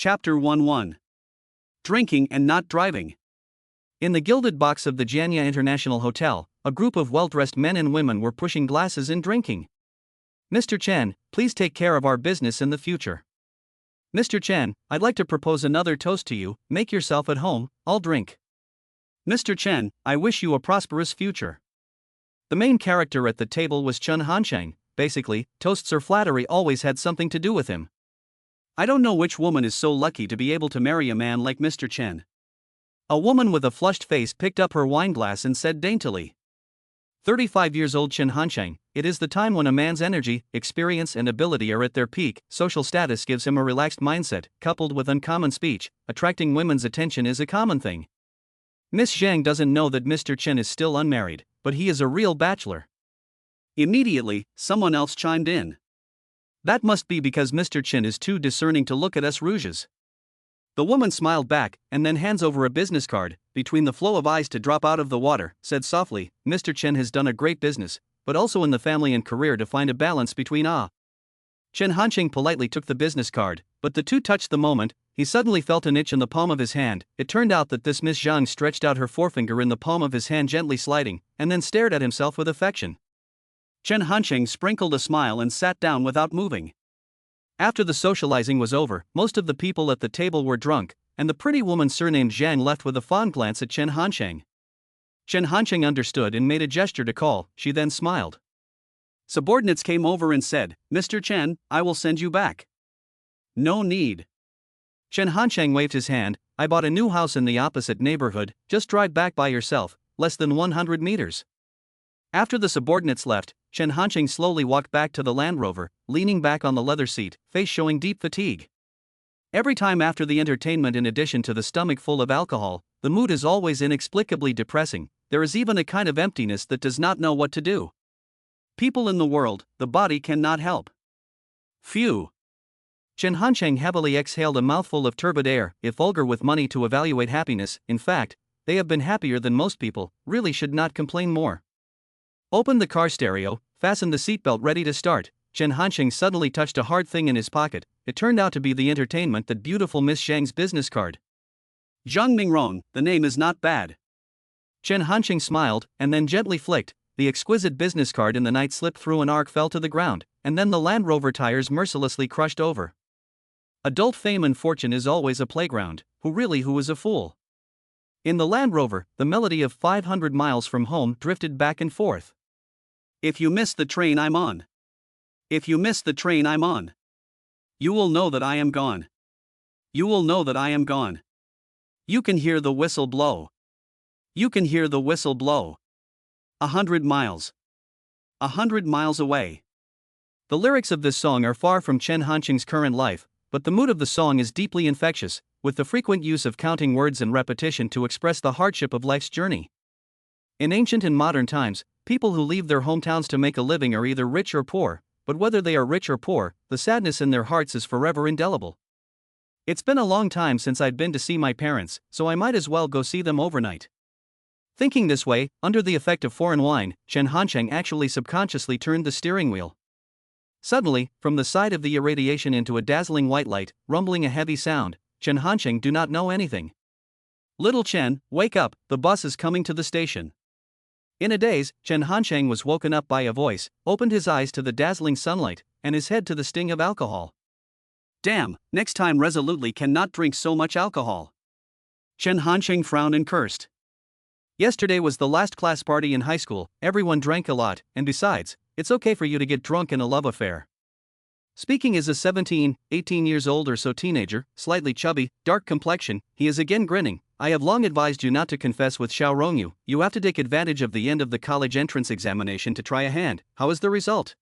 Chapter 11. Drinking and Not Driving. In the gilded box of the Janya International Hotel, a group of well-dressed men and women were pushing glasses and drinking. "Mr. Chen, please take care of our business in the future. Mr. Chen, I'd like to propose another toast to you. Make yourself at home, I'll drink. Mr. Chen, I wish you a prosperous future." The main character at the table was Chen Hansheng. Basically, toasts or flattery always had something to do with him. I don't know which woman is so lucky to be able to marry a man like Mr. Chen. A woman with a flushed face picked up her wineglass and said daintily, 35 years old Chen Hansheng, it is the time when a man's energy, experience and ability are at their peak. Social status gives him a relaxed mindset, coupled with uncommon speech. Attracting women's attention is a common thing. Miss Zhang doesn't know that Mr. Chen is still unmarried, but he is a real bachelor. Immediately, someone else chimed in. That must be because Mr. Chen is too discerning to look at us rouges. The woman smiled back, and then hands over a business card, between the flow of eyes to drop out of the water, said softly, Mr. Chen has done a great business, but also in the family and career to find a balance between Chen Hansheng politely took the business card, but the two touched the moment. He suddenly felt an itch in the palm of his hand. It turned out that this Miss Zhang stretched out her forefinger in the palm of his hand, gently sliding, and then stared at himself with affection. Chen Hansheng sprinkled a smile and sat down without moving. After the socializing was over, most of the people at the table were drunk, and the pretty woman surnamed Zhang left with a fond glance at Chen Hansheng. Chen Hansheng understood and made a gesture to call. She then smiled. Subordinates came over and said, Mr. Chen, I will send you back. No need. Chen Hansheng waved his hand. I bought a new house in the opposite neighborhood, just drive back by yourself, less than 100 meters. After the subordinates left, Chen Hansheng slowly walked back to the Land Rover, leaning back on the leather seat, face showing deep fatigue. Every time after the entertainment, in addition to the stomach full of alcohol, the mood is always inexplicably depressing. There is even a kind of emptiness that does not know what to do. People in the world, the body cannot help. Phew. Chen Hansheng heavily exhaled a mouthful of turbid air. If vulgar with money to evaluate happiness, in fact, they have been happier than most people, really should not complain more. Opened the car stereo, fastened the seatbelt, ready to start. Chen Hansheng suddenly touched a hard thing in his pocket. It turned out to be the entertainment, that beautiful Miss Zhang's business card. Zhang Mingrong, the name is not bad. Chen Hansheng smiled, and then gently flicked. The exquisite business card in the night slipped through an arc, fell to the ground, and then the Land Rover tires mercilessly crushed over. Adult fame and fortune is always a playground. Who is a fool? In the Land Rover, the melody of 500 miles from home drifted back and forth. If you miss the train I'm on. If you miss the train I'm on. You will know that I am gone. You will know that I am gone. You can hear the whistle blow. You can hear the whistle blow. 100 miles. 100 miles away. The lyrics of this song are far from Chen Hansheng's current life, but the mood of the song is deeply infectious, with the frequent use of counting words and repetition to express the hardship of life's journey. In ancient and modern times, people who leave their hometowns to make a living are either rich or poor, but whether they are rich or poor, the sadness in their hearts is forever indelible. It's been a long time since I'd been to see my parents, so I might as well go see them overnight. Thinking this way, under the effect of foreign wine, Chen Hansheng actually subconsciously turned the steering wheel. Suddenly, from the side of the irradiation into a dazzling white light, rumbling a heavy sound. Chen Hansheng do not know anything. Little Chen, wake up, the bus is coming to the station. In a daze, Chen Hansheng was woken up by a voice, opened his eyes to the dazzling sunlight, and his head to the sting of alcohol. Damn, next time resolutely cannot drink so much alcohol. Chen Hansheng frowned and cursed. Yesterday was the last class party in high school, everyone drank a lot, and besides, it's okay for you to get drunk in a love affair. Speaking as a 17, 18 years old or so teenager, slightly chubby, dark complexion, he is again grinning. I have long advised you not to confess with Xiao Rongyu. You have to take advantage of the end of the college entrance examination to try a hand. How is the result?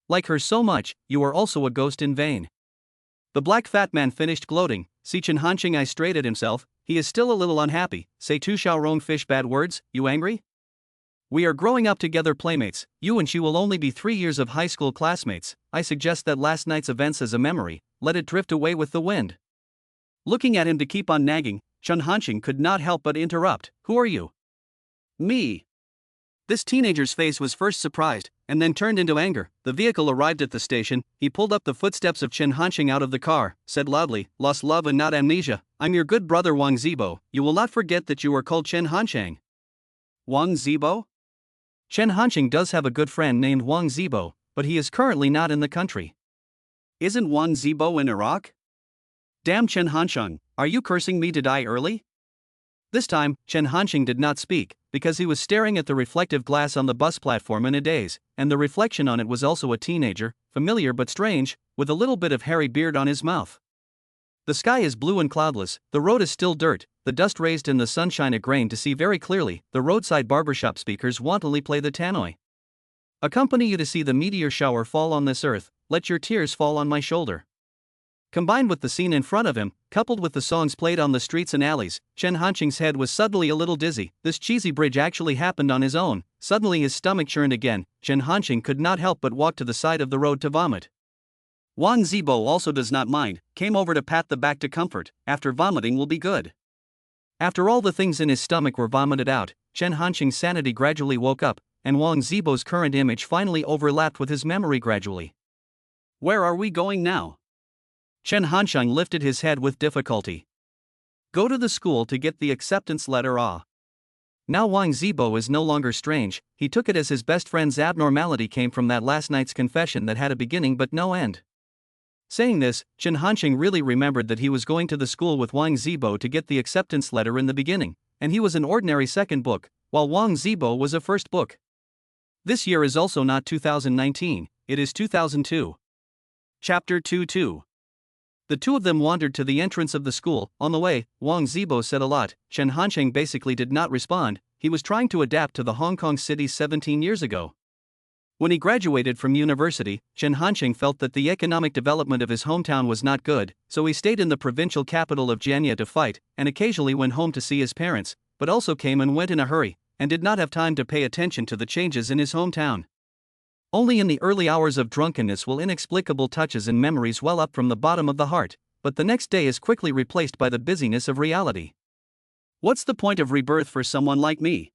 Like her so much, you are also a ghost in vain. The black fat man finished gloating. See Chen Hansheng eyes straight at himself. He is still a little unhappy. Say to Xiao Rong fish bad words, you angry? We are growing up together, playmates. You and she will only be 3 years of high school classmates. I suggest that last night's events as a memory, let it drift away with the wind. Looking at him to keep on nagging, Chen Hansheng could not help but interrupt. Who are you? Me. This teenager's face was first surprised, and then turned into anger. The vehicle arrived at the station. He pulled up the footsteps of Chen Hanqing out of the car, said loudly, "Lost love and not amnesia. I'm your good brother Wang Zibo. You will not forget that you are called Chen Hanqing." Wang Zibo? Chen Hanqing does have a good friend named Wang Zibo, but he is currently not in the country. Isn't Wang Zibo in Iraq? Damn Chen Hanqing, are you cursing me to die early? This time, Chen Hanqing did not speak, because he was staring at the reflective glass on the bus platform in a daze, and the reflection on it was also a teenager, familiar but strange, with a little bit of hairy beard on his mouth. The sky is blue and cloudless, the road is still dirt, the dust raised in the sunshine a grain to see very clearly. The roadside barbershop speakers wantonly play the tannoy. Accompany you to see the meteor shower fall on this earth, let your tears fall on my shoulder. Combined with the scene in front of him, coupled with the songs played on the streets and alleys, Chen Hanqing's head was suddenly a little dizzy. This cheesy bridge actually happened on his own. Suddenly his stomach churned again. Chen Hanqing could not help but walk to the side of the road to vomit. Wang Zibo also does not mind, came over to pat the back to comfort. After vomiting will be good. After all the things in his stomach were vomited out, Chen Hanqing's sanity gradually woke up, and Wang Zibo's current image finally overlapped with his memory gradually. Where are we going now? Chen Hanqing lifted his head with difficulty. Go to the school to get the acceptance letter. Now Wang Zibo is no longer strange. He took it as his best friend's abnormality came from that last night's confession that had a beginning but no end. Saying this, Chen Hanqing really remembered that he was going to the school with Wang Zibo to get the acceptance letter in the beginning, and he was an ordinary second book, while Wang Zibo was a first book. This year is also not 2019, it is 2002. Chapter 2-2. The two of them wandered to the entrance of the school. On the way, Wang Zibo said a lot. Chen Hanqing basically did not respond. He was trying to adapt to the Hong Kong city 17 years ago. When he graduated from university, Chen Hanqing felt that the economic development of his hometown was not good, so he stayed in the provincial capital of Jianya to fight, and occasionally went home to see his parents, but also came and went in a hurry, and did not have time to pay attention to the changes in his hometown. Only in the early hours of drunkenness will inexplicable touches and memories well up from the bottom of the heart, but the next day is quickly replaced by the busyness of reality. What's the point of rebirth for someone like me?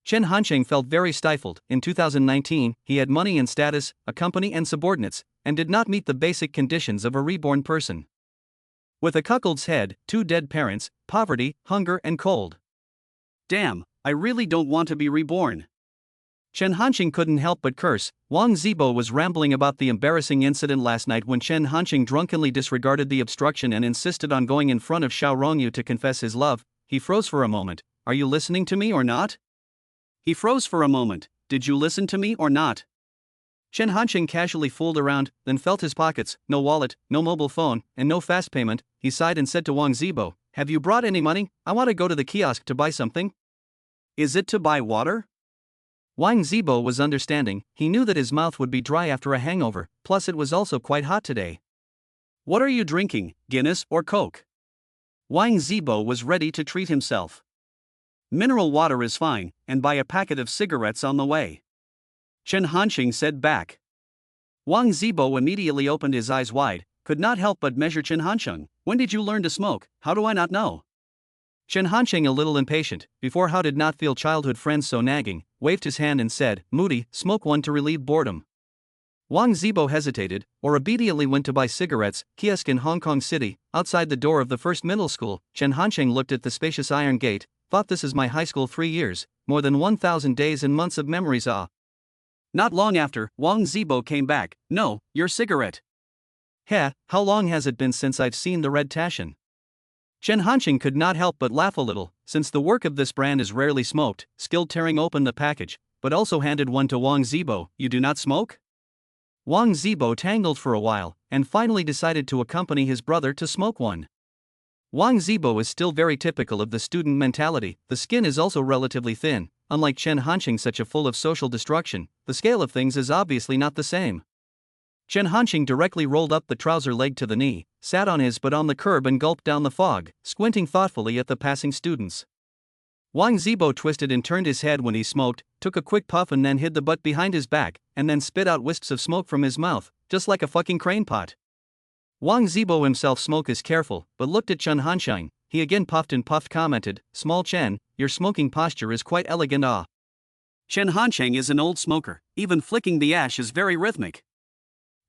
Chen Hanqing felt very stifled. In 2019, he had money and status, a company and subordinates, and did not meet the basic conditions of a reborn person. With a cuckold's head, 2 dead parents, poverty, hunger and cold. Damn, I really don't want to be reborn. Chen Hanqing couldn't help but curse. Wang Zibo was rambling about the embarrassing incident last night when Chen Hanqing drunkenly disregarded the obstruction and insisted on going in front of Xiao Rongyu to confess his love. He froze for a moment. Are you listening to me or not? He froze for a moment. Did you listen to me or not? Chen Hanqing casually fooled around, then felt his pockets. No wallet, no mobile phone, and no fast payment. He sighed and said to Wang Zibo, "Have you brought any money? I want to go to the kiosk to buy something." Is it to buy water? Wang Zibo was understanding. He knew that his mouth would be dry after a hangover, plus it was also quite hot today. What are you drinking, Guinness or Coke? Wang Zibo was ready to treat himself. Mineral water is fine, and buy a packet of cigarettes on the way. Chen Hanqing said back. Wang Zibo immediately opened his eyes wide, could not help but measure Chen Hanqing. When did you learn to smoke? How do I not know? Chen Hanqing, a little impatient, before how did not feel childhood friends so nagging, waved his hand and said, "Moody, smoke one to relieve boredom." Wang Zibo hesitated, or obediently went to buy cigarettes. Kiosk in Hong Kong City, outside the door of the first middle school. Chen Hanqing looked at the spacious iron gate, thought this is my high school 3 years, more than 1,000 days and months of memories. Not long after, Wang Zibo came back. No, your cigarette. Heh, how long has it been since I've seen the red Taschen? Chen Hanqing could not help but laugh a little, since the work of this brand is rarely smoked, skilled tearing open the package, but also handed one to Wang Zibo. You do not smoke? Wang Zibo tangled for a while, and finally decided to accompany his brother to smoke one. Wang Zibo is still very typical of the student mentality. The skin is also relatively thin, unlike Chen Hanqing, such a full of social destruction. The scale of things is obviously not the same. Chen Hanqing directly rolled up the trouser leg to the knee, sat on his butt on the curb and gulped down the fog, squinting thoughtfully at the passing students. Wang Zibo twisted and turned his head when he smoked, took a quick puff and then hid the butt behind his back, and then spit out wisps of smoke from his mouth, just like a fucking crane pot. Wang Zibo himself smoke is careful, but looked at Chen Hanqing. He again puffed and puffed, commented, "Small Chen, your smoking posture is quite elegant." Chen Hancheng is an old smoker, even flicking the ash is very rhythmic.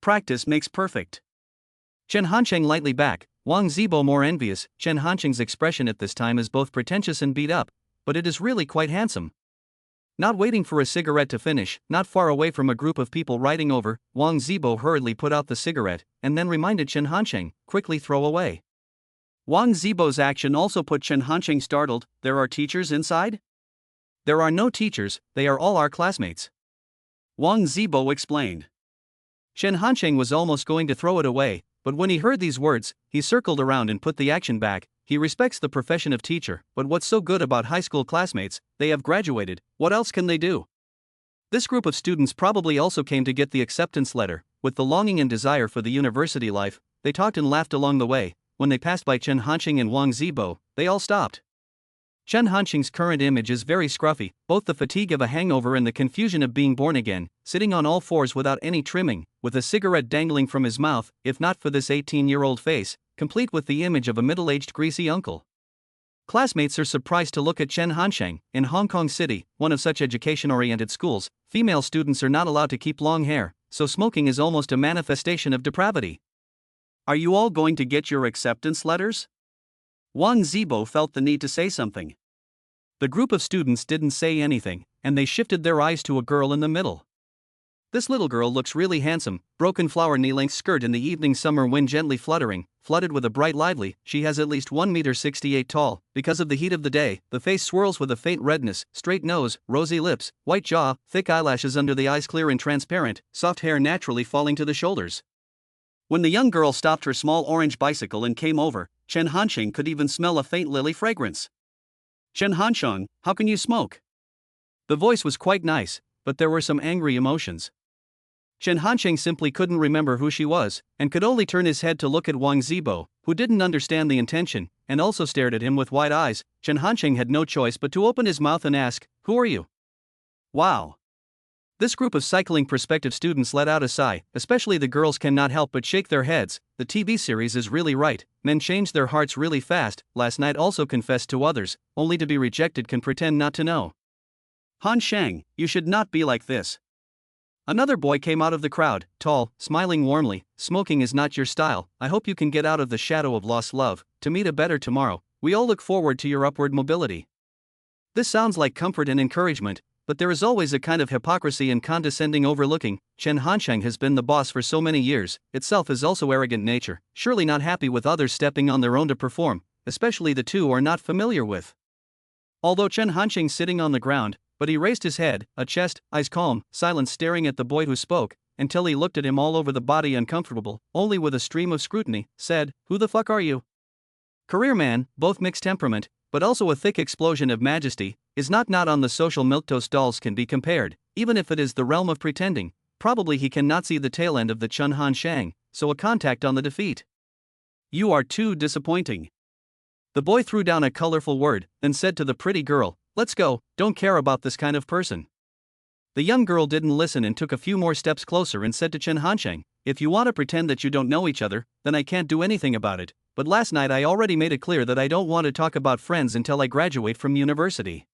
Practice makes perfect. Chen Hancheng lightly back, Wang Zibo more envious. Chen Hancheng's expression at this time is both pretentious and beat up, but it is really quite handsome. Not waiting for a cigarette to finish, not far away from a group of people riding over, Wang Zibo hurriedly put out the cigarette, and then reminded Chen Hancheng, quickly throw away. Wang Zibo's action also put Chen Hancheng startled. There are teachers inside? There are no teachers, they are all our classmates. Wang Zibo explained. Chen Hancheng was almost going to throw it away, but when he heard these words, he circled around and put the action back. He respects the profession of teacher, but what's so good about high school classmates? They have graduated, what else can they do? This group of students probably also came to get the acceptance letter. With the longing and desire for the university life, they talked and laughed along the way. When they passed by Chen Hancheng and Wang Zibo, they all stopped. Chen Hancheng's current image is very scruffy, both the fatigue of a hangover and the confusion of being born again, sitting on all fours without any trimming, with a cigarette dangling from his mouth. If not for this 18-year-old face, complete with the image of a middle-aged greasy uncle. Classmates are surprised to look at Chen Hancheng. In Hong Kong City, one of such education-oriented schools, female students are not allowed to keep long hair, so smoking is almost a manifestation of depravity. Are you all going to get your acceptance letters? Wang Zibo felt the need to say something. The group of students didn't say anything, and they shifted their eyes to a girl in the middle. This little girl looks really handsome, broken flower knee-length skirt in the evening summer wind gently fluttering, flooded with a bright lively. She has at least 1.68 meters tall. Because of the heat of the day, the face swirls with a faint redness, straight nose, rosy lips, white jaw, thick eyelashes under the eyes clear and transparent, soft hair naturally falling to the shoulders. When the young girl stopped her small orange bicycle and came over, Chen Hancheng could even smell a faint lily fragrance. Chen Hancheng, how can you smoke? The voice was quite nice, but there were some angry emotions. Chen Hancheng simply couldn't remember who she was, and could only turn his head to look at Wang Zibo, who didn't understand the intention, and also stared at him with wide eyes. Chen Hancheng had no choice but to open his mouth and ask, "Who are you?" Wow. This group of cycling prospective students let out a sigh, especially the girls cannot help but shake their heads. The TV series is really right, men change their hearts really fast. Last night also confessed to others, only to be rejected can pretend not to know. Hancheng, you should not be like this. Another boy came out of the crowd, tall, smiling warmly. Smoking is not your style. I hope you can get out of the shadow of lost love, to meet a better tomorrow. We all look forward to your upward mobility. This sounds like comfort and encouragement, but there is always a kind of hypocrisy and condescending overlooking. Chen Hancheng has been the boss for so many years, itself is also arrogant nature, surely not happy with others stepping on their own to perform, especially the two are not familiar with. Although Chen Hancheng sitting on the ground, but he raised his head, a chest, eyes calm, silent staring at the boy who spoke, until he looked at him all over the body uncomfortable, only with a stream of scrutiny, said, "Who the fuck are you?" Career man, both mixed temperament, but also a thick explosion of majesty, is not on the social milquetoast dolls can be compared, even if it is the realm of pretending. Probably he cannot see the tail end of the Chen Hancheng, so a contact on the defeat. You are too disappointing. The boy threw down a colorful word, then said to the pretty girl, "Let's go, don't care about this kind of person." The young girl didn't listen and took a few more steps closer and said to Chen Hancheng, "If you want to pretend that you don't know each other, then I can't do anything about it, but last night I already made it clear that I don't want to talk about friends until I graduate from university.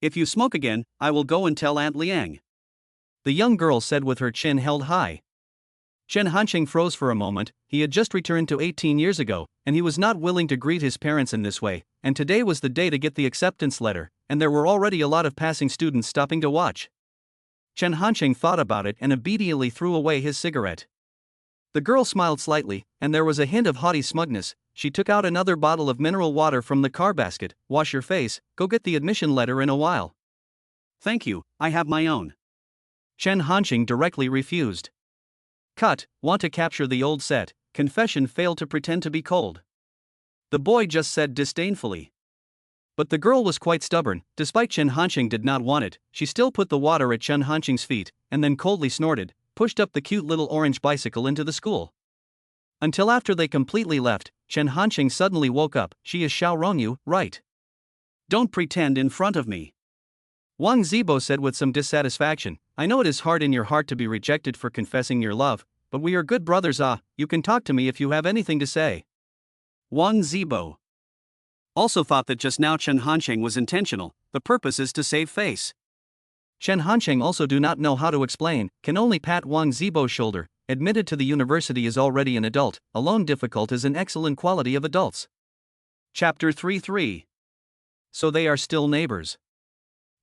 If you smoke again, I will go and tell Aunt Liang." The young girl said with her chin held high. Chen Hancheng froze for a moment. He had just returned to 18 years ago, and he was not willing to greet his parents in this way, and today was the day to get the acceptance letter, and there were already a lot of passing students stopping to watch. Chen Hancheng thought about it and immediately threw away his cigarette. The girl smiled slightly, and there was a hint of haughty smugness. She took out another bottle of mineral water from the car basket. "Wash your face, go get the admission letter in a while." "Thank you, I have my own." Chen Hancheng directly refused. Cut, want to capture the old set, confession failed to pretend to be cold. The boy just said disdainfully. But the girl was quite stubborn. Despite Chen Hancheng did not want it, she still put the water at Chen Hancheng's feet, and then coldly snorted, pushed up the cute little orange bicycle into the school. Until after they completely left, Chen Hancheng suddenly woke up. "She is Xiao Rongyu, right? Don't pretend in front of me." Wang Zibo said with some dissatisfaction, "I know it is hard in your heart to be rejected for confessing your love, but we are good brothers. You can talk to me if you have anything to say." Wang Zibo also thought that just now Chen Hancheng was intentional. The purpose is to save face. Chen Hansheng also do not know how to explain, can only pat Wang Zibo's shoulder. Admitted to the university is already an adult, alone difficult is an excellent quality of adults. Chapter 3:3. So they are still neighbors.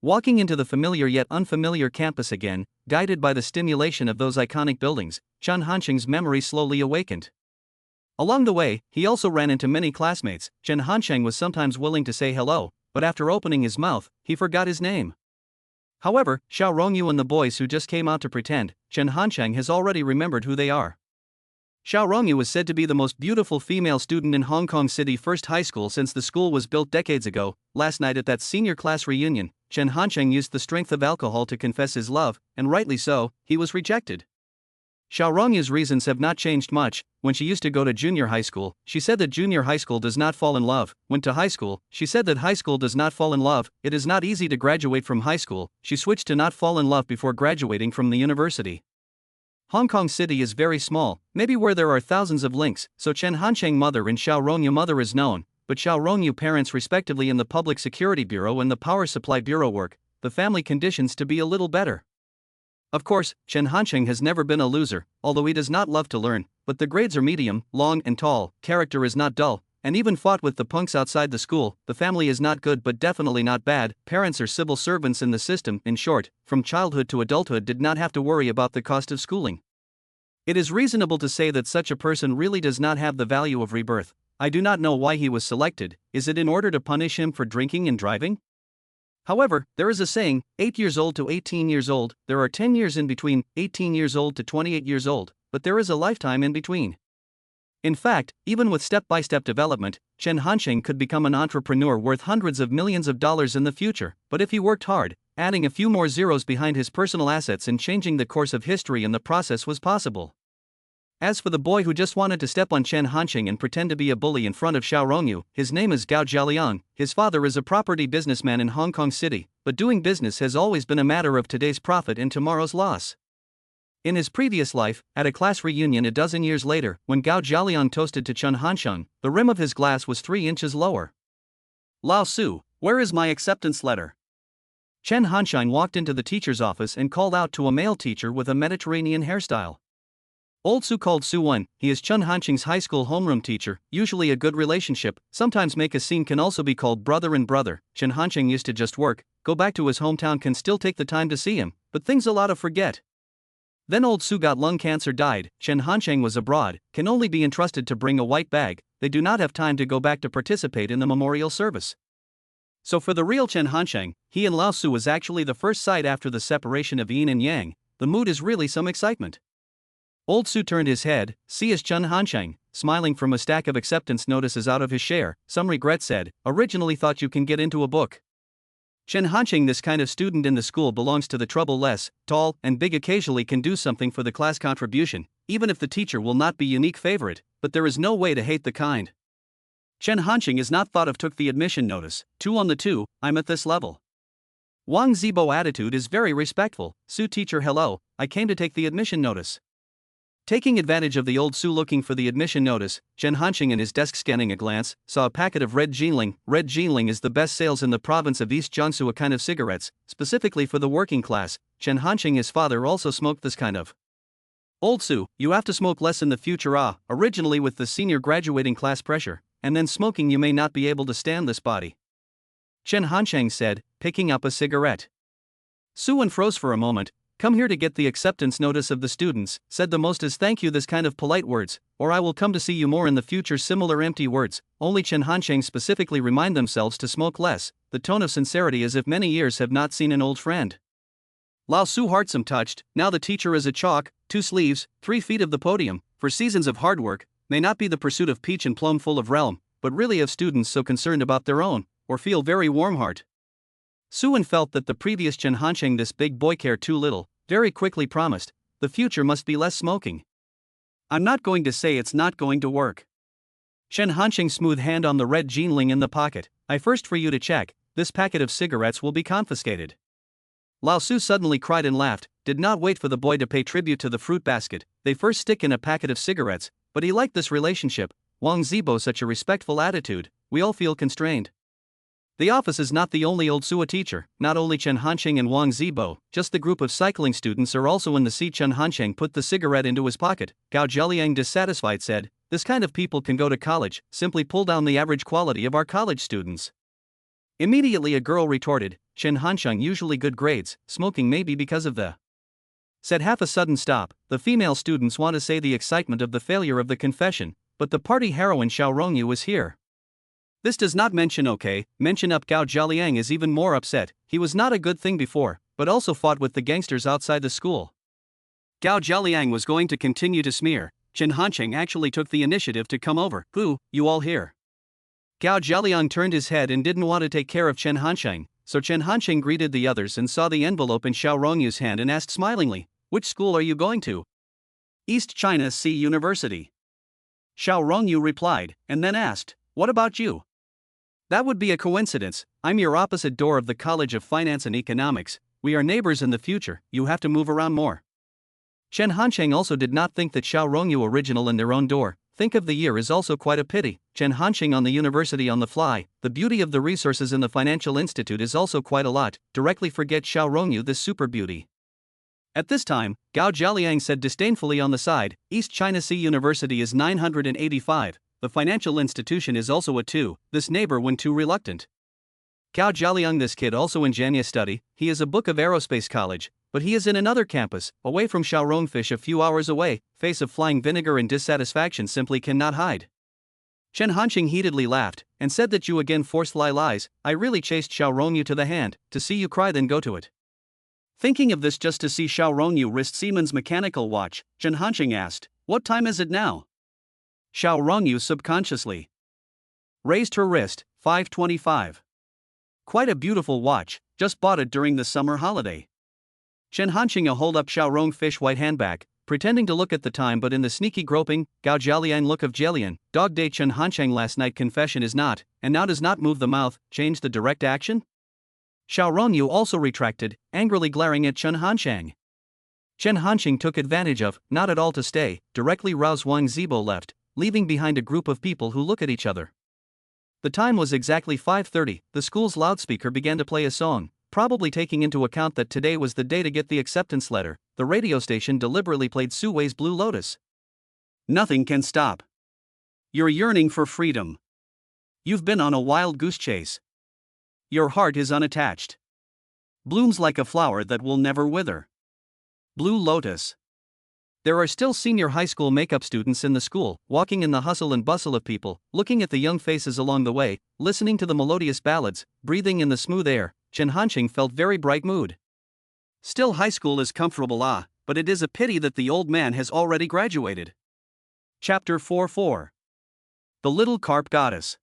Walking into the familiar yet unfamiliar campus again, guided by the stimulation of those iconic buildings, Chen Hansheng's memory slowly awakened. Along the way, he also ran into many classmates. Chen Hansheng was sometimes willing to say hello, but after opening his mouth, he forgot his name. However, Xiao Rongyu and the boys who just came out to pretend, Chen Hansheng has already remembered who they are. Xiao Rongyu is said to be the most beautiful female student in Hong Kong City First High School since the school was built decades ago. Last night at that senior class reunion, Chen Hansheng used the strength of alcohol to confess his love, and rightly so, he was rejected. Xiao Rongyu's reasons have not changed much. When she used to go to junior high school, she said that junior high school does not fall in love. Went to high school, she said that high school does not fall in love. It is not easy to graduate from high school. She switched to not fall in love before graduating from the university. Hong Kong City is very small, maybe where there are thousands of links, so Chen Hansheng mother and Xiao Rongyu mother is known, but Xiao Rongyu parents respectively in the Public Security Bureau and the Power Supply Bureau work the family conditions to be a little better. Of course, Chen Hansheng has never been a loser, although he does not love to learn, but the grades are medium, long and tall, character is not dull, and even fought with the punks outside the school. The family is not good but definitely not bad. Parents are civil servants in the system. In short, from childhood to adulthood did not have to worry about the cost of schooling. It is reasonable to say that such a person really does not have the value of rebirth. I do not know why he was selected. Is it in order to punish him for drinking and driving? However, there is a saying, 8 years old to 18 years old, there are 10 years in between, 18 years old to 28 years old, but there is a lifetime in between. In fact, even with step-by-step development, Chen Hansheng could become an entrepreneur worth hundreds of millions of dollars in the future, but if he worked hard, adding a few more zeros behind his personal assets and changing the course of history in the process was possible. As for the boy who just wanted to step on Chen Hansheng and pretend to be a bully in front of Xiao Rongyu, his name is Gao Jialiang. His father is a property businessman in Hong Kong City, but doing business has always been a matter of today's profit and tomorrow's loss. In his previous life, at a class reunion a dozen years later, when Gao Jialiang toasted to Chen Hansheng, the rim of his glass was 3 inches lower. Lao Su, where is my acceptance letter? Chen Hansheng walked into the teacher's office and called out to a male teacher with a Mediterranean hairstyle. Old Su called Su Wen. He is Chen Hansheng's high school homeroom teacher, usually a good relationship, sometimes make a scene, can also be called brother and brother. Chen Hansheng used to just work, go back to his hometown, can still take the time to see him, but things a lot of forget. Then old Su got lung cancer, died. Chen Hansheng was abroad, can only be entrusted to bring a white bag, they do not have time to go back to participate in the memorial service. So for the real Chen Hansheng, he and Lao Su was actually the first sight after the separation of yin and yang. The mood is really some excitement. Old Su turned his head, see as Chen Hansheng, smiling from a stack of acceptance notices out of his share, some regret said, originally thought you can get into a book. Chen Hansheng, this kind of student in the school belongs to the trouble, less, tall and big, occasionally can do something for the class contribution, even if the teacher will not be unique favorite, but there is no way to hate the kind. Chen Hansheng is not thought of, took the admission notice, 2 on the 2, I'm at this level. Wang Zibo attitude is very respectful, Su teacher hello, I came to take the admission notice. Taking advantage of the old Su looking for the admission notice, Chen Hansheng in his desk scanning a glance, saw a packet of red Jinling. Red Jinling is the best sales in the province of East Jiangsu, a kind of cigarettes, specifically for the working class. Chen Hansheng, his father, also smoked this kind of. Old Su, you have to smoke less in the future, originally with the senior graduating class pressure, and then smoking you may not be able to stand this body. Chen Hansheng said, picking up a cigarette. Su Wen froze for a moment. Come here to get the acceptance notice of the students, said the most as thank you, this kind of polite words, or I will come to see you more in the future. Similar empty words, only Chen Hansheng specifically remind themselves to smoke less, the tone of sincerity as if many years have not seen an old friend. Lao Su heart some touched, now the teacher is a chalk, 2 sleeves, 3 feet of the podium, for seasons of hard work, may not be the pursuit of peach and plum full of realm, but really of students so concerned about their own, or feel very warm heart. Su Wen felt that the previous Chen Hansheng, this big boy, care too little, very quickly promised, the future must be less smoking. I'm not going to say it's not going to work. Chen Hansheng's smooth hand on the red Jinling in the pocket, I first for you to check, this packet of cigarettes will be confiscated. Lao Su suddenly cried and laughed, did not wait for the boy to pay tribute to the fruit basket, they first stick in a packet of cigarettes, but he liked this relationship, Wang Zibo such a respectful attitude, we all feel constrained. The office is not the only old Sua teacher, not only Chen Hanqing and Wang Zibo, just the group of cycling students are also in the seat. Chen Hanqing put the cigarette into his pocket. Gao Zhaliang, dissatisfied, said, "This kind of people can go to college, simply pull down the average quality of our college students." Immediately a girl retorted, "Chen Hanqing usually good grades, smoking maybe because of the..." Said half a sudden stop. The female students want to say the excitement of the failure of the confession, but the party heroine Xiao Rongyu was here. This does not mention up. Gao Zhaliang is even more upset. He was not a good thing before, but also fought with the gangsters outside the school. Gao Zhaliang was going to continue to smear. Chen Hanqing actually took the initiative to come over. "Who, you all here?" Gao Zhaliang turned his head and didn't want to take care of Chen Hanqing, so Chen Hanqing greeted the others and saw the envelope in Xiao Rongyu's hand and asked smilingly, "Which school are you going to?" "East China Sea University." Xiao Rongyu replied, and then asked, "What about you?" "That would be a coincidence. I'm your opposite door of the College of Finance and Economics. We are neighbors in the future. You have to move around more." Chen Hanqing also did not think that Xiao Rongyu original in their own door. Think of the year is also quite a pity. Chen Hanqing on the university on the fly. The beauty of the resources in the financial institute is also quite a lot. Directly forget Xiao Rongyu, this super beauty. At this time, Gao Zhaliang said disdainfully on the side, "East China Sea University is 985. The financial institution is also a 2, this neighbor when too reluctant." Gao Zhaliang, this kid also in Janya study, he is a book of aerospace college, but he is in another campus, away from Xiaorongfish a few hours away, face of flying vinegar and dissatisfaction simply cannot hide. Chen Hanqing heatedly laughed, and said that you again forced lies. "I really chased Xiao Rongyu to the hand, to see you cry then go to it." Thinking of this just to see Xiao Rongyu wrist Siemens mechanical watch, Chen Hanqing asked, "What time is it now?" Xiao Rongyu subconsciously raised her wrist, 5:25. "Quite a beautiful watch, just bought it during the summer holiday." Chen Hanqing hold up Xiao Rongfish white handbag, pretending to look at the time but in the sneaky groping, Gao Zhaliang look of Jelian, dog day. Chen Hanqing last night confession is not, and now does not move the mouth, change the direct action? Xiao Rongyu also retracted, angrily glaring at Chen Hanqing. Chen Hanqing took advantage of, not at all to stay, directly roused Wang Zibo left, leaving behind a group of people who look at each other. The time was exactly 5:30, the school's loudspeaker began to play a song, probably taking into account that today was the day to get the acceptance letter. The radio station deliberately played Su Wei's Blue Lotus. "Nothing can stop. You're yearning for freedom. You've been on a wild goose chase. Your heart is unattached. Blooms like a flower that will never wither. Blue Lotus." There are still senior high school makeup students in the school, walking in the hustle and bustle of people, looking at the young faces along the way, listening to the melodious ballads, breathing in the smooth air. Chen Hanqing felt very bright mood. Still, high school is comfortable, but it is a pity that the old man has already graduated. Chapter 4:4. The Little Carp Goddess.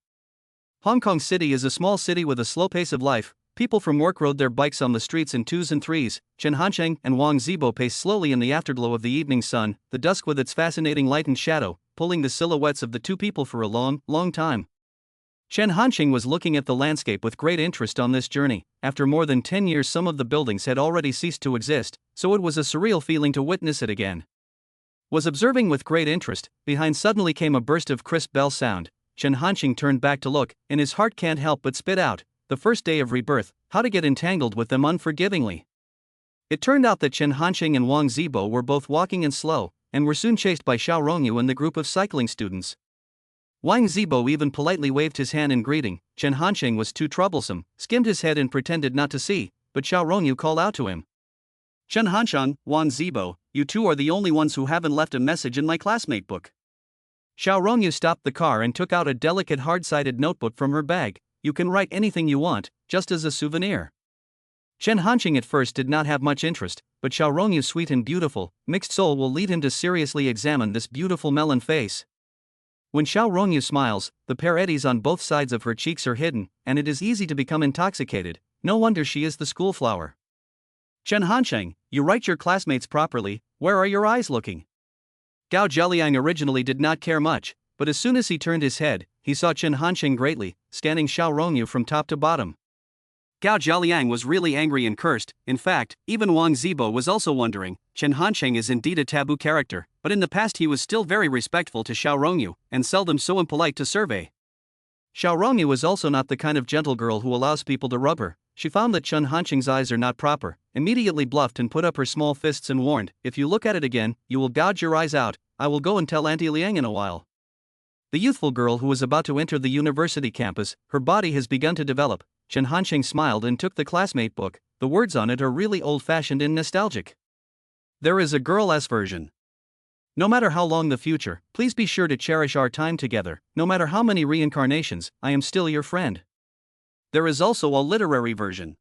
Hong Kong City is a small city with a slow pace of life. People from work rode their bikes on the streets in 2s and 3s. Chen Hanqing and Wang Zibo paced slowly in the afterglow of the evening sun, the dusk with its fascinating light and shadow, pulling the silhouettes of the two people for a long, long time. Chen Hanqing was looking at the landscape with great interest on this journey. After more than 10 years, some of the buildings had already ceased to exist, so it was a surreal feeling to witness it again. Was observing with great interest, behind suddenly came a burst of crisp bell sound. Chen Hanqing turned back to look, and his heart can't help but spit out, "The first day of rebirth, how to get entangled with them unforgivingly." It turned out that Chen Hanqing and Wang Zibo were both walking in slow, and were soon chased by Xiao Rongyu and the group of cycling students. Wang Zibo even politely waved his hand in greeting. Chen Hanqing was too troublesome, skimmed his head and pretended not to see, but Xiao Rongyu called out to him. "Chen Hanqing, Wang Zibo, you two are the only ones who haven't left a message in my classmate book." Xiao Rongyu stopped the car and took out a delicate hard-sided notebook from her bag. "You can write anything you want, just as a souvenir." Chen Hanqing at first did not have much interest, but Xiao Rongyu's sweet and beautiful, mixed soul will lead him to seriously examine this beautiful melon face. When Xiao Rongyu smiles, the pear eddies on both sides of her cheeks are hidden, and it is easy to become intoxicated. No wonder she is the school flower. "Chen Hanqing, you write your classmates properly, where are your eyes looking?" Gao Zhaliang originally did not care much, but as soon as he turned his head, he saw Chen Hanqing greatly, scanning Xiao Rongyu from top to bottom. Gao Zhaliang was really angry and cursed. In fact, even Wang Zibo was also wondering. Chen Hanqing is indeed a taboo character, but in the past he was still very respectful to Xiao Rongyu, and seldom so impolite to survey. Xiao Rongyu was also not the kind of gentle girl who allows people to rub her. She found that Chen Hanqing's eyes are not proper, immediately bluffed and put up her small fists and warned, "If you look at it again, you will gouge your eyes out. I will go and tell Auntie Liang in a while." The youthful girl who was about to enter the university campus, her body has begun to develop. Chen Hanqing smiled and took the classmate book. The words on it are really old-fashioned and nostalgic. There is a girl-s version. No matter how long the future, please be sure to cherish our time together. No matter how many reincarnations, I am still your friend. There is also a literary version.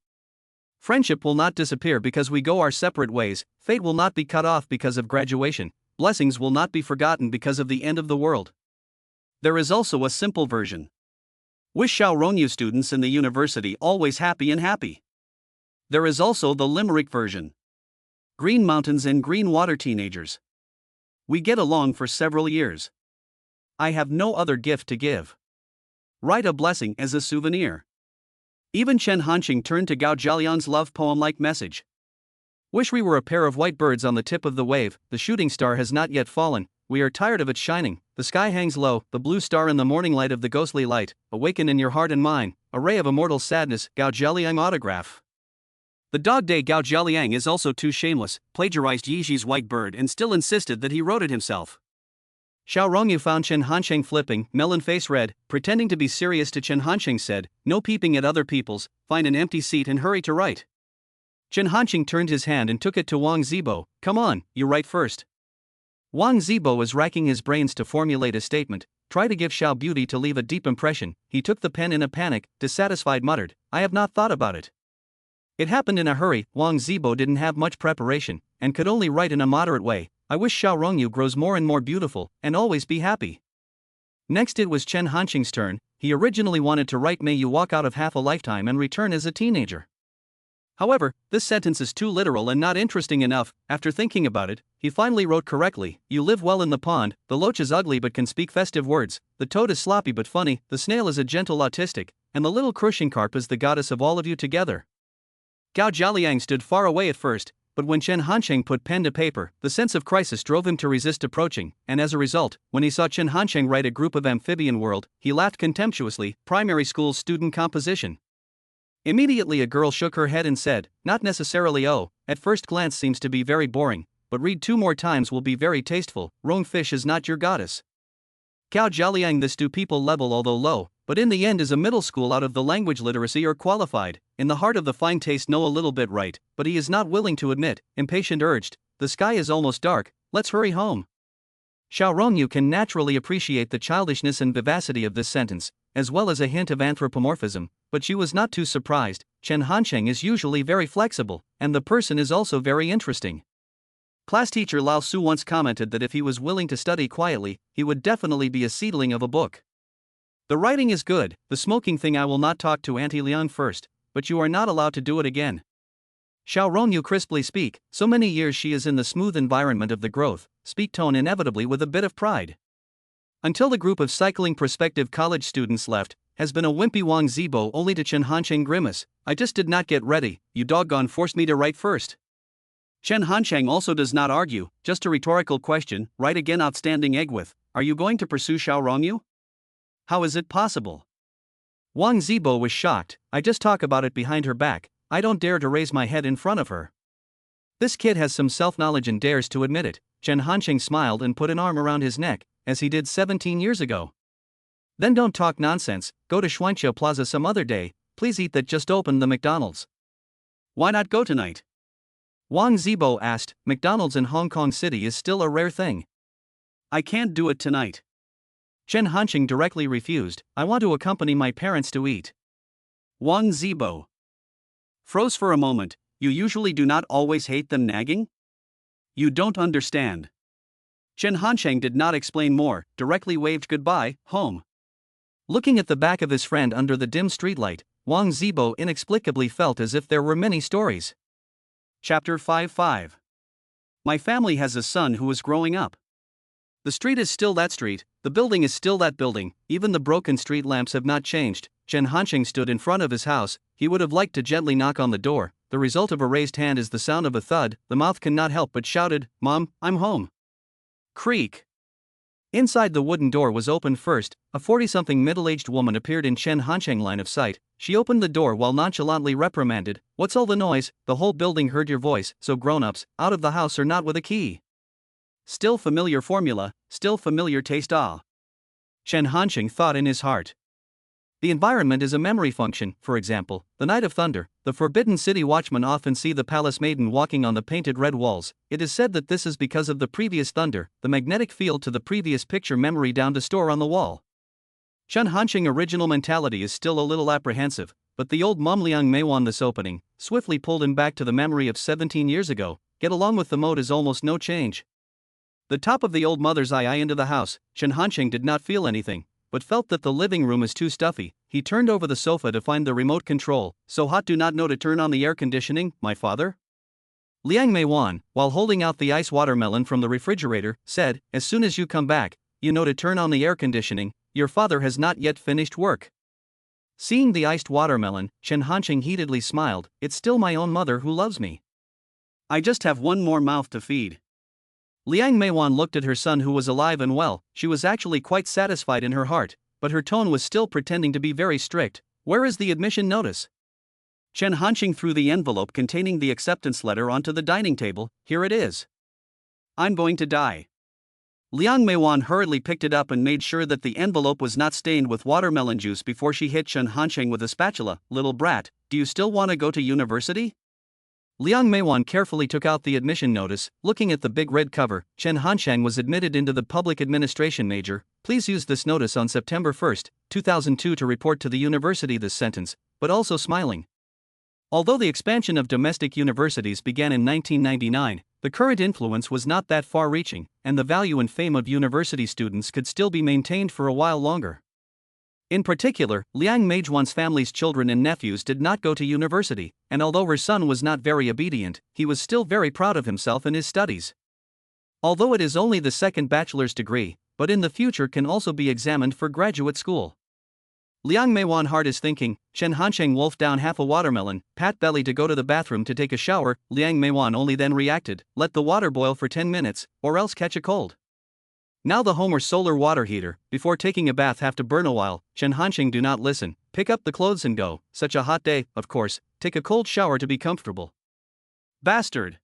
Friendship will not disappear because we go our separate ways. Fate will not be cut off because of graduation. Blessings will not be forgotten because of the end of the world. There is also a simple version. Wish Xiao Rongyu students in the university always happy and happy. There is also the limerick version. Green mountains and green water teenagers. We get along for several years. I have no other gift to give. Write a blessing as a souvenir. Even Chen Hanqing turned to Gao Zhaoliang's love poem-like message. Wish we were a pair of white birds on the tip of the wave. The shooting star has not yet fallen. We are tired of its shining. The sky hangs low, the blue star in the morning light of the ghostly light. Awaken in your heart and mine, a ray of immortal sadness. Gao Zhaoliang autograph. The dog day Gao Zhaoliang is also too shameless, plagiarized Yixi's white bird and still insisted that he wrote it himself. Xiao Rongyu found Chen Hanqing flipping, melon face red, pretending to be serious to Chen Hanqing said, "No peeping at other people's, find an empty seat and hurry to write." Chen Hanqing turned his hand and took it to Wang Zibo. "Come on, you write first." Wang Zibo was racking his brains to formulate a statement, try to give Xiao Beauty to leave a deep impression. He took the pen in a panic, dissatisfied muttered, "I have not thought about it." It happened in a hurry. Wang Zibo didn't have much preparation, and could only write in a moderate way. "I wish Xiao Rongyu grows more and more beautiful, and always be happy." Next it was Chen Hanqing's turn. He originally wanted to write, "May you walk out of half a lifetime and return as a teenager." However, this sentence is too literal and not interesting enough. After thinking about it, he finally wrote correctly, "You live well in the pond, the loach is ugly but can speak festive words, the toad is sloppy but funny, the snail is a gentle autistic, and the little crushing carp is the goddess of all of you together." Gao Zhaoliang stood far away at first, but when Chen Hanqing put pen to paper, the sense of crisis drove him to resist approaching, and as a result, when he saw Chen Hanqing write a group of amphibian world, he laughed contemptuously. Primary school student composition. Immediately a girl shook her head and said, "Not necessarily. Oh, at first glance seems to be very boring, but read 2 more times will be very tasteful. Rong fish is not your goddess." Gao Zhaoliang, this do people level although low, but in the end is a middle school out of the language literacy or qualified, in the heart of the fine taste know a little bit right, but he is not willing to admit, impatient urged, "The sky is almost dark, let's hurry home." Xiao Rongyu can naturally appreciate the childishness and vivacity of this sentence, as well as a hint of anthropomorphism, but she was not too surprised. Chen Hanqing is usually very flexible, and the person is also very interesting. Class teacher Lao Su once commented that if he was willing to study quietly, he would definitely be a seedling of a book. The writing is good. The smoking thing, I will not talk to Auntie Liang first, but you are not allowed to do it again. Xiao Rongyu crisply speak, so many years she is in the smooth environment of the growth, speak tone inevitably with a bit of pride. Until the group of cycling prospective college students left, has been a wimpy Wang Zibo only to Chen Hanqing grimace, "I just did not get ready, you doggone forced me to write first." Chen Hanqing also does not argue, just a rhetorical question, write again. Outstanding egg with, "Are you going to pursue Xiao Rongyu? How is it possible?" Wang Zibo was shocked, "I just talk about it behind her back, I don't dare to raise my head in front of her." This kid has some self-knowledge and dares to admit it. Chen Hanqing smiled and put an arm around his neck, as he did 17 years ago. "Then don't talk nonsense, go to Xuanqiu Plaza some other day, please eat that just opened the McDonald's." "Why not go tonight?" Wang Zibo asked. "McDonald's in Hong Kong City is still a rare thing." "I can't do it tonight." Chen Hanqing directly refused, "I want to accompany my parents to eat." Wang Zibo froze for a moment. "You usually do not always hate them nagging? You don't understand." Chen Hanqing did not explain more, directly waved goodbye, home. Looking at the back of his friend under the dim streetlight, Wang Zibo inexplicably felt as if there were many stories. Chapter 5:5. My family has a son who is growing up. The street is still that street, the building is still that building, even the broken street lamps have not changed. Chen Hanqing stood in front of his house. He would have liked to gently knock on the door. The result of a raised hand is the sound of a thud. The mouth cannot help but shouted, "Mom, I'm home." Creak. Inside, the wooden door was opened first. A 40-something middle-aged woman appeared in Chen Hansheng line of sight. She opened the door while nonchalantly reprimanded, "What's all the noise? The whole building heard your voice, so grown-ups, out of the house or not with a key." Still familiar formula, still familiar taste. Chen Hansheng thought in his heart. The environment is a memory function. For example, the Night of Thunder, the Forbidden City watchmen often see the palace maiden walking on the painted red walls. It is said that this is because of the previous thunder, the magnetic field to the previous picture memory down to store on the wall. Chen Hansheng original mentality is still a little apprehensive, but the old mom Liang Meiwan this opening swiftly pulled him back to the memory of 17 years ago. Get along with the mode is almost no change. The top of the old mother's eye into the house. Chen Hansheng did not feel anything, but felt that the living room is too stuffy. He turned over the sofa to find the remote control. "So hot, do not know to turn on the air conditioning, my father?" Liang Meiwan, while holding out the ice watermelon from the refrigerator, said, "As soon as you come back, you know to turn on the air conditioning. Your father has not yet finished work." Seeing the iced watermelon, Chen Hansheng heatedly smiled. "It's still my own mother who loves me. I just have one more mouth to feed." Liang Meiwan looked at her son, who was alive and well. She was actually quite satisfied in her heart, but her tone was still pretending to be very strict. "Where is the admission notice?" Chen Hansheng threw the envelope containing the acceptance letter onto the dining table. "Here it is." "I'm going to die." Liang Meiwan hurriedly picked it up and made sure that the envelope was not stained with watermelon juice before she hit Chen Hansheng with a spatula. "Little brat, do you still want to go to university?" Liang Meiwan carefully took out the admission notice. Looking at the big red cover, Chen Hansheng was admitted into the public administration major. "Please use this notice on September 1, 2002 to report to the university." This sentence, but also smiling. Although the expansion of domestic universities began in 1999, the current influence was not that far-reaching, and the value and fame of university students could still be maintained for a while longer. In particular, Liang Meijuan's family's children and nephews did not go to university, and although her son was not very obedient, he was still very proud of himself and his studies. Although it is only the second bachelor's degree, but in the future can also be examined for graduate school. Liang Meiwan heart is thinking. Chen Hansheng wolfed down half a watermelon, pat belly to go to the bathroom to take a shower. Liang Meiwan only then reacted, "Let the water boil for 10 minutes, or else catch a cold." Now the home or solar water heater, before taking a bath, have to burn a while. Chen Hansheng do not listen. "Pick up the clothes and go. Such a hot day, of course, take a cold shower to be comfortable." Bastard!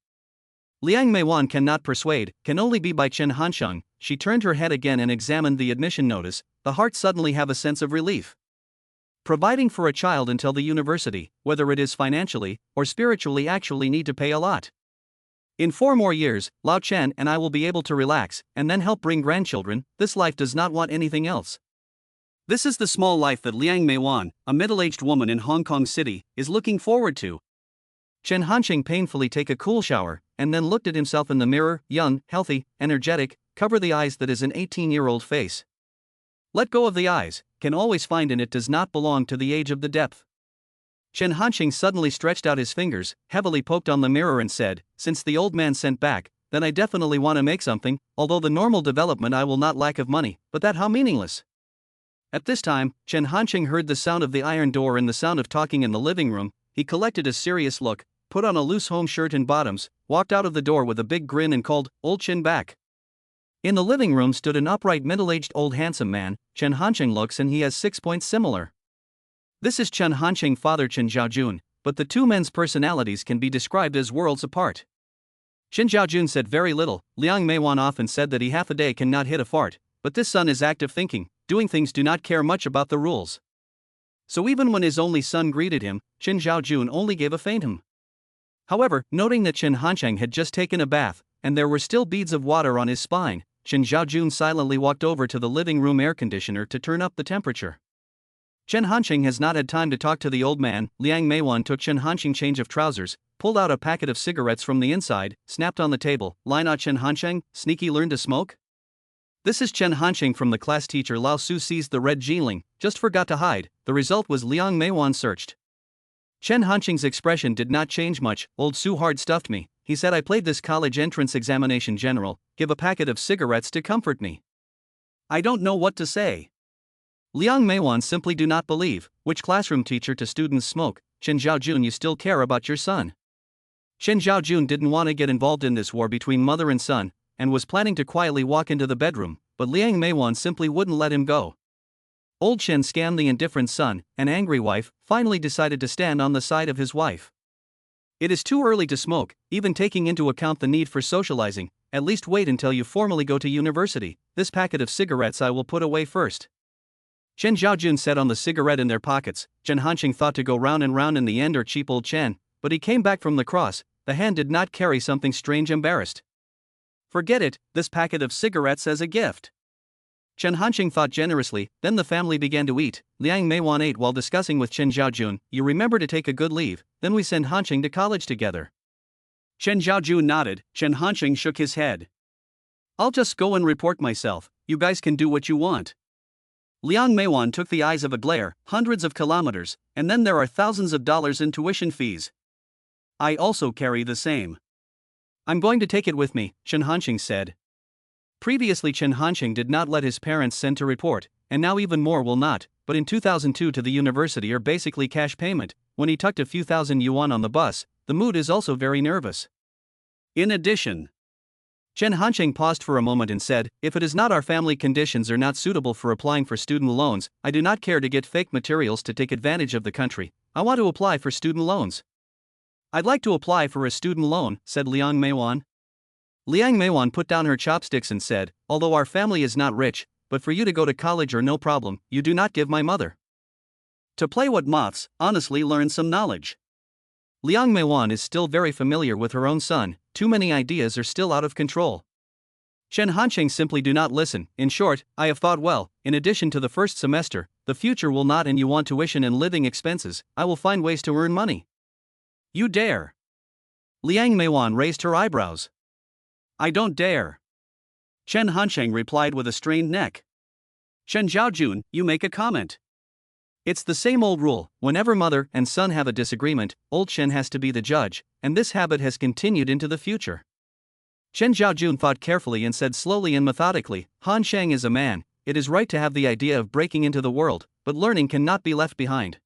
Liang Meiwan cannot persuade, can only be by Chen Hansheng. She turned her head again and examined the admission notice. The heart suddenly have a sense of relief. Providing for a child until the university, whether it is financially or spiritually, actually need to pay a lot. In 4 more years, Lao Chen and I will be able to relax, and then help bring grandchildren. This life does not want anything else. This is the small life that Liang Meiwan, a middle-aged woman in Hong Kong City, is looking forward to. Chen Hansheng painfully take a cool shower, and then looked at himself in the mirror. Young, healthy, energetic, cover the eyes that is an 18-year-old face. Let go of the eyes, can always find, and it does not belong to the age of the depth. Chen Hansheng suddenly stretched out his fingers, heavily poked on the mirror and said, "Since the old man sent back, then I definitely want to make something, although the normal development I will not lack of money, but that how meaningless." At this time, Chen Hansheng heard the sound of the iron door and the sound of talking in the living room. He collected a serious look, put on a loose home shirt and bottoms, walked out of the door with a big grin and called, "Old Chen back." In the living room stood an upright middle-aged old handsome man. Chen Hansheng looks and he has 6 points similar. This is Chen Hansheng father Chen Zhaojun, but the two men's personalities can be described as worlds apart. Chen Zhaojun said very little. Liang Meiwan often said that he half a day cannot hit a fart, but this son is active thinking, doing things, do not care much about the rules. So even when his only son greeted him, Chen Zhaojun only gave a faint hum. However, noting that Chen Hansheng had just taken a bath, and there were still beads of water on his spine, Chen Zhaojun silently walked over to the living room air conditioner to turn up the temperature. Chen Hansheng has not had time to talk to the old man. Liang Meiwan took Chen Hansheng change of trousers, pulled out a packet of cigarettes from the inside, snapped on the table. "Line out Chen Hansheng, sneaky learn to smoke?" This is Chen Hansheng from the class teacher. Lao Su seized the red Jiling, just forgot to hide. The result was Liang Meiwan searched. Chen Hansheng's expression did not change much. "Old Su hard stuffed me. He said I played this college entrance examination general, give a packet of cigarettes to comfort me. I don't know what to say." Liang Meiwan simply do not believe. Which classroom teacher to students smoke? Chen Zhaojun, you still care about your son. Chen Zhaojun didn't want to get involved in this war between mother and son, and was planning to quietly walk into the bedroom, but Liang Meiwan simply wouldn't let him go. Old Chen scammed the indifferent son, and angry wife, finally decided to stand on the side of his wife. It is too early to smoke, even taking into account the need for socializing. At least wait until you formally go to university. This packet of cigarettes I will put away first. Chen Zhaojun said on the cigarette in their pockets. Chen Hanqing thought to go round and round in the end or cheap old Chen, but he came back from the cross. The hand did not carry something strange embarrassed. Forget it, this packet of cigarettes as a gift. Chen Hanqing thought generously, then the family began to eat. Liang Meiwan ate while discussing with Chen Zhaojun. You remember to take a good leave, then we send Hanqing to college together. Chen Zhaojun nodded. Chen Hanqing shook his head. I'll just go and report myself, you guys can do what you want. Liang Meiwan took the eyes of a glare, hundreds of kilometers, and then there are thousands of dollars in tuition fees. I also carry the same. I'm going to take it with me, Chen Hanqing said. Previously Chen Hanqing did not let his parents send to report, and now even more will not, but in 2002 to the university are basically cash payment. When he tucked a few thousand yuan on the bus, the mood is also very nervous. In addition, Chen Hanqing paused for a moment and said, if it is not our family conditions are not suitable for applying for student loans, I do not care to get fake materials to take advantage of the country. I want to apply for student loans. I'd like to apply for a student loan, said Liang Meiwan. Liang Meiwan put down her chopsticks and said, although our family is not rich, but for you to go to college or no problem, you do not give my mother. To play what moths, honestly learn some knowledge. Liang Meiwan is still very familiar with her own son, too many ideas are still out of control. Chen Hanqing simply do not listen. In short, I have thought well, in addition to the first semester, the future will not and you want tuition and living expenses, I will find ways to earn money. You dare? Liang Meiwan raised her eyebrows. I don't dare. Chen Hanqing replied with a strained neck. Chen Zhaojun, you make a comment. It's the same old rule, whenever mother and son have a disagreement, old Chen has to be the judge, and this habit has continued into the future. Chen Zhaojun thought carefully and said slowly and methodically, Han Sheng is a man, it is right to have the idea of breaking into the world, but learning cannot be left behind.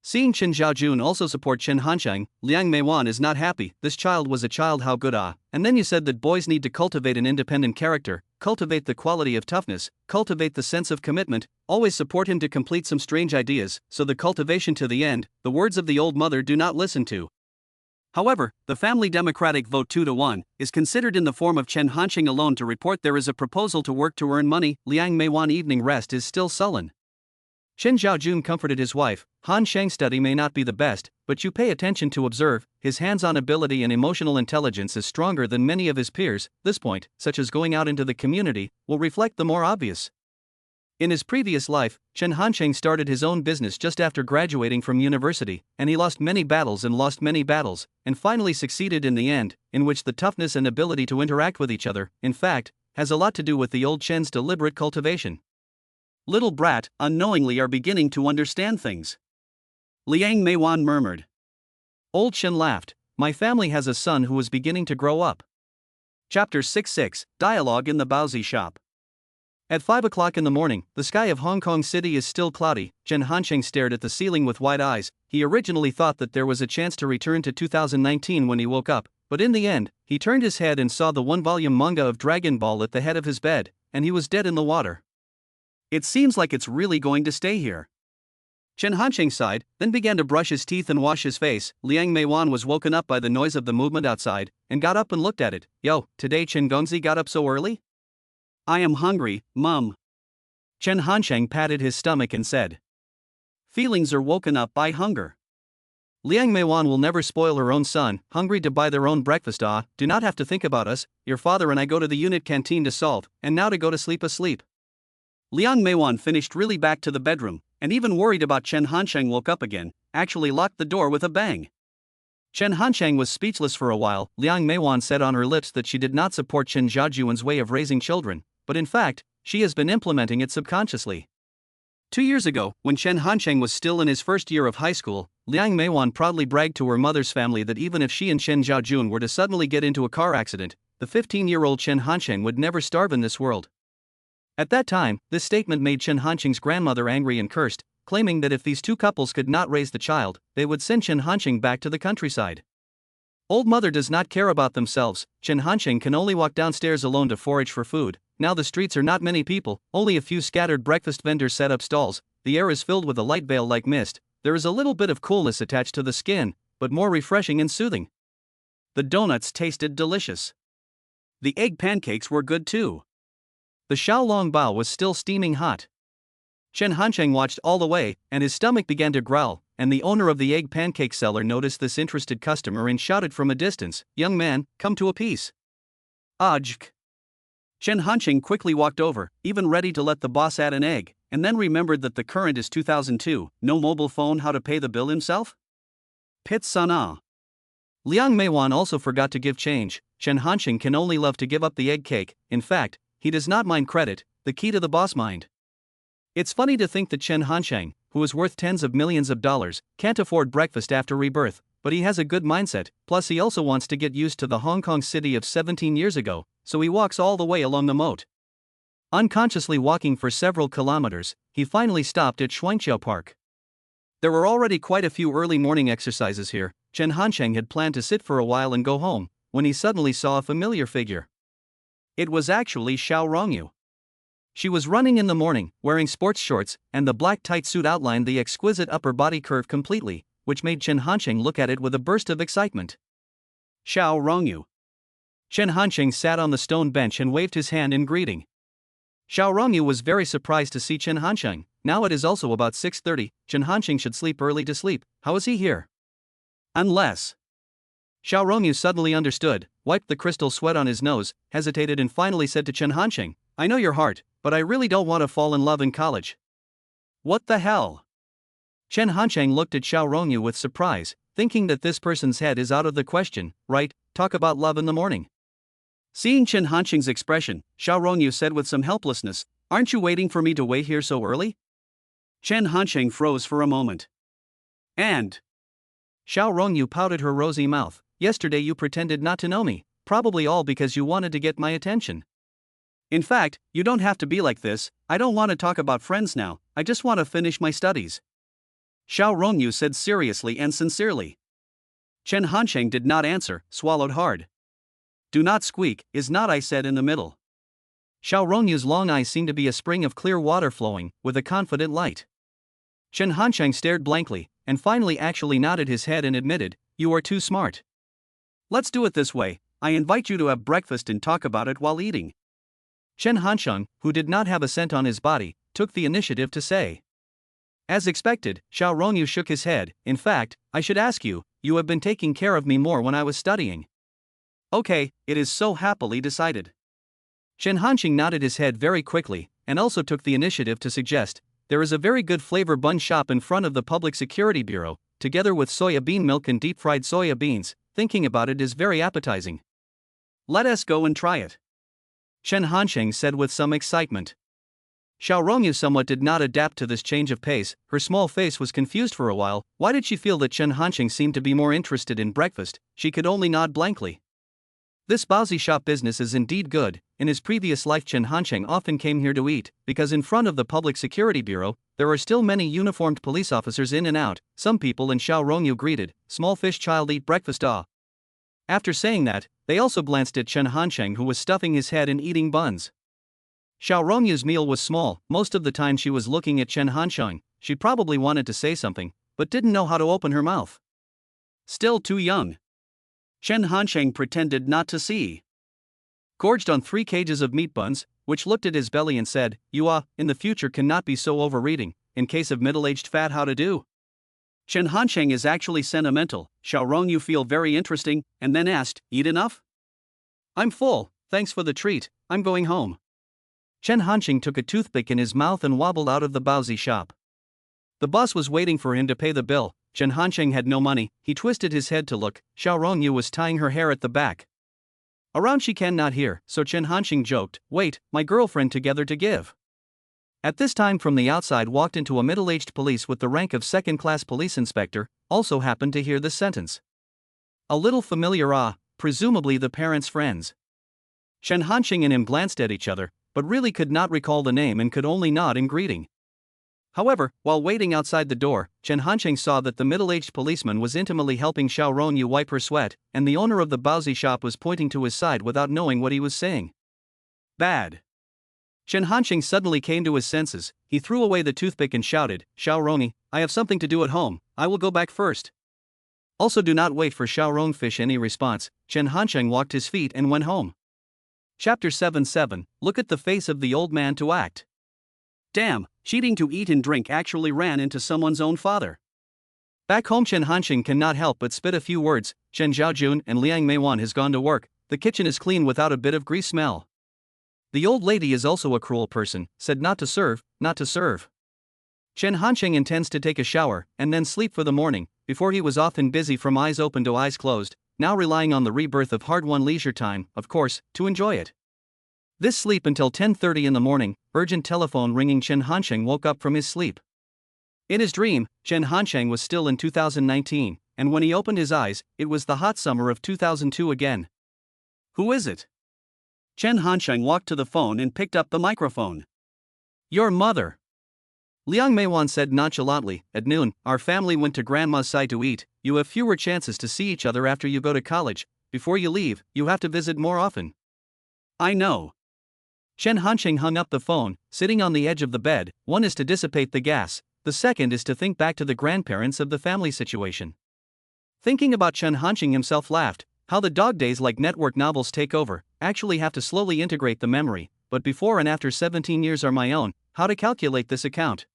Seeing Chen Zhaojun also support Chen Hanqing, Liang Meiwan is not happy. This child was a child, how good ah. And then you said that boys need to cultivate an independent character, cultivate the quality of toughness, cultivate the sense of commitment, always support him to complete some strange ideas, so the cultivation to the end, the words of the old mother do not listen to. However, the family democratic vote 2-1 is considered in the form of Chen Hanqing alone to report there is a proposal to work to earn money. Liang Meiwan evening rest is still sullen. Chen Zhaojun comforted his wife, Han Sheng's study may not be the best, but you pay attention to observe, his hands-on ability and emotional intelligence is stronger than many of his peers. This point, such as going out into the community, will reflect the more obvious. In his previous life, Chen Hanqing started his own business just after graduating from university, and he lost many battles, and finally succeeded in the end, in which the toughness and ability to interact with each other, in fact, has a lot to do with the old Chen's deliberate cultivation. Little brat, unknowingly are beginning to understand things. Liang Meiwan murmured. Old Chen laughed. My family has a son who is beginning to grow up. Chapter 66, Dialogue in the Baozi Shop. At 5 o'clock in the morning, the sky of Hong Kong City is still cloudy. Chen Hanqing stared at the ceiling with wide eyes. He originally thought that there was a chance to return to 2019 when he woke up, but in the end, he turned his head and saw the one-volume manga of Dragon Ball at the head of his bed, and he was dead in the water. It seems like it's really going to stay here. Chen Hanqing sighed, then began to brush his teeth and wash his face. Liang Meiwan was woken up by the noise of the movement outside, and got up and looked at it. Yo, today Chen Gongzi got up so early? I am hungry, Mum. Chen Hanqing patted his stomach and said. Feelings are woken up by hunger. Liang Meiwan will never spoil her own son, hungry to buy their own breakfast. Do not have to think about us, your father and I go to the unit canteen to solve, and now to go to sleep asleep. Liang Meiwan finished really back to the bedroom, and even worried about Chen Hanqing woke up again, actually locked the door with a bang. Chen Hanqing was speechless for a while. Liang Meiwan said on her lips that she did not support Chen Zhaojun's way of raising children, but in fact, she has been implementing it subconsciously. 2 years ago, when Chen Hanqing was still in his first year of high school, Liang Meiwan proudly bragged to her mother's family that even if she and Chen Zhaojun were to suddenly get into a car accident, the 15-year-old Chen Hanqing would never starve in this world. At that time, this statement made Chen Hanqing's grandmother angry and cursed, claiming that if these two couples could not raise the child, they would send Chen Hanqing back to the countryside. Old mother does not care about themselves. Chen Hanqing can only walk downstairs alone to forage for food, now the streets are not many people, only a few scattered breakfast vendors set up stalls, the air is filled with a light veil like mist, there is a little bit of coolness attached to the skin, but more refreshing and soothing. The donuts tasted delicious. The egg pancakes were good too. The xiaolongbao was still steaming hot. Chen Hansheng watched all the way, and his stomach began to growl, and the owner of the egg pancake seller noticed this interested customer and shouted from a distance, "Young man, come to a piece." Ajk. Chen Hansheng quickly walked over, even ready to let the boss add an egg, and then remembered that the current is 2002, no mobile phone, how to pay the bill himself? Pit sana. Liang Meiwan also forgot to give change. Chen Hansheng can only love to give up the egg cake, in fact, he does not mind credit, the key to the boss mind. It's funny to think that Chen Hansheng, who is worth tens of millions of dollars, can't afford breakfast after Rebirth, but he has a good mindset, plus he also wants to get used to the Hong Kong city of 17 years ago, so he walks all the way along the moat. Unconsciously walking for several kilometers, he finally stopped at Shuangqiao Park. There were already quite a few early morning exercises here. Chen Hansheng had planned to sit for a while and go home, when he suddenly saw a familiar figure. It was actually Xiao Rongyu. She was running in the morning, wearing sports shorts, and the black tight suit outlined the exquisite upper body curve completely, which made Chen Hansheng look at it with a burst of excitement. Xiao Rongyu. Chen Hansheng sat on the stone bench and waved his hand in greeting. Xiao Rongyu was very surprised to see Chen Hansheng. Now it is also about 6:30, Chen Hansheng should sleep early to sleep, how is he here? Unless. Xiao Rongyu suddenly understood, wiped the crystal sweat on his nose, hesitated and finally said to Chen Hansheng, "I know your heart, but I really don't want to fall in love in college." What the hell? Chen Hansheng looked at Xiao Rongyu with surprise, thinking that this person's head is out of the question, right? Talk about love in the morning. Seeing Chen Hansheng's expression, Xiao Rongyu said with some helplessness, "Aren't you waiting for me to wait here so early?" Chen Hansheng froze for a moment. And Xiao Rongyu pouted her rosy mouth. "Yesterday you pretended not to know me, probably all because you wanted to get my attention. In fact, you don't have to be like this, I don't want to talk about friends now, I just want to finish my studies." Xiao Rongyu said seriously and sincerely. Chen Hansheng did not answer, swallowed hard. "Do not squeak, is not I said in the middle." Xiao Rongyu's long eyes seemed to be a spring of clear water flowing, with a confident light. Chen Hansheng stared blankly, and finally actually nodded his head and admitted, "You are too smart. Let's do it this way, I invite you to have breakfast and talk about it while eating." Chen Hansheng, who did not have a cent on his body, took the initiative to say. As expected, Xiao Rongyu shook his head. "In fact, I should ask you, you have been taking care of me more when I was studying." "Okay, it is so happily decided." Chen Hansheng nodded his head very quickly, and also took the initiative to suggest, "There is a very good flavor bun shop in front of the Public Security Bureau, together with soya bean milk and deep-fried soya beans, thinking about it is very appetizing. Let us go and try it." Chen Hansheng said with some excitement. Xiao Rongyu somewhat did not adapt to this change of pace, her small face was confused for a while. Why did she feel that Chen Hansheng seemed to be more interested in breakfast? She could only nod blankly. This Baozi shop business is indeed good. In his previous life Chen Hansheng often came here to eat, because in front of the Public Security Bureau, there are still many uniformed police officers in and out. Some people and Xiao Rongyu greeted, "Small fish child eat breakfast ah." After saying that, they also glanced at Chen Hansheng who was stuffing his head and eating buns. Xiao Rongyu's meal was small, most of the time she was looking at Chen Hansheng, she probably wanted to say something, but didn't know how to open her mouth. Still too young. Chen Hansheng pretended not to see. Gorged on 3 cages of meat buns, which looked at his belly and said, in the future cannot be so overeating, in case of middle-aged fat how to do." Chen Hansheng is actually sentimental. Xiao Rongyu feel very interesting, and then asked, "Eat enough?" "I'm full, thanks for the treat, I'm going home." Chen Hansheng took a toothpick in his mouth and wobbled out of the Baozi shop. The boss was waiting for him to pay the bill. Chen Hansheng had no money, he twisted his head to look, Xiao Rongyu was tying her hair at the back. Around she cannot hear, so Chen Hansheng joked, "Wait, my girlfriend together to give." At this time from the outside walked into a middle-aged police with the rank of second-class police inspector, also happened to hear this sentence. A little familiar presumably the parents' friends. Chen Hansheng and him glanced at each other, but really could not recall the name and could only nod in greeting. However, while waiting outside the door, Chen Hansheng saw that the middle-aged policeman was intimately helping Xiao Rongyu wipe her sweat, and the owner of the Baozi shop was pointing to his side without knowing what he was saying. Bad. Chen Hanqing suddenly came to his senses. He threw away the toothpick and shouted, Xiao Rongyi, I have something to do at home, I will go back first. Also do not wait for Xiao Rongfish any response. Chen Hanqing walked his feet and went home. Chapter 7:7. Look at the face of the old man to act. Damn, cheating to eat and drink actually ran into someone's own father. Back home Chen Hanqing cannot help but spit a few words. Chen Zhaojun and Liang Meiwan has gone to work. The kitchen is clean without a bit of grease smell. The old lady is also a cruel person, said not to serve, not to serve. Chen Hanqing intends to take a shower and then sleep for the morning. Before he was often busy from eyes open to eyes closed, now relying on the rebirth of hard-won leisure time, of course, to enjoy it. This sleep until 10:30 in the morning, urgent telephone ringing. Chen Hanqing woke up from his sleep. In his dream, Chen Hanqing was still in 2019, and when he opened his eyes, it was the hot summer of 2002 again. Who is it? Chen Hanqing walked to the phone and picked up the microphone. Your mother. Liang Meiwan said nonchalantly, at noon, our family went to grandma's side to eat. You have fewer chances to see each other after you go to college. Before you leave, you have to visit more often. I know. Chen Hanqing hung up the phone, sitting on the edge of the bed. One is to dissipate the gas, the second is to think back to the grandparents of the family situation. Thinking about Chen Hanqing himself laughed, how the dog days like network novels take over, actually have to slowly integrate the memory, but before and after 17 years are my own, how to calculate this account.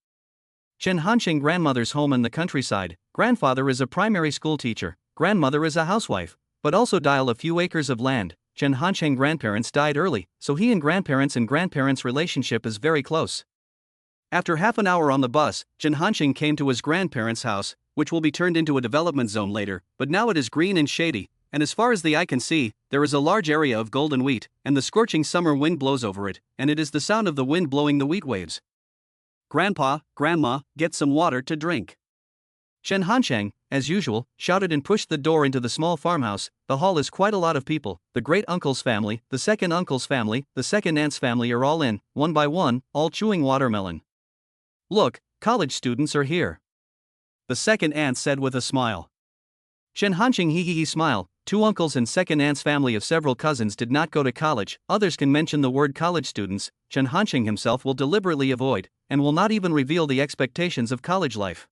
Chen Hanqing grandmother's home in the countryside, grandfather is a primary school teacher, grandmother is a housewife, but also dial a few acres of land. Chen Hanqing grandparents died early, so he and grandparents' relationship is very close. After half an hour on the bus, Chen Hanqing came to his grandparents' house, which will be turned into a development zone later, but now it is green and shady, and as far as the eye can see, there is a large area of golden wheat, and the scorching summer wind blows over it, and it is the sound of the wind blowing the wheat waves. Grandpa, Grandma, get some water to drink. Chen Hanqing, as usual, shouted and pushed the door into the small farmhouse. The hall is quite a lot of people. The great uncle's family, the second uncle's family, the second aunt's family are all in, one by one, all chewing watermelon. Look, college students are here. The second aunt said with a smile. Chen Hanqing he smile. Two uncles and second aunt's family of several cousins did not go to college. Others can mention the word college students. Chen Hanqing himself will deliberately avoid, and will not even reveal the expectations of college life.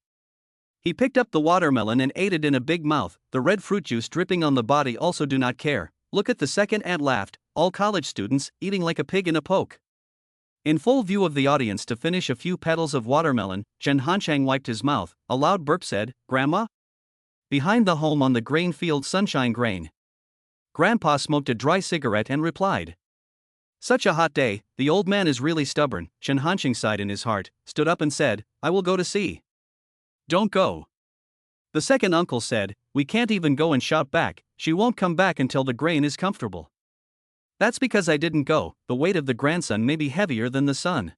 He picked up the watermelon and ate it in a big mouth, the red fruit juice dripping on the body. Also do not care. Look at the second aunt laughed, all college students, eating like a pig in a poke. In full view of the audience to finish a few petals of watermelon, Chen Hanqing wiped his mouth, a loud burp said, Grandma? Behind the home on the grain field sunshine grain. Grandpa smoked a dry cigarette and replied. Such a hot day, the old man is really stubborn. Chen Hanqing sighed in his heart, stood up and said, I will go to see. Don't go. The second uncle said, we can't even go, and shout back, she won't come back until the grain is comfortable. That's because I didn't go, the weight of the grandson may be heavier than the sun.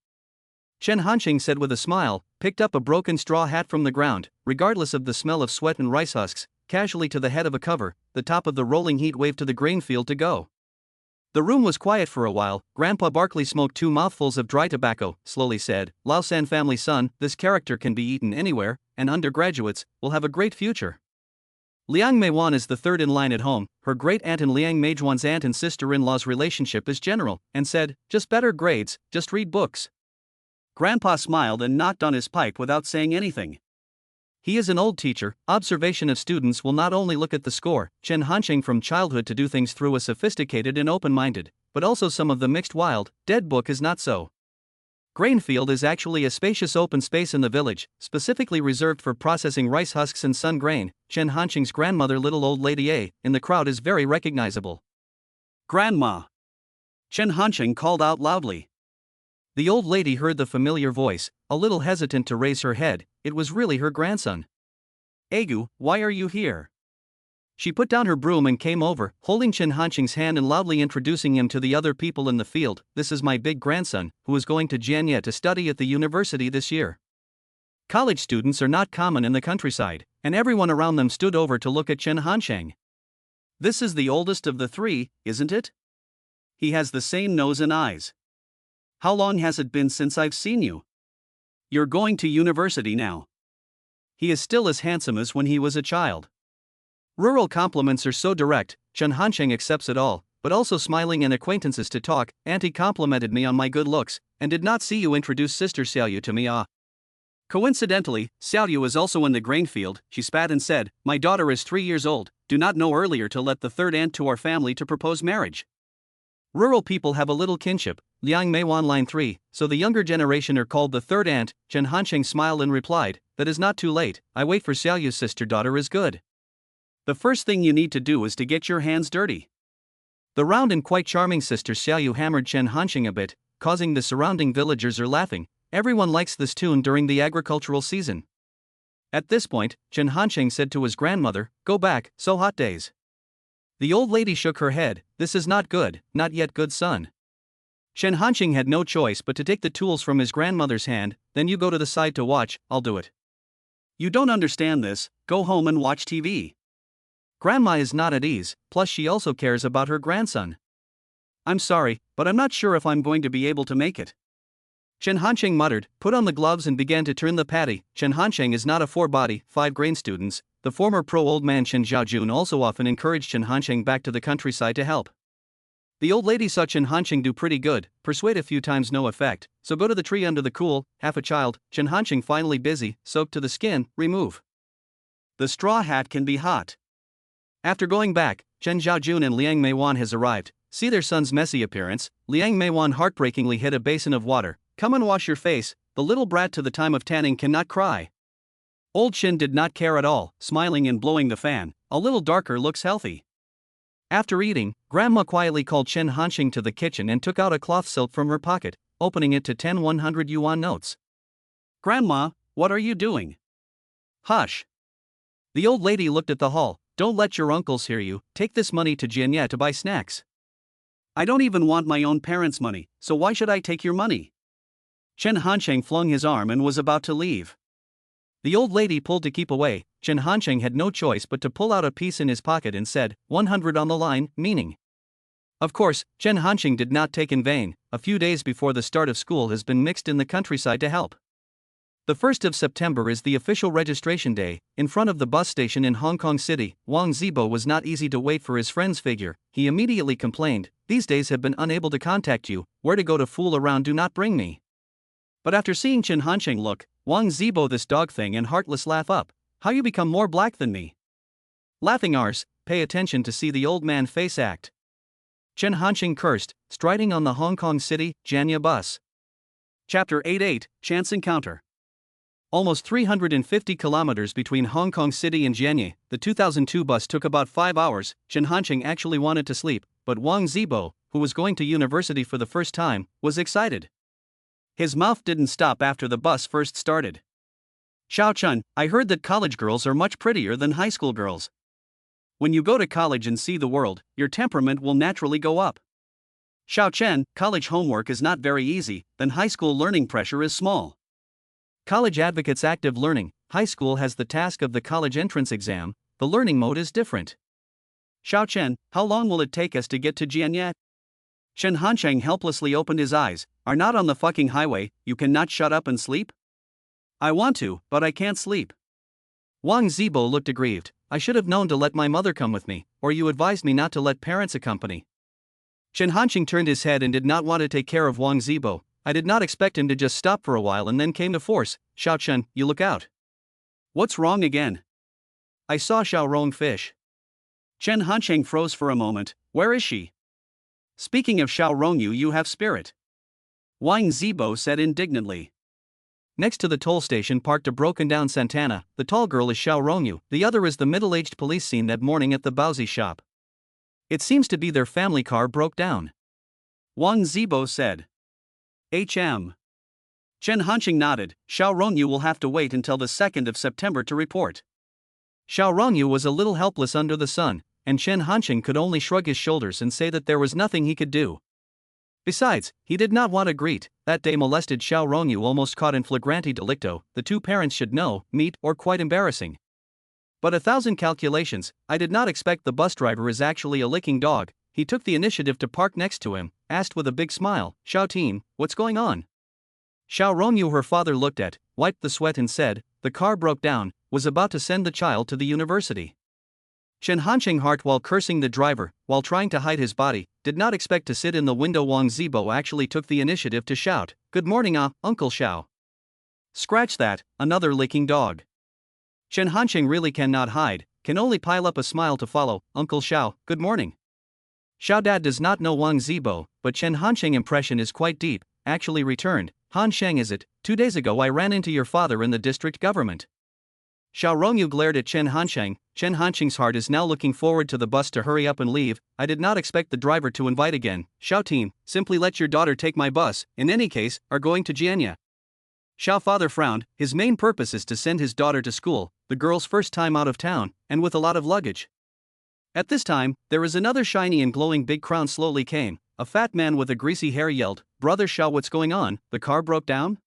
Chen Hanqing said with a smile, picked up a broken straw hat from the ground, regardless of the smell of sweat and rice husks, casually to the head of a cover, the top of the rolling heat wave to the grain field to go. The room was quiet for a while. Grandpa Barkley smoked 2 mouthfuls of dry tobacco, slowly said, Lao San family son, this character can be eaten anywhere, and undergraduates will have a great future. Liang Meiwan is the third in line at home. Her great aunt and Liang Meijuan's aunt and sister-in-law's relationship is general, and said, just better grades, just read books. Grandpa smiled and knocked on his pipe without saying anything. He is an old teacher. Observation of students will not only look at the score, Chen Hanqing from childhood to do things through a sophisticated and open-minded, but also some of the mixed wild, dead book is not so. Grainfield is actually a spacious open space in the village, specifically reserved for processing rice husks and sun grain. Chen Hanqing's grandmother, little old lady A, in the crowd is very recognizable. Grandma! Chen Hanqing called out loudly. The old lady heard the familiar voice, a little hesitant to raise her head. It was really her grandson. Agu, why are you here? She put down her broom and came over, holding Chen Hanqing's hand and loudly introducing him to the other people in the field. This is my big grandson, who is going to Jianye to study at the university this year. College students are not common in the countryside, and everyone around them stood over to look at Chen Hanqing. This is the oldest of the 3, isn't it? He has the same nose and eyes. How long has it been since I've seen you? You're going to university now. He is still as handsome as when he was a child. Rural compliments are so direct, Chen Hanqing accepts it all, but also smiling and acquaintances to talk. Auntie complimented me on my good looks, and did not see you introduce Sister Xiaoyu to me. Coincidentally, Xiaoyu is also in the grain field. She spat and said, my daughter is 3 years old, do not know earlier to let the third aunt to our family to propose marriage. Rural people have a little kinship, Liang Meiwan line 3, so the younger generation are called the third aunt. Chen Hansheng smiled and replied, that is not too late, I wait for Xiaoyu's sister daughter is good. The first thing you need to do is to get your hands dirty. The round and quite charming sister Xiaoyu hammered Chen Hansheng a bit, causing the surrounding villagers are laughing. Everyone likes this tune during the agricultural season. At this point, Chen Hansheng said to his grandmother, go back, so hot days. The old lady shook her head, this is not good, not yet good son. Chen Hansheng had no choice but to take the tools from his grandmother's hand. Then you go to the side to watch, I'll do it. You don't understand this, go home and watch TV. Grandma is not at ease, plus she also cares about her grandson. I'm sorry, but I'm not sure if I'm going to be able to make it. Chen Hansheng muttered, put on the gloves and began to turn the patty. Chen Hansheng is not a 4-body, 5-grain student. The former pro-old man Chen Xiaojun also often encouraged Chen Hansheng back to the countryside to help. The old lady saw Chen Hansheng do pretty good, persuade a few times no effect, so go to the tree under the cool, half a child. Chen Hansheng finally busy, soaked to the skin, remove. The straw hat can be hot. After going back, Chen Xiaojun and Liang Meiwan has arrived. See their son's messy appearance. Liang Meiwan heartbreakingly hit a basin of water. Come and wash your face, the little brat to the time of tanning cannot cry. Old Chen did not care at all, smiling and blowing the fan. A little darker looks healthy. After eating, Grandma quietly called Chen Hansheng to the kitchen and took out a cloth silk from her pocket, opening it to 10 100 yuan notes. Grandma, what are you doing? Hush. The old lady looked at the hall. Don't let your uncles hear you, take this money to Jianye to buy snacks. I don't even want my own parents' money, so why should I take your money? Chen Hansheng flung his arm and was about to leave. The old lady pulled to keep away. Chen Hansheng had no choice but to pull out a piece in his pocket and said, 100 on the line, meaning. Of course, Chen Hansheng did not take in vain. A few days before the start of school has been mixed in the countryside to help. The 1st of September is the official registration day. In front of the bus station in Hong Kong City, Wang Zibo was not easy to wait for his friend's figure. He immediately complained, these days have been unable to contact you, where to go to fool around do not bring me. But after seeing Chen Hansheng look, Wang Zibo this dog thing and heartless laugh up, how you become more black than me? Laughing arse, pay attention to see the old man face act. Chen Hansheng cursed, striding on the Hong Kong City, Jianye bus. Chapter 88, Chance Encounter. Almost 350 kilometers between Hong Kong City and Jianye, the 2002 bus took about 5 hours. Chen Hansheng actually wanted to sleep, but Wang Zibo, who was going to university for the first time, was excited. His mouth didn't stop after the bus first started. Xiao Chun, I heard that college girls are much prettier than high school girls. When you go to college and see the world, your temperament will naturally go up. Xiao Chen, college homework is not very easy, then high school learning pressure is small. College advocates active learning, high school has the task of the college entrance exam, the learning mode is different. Xiao Chen, how long will it take us to get to Jianye? Chen Hansheng helplessly opened his eyes, are not on the fucking highway, you cannot shut up and sleep? I want to, but I can't sleep. Wang Zibo looked aggrieved, I should have known to let my mother come with me, or you advised me not to let parents accompany. Chen Hansheng turned his head and did not want to take care of Wang Zibo. I did not expect him to just stop for a while and then came to force. Xiao Chen, you look out. What's wrong again? I saw Xiao Rong fish. Chen Hansheng froze for a moment, where is she? Speaking of Xiao Rongyu, you have spirit. Wang Zibo said indignantly. Next to the toll station parked a broken-down Santana. The tall girl is Xiao Rongyu, the other is the middle-aged police seen that morning at the Baozi shop. It seems to be their family car broke down. Wang Zibo said. HM. Chen Hansheng nodded, Xiao Rongyu will have to wait until the 2nd of September to report. Xiao Rongyu was a little helpless under the sun, and Chen Hansheng could only shrug his shoulders and say that there was nothing he could do. Besides, he did not want to greet, that day molested Xiao Rongyu almost caught in flagrante delicto, the two parents should know, meet, or quite embarrassing. But 1,000 calculations, I did not expect the bus driver is actually a licking dog. He took the initiative to park next to him, asked with a big smile, Xiao Tin, what's going on? Xiao Rongyu her father looked at, wiped the sweat and said, the car broke down, was about to send the child to the university. Chen Hansheng heart while cursing the driver, while trying to hide his body, did not expect to sit in the window. Wang Zibo actually took the initiative to shout, "Good morning, Uncle Xiao." Scratch that, another licking dog. Chen Hanqing really cannot hide, can only pile up a smile to follow, "Uncle Xiao, good morning." Xiao Dad does not know Wang Zibo, but Chen Hanqing impression is quite deep, actually returned, "Han Sheng is it, 2 days ago I ran into your father in the district government." Xiao Rongyu glared at Chen Hanqing. Chen Hanqing's heart is now looking forward to the bus to hurry up and leave. "I did not expect the driver to invite again. Xiao team, simply let your daughter take my bus, in any case, are going to Jianya." Xiao father frowned, his main purpose is to send his daughter to school, the girl's first time out of town, and with a lot of luggage. At this time, there is another shiny and glowing big crown slowly came. A fat man with a greasy hair yelled, "Brother Xiao, what's going on? The car broke down?"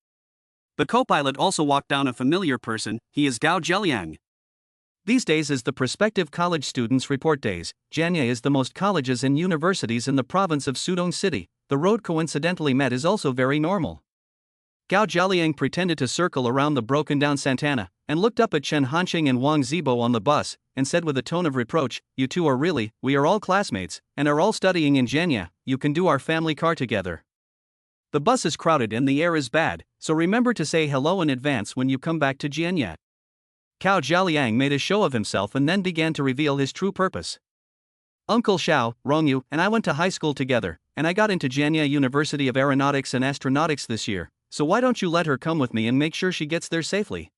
The co-pilot also walked down, a familiar person, he is Gao Zheliang. These days is the prospective college students' report days. Jianya is the most colleges and universities in the province of Sudong City. The road coincidentally met is also very normal. Gao Zheliang pretended to circle around the broken down Santana, and looked up at Chen Hanqing and Wang Zibo on the bus, and said with a tone of reproach, "You two are really, we are all classmates, and are all studying in Jianya, you can do our family car together. The bus is crowded and the air is bad, so remember to say hello in advance when you come back to Jianya." Gao Zheliang made a show of himself and then began to reveal his true purpose. "Uncle Xiao, Rongyu, and I went to high school together, and I got into Jianya University of Aeronautics and Astronautics this year, so why don't you let her come with me and make sure she gets there safely?"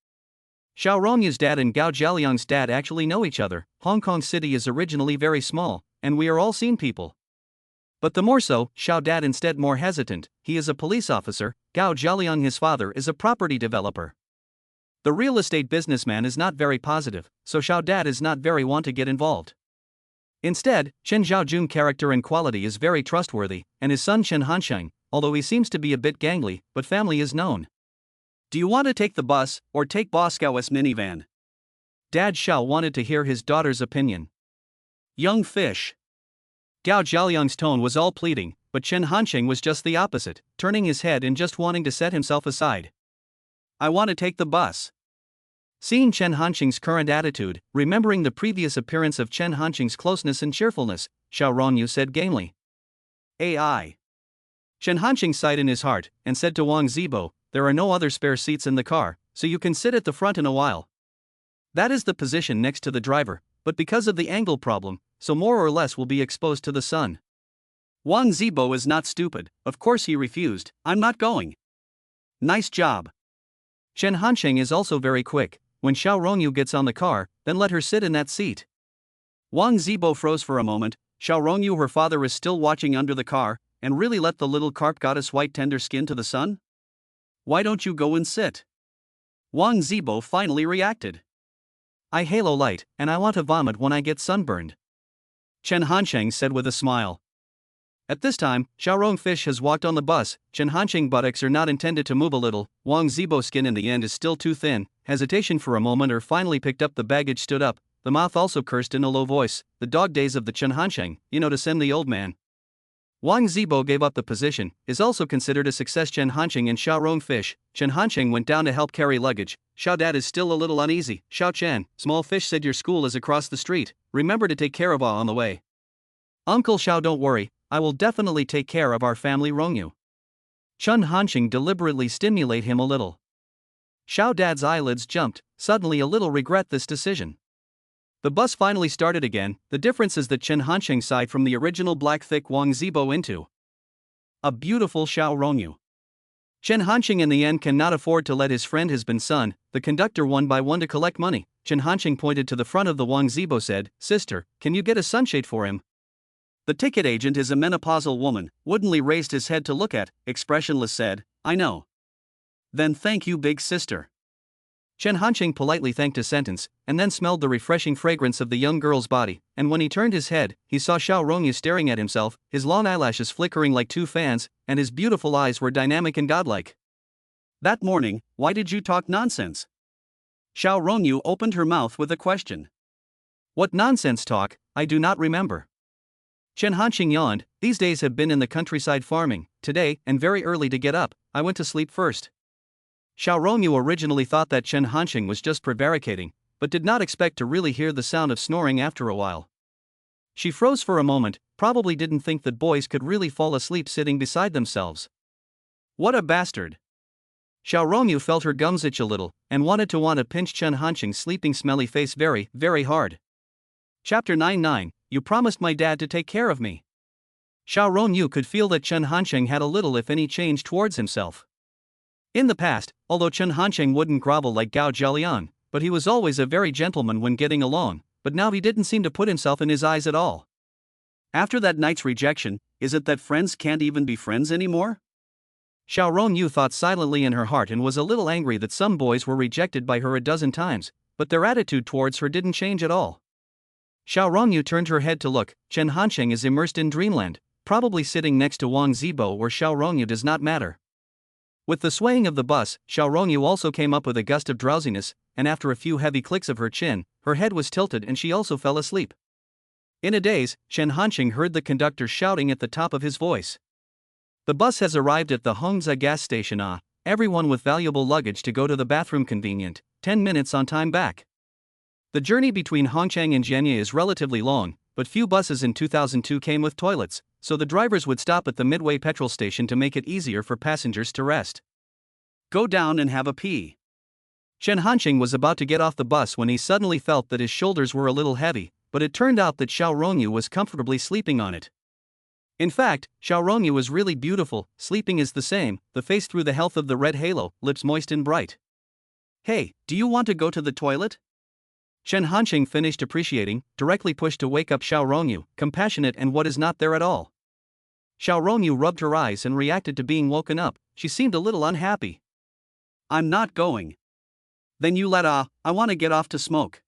Xiao Rongyu's dad and Gao Zheliang's dad actually know each other. Hong Kong City is originally very small, and we are all seen people. But the more so, Xiao Dad instead more hesitant, he is a police officer, Gao Zheliang his father is a property developer. The real estate businessman is not very positive, so Xiao Dad is not very want to get involved. Instead, Chen Zhaojun character and quality is very trustworthy, and his son Chen Hanqing, although he seems to be a bit gangly, but family is known. "Do you want to take the bus, or take Boss Gao's minivan?" Dad Xiao wanted to hear his daughter's opinion. "Young fish." Gao Zheliang's tone was all pleading, but Chen Hanqing was just the opposite, turning his head and just wanting to set himself aside. "I want to take the bus." Seeing Chen Hanqing's current attitude, remembering the previous appearance of Chen Hanqing's closeness and cheerfulness, Xiao Rongyu said gamely, "AI." Chen Hanqing sighed in his heart, and said to Wang Zibo, "There are no other spare seats in the car, so you can sit at the front in a while." That is the position next to the driver, but because of the angle problem, so more or less will be exposed to the sun. Wang Zibo is not stupid, of course he refused, "I'm not going." "Nice job." Chen Hanqing is also very quick, when Xiao Rongyu gets on the car, then let her sit in that seat. Wang Zibo froze for a moment. Xiao Rongyu, her father, is still watching under the car, and really let the little carp goddess white tender skin to the sun? "Why don't you go and sit?" Wang Zibo finally reacted. "I halo light, and I want to vomit when I get sunburned," Chen Hanqing said with a smile. At this time, Xiaorong Fish has walked on the bus. Chen Hanqing buttocks are not intended to move a little. Wang Zibo's skin in the end is still too thin. Hesitation for a moment, or finally picked up the baggage, stood up. The mouth also cursed in a low voice. "The dog days of the Chen Hanqing, to send the old man." Wang Zibo gave up the position, is also considered a success. Chen Hanqing and Xiaorong Fish. Chen Hanqing went down to help carry luggage. Xiao Dad is still a little uneasy. "Xiao Chen, Small Fish said your school is across the street. Remember to take care of on the way." "Uncle Xiao, don't worry, I will definitely take care of our family." Rongyu. Chen Hanqing deliberately stimulate him a little. Xiao Dad's eyelids jumped, suddenly a little regret this decision. The bus finally started again. The difference is that Chen Hanqing sighed from the original black thick Wang Zibo into a beautiful Xiao Rongyu. Chen Hanqing in the end cannot afford to let his friend has been son. The conductor one by one to collect money. Chen Hanqing pointed to the front of the Wang Zibo, said, "Sister, can you get a sunshade for him?" The ticket agent is a menopausal woman, woodenly raised his head to look at, expressionless, said, "I know." "Then thank you, big sister." Chen Hanqing politely thanked a sentence, and then smelled the refreshing fragrance of the young girl's body, and when he turned his head, he saw Xiao Rongyu staring at himself, his long eyelashes flickering like two fans, and his beautiful eyes were dynamic and godlike. "That morning, why did you talk nonsense?" Xiao Rongyu opened her mouth with a question. "What nonsense talk? I do not remember." Chen Hanqing yawned. "These days have been in the countryside farming, today, and very early to get up, I went to sleep first." Xiao Rongyu originally thought that Chen Hanqing was just prevaricating, but did not expect to really hear the sound of snoring after a while. She froze for a moment, probably didn't think that boys could really fall asleep sitting beside themselves. What a bastard! Xiao Rongyu felt her gums itch a little, and wanted to pinch Chen Hanqing's sleeping smelly face very, very hard. Chapter 99, You promised my dad to take care of me. Xiao Rongyu could feel that Chen Hanqing had a little if any change towards himself. In the past, although Chen Hanqing wouldn't grovel like Gao Jialian, but he was always a very gentleman when getting along, but now he didn't seem to put himself in his eyes at all. After that night's rejection, is it that friends can't even be friends anymore? Xiao Rongyu thought silently in her heart and was a little angry that some boys were rejected by her a dozen times, but their attitude towards her didn't change at all. Xiao Rongyu turned her head to look. Chen Hanqing is immersed in dreamland, probably sitting next to Wang Zibo where Xiao Rongyu does not matter. With the swaying of the bus, Xiao Rongyu also came up with a gust of drowsiness, and after a few heavy clicks of her chin, her head was tilted and she also fell asleep. In a daze, Chen Hanqing heard the conductor shouting at the top of his voice. The bus has arrived at the Hongzhe gas station. Everyone with valuable luggage to go to the bathroom convenient, 10 minutes on time back. The journey between Hongchang and Jianye is relatively long, but few buses in 2002 came with toilets, so the drivers would stop at the midway petrol station to make it easier for passengers to rest. Go down and have a pee. Chen Hanqing was about to get off the bus when he suddenly felt that his shoulders were a little heavy, but it turned out that Xiao Rongyu was comfortably sleeping on it. In fact, Xiao Rongyu was really beautiful. Sleeping is the same, the face through the health of the red halo, lips moist and bright. Hey, do you want to go to the toilet? Chen Hanqing finished appreciating, directly pushed to wake up Xiao Rongyu, compassionate and what is not there at all. Xiao Rongyu rubbed her eyes and reacted to being woken up. She seemed a little unhappy. I'm not going. Then you let I want to get off to smoke.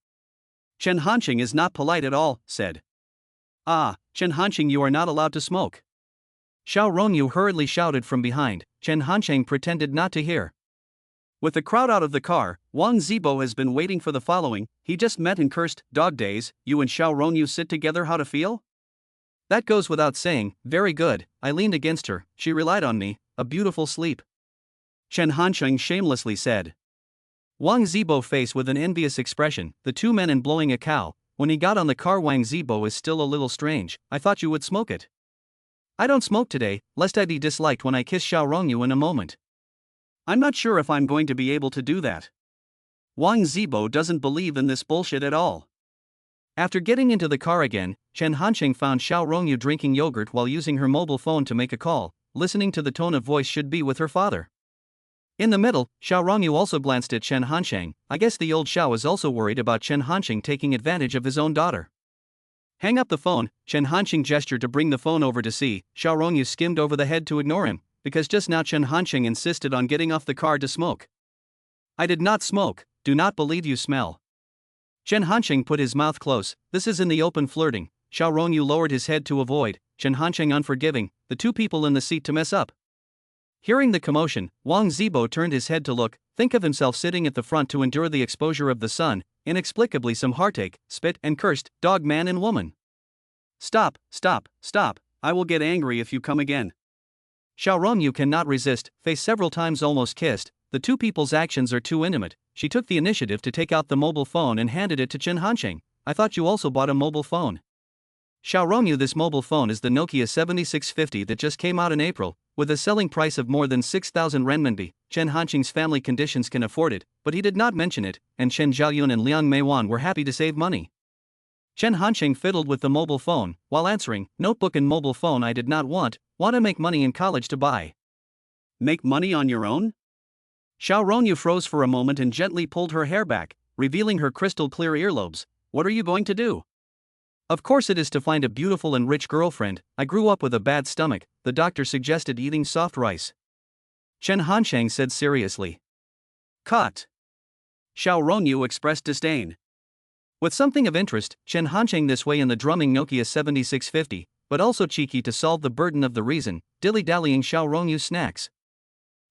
Chen Hanqing is not polite at all, said. Chen Hanqing, you are not allowed to smoke. Xiao Rongyu hurriedly shouted from behind. Chen Hanqing pretended not to hear. With the crowd out of the car, Wang Zibo has been waiting for the following. He just met and cursed, dog days, you and Xiao Rongyu sit together, how to feel? That goes without saying, very good. I leaned against her, she relied on me, a beautiful sleep. Chen Hanqing shamelessly said. Wang Zibo face with an envious expression, the two men in blowing a cow. When he got on the car, Wang Zibo is still a little strange. I thought you would smoke it. I don't smoke today, lest I be disliked when I kiss Xiao Rongyu in a moment. I'm not sure if I'm going to be able to do that. Wang Zibo doesn't believe in this bullshit at all. After getting into the car again, Chen Hanqing found Xiao Rongyu drinking yogurt while using her mobile phone to make a call, listening to the tone of voice should be with her father. In the middle, Xiao Rongyu also glanced at Chen Hanqing. I guess the old Xiao is also worried about Chen Hanqing taking advantage of his own daughter. Hang up the phone. Chen Hanqing gestured to bring the phone over to see. Xiao Rongyu skimmed over the head to ignore him, because just now Chen Hanqing insisted on getting off the car to smoke. I did not smoke, do not believe you smell. Chen Hanqing put his mouth close. This is in the open flirting. Xiao Rongyu lowered his head to avoid. Chen Hanqing unforgiving, the two people in the seat to mess up. Hearing the commotion, Wang Zibo turned his head to look, think of himself sitting at the front to endure the exposure of the sun, inexplicably some heartache, spit and cursed, dog man and woman. Stop, stop, stop, I will get angry if you come again. Xiao Rongyu cannot resist, face several times almost kissed, the two people's actions are too intimate. She took the initiative to take out the mobile phone and handed it to Chen Hanqing. I thought you also bought a mobile phone. Xiao Rongyu, this mobile phone is the Nokia 7650 that just came out in April, with a selling price of more than 6,000 renminbi. Chen Hanqing's family conditions can afford it, but he did not mention it, and Chen Zhaoyun and Liang Meiwan were happy to save money. Chen Hanqing fiddled with the mobile phone, while answering, notebook and mobile phone I did not want to make money in college to buy. Make money on your own? Xiao Rongyu froze for a moment and gently pulled her hair back, revealing her crystal clear earlobes. What are you going to do? Of course it is to find a beautiful and rich girlfriend. I grew up with a bad stomach, the doctor suggested eating soft rice. Chen Hanqing said seriously. Cut. Xiao Rongyu expressed disdain. With something of interest, Chen Hanqing this way in the drumming Nokia 7650, but also cheeky to solve the burden of the reason, dilly-dallying Xiao Rongyu's snacks.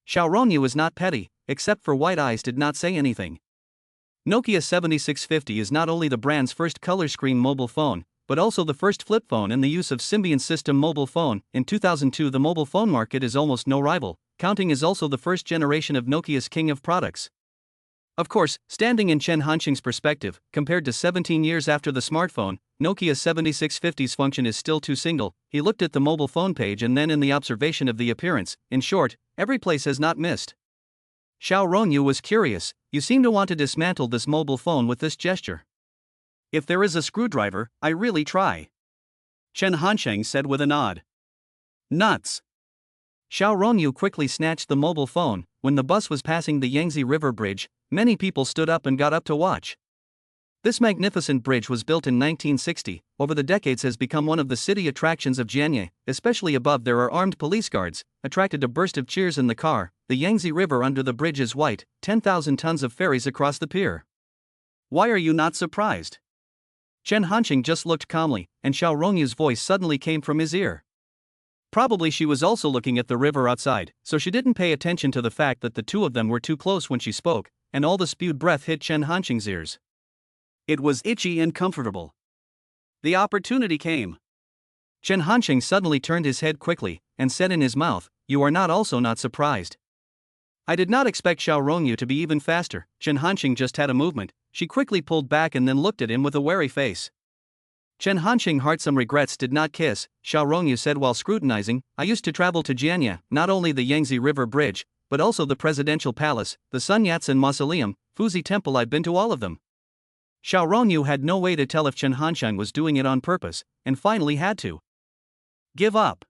Xiao Rongyu is not petty, except for white eyes did not say anything. Nokia 7650 is not only the brand's first color screen mobile phone, but also the first flip phone in the use of Symbian system mobile phone. In 2002 the mobile phone market is almost no rival, counting is also the first generation of Nokia's king of products. Of course, standing in Chen Hanqing's perspective, compared to 17 years after the smartphone, Nokia 7650's function is still too single. He looked at the mobile phone page and then in the observation of the appearance. In short, every place has not missed. Xiao Rongyu was curious. You seem to want to dismantle this mobile phone with this gesture. If there is a screwdriver, I really try. Chen Hansheng said with a nod. Nuts. Xiao Rongyu quickly snatched the mobile phone. When the bus was passing the Yangtze River Bridge, many people stood up and got up to watch. This magnificent bridge was built in 1960, over the decades has become one of the city attractions of Jianye, especially above there are armed police guards, attracted a burst of cheers in the car. The Yangtze River under the bridge is white, 10,000 tons of ferries across the pier. Why are you not surprised? Chen Hanqing just looked calmly, and Xiao Rongyu's voice suddenly came from his ear. Probably she was also looking at the river outside, so she didn't pay attention to the fact that the two of them were too close when she spoke, and all the spewed breath hit Chen Hanqing's ears. It was itchy and comfortable. The opportunity came. Chen Hanqing suddenly turned his head quickly, and said in his mouth, "You are not also not surprised." I did not expect Xiao Rongyu to be even faster. Chen Hanqing just had a movement. She quickly pulled back and then looked at him with a wary face. Chen Hanqing heart some regrets did not kiss. Xiao Rongyu said while scrutinizing, I used to travel to Jianye, not only the Yangtze River Bridge, but also the Presidential Palace, the Sun Yat-sen Mausoleum, Fuzi Temple. I've been to all of them. Xiao Rongyu had no way to tell if Chen Hanqing was doing it on purpose, and finally had to give up.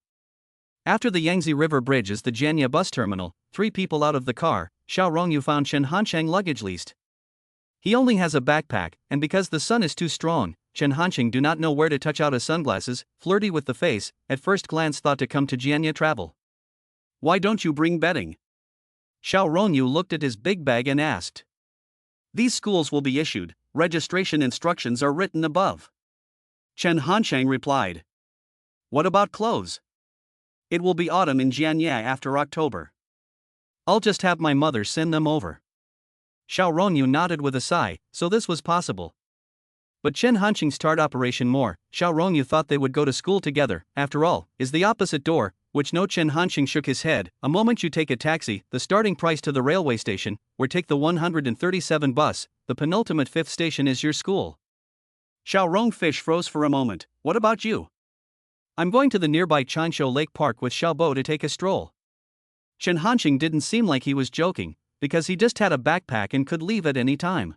After the Yangtze River Bridge is the Jianye bus terminal. 3 people out of the car, Xiao Rongyu found Chen Hanqing luggage leased. He only has a backpack, and because the sun is too strong, Chen Hanqing do not know where to touch out his sunglasses. Flirty with the face, at first glance thought to come to Jianye travel. Why don't you bring bedding? Xiao Rongyu looked at his big bag and asked. These schools will be issued. Registration instructions are written above. Chen Hanqing replied. What about clothes? It will be autumn in Jianye after October. I'll just have my mother send them over. Xiao Rongyu nodded with a sigh, so this was possible. But Chen Hanqing started operation more. Xiao Rongyu thought they would go to school together. After all, is the opposite door, which no. Chen Hanqing shook his head. A moment you take a taxi, the starting price to the railway station, or take the 137 bus, the penultimate 5th station is your school. Xiao Rongfish froze for a moment. What about you? I'm going to the nearby Chansho Lake Park with Xiao Bo to take a stroll. Chen Hanqing didn't seem like he was joking, because he just had a backpack and could leave at any time.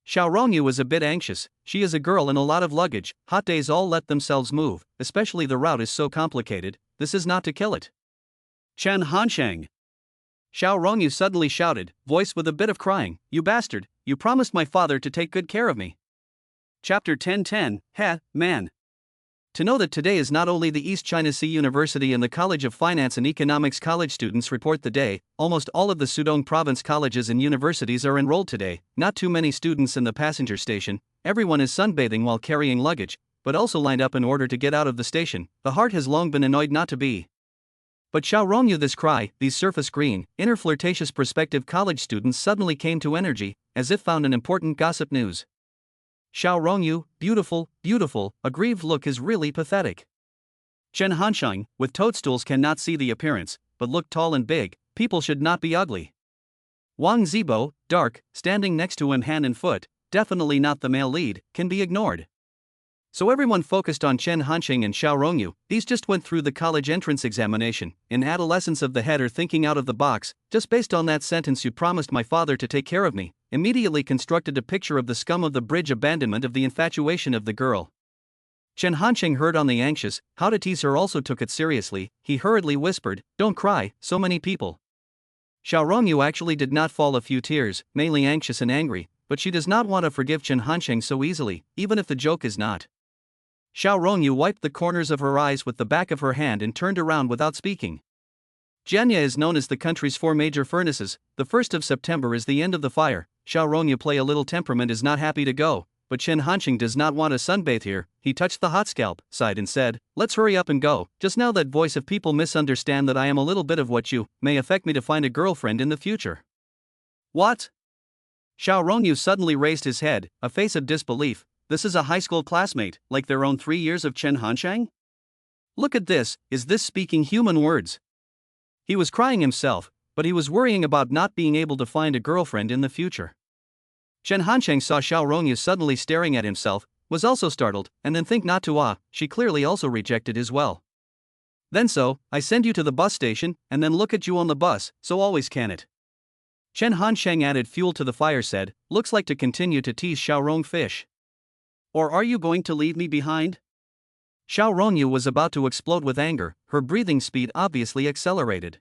Xiao Rongyu was a bit anxious. She is a girl and a lot of luggage. Hot days all let themselves move, especially the route is so complicated. This is not to kill it. Chen Hanqing. Xiao Rongyu suddenly shouted, voice with a bit of crying, you bastard, you promised my father to take good care of me. Chapter 10:10, Heh, man. To know that today is not only the East China Sea University and the College of Finance and Economics college students report the day, almost all of the Sudong province colleges and universities are enrolled today, not too many students in the passenger station, everyone is sunbathing while carrying luggage, but also lined up in order to get out of the station. The heart has long been annoyed not to be. But Xiao Rongyu this cry, these surface green, inner flirtatious prospective college students suddenly came to energy, as if found an important gossip news. Xiao Rongyu, beautiful, beautiful, a grieved look is really pathetic. Chen Hanqing, with toadstools cannot see the appearance, but look tall and big, people should not be ugly. Wang Zibo, dark, standing next to him hand and foot, definitely not the male lead, can be ignored. So everyone focused on Chen Hanqing and Xiao Rongyu. These just went through the college entrance examination. In adolescence of the head or thinking out of the box, just based on that sentence you promised my father to take care of me, immediately constructed a picture of the scum of the bridge abandonment of the infatuation of the girl. Chen Hanqing heard on the anxious, how to tease her also took it seriously. He hurriedly whispered, don't cry, so many people. Xiao Rongyu actually did not fall a few tears, mainly anxious and angry, but she does not want to forgive Chen Hanqing so easily, even if the joke is not. Xiao Rongyu wiped the corners of her eyes with the back of her hand and turned around without speaking. Jianye is known as the country's 4 major furnaces. The 1st of September is the end of the fire. Xiao Rongyu play a little temperament is not happy to go, but Chen Hanqing does not want to sunbathe here. He touched the hot scalp, sighed and said, let's hurry up and go. Just now that voice of people misunderstand that I am a little bit of what you may affect me to find a girlfriend in the future. What? Xiao Rongyu suddenly raised his head, a face of disbelief. This is a high school classmate, like their own 3 years of Chen Hanqing? Look at this, is this speaking human words? He was crying himself, but he was worrying about not being able to find a girlfriend in the future. Chen Hanqing saw Xiao Rongyu suddenly staring at himself, was also startled, and then think not to she clearly also rejected as well. Then so, I send you to the bus station, and then look at you on the bus, so always can it. Chen Hansheng added fuel to the fire said, looks like to continue to tease Xiaorong fish. Or are you going to leave me behind? Xiao Rongyu was about to explode with anger, her breathing speed obviously accelerated.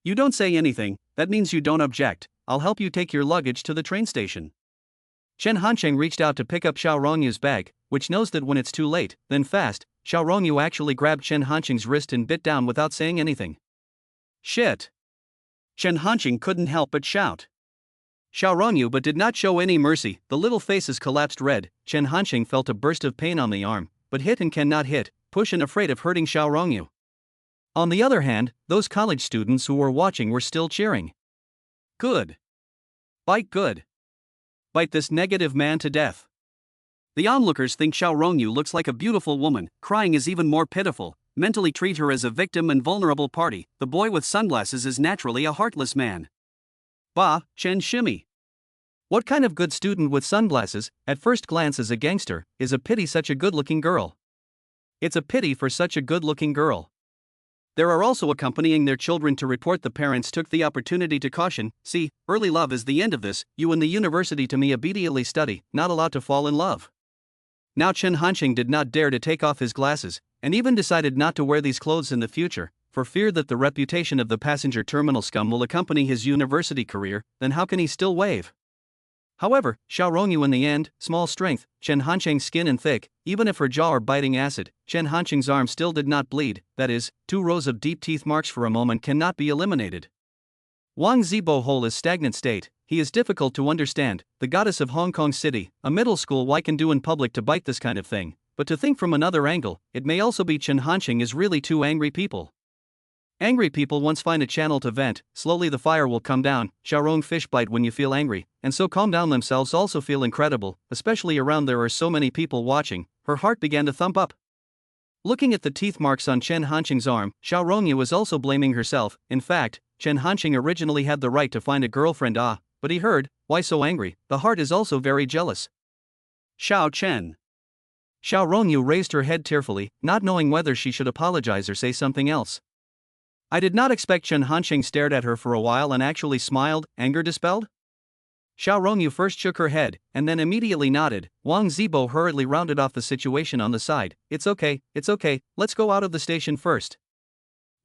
You don't say anything, that means you don't object, I'll help you take your luggage to the train station. Chen Hansheng reached out to pick up Xiao Rongyu's bag, which knows that when it's too late, then fast. Xiao Rongyu actually grabbed Chen Hansheng's wrist and bit down without saying anything. Shit! Chen Hansheng couldn't help but shout. Xiao Rongyu but did not show any mercy, the little faces collapsed red. Chen Hansheng felt a burst of pain on the arm, but hit and cannot hit, push and afraid of hurting Xiao Rongyu. On the other hand, those college students who were watching were still cheering. Good. Bite good. Bite this negative man to death. The onlookers think Xiao Rongyu looks like a beautiful woman, crying is even more pitiful, mentally treat her as a victim and vulnerable party, the boy with sunglasses is naturally a heartless man. Bah, Chen Shimmy. What kind of good student with sunglasses, at first glance is a gangster, is a pity such a good-looking girl. It's a pity for such a good-looking girl. There are also accompanying their children to report the parents took the opportunity to caution, see, early love is the end of this, you in the university to me obediently study, not allowed to fall in love. Now Chen Hansheng did not dare to take off his glasses, and even decided not to wear these clothes in the future, for fear that the reputation of the passenger terminal scum will accompany his university career, then how can he still wave? However, Xiao Rongyu in the end, small strength, Chen Hansheng's skin and thick, even if her jaw are biting acid, Chen Hansheng's arm still did not bleed, that is, 2 rows of deep teeth marks for a moment cannot be eliminated. Wang Zibo Hole is stagnant state, he is difficult to understand, the goddess of Hong Kong City, a middle school why can do in public to bite this kind of thing, but to think from another angle, it may also be Chen Hansheng is really 2 angry people. Angry people once find a channel to vent, slowly the fire will come down, Xiaorong fish bite when you feel angry, and so calm down themselves also feel incredible, especially around there are so many people watching, her heart began to thump up. Looking at the teeth marks on Chen Hansheng's arm, Xiao Rongyu was also blaming herself, in fact, Chen Hansheng originally had the right to find a girlfriend but he heard, why so angry, the heart is also very jealous. Xiao Chen. Xiao Rongyu raised her head tearfully, not knowing whether she should apologize or say something else. I did not expect Chen Hansheng stared at her for a while and actually smiled, anger dispelled? Xiao Rongyu first shook her head, and then immediately nodded. Wang Zibo hurriedly rounded off the situation on the side. It's okay, let's go out of the station first.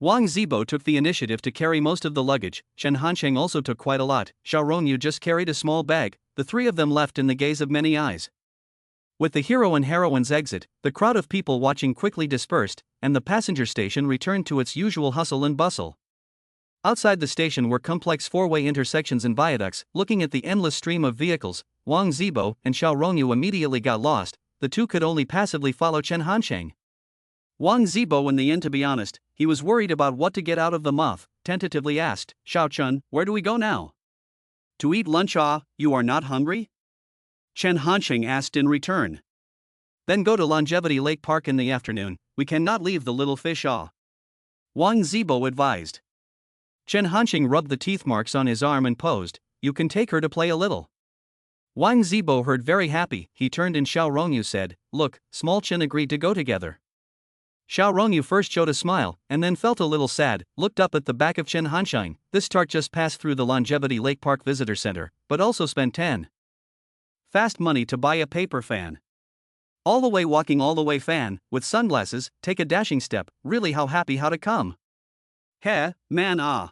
Wang Zibo took the initiative to carry most of the luggage, Chen Hansheng also took quite a lot, Xiao Rongyu just carried a small bag, the 3 of them left in the gaze of many eyes. With the hero and heroine's exit, the crowd of people watching quickly dispersed, and the passenger station returned to its usual hustle and bustle. Outside the station were complex 4-way intersections and viaducts. Looking at the endless stream of vehicles, Wang Zibo and Xiao Rongyu immediately got lost, the 2 could only passively follow Chen Hansheng. Wang Zibo in the end to be honest, he was worried about what to get out of the muff, tentatively asked, Xiao Chun, where do we go now? To eat lunch you are not hungry? Chen Hansheng asked in return. Then go to Longevity Lake Park in the afternoon, we cannot leave the little fish Wang Zibo advised. Chen Hansheng rubbed the teeth marks on his arm and posed, you can take her to play a little. Wang Zibo heard very happy, he turned and Xiao Rongyu said, look, Small Chen agreed to go together. Xiao Rongyu first showed a smile, and then felt a little sad, looked up at the back of Chen Hansheng, this tart just passed through the Longevity Lake Park Visitor Center, but also spent 10 fast money to buy a paper fan. All the way walking all the way fan, with sunglasses, take a dashing step, really how happy how to come. Heh, man Xiao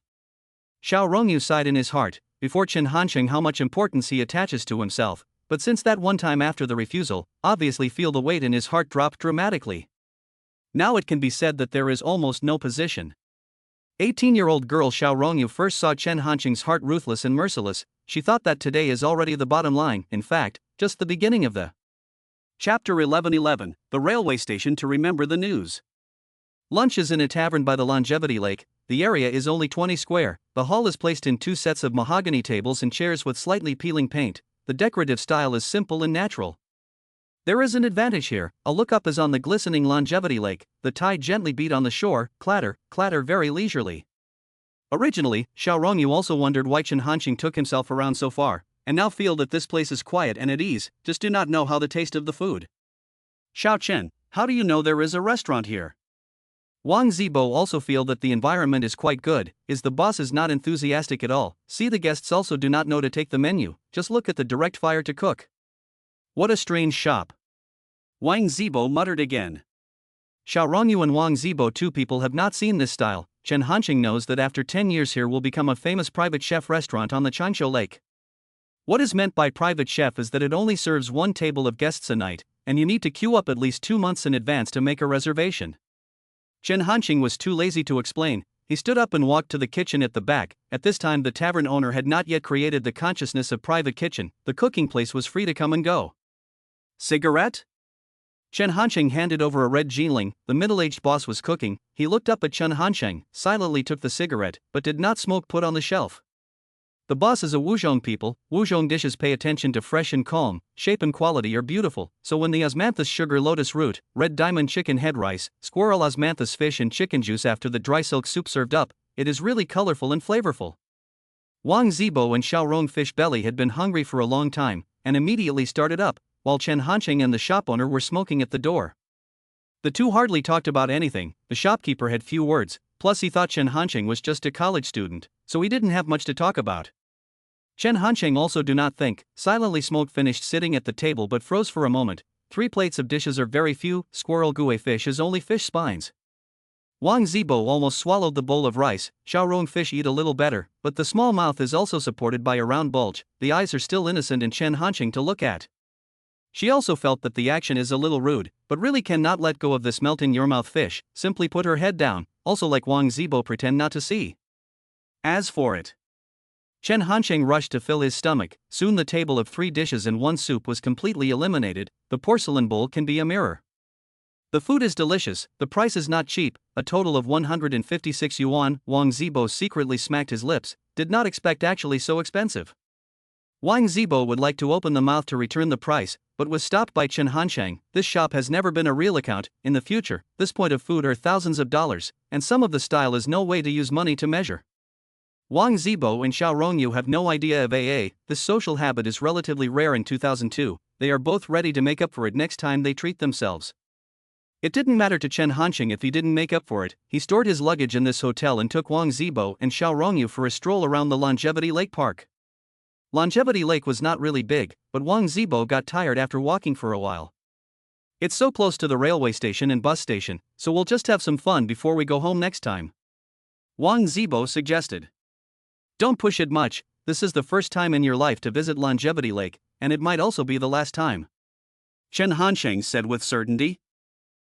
Rongyu sighed in his heart, before Chen Hansheng how much importance he attaches to himself, but since that one time after the refusal, obviously feel the weight in his heart drop dramatically. Now it can be said that there is almost no position. 18-year-old girl Xiao Rongyu first saw Chen Hansheng's heart ruthless and merciless, she thought that today is already the bottom line, in fact, just the beginning of the Chapter 11:11, the railway station to remember the news. Lunch is in a tavern by the Longevity Lake, the area is only 20 square, the hall is placed in 2 sets of mahogany tables and chairs with slightly peeling paint, the decorative style is simple and natural. There is an advantage here, a look up is on the glistening Longevity Lake, the tide gently beat on the shore, clatter, clatter very leisurely. Originally, Xiao Rongyu also wondered why Chen Hansheng took himself around so far, and now feel that this place is quiet and at ease, just do not know how the taste of the food. Xiao Chen, how do you know there is a restaurant here? Wang Zibo also feel that the environment is quite good, is the boss is not enthusiastic at all, see the guests also do not know to take the menu, just look at the direct fire to cook. What a strange shop. Wang Zibo muttered again. Xiao Rongyu and Wang Zibo, two people have not seen this style. Chen Hanqing knows that after 10 years here will become a famous private chef restaurant on the Changshu Lake. What is meant by private chef is that it only serves one table of guests a night, and you need to queue up at least 2 months in advance to make a reservation. Chen Hanqing was too lazy to explain. He stood up and walked to the kitchen at the back. At this time the tavern owner had not yet created the consciousness of private kitchen, the cooking place was free to come and go. Cigarette? Chen Hanqing handed over a red Jingling, the middle-aged boss was cooking, he looked up at Chen Hanqing, silently took the cigarette, but did not smoke, put on the shelf. The boss is a Wuzhong people, Wuzhong dishes pay attention to fresh and calm, shape and quality are beautiful, so when the osmanthus sugar lotus root, red diamond chicken head rice, squirrel osmanthus fish and chicken juice after the dry silk soup served up, it is really colorful and flavorful. Wang Zibo and Xiaorong fish belly had been hungry for a long time, and immediately started up, while Chen Hanqing and the shop owner were smoking at the door. The two hardly talked about anything, the shopkeeper had few words, plus he thought Chen Hanqing was just a college student, so he didn't have much to talk about. Chen Hanqing also do not think, silently smoked, finished sitting at the table but froze for a moment. 3 plates of dishes are very few, squirrel gouet fish is only fish spines. Wang Zibo almost swallowed the bowl of rice, Xiaorong fish eat a little better, but the small mouth is also supported by a round bulge, the eyes are still innocent in Chen Hanqing to look at. She also felt that the action is a little rude, but really cannot let go of this melt-in-your-mouth fish, simply put her head down, also like Wang Zibo pretend not to see. As for it, Chen Hanqing rushed to fill his stomach, soon the table of 3 dishes and 1 soup was completely eliminated, the porcelain bowl can be a mirror. The food is delicious, the price is not cheap, a total of 156 yuan, Wang Zibo secretly smacked his lips, did not expect actually so expensive. Wang Zibo would like to open the mouth to return the price, but was stopped by Chen Hanqing. This shop has never been a real account, in the future, this point of food are thousands of dollars, and some of the style is no way to use money to measure. Wang Zibo and Xiao Rongyu have no idea of AA, this social habit is relatively rare in 2002, they are both ready to make up for it next time they treat themselves. It didn't matter to Chen Hanqing if he didn't make up for it, he stored his luggage in this hotel and took Wang Zibo and Xiao Rongyu for a stroll around the Longevity Lake Park. Longevity Lake was not really big, but Wang Zibo got tired after walking for a while. It's so close to the railway station and bus station, so we'll just have some fun before we go home next time. Wang Zibo suggested. Don't push it much, this is the first time in your life to visit Longevity Lake, and it might also be the last time. Chen Hanqing said with certainty.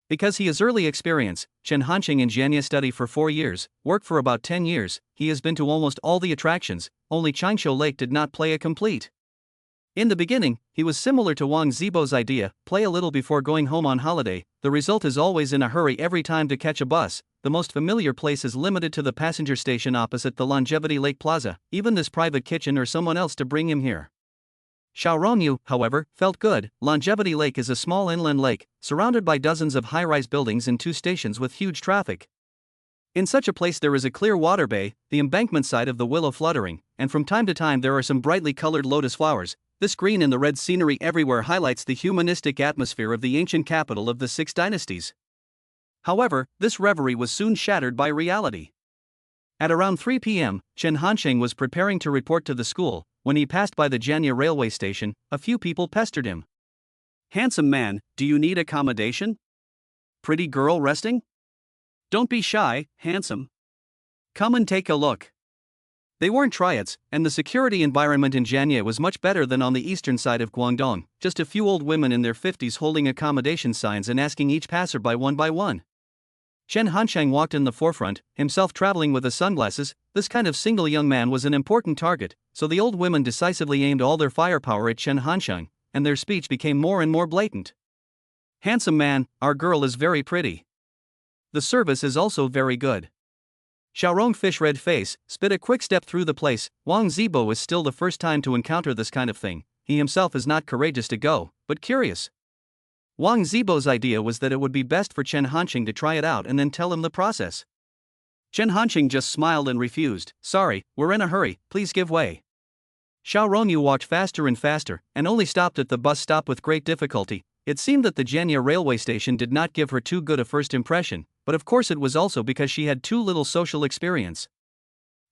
Because he has early experience, Chen Hanqing in Jianye study for 4 years, worked for about 10 years, he has been to almost all the attractions, only Changshu Lake did not play a complete. In the beginning, he was similar to Wang Zibo's idea, play a little before going home on holiday, the result is always in a hurry every time to catch a bus, the most familiar place is limited to the passenger station opposite the Longevity Lake Plaza, even this private kitchen or someone else to bring him here. Xiao Rongyu, however, felt good. Longevity Lake is a small inland lake, surrounded by dozens of high-rise buildings and 2 stations with huge traffic. In such a place there is a clear water bay, the embankment side of the willow fluttering, and from time to time there are some brightly colored lotus flowers. This green and the red scenery everywhere highlights the humanistic atmosphere of the ancient capital of the 6 dynasties. However, this reverie was soon shattered by reality. At around 3 p.m., Chen Hanqing was preparing to report to the school. When he passed by the Jianye railway station, a few people pestered him. Handsome man, do you need accommodation? Pretty girl resting? Don't be shy, handsome. Come and take a look. They weren't triads, and the security environment in Jianye was much better than on the eastern side of Guangdong, just a few old women in their 50s holding accommodation signs and asking each passerby one by one. Chen Hanqing walked in the forefront, himself traveling with the sunglasses. This kind of single young man was an important target, so the old women decisively aimed all their firepower at Chen Hanqing, and their speech became more and more blatant. Handsome man, our girl is very pretty. The service is also very good. Xiaorong fish red face, spit a quick step through the place. Wang Zibo is still the first time to encounter this kind of thing, he himself is not courageous to go, but curious. Wang Zibo's idea was that it would be best for Chen Hanqing to try it out and then tell him the process. Chen Hanqing just smiled and refused. Sorry, we're in a hurry, please give way. Xiao Rongyu walked faster and faster, and only stopped at the bus stop with great difficulty. It seemed that the Janya railway station did not give her too good a first impression, but of course it was also because she had too little social experience.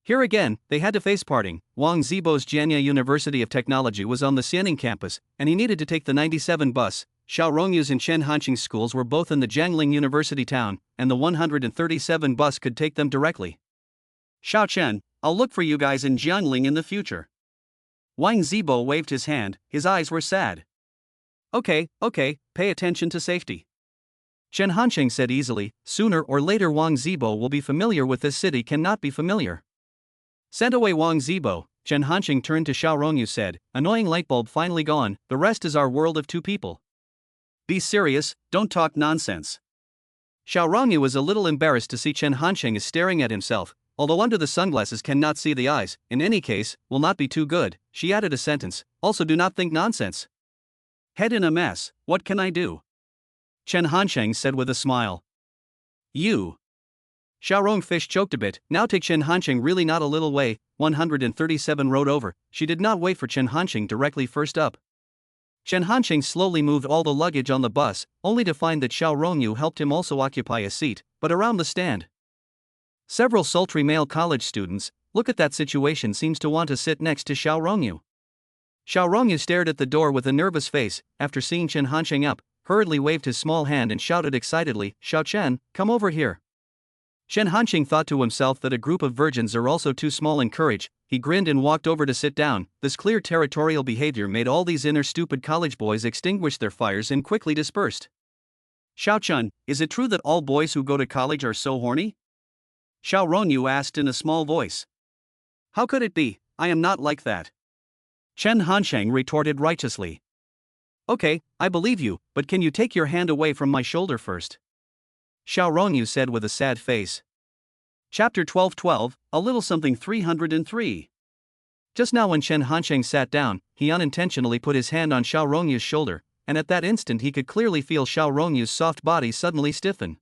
Here again, they had to face parting. Wang Zibo's Janya University of Technology was on the Xianing campus, and he needed to take the 97 bus. Xiao Rongyu's and Chen Hanqing's schools were both in the Jiangling University town, and the 137 bus could take them directly. Xiao Chen, I'll look for you guys in Jiangling in the future. Wang Zibo waved his hand, his eyes were sad. Okay, pay attention to safety. Chen Hanqing said easily. Sooner or later Wang Zibo will be familiar with this city, cannot be familiar. Send away Wang Zibo. Chen Hanqing turned to Xiao Rongyu said, annoying lightbulb finally gone, the rest is our world of two people. Be serious, don't talk nonsense. Xiao Rongyu was a little embarrassed to see Chen Hanqing is staring at himself, although under the sunglasses cannot see the eyes, in any case, will not be too good. She added a sentence, also do not think nonsense. Head in a mess, what can I do? Chen Hanqing said with a smile. You. Xiaorong fish choked a bit, now take Chen Hanqing really not a little way, 137 rode over, she did not wait for Chen Hanqing directly first up. Chen Hanqing slowly moved all the luggage on the bus, only to find that Xiao Rongyu helped him also occupy a seat, but around the stand. Several sultry male college students, look at that situation, seems to want to sit next to Xiao Rongyu. Xiao Rongyu stared at the door with a nervous face, after seeing Chen Hanqing up, hurriedly waved his small hand and shouted excitedly, Xiao Chen, come over here. Chen Hanqing thought to himself that a group of virgins are also too small in courage. He grinned and walked over to sit down. This clear territorial behavior made all these inner stupid college boys extinguish their fires and quickly dispersed. Xiao Chen, is it true that all boys who go to college are so horny? Xiao Rongyu asked in a small voice. How could it be? I am not like that. Chen Hanqing retorted righteously. Okay, I believe you, but can you take your hand away from my shoulder first? Xiao Rongyu said with a sad face. Chapter 12:12, a little something 303. Just now when Chen Hanqing sat down, he unintentionally put his hand on Xiao Rongyu's shoulder, and at that instant he could clearly feel Xiao Rongyu's soft body suddenly stiffen.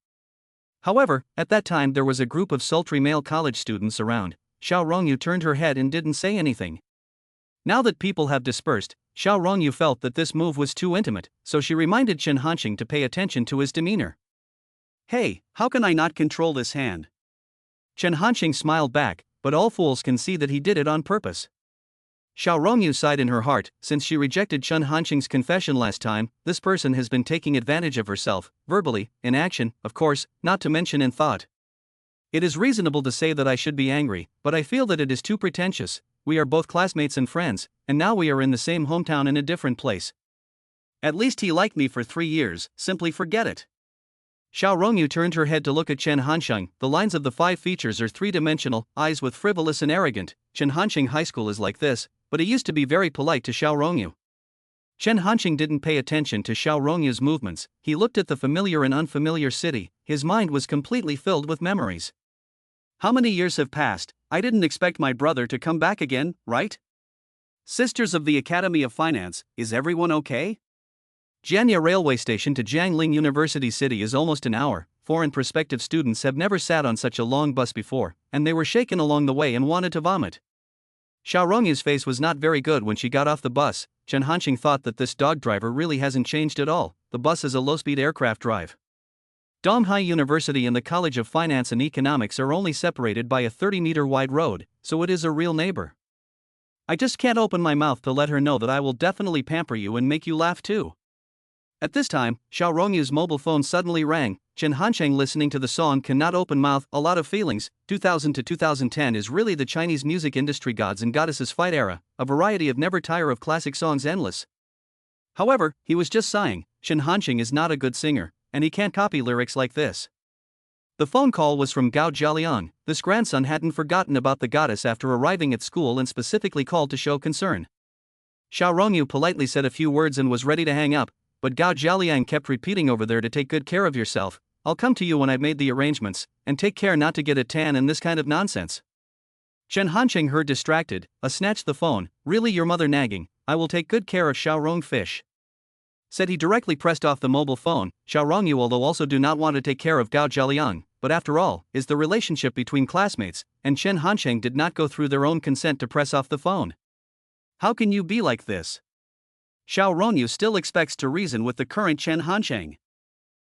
However, at that time there was a group of sultry male college students around. Xiao Rongyu turned her head and didn't say anything. Now that people have dispersed, Xiao Rongyu felt that this move was too intimate, so she reminded Chen Hanqing to pay attention to his demeanor. Hey, how can I not control this hand? Chen Hanqing smiled back, but all fools can see that he did it on purpose. Xiao Rongyu sighed in her heart, since she rejected Chen Hanqing's confession last time, this person has been taking advantage of herself, verbally, in action, of course, not to mention in thought. It is reasonable to say that I should be angry, but I feel that it is too pretentious. We are both classmates and friends, and now we are in the same hometown in a different place. At least he liked me for 3 years, simply forget it. Xiao Rongyu turned her head to look at Chen Hanqing. The lines of the 5 features are three-dimensional, eyes with frivolous and arrogant. Chen Hanqing High School is like this, but he used to be very polite to Xiao Rongyu. Chen Hanqing didn't pay attention to Xiao Rongyu's movements. He looked at the familiar and unfamiliar city. His mind was completely filled with memories. How many years have passed? I didn't expect my brother to come back again, right? Sisters of the Academy of Finance, is everyone okay? Jianya Railway Station to Jiangling University City is almost an hour. Foreign prospective students have never sat on such a long bus before, and they were shaken along the way and wanted to vomit. Xiao Rongyu's face was not very good when she got off the bus. Chen Hanqing thought that this dog driver really hasn't changed at all. The bus is a low-speed aircraft drive. Donghai University and the College of Finance and Economics are only separated by a 30-meter wide road, so it is a real neighbor. I just can't open my mouth to let her know that I will definitely pamper you and make you laugh too. At this time, Xiao Rongyu's mobile phone suddenly rang. Chen Hanqing, listening to the song Cannot Open Mouth, A Lot of Feelings, 2000 to 2010 is really the Chinese music industry gods and goddesses fight era, a variety of never tire of classic songs endless. However, he was just sighing. Chen Hanqing is not a good singer, and he can't copy lyrics like this. The phone call was from Gao Jialiang. This grandson hadn't forgotten about the goddess after arriving at school and specifically called to show concern. Xiao Rongyu politely said a few words and was ready to hang up, but Gao Jialiang kept repeating over there to take good care of yourself. I'll come to you when I've made the arrangements, and take care not to get a tan and this kind of nonsense. Chen Hanqing heard distracted, snatched the phone. Really, your mother nagging? I will take good care of Xiao Rong fish. Said he directly pressed off the mobile phone. Xiao Rongyu although also do not want to take care of Gao Jialiang, but after all, is the relationship between classmates, and Chen Hanqing did not go through their own consent to press off the phone. How can you be like this? Xiao Rongyu still expects to reason with the current Chen Hancheng.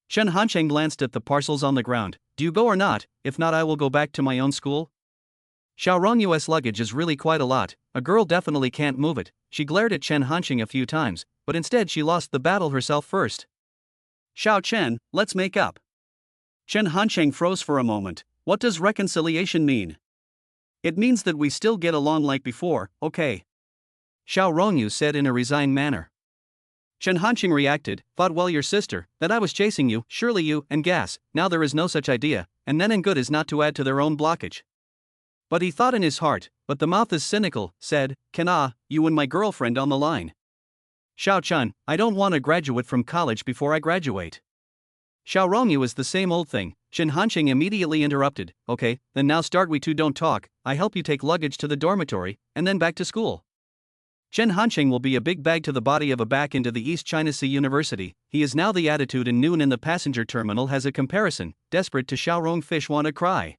Chen Hancheng glanced at the parcels on the ground. Do you go or not? If not, I will go back to my own school. Xiao Rongyu's luggage is really quite a lot, a girl definitely can't move it. She glared at Chen Hancheng a few times, but instead she lost the battle herself first. Xiao Chen, let's make up. Chen Hancheng froze for a moment. What does reconciliation mean? It means that we still get along like before, okay? Xiao Rongyu said in a resigned manner. Chen Hancheng reacted, thought well your sister, that I was chasing you, surely you, and gas, now there is no such idea, and then and good is not to add to their own blockage. But he thought in his heart, but the mouth is cynical, said, you and my girlfriend on the line. Xiao Chun, I don't want to graduate from college before I graduate. Xiao Rongyu is the same old thing. Chen Hancheng immediately interrupted, okay, then now start we two don't talk, I help you take luggage to the dormitory, and then back to school. Chen Hancheng will be a big bag to the body of a back into the East China Sea University. He is now the attitude and noon in the passenger terminal has a comparison, desperate to Xiao Rong fish wanna cry.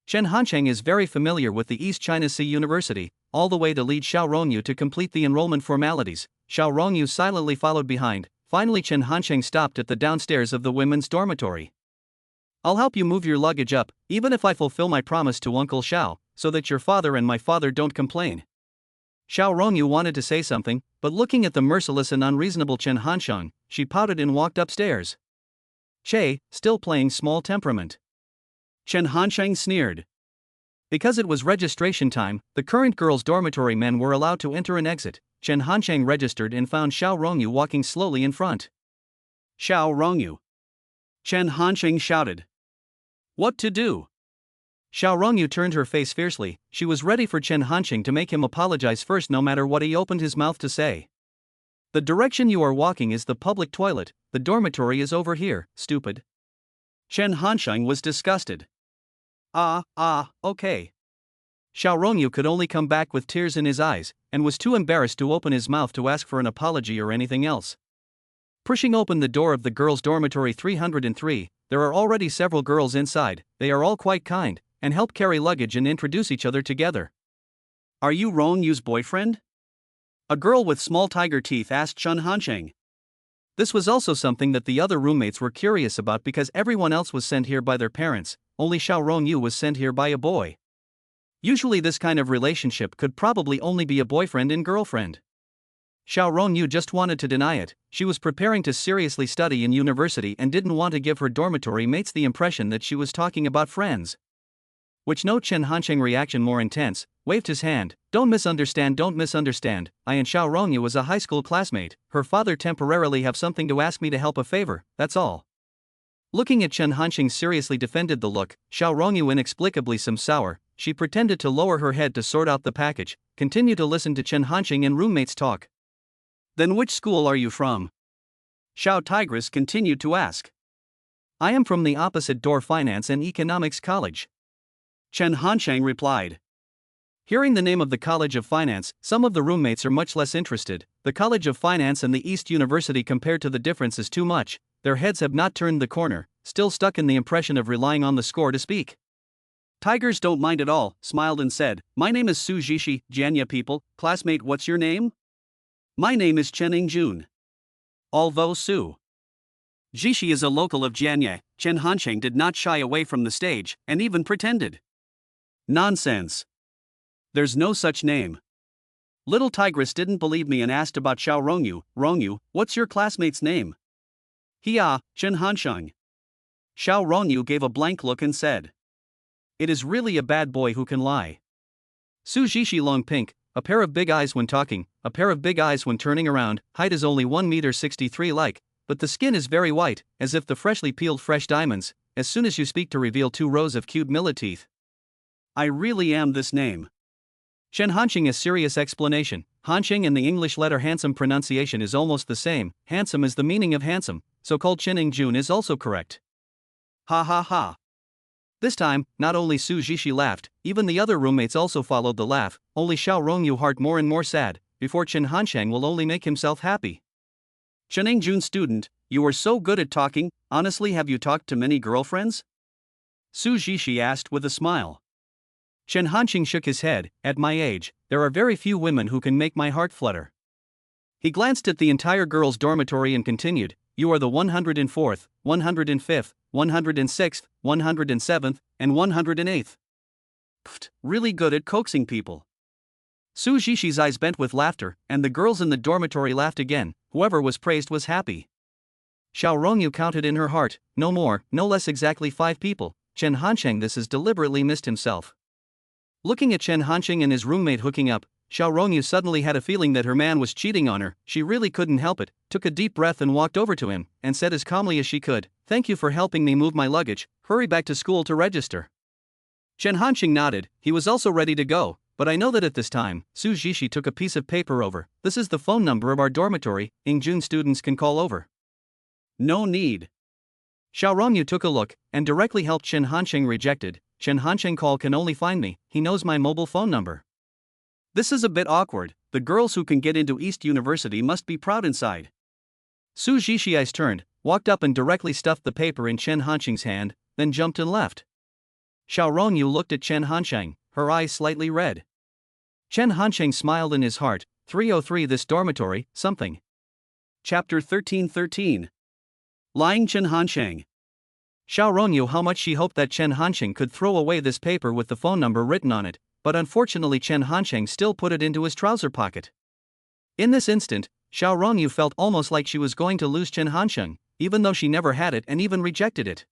Chen Hancheng is very familiar with the East China Sea University, all the way to lead Xiao Rongyu to complete the enrollment formalities. Xiao Rongyu silently followed behind. Finally Chen Hancheng stopped at the downstairs of the women's dormitory. I'll help you move your luggage up, even if I fulfill my promise to Uncle Xiao, so that your father and my father don't complain. Xiao Rongyu wanted to say something, but looking at the merciless and unreasonable Chen Hancheng, she pouted and walked upstairs. Che, still playing small temperament. Chen Hancheng sneered. Because it was registration time, the current girls' dormitory men were allowed to enter and exit. Chen Hancheng registered and found Xiao Rongyu walking slowly in front. Xiao Rongyu. Chen Hancheng shouted. What to do? Xiao Rongyu turned her face fiercely. She was ready for Chen Hancheng to make him apologize first no matter what he opened his mouth to say. The direction you are walking is the public toilet, the dormitory is over here, stupid. Chen Hancheng was disgusted. Okay. Xiao Rongyu could only come back with tears in his eyes, and was too embarrassed to open his mouth to ask for an apology or anything else. Pushing open the door of the girls' dormitory 303, there are already several girls inside. They are all quite kind, and help carry luggage and introduce each other together. Are you Rongyu's boyfriend? A girl with small tiger teeth asked Chen Hancheng. This was also something that the other roommates were curious about because everyone else was sent here by their parents, only Xiao Rongyu was sent here by a boy. Usually this kind of relationship could probably only be a boyfriend and girlfriend. Xiao Rongyu just wanted to deny it. She was preparing to seriously study in university and didn't want to give her dormitory mates the impression that she was talking about friends. Which no Chen Hancheng reaction more intense, waved his hand, don't misunderstand, I and Xiao Rongyu was a high school classmate, her father temporarily have something to ask me to help a favor, that's all. Looking at Chen Hancheng seriously defended the look, Xiao Rongyu inexplicably some sour, she pretended to lower her head to sort out the package, continue to listen to Chen Hancheng and roommates talk. Then which school are you from? Xiao Tigress continued to ask. I am from the opposite door Finance and Economics College. Chen Hancheng replied. Hearing the name of the College of Finance, some of the roommates are much less interested. The College of Finance and the East University compared to the difference is too much. Their heads have not turned the corner, still stuck in the impression of relying on the score to speak. Tigers don't mind at all, smiled and said, my name is Su Jishi, Jianya people, classmate what's your name? My name is Chen Ingjun. Although Su Jishi is a local of Jianya, Chen Hancheng did not shy away from the stage, and even pretended. Nonsense. There's no such name. Little Tigress didn't believe me and asked about Xiao Rongyu. Rongyu, what's your classmate's name? Chen Hancheng. Xiao Rongyu gave a blank look and said. It is really a bad boy who can lie. Su Jishi long pink, a pair of big eyes when talking, a pair of big eyes when turning around, height is only 1 m like, but the skin is very white, as if the freshly peeled fresh diamonds, as soon as you speak to reveal 2 rows of cute milliteeth. I really am this name. Chen Hancheng a serious explanation. Hancheng and the English letter handsome pronunciation is almost the same, handsome is the meaning of handsome, so called Chen Ingjun is also correct. Ha ha ha. This time, not only Su Jishi laughed, even the other roommates also followed the laugh, only Xiao Rongyu heart more and more sad, before Chen Hancheng will only make himself happy. Chen Ingjun student, you are so good at talking, honestly have you talked to many girlfriends? Su Jishi asked with a smile. Chen Hancheng shook his head, at my age, there are very few women who can make my heart flutter. He glanced at the entire girls' dormitory and continued, "You are the 104th, 105th, 106th, 107th, and 108th. Pfft, really good at coaxing people." Su Zhishi's eyes bent with laughter, and the girls in the dormitory laughed again. Whoever was praised was happy. Xiao Rongyu counted in her heart, no more, no less exactly 5 people. Chen Hansheng this has deliberately missed himself. Looking at Chen Hansheng and his roommate hooking up, Xiao Rongyu suddenly had a feeling that her man was cheating on her. She really couldn't help it, took a deep breath and walked over to him, and said as calmly as she could, "Thank you for helping me move my luggage, hurry back to school to register." Chen Hansheng nodded, he was also ready to go, but I know that at this time, Su Zhishi took a piece of paper over, "This is the phone number of our dormitory, Ingjun students can call over." "No need." Xiao Rongyu took a look, and directly helped Chen Hansheng rejected. "Chen Hansheng call can only find me, he knows my mobile phone number." This is a bit awkward, the girls who can get into East University must be proud inside. Su Zhishi eyes turned, walked up and directly stuffed the paper in Chen Hansheng's hand, then jumped and left. Xiao Rongyu looked at Chen Hansheng, her eyes slightly red. Chen Hansheng smiled in his heart, 303 this dormitory, something. Chapter 13:13. Lying Chen Hansheng. Xiao Rongyu how much she hoped that Chen Hansheng could throw away this paper with the phone number written on it, but unfortunately Chen Hansheng still put it into his trouser pocket. In this instant, Xiao Rongyu felt almost like she was going to lose Chen Hansheng, even though she never had it and even rejected it.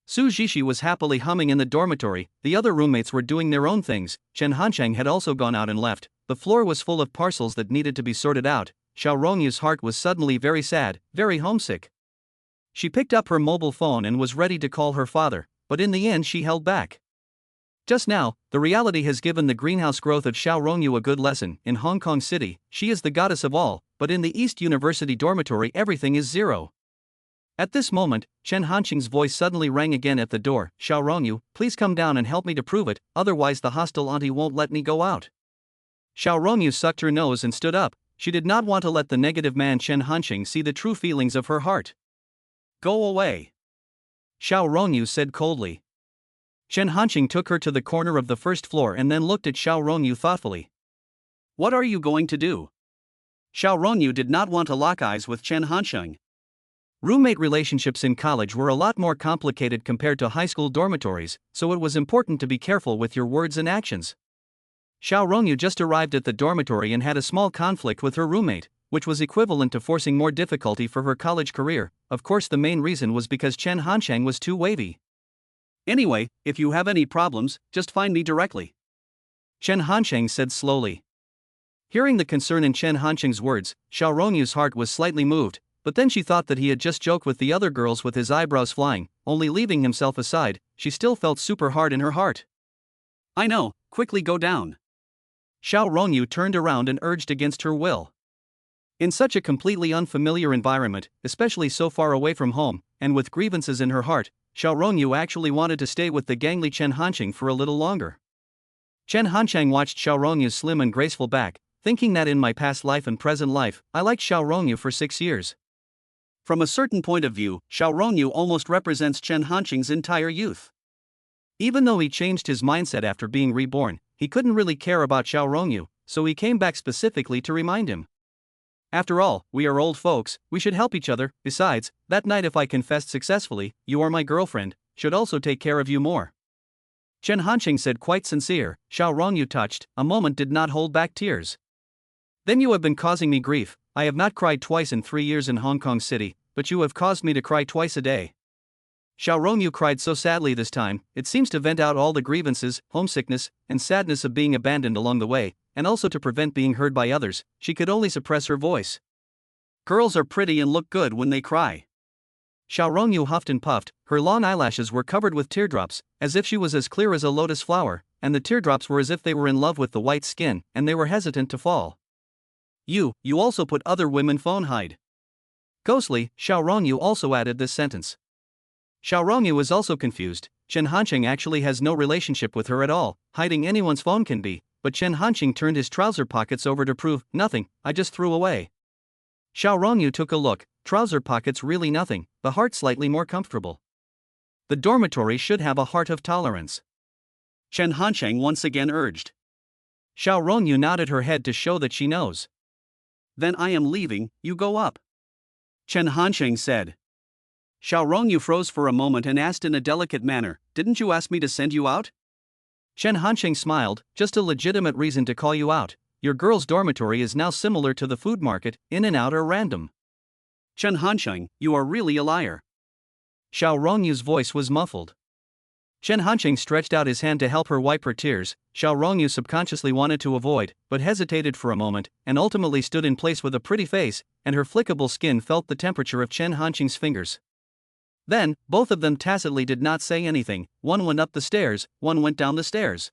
Su Zhishi was happily humming in the dormitory, the other roommates were doing their own things, Chen Hansheng had also gone out and left, the floor was full of parcels that needed to be sorted out. Xiao Rongyu's heart was suddenly very sad, very homesick. She picked up her mobile phone and was ready to call her father, but in the end she held back. Just now, the reality has given the greenhouse growth of Xiao Rongyu a good lesson. In Hong Kong City, she is the goddess of all, but in the East University dormitory everything is zero. At this moment, Chen Hansheng's voice suddenly rang again at the door, "Xiao Rongyu, please come down and help me to prove it, otherwise the hostile auntie won't let me go out." Xiao Rongyu sucked her nose and stood up. She did not want to let the negative man Chen Hansheng see the true feelings of her heart. "Go away," Xiao Rongyu said coldly. Chen Hansheng took her to the corner of the first floor and then looked at Xiao Rongyu thoughtfully. "What are you going to do?" Xiao Rongyu did not want to lock eyes with Chen Hansheng. Roommate relationships in college were a lot more complicated compared to high school dormitories, so it was important to be careful with your words and actions. Xiao Rongyu just arrived at the dormitory and had a small conflict with her roommate, which was equivalent to forcing more difficulty for her college career. Of course, the main reason was because Chen Hansheng was too wavy. "Anyway, if you have any problems, just find me directly," Chen Hansheng said slowly. Hearing the concern in Chen Hansheng's words, Xiao Rongyu's heart was slightly moved, but then she thought that he had just joked with the other girls with his eyebrows flying, only leaving himself aside. She still felt super hard in her heart. "I know, quickly go down." Xiao Rongyu turned around and urged against her will. In such a completely unfamiliar environment, especially so far away from home, and with grievances in her heart, Xiao Rongyu actually wanted to stay with the gangly Chen Hansheng for a little longer. Chen Hansheng watched Xiao Rongyu's slim and graceful back, thinking that in my past life and present life, I liked Xiao Rongyu for 6 years. From a certain point of view, Xiao Rongyu almost represents Chen Hansheng's entire youth. Even though he changed his mindset after being reborn, he couldn't really care about Xiao Rongyu, so he came back specifically to remind him. After all, we are old folks, we should help each other. Besides, that night if I confessed successfully, you are my girlfriend, should also take care of you more. Chen Hansheng said quite sincere. Xiao Rongyu touched, a moment did not hold back tears. "Then you have been causing me grief. I have not cried twice in 3 years in Hong Kong City, but you have caused me to cry twice a day." Xiao Rongyu cried so sadly this time, it seems to vent out all the grievances, homesickness, and sadness of being abandoned along the way, and also to prevent being heard by others. She could only suppress her voice. "Girls are pretty and look good when they cry." Xiao Rongyu huffed and puffed, her long eyelashes were covered with teardrops, as if she was as clear as a lotus flower, and the teardrops were as if they were in love with the white skin, and they were hesitant to fall. You also put other women phone hide." Ghostly, Xiao Rongyu also added this sentence. Xiao Rongyu is also confused. Chen Hansheng actually has no relationship with her at all. Hiding anyone's phone can be, but Chen Hansheng turned his trouser pockets over to prove, "Nothing, I just threw away." Xiao Rongyu took a look, trouser pockets really nothing, the heart slightly more comfortable. The dormitory should have a heart of tolerance, Chen Hansheng once again urged. Xiao Rongyu nodded her head to show that she knows. Then I am leaving, you go up. Chen Hansheng said. Xiao Rongyu froze for a moment and asked in a delicate manner, didn't you ask me to send you out? Chen Hansheng smiled, just a legitimate reason to call you out. Your girls' dormitory is now similar to the food market, in and out or random. Chen Hansheng, you are really a liar. Xiao Rongyu's voice was muffled. Chen Hansheng stretched out his hand to help her wipe her tears. Xiao Rongyu subconsciously wanted to avoid, but hesitated for a moment, and ultimately stood in place with a pretty face, and her flickable skin felt the temperature of Chen Hansheng's fingers. Then, both of them tacitly did not say anything. One went up the stairs, one went down the stairs.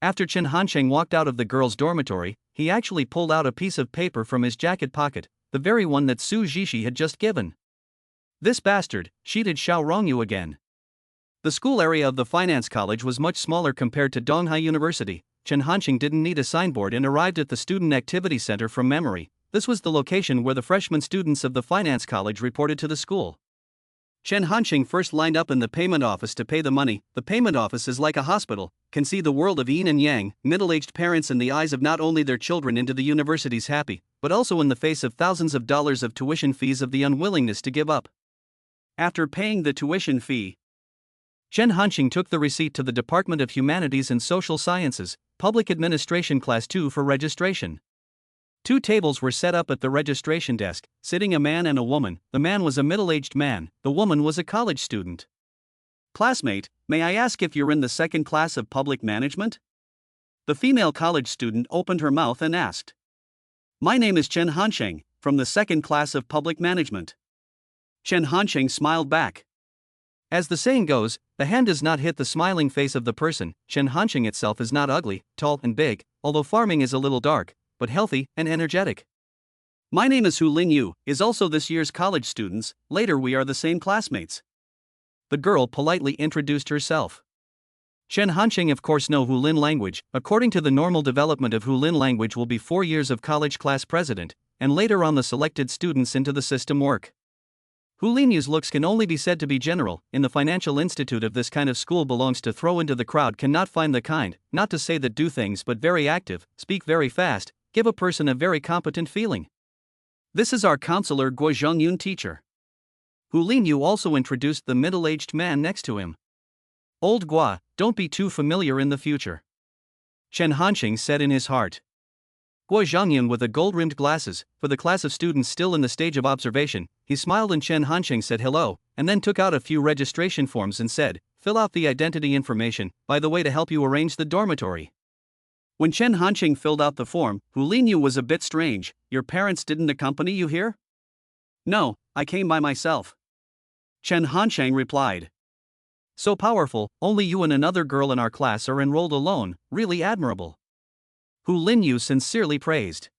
After Chen Hansheng walked out of the girls' dormitory, he actually pulled out a piece of paper from his jacket pocket, the very one that Su Zhishi had just given. This bastard cheated Xiao Rongyu again. The school area of the finance college was much smaller compared to Donghai University. Chen Hansheng didn't need a signboard and arrived at the student activity center from memory. This was the location where the freshman students of the finance college reported to the school. Chen Hansheng first lined up in the payment office to pay the money. The payment office is like a hospital, can see the world of yin and yang, middle-aged parents in the eyes of not only their children into the university's happy, but also in the face of thousands of dollars of tuition fees of the unwillingness to give up. After paying the tuition fee, Chen Hansheng took the receipt to the Department of Humanities and Social Sciences, Public Administration Class 2 for registration. 2 tables were set up at the registration desk, sitting a man and a woman. The man was a middle-aged man, the woman was a college student. Classmate, may I ask if you're in the second class of public management? The female college student opened her mouth and asked. My name is Chen Hansheng, from the second class of public management. Chen Hansheng smiled back. As the saying goes, the hand does not hit the smiling face of the person. Chen Hansheng itself is not ugly, tall and big, although farming is a little dark, but healthy and energetic. My name is Hu Lin Yu, is also this year's college students, later we are the same classmates. The girl politely introduced herself. Chen Hansheng of course know Hulin language. According to the normal development of Hulin language will be 4 years of college class president, and later on the selected students into the system work. Hulin Yu's looks can only be said to be general. In the financial institute of this kind of school belongs to throw into the crowd cannot find the kind, not to say that do things but very active, speak very fast, give a person a very competent feeling. This is our counselor Guo Zhongyun teacher. Hu Linyu also introduced the middle-aged man next to him. Old Guo, don't be too familiar in the future. Chen Hansheng said in his heart. Guo Zhongyun with the gold-rimmed glasses, for the class of students still in the stage of observation, he smiled and Chen Hansheng said hello, and then took out a few registration forms and said, fill out the identity information, by the way to help you arrange the dormitory. When Chen Hansheng filled out the form, Hu Linyu was a bit strange. Your parents didn't accompany you here? No, I came by myself. Chen Hansheng replied. So powerful, only you and another girl in our class are enrolled alone, really admirable. Hu Linyu sincerely praised.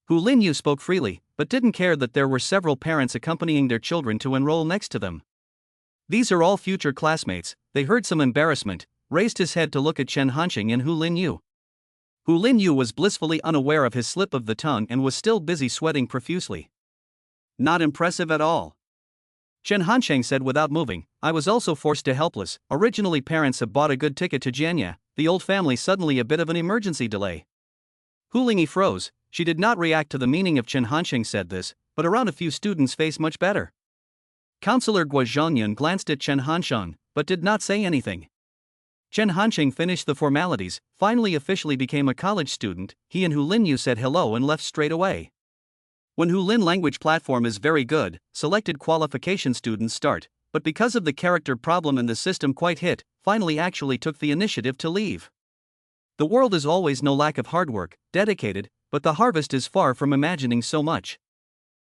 Hu Linyu spoke freely, but didn't care that there were several parents accompanying their children to enroll next to them. These are all future classmates. They heard some embarrassment, raised his head to look at Chen Hansheng and Hu Linyu. Hu Linyu was blissfully unaware of his slip of the tongue and was still busy sweating profusely. Not impressive at all. Chen Hansheng said without moving, I was also forced to helpless. Originally parents have bought a good ticket to Jianya, the old family suddenly a bit of an emergency delay. Hu Lingyi froze, she did not react to the meaning of Chen Hansheng said this, but around a few students face much better. Counselor Guo Zhongyun glanced at Chen Hansheng, but did not say anything. Chen Hansheng finished the formalities, finally officially became a college student. He and Hu Linyu said hello and left straight away. When Hulin language platform is very good, selected qualification students start, but because of the character problem in the system quite hit, finally actually took the initiative to leave. The world is always no lack of hard work, dedicated, but the harvest is far from imagining so much.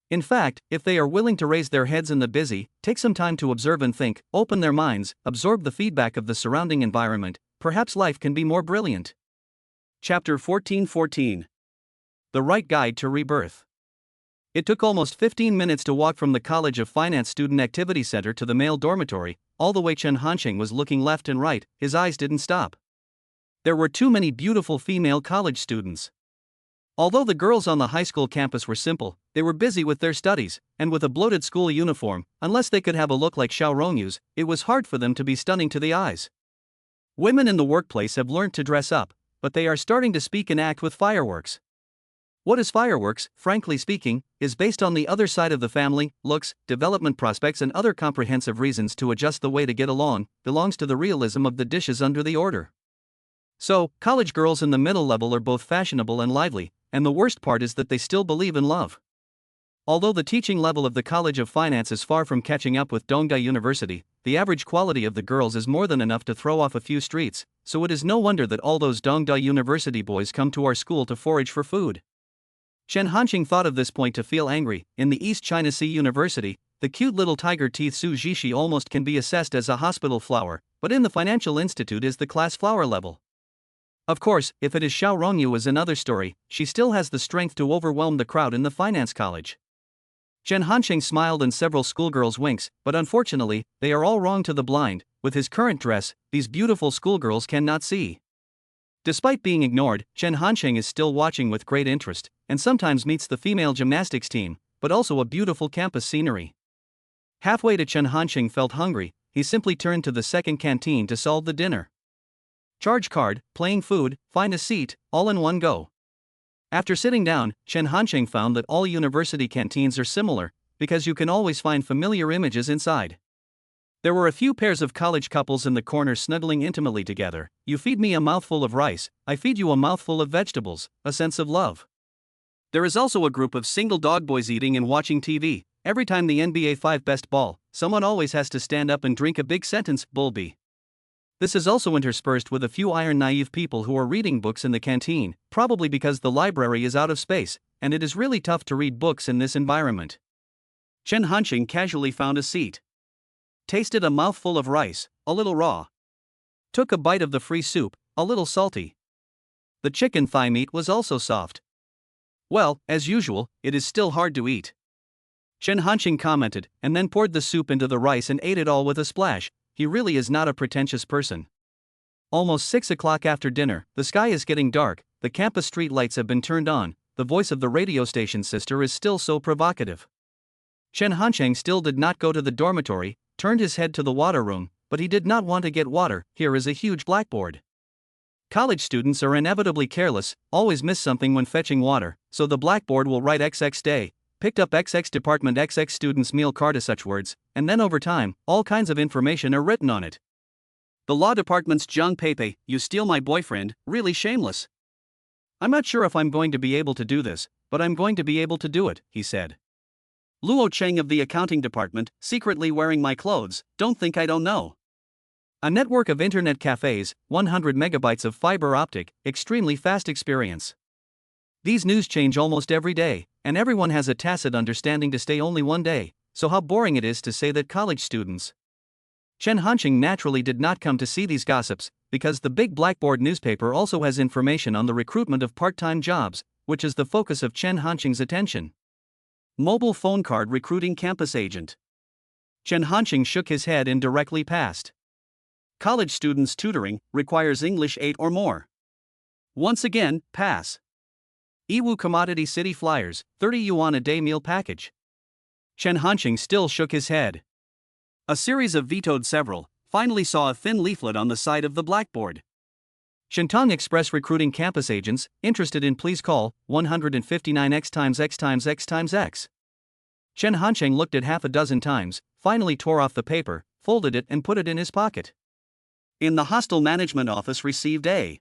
In fact, if they are willing to raise their heads in the busy, take some time to observe and think, open their minds, absorb the feedback of the surrounding environment, perhaps life can be more brilliant. Chapter 14:14. The Right Guide to Rebirth. It took almost 15 minutes to walk from the College of Finance Student Activity Center to the male dormitory. All the way Chen Hansheng was looking left and right, his eyes didn't stop. There were too many beautiful female college students. Although the girls on the high school campus were simple, they were busy with their studies, and with a bloated school uniform, unless they could have a look like Xiao Rongyu's, it was hard for them to be stunning to the eyes. Women in the workplace have learned to dress up, but they are starting to speak and act with fireworks. What is fireworks, frankly speaking, is based on the other side of the family, looks, development prospects, and other comprehensive reasons to adjust the way to get along, belongs to the realism of the dishes under the order. So, college girls in the middle level are both fashionable and lively, and the worst part is that they still believe in love. Although the teaching level of the College of Finance is far from catching up with Donghua University, the average quality of the girls is more than enough to throw off a few streets, so it is no wonder that all those Donghua University boys come to our school to forage for food. Chen Hanqing thought of this point to feel angry. In the East China Sea University, the cute little tiger teeth Su Jishi almost can be assessed as a hospital flower, but in the financial institute is the class flower level. Of course, if it is Xiao Rongyu is another story, she still has the strength to overwhelm the crowd in the finance college. Chen Hanqing smiled and several schoolgirls winks, but unfortunately, they are all wrong to the blind. With his current dress, these beautiful schoolgirls cannot see. Despite being ignored, Chen Hanqing is still watching with great interest, and sometimes meets the female gymnastics team, but also a beautiful campus scenery. Halfway to Chen Hanqing felt hungry, he simply turned to the second canteen to solve the dinner. Charge card, playing food, find a seat, all in one go. After sitting down, Chen Hanqing found that all university canteens are similar, because you can always find familiar images inside. There were a few pairs of college couples in the corner snuggling intimately together. You feed me a mouthful of rice, I feed you a mouthful of vegetables, a sense of love. There is also a group of single dog boys eating and watching TV. Every time the NBA 5 best ball, someone always has to stand up and drink a big sentence, Bulby. This is also interspersed with a few iron naive people who are reading books in the canteen, probably because the library is out of space, and it is really tough to read books in this environment. Chen Hanqing casually found a seat. Tasted a mouthful of rice, a little raw. Took a bite of the free soup, a little salty. The chicken thigh meat was also soft. Well, as usual, it is still hard to eat. Chen Hanqing commented, and then poured the soup into the rice and ate it all with a splash. He really is not a pretentious person. Almost 6 o'clock after dinner, the sky is getting dark, the campus street lights have been turned on, the voice of the radio station sister is still so provocative. Chen Hanqing still did not go to the dormitory, turned his head to the water room, but he did not want to get water. Here is a huge blackboard. College students are inevitably careless, always miss something when fetching water, so the blackboard will write XX day, picked up XX department XX student's meal card, such words, and then over time, all kinds of information are written on it. The law department's Zhang Peipei, you steal my boyfriend, really shameless. I'm not sure if I'm going to be able to do this, but I'm going to be able to do it, he said. Luo Cheng of the accounting department, secretly wearing my clothes, don't think I don't know. A network of internet cafes, 100 megabytes of fiber optic, extremely fast experience. These news change almost every day, and everyone has a tacit understanding to stay only one day, so how boring it is to say that college students. Chen Hanqing naturally did not come to see these gossips, because the big blackboard newspaper also has information on the recruitment of part-time jobs, which is the focus of Chen Hanqing's attention. Mobile phone card recruiting campus agent. Chen Hanqing shook his head and directly passed. College students tutoring, requires English 8 or more. Once again, pass. Yiwu Commodity City Flyers, 30 yuan a day meal package. Chen Hanqing still shook his head. A series of vetoed several, finally saw a thin leaflet on the side of the blackboard. Shentong Express recruiting campus agents, interested in please call, 159x times x times x times x. Chen Hanqing looked at half a dozen times, finally tore off the paper, folded it and put it in his pocket. In the hostel management office received a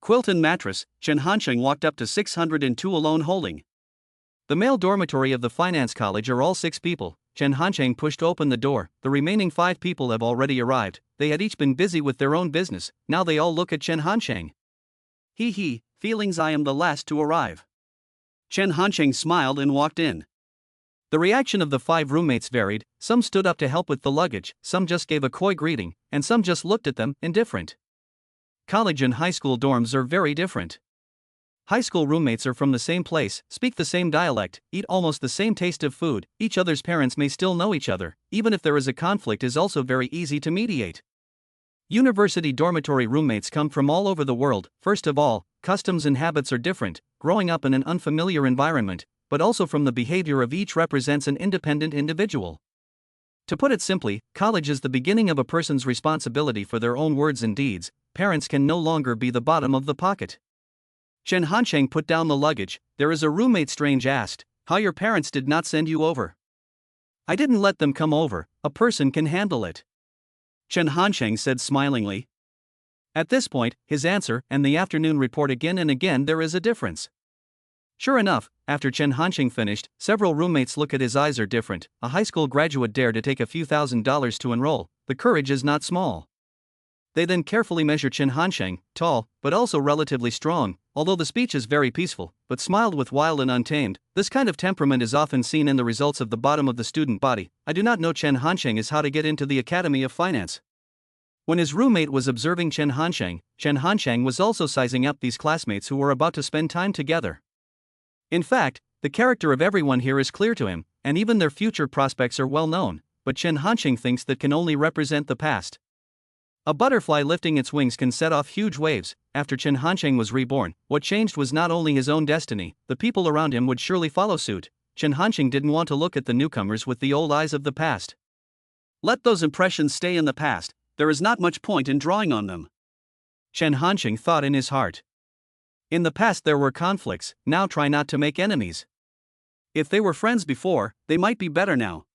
Quilton mattress. Chen Hanqing walked up to 602 alone holding. The male dormitory of the finance college are all 6 people. Chen Hanqing pushed open the door. The remaining 5 people have already arrived. They had each been busy with their own business. Now they all look at Chen Hanqing. He, feelings I am the last to arrive. Chen Hanqing smiled and walked in. The reaction of the 5 roommates varied. Some stood up to help with the luggage, some just gave a coy greeting, and some just looked at them, indifferent. College and high school dorms are very different. High school roommates are from the same place, speak the same dialect, eat almost the same taste of food, each other's parents may still know each other, even if there is a conflict is also very easy to mediate. University dormitory roommates come from all over the world. First of all, customs and habits are different, growing up in an unfamiliar environment, but also from the behavior of each represents an independent individual. To put it simply, college is the beginning of a person's responsibility for their own words and deeds. Parents can no longer be the bottom of the pocket. Chen Hansheng put down the luggage. There is a roommate. Strange asked, how your parents did not send you over? I didn't let them come over, a person can handle it. Chen Hansheng said smilingly. At this point, his answer and the afternoon report again and again there is a difference. Sure enough, after Chen Hansheng finished, several roommates look at his eyes are different. A high school graduate dare to take a few $1,000s to enroll. The courage is not small. They then carefully measure Chen Hansheng, tall, but also relatively strong, although the speech is very peaceful, but smiled with wild and untamed. This kind of temperament is often seen in the results of the bottom of the student body. I do not know Chen Hansheng is how to get into the Academy of Finance. When his roommate was observing Chen Hansheng was also sizing up these classmates who were about to spend time together. In fact, the character of everyone here is clear to him, and even their future prospects are well known, but Chen Hansheng thinks that can only represent the past. A butterfly lifting its wings can set off huge waves. After Chen Hansheng was reborn, what changed was not only his own destiny, the people around him would surely follow suit. Chen Hansheng didn't want to look at the newcomers with the old eyes of the past. Let those impressions stay in the past, there is not much point in drawing on them. Chen Hansheng thought in his heart. In the past there were conflicts, now try not to make enemies. If they were friends before, they might be better now.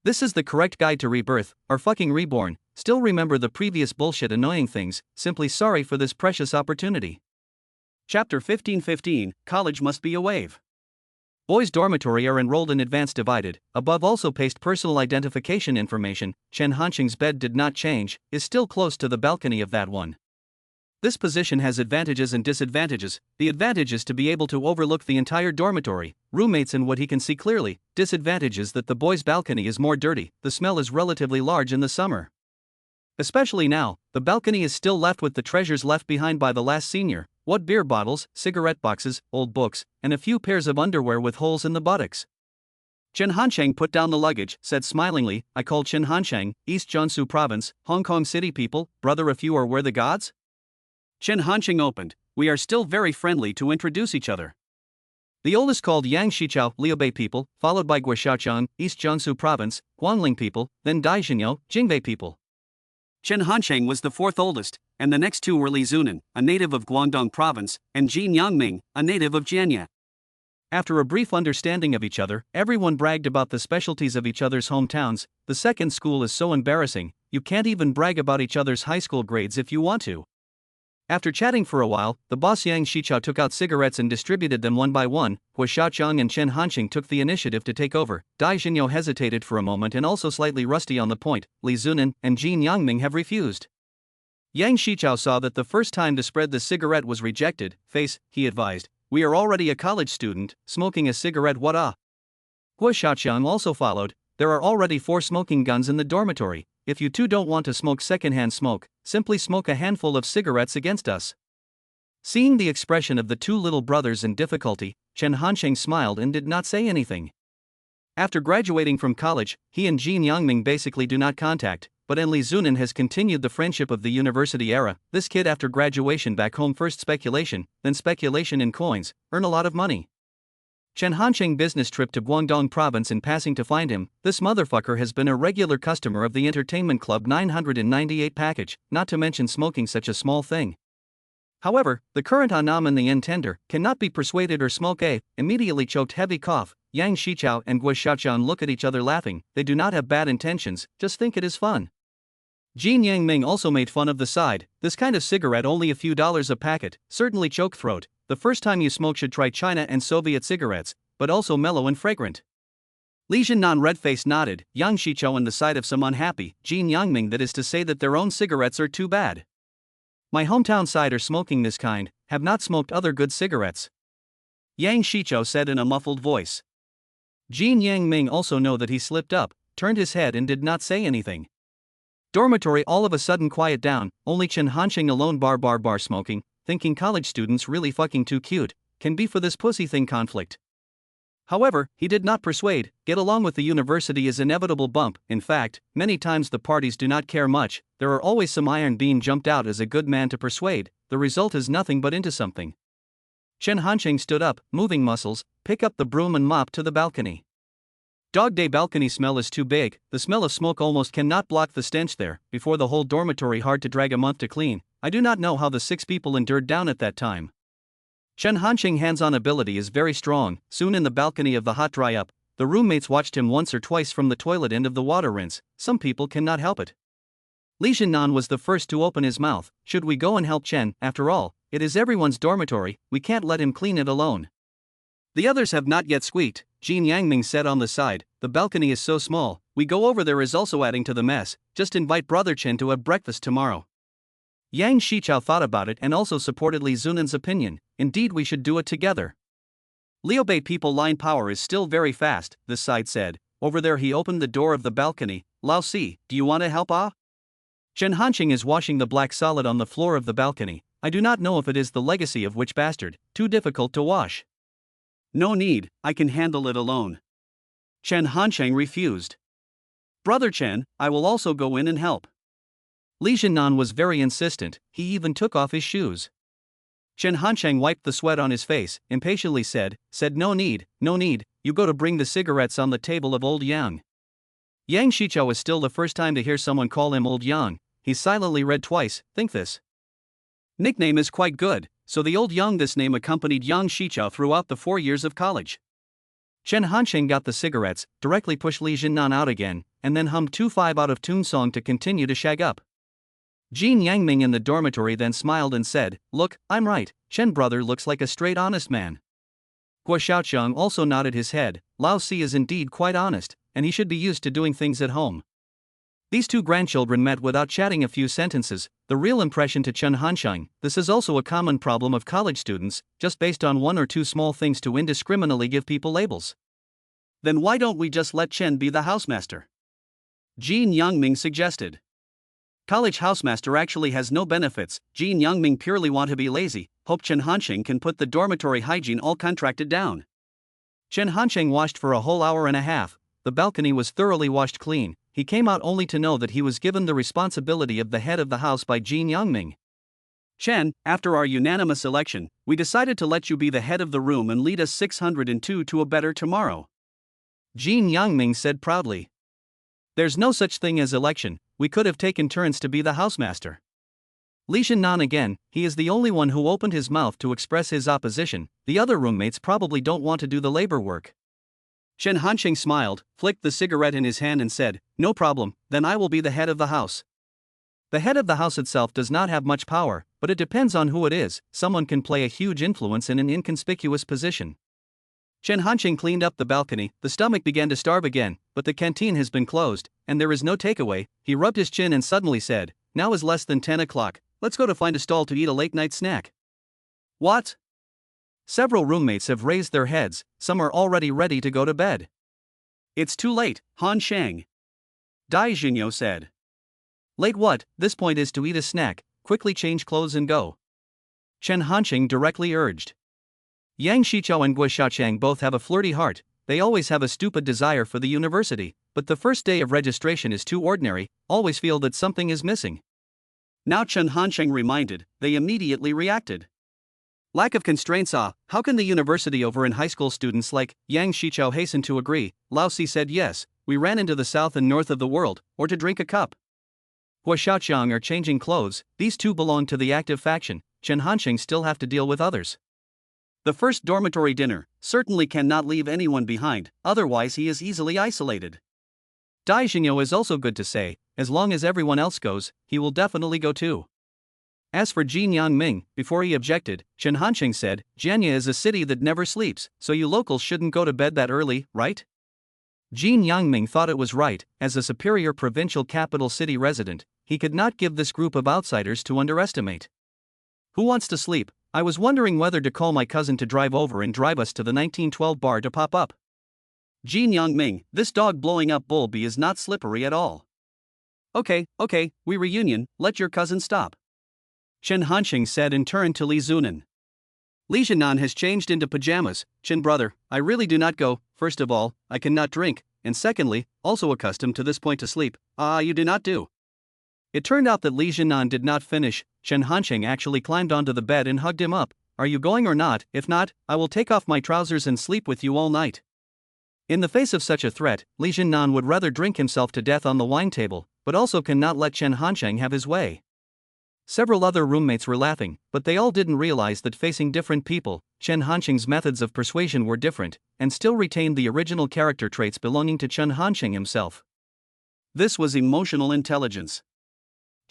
This is the correct guide to rebirth, or fucking reborn. Still remember the previous bullshit annoying things, simply sorry for this precious opportunity. Chapter 15:15, College must be a wave. Boys' dormitory are enrolled in advanced divided, above also paste personal identification information. Chen Hansheng's bed did not change, is still close to the balcony of that one. This position has advantages and disadvantages. The advantage is to be able to overlook the entire dormitory, roommates and what he can see clearly. Disadvantage is that the boys' balcony is more dirty, the smell is relatively large in the summer. Especially now, the balcony is still left with the treasures left behind by the last senior. What beer bottles, cigarette boxes, old books, and a few pairs of underwear with holes in the buttocks. Chen Hansheng put down the luggage, said smilingly, I called Chen Hansheng, East Jiangsu Province, Hong Kong City people, brother if you are where the gods? Chen Hansheng opened, we are still very friendly to introduce each other. The oldest called Yang Shichao, Liubei people, followed by Guishaoqiang, East Jiangsu Province, Guangling people, then Daixinyo, Jingbei people. Chen Hansheng was the fourth oldest, and the next two were Li Zunan, a native of Guangdong Province, and Jin Yangming, a native of Jianya. After a brief understanding of each other, everyone bragged about the specialties of each other's hometowns. The second school is so embarrassing, you can't even brag about each other's high school grades if you want to. After chatting for a while, the boss Yang Shichao took out cigarettes and distributed them one by one. Hua Xiaoqiang and Chen Hansheng took the initiative to take over. Dai Xinyo hesitated for a moment and also slightly rusty on the point. Li Zunan and Jin Yangming have refused. Yang Shichao saw that the first time to spread the cigarette was rejected. Face, he advised, we are already a college student, smoking a cigarette what ah. Hua Xiaoqiang also followed, there are already 4 smoking guns in the dormitory. If you two don't want to smoke secondhand smoke, simply smoke a handful of cigarettes against us. Seeing the expression of the two little brothers in difficulty, Chen Hansheng smiled and did not say anything. After graduating from college, he and Jin Yangming basically do not contact, but Li Zunan has continued the friendship of the university era. This kid after graduation back home first speculation, then speculation in coins, earn a lot of money. Chen Hansheng business trip to Guangdong Province in passing to find him. This motherfucker has been a regular customer of the Entertainment Club 998 package, not to mention smoking such a small thing. However, the current Anam and the intender cannot be persuaded or smoke a immediately choked heavy cough. Yang Shichao and Gua Xiaoqiang look at each other laughing. They do not have bad intentions, just think it is fun. Jin Yangming also made fun of the side. This kind of cigarette only a few dollars a packet, certainly choke throat. The first time you smoke should try China and Soviet cigarettes, but also mellow and fragrant. Li Zhennan red-faced nodded, Yang Shichao on the side of some unhappy, Jin Yangming that is to say that their own cigarettes are too bad. My hometown side are smoking this kind, have not smoked other good cigarettes. Yang Shichao said in a muffled voice. Jin Yangming also know that he slipped up, turned his head and did not say anything. Dormitory all of a sudden quiet down, only Chen Hansheng alone bar smoking, thinking college students really fucking too cute, can be for this pussy thing conflict. However, he did not persuade, get along with the university is inevitable bump. In fact, many times the parties do not care much, there are always some iron being jumped out as a good man to persuade, the result is nothing but into something. Chen Hansheng stood up, moving muscles, pick up the broom and mop to the balcony. Dog day balcony smell is too big, the smell of smoke almost cannot block the stench there, before the whole dormitory hard to drag a month to clean. I do not know how the 6 people endured down at that time. Chen Hanqing's hands-on ability is very strong. Soon in the balcony of the hot dry-up, the roommates watched him once or twice from the toilet end of the water rinse. Some people cannot help it. Li Jinnan was the first to open his mouth. Should we go and help Chen? After all, it is everyone's dormitory, we can't let him clean it alone. The others have not yet squeaked, Jin Yangming said on the side. The balcony is so small, we go over there is also adding to the mess. Just invite brother Chen to have breakfast tomorrow. Yang Shichao thought about it and also supported Li Zunan's opinion. Indeed, we should do it together. Liubei people line power is still very fast, this side said. Over there he opened the door of the balcony. Lao Si, do you want to help? Chen Hanqing is washing the black solid on the floor of the balcony. I do not know if it is the legacy of which bastard, too difficult to wash. No need, I can handle it alone. Chen Hanqing refused. Brother Chen, I will also go in and help. Li Jinnan was very insistent, he even took off his shoes. Chen Hanqing wiped the sweat on his face, impatiently said no need, you go to bring the cigarettes on the table of old Yang. Yang Shichao is still the first time to hear someone call him old Yang. He silently read twice, think this nickname is quite good, so the old Yang this name accompanied Yang Shichao throughout the 4 years of college. Chen Hanqing got the cigarettes, directly pushed Li Jinnan out again, and then hummed 2-5 out of tune song to continue to shag up. Jin Yangming in the dormitory then smiled and said, look, I'm right, Chen brother looks like a straight honest man. Guo Xiaoqiang also nodded his head. Lao Si is indeed quite honest, and he should be used to doing things at home. These two grandchildren met without chatting a few sentences. The real impression to Chen Hanqing, this is also a common problem of college students, just based on 1 or 2 small things to indiscriminately give people labels. Then why don't we just let Chen be the housemaster? Jin Yangming suggested. College housemaster actually has no benefits. Jin Yangming purely want to be lazy. Hope Chen Hanqing can put the dormitory hygiene all contracted down. Chen Hanqing washed for a whole hour and a half. The balcony was thoroughly washed clean. He came out only to know that he was given the responsibility of the head of the house by Jin Yangming. Chen, after our unanimous election, we decided to let you be the head of the room and lead us 602 to a better tomorrow. Jin Yangming said proudly. There's no such thing as election, we could have taken turns to be the housemaster. Li Jinnan again, he is the only one who opened his mouth to express his opposition. The other roommates probably don't want to do the labor work. Chen Hanqing smiled, flicked the cigarette in his hand and said, no problem, then I will be the head of the house. The head of the house itself does not have much power, but it depends on who it is. Someone can play a huge influence in an inconspicuous position. Chen Hanqing cleaned up the balcony. The stomach began to starve again, but the canteen has been closed, and there is no takeaway. He rubbed his chin and suddenly said, now is less than 10 o'clock, let's go to find a stall to eat a late-night snack. What? Several roommates have raised their heads, some are already ready to go to bed. It's too late, Han Shang. Dai Jinyo said. Late what? This point is to eat a snack, quickly change clothes and go. Chen Hanqing directly urged. Yang Shichao and Guo Xiaoqiang both have a flirty heart. They always have a stupid desire for the university, but the first day of registration is too ordinary, always feel that something is missing. Now Chen Hanqing reminded, they immediately reacted. Lack of constraints. How can the university over in high school students like Yang Shichao hasten to agree? Lao Si said yes, we ran into the south and north of the world, or to drink a cup. Guo Xiaoqiang are changing clothes, these two belong to the active faction, Chen Hanqing still have to deal with others. The first dormitory dinner certainly cannot leave anyone behind, otherwise he is easily isolated. Dai Jinyo is also good to say, as long as everyone else goes, he will definitely go too. As for Jin Yangming, before he objected, Chen Hanqing said, Jianya is a city that never sleeps, so you locals shouldn't go to bed that early, right? Jin Yangming thought it was right. As a superior provincial capital city resident, he could not give this group of outsiders to underestimate. Who wants to sleep? I was wondering whether to call my cousin to drive over and drive us to the 1912 bar to pop up. Jin Yangming, this dog blowing up Bulby is not slippery at all. Okay, we reunion, let your cousin stop. Chen Hanqing said and turned to Li Zunan. Li Jinnan has changed into pajamas. Chen brother, I really do not go. First of all, I cannot drink, and secondly, also accustomed to this point to sleep. You do not do. It turned out that Li Jinnan did not finish. Chen Hanqing actually climbed onto the bed and hugged him up. Are you going or not? If not, I will take off my trousers and sleep with you all night. In the face of such a threat, Li Jinnan would rather drink himself to death on the wine table, but also cannot let Chen Hanqing have his way. Several other roommates were laughing, but they all didn't realize that facing different people, Chen Hanqing's methods of persuasion were different, and still retained the original character traits belonging to Chen Hanqing himself. This was emotional intelligence.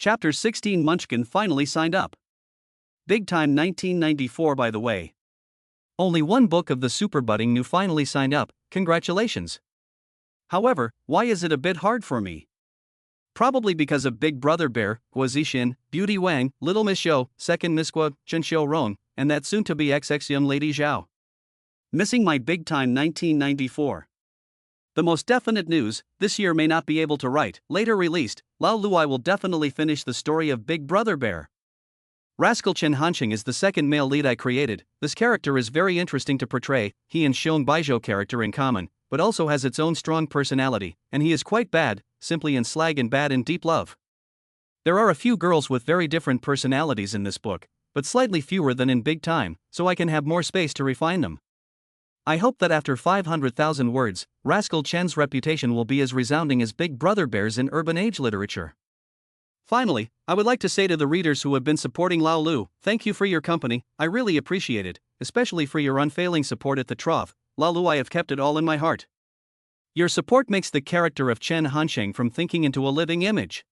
Chapter 16. Munchkin finally signed up. Big time 1994, by the way. Only one book of the super budding new finally signed up, congratulations. However, why is it a bit hard for me? Probably because of Big Brother Bear, Guo Zixin, Beauty Wang, Little Miss Xiao, Second Miss Guo, Chen Xiaorong, and that soon-to-be XX young lady Zhao. Missing my big time 1994. The most definite news, this year may not be able to write, later released, Lao Luai will definitely finish the story of Big Brother Bear. Rascal Chen Hanqing is the second male lead I created. This character is very interesting to portray, he and Xiong Baizhou character in common, but also has its own strong personality, and he is quite bad, simply in slag and bad in deep love. There are a few girls with very different personalities in this book, but slightly fewer than in Big Time, so I can have more space to refine them. I hope that after 500,000 words, Rascal Chen's reputation will be as resounding as Big Brother Bear's in urban age literature. Finally, I would like to say to the readers who have been supporting Lao Lu, thank you for your company, I really appreciate it, especially for your unfailing support at the trough. Lao Lu, I have kept it all in my heart. Your support makes the character of Chen Hanqing from thinking into a living image.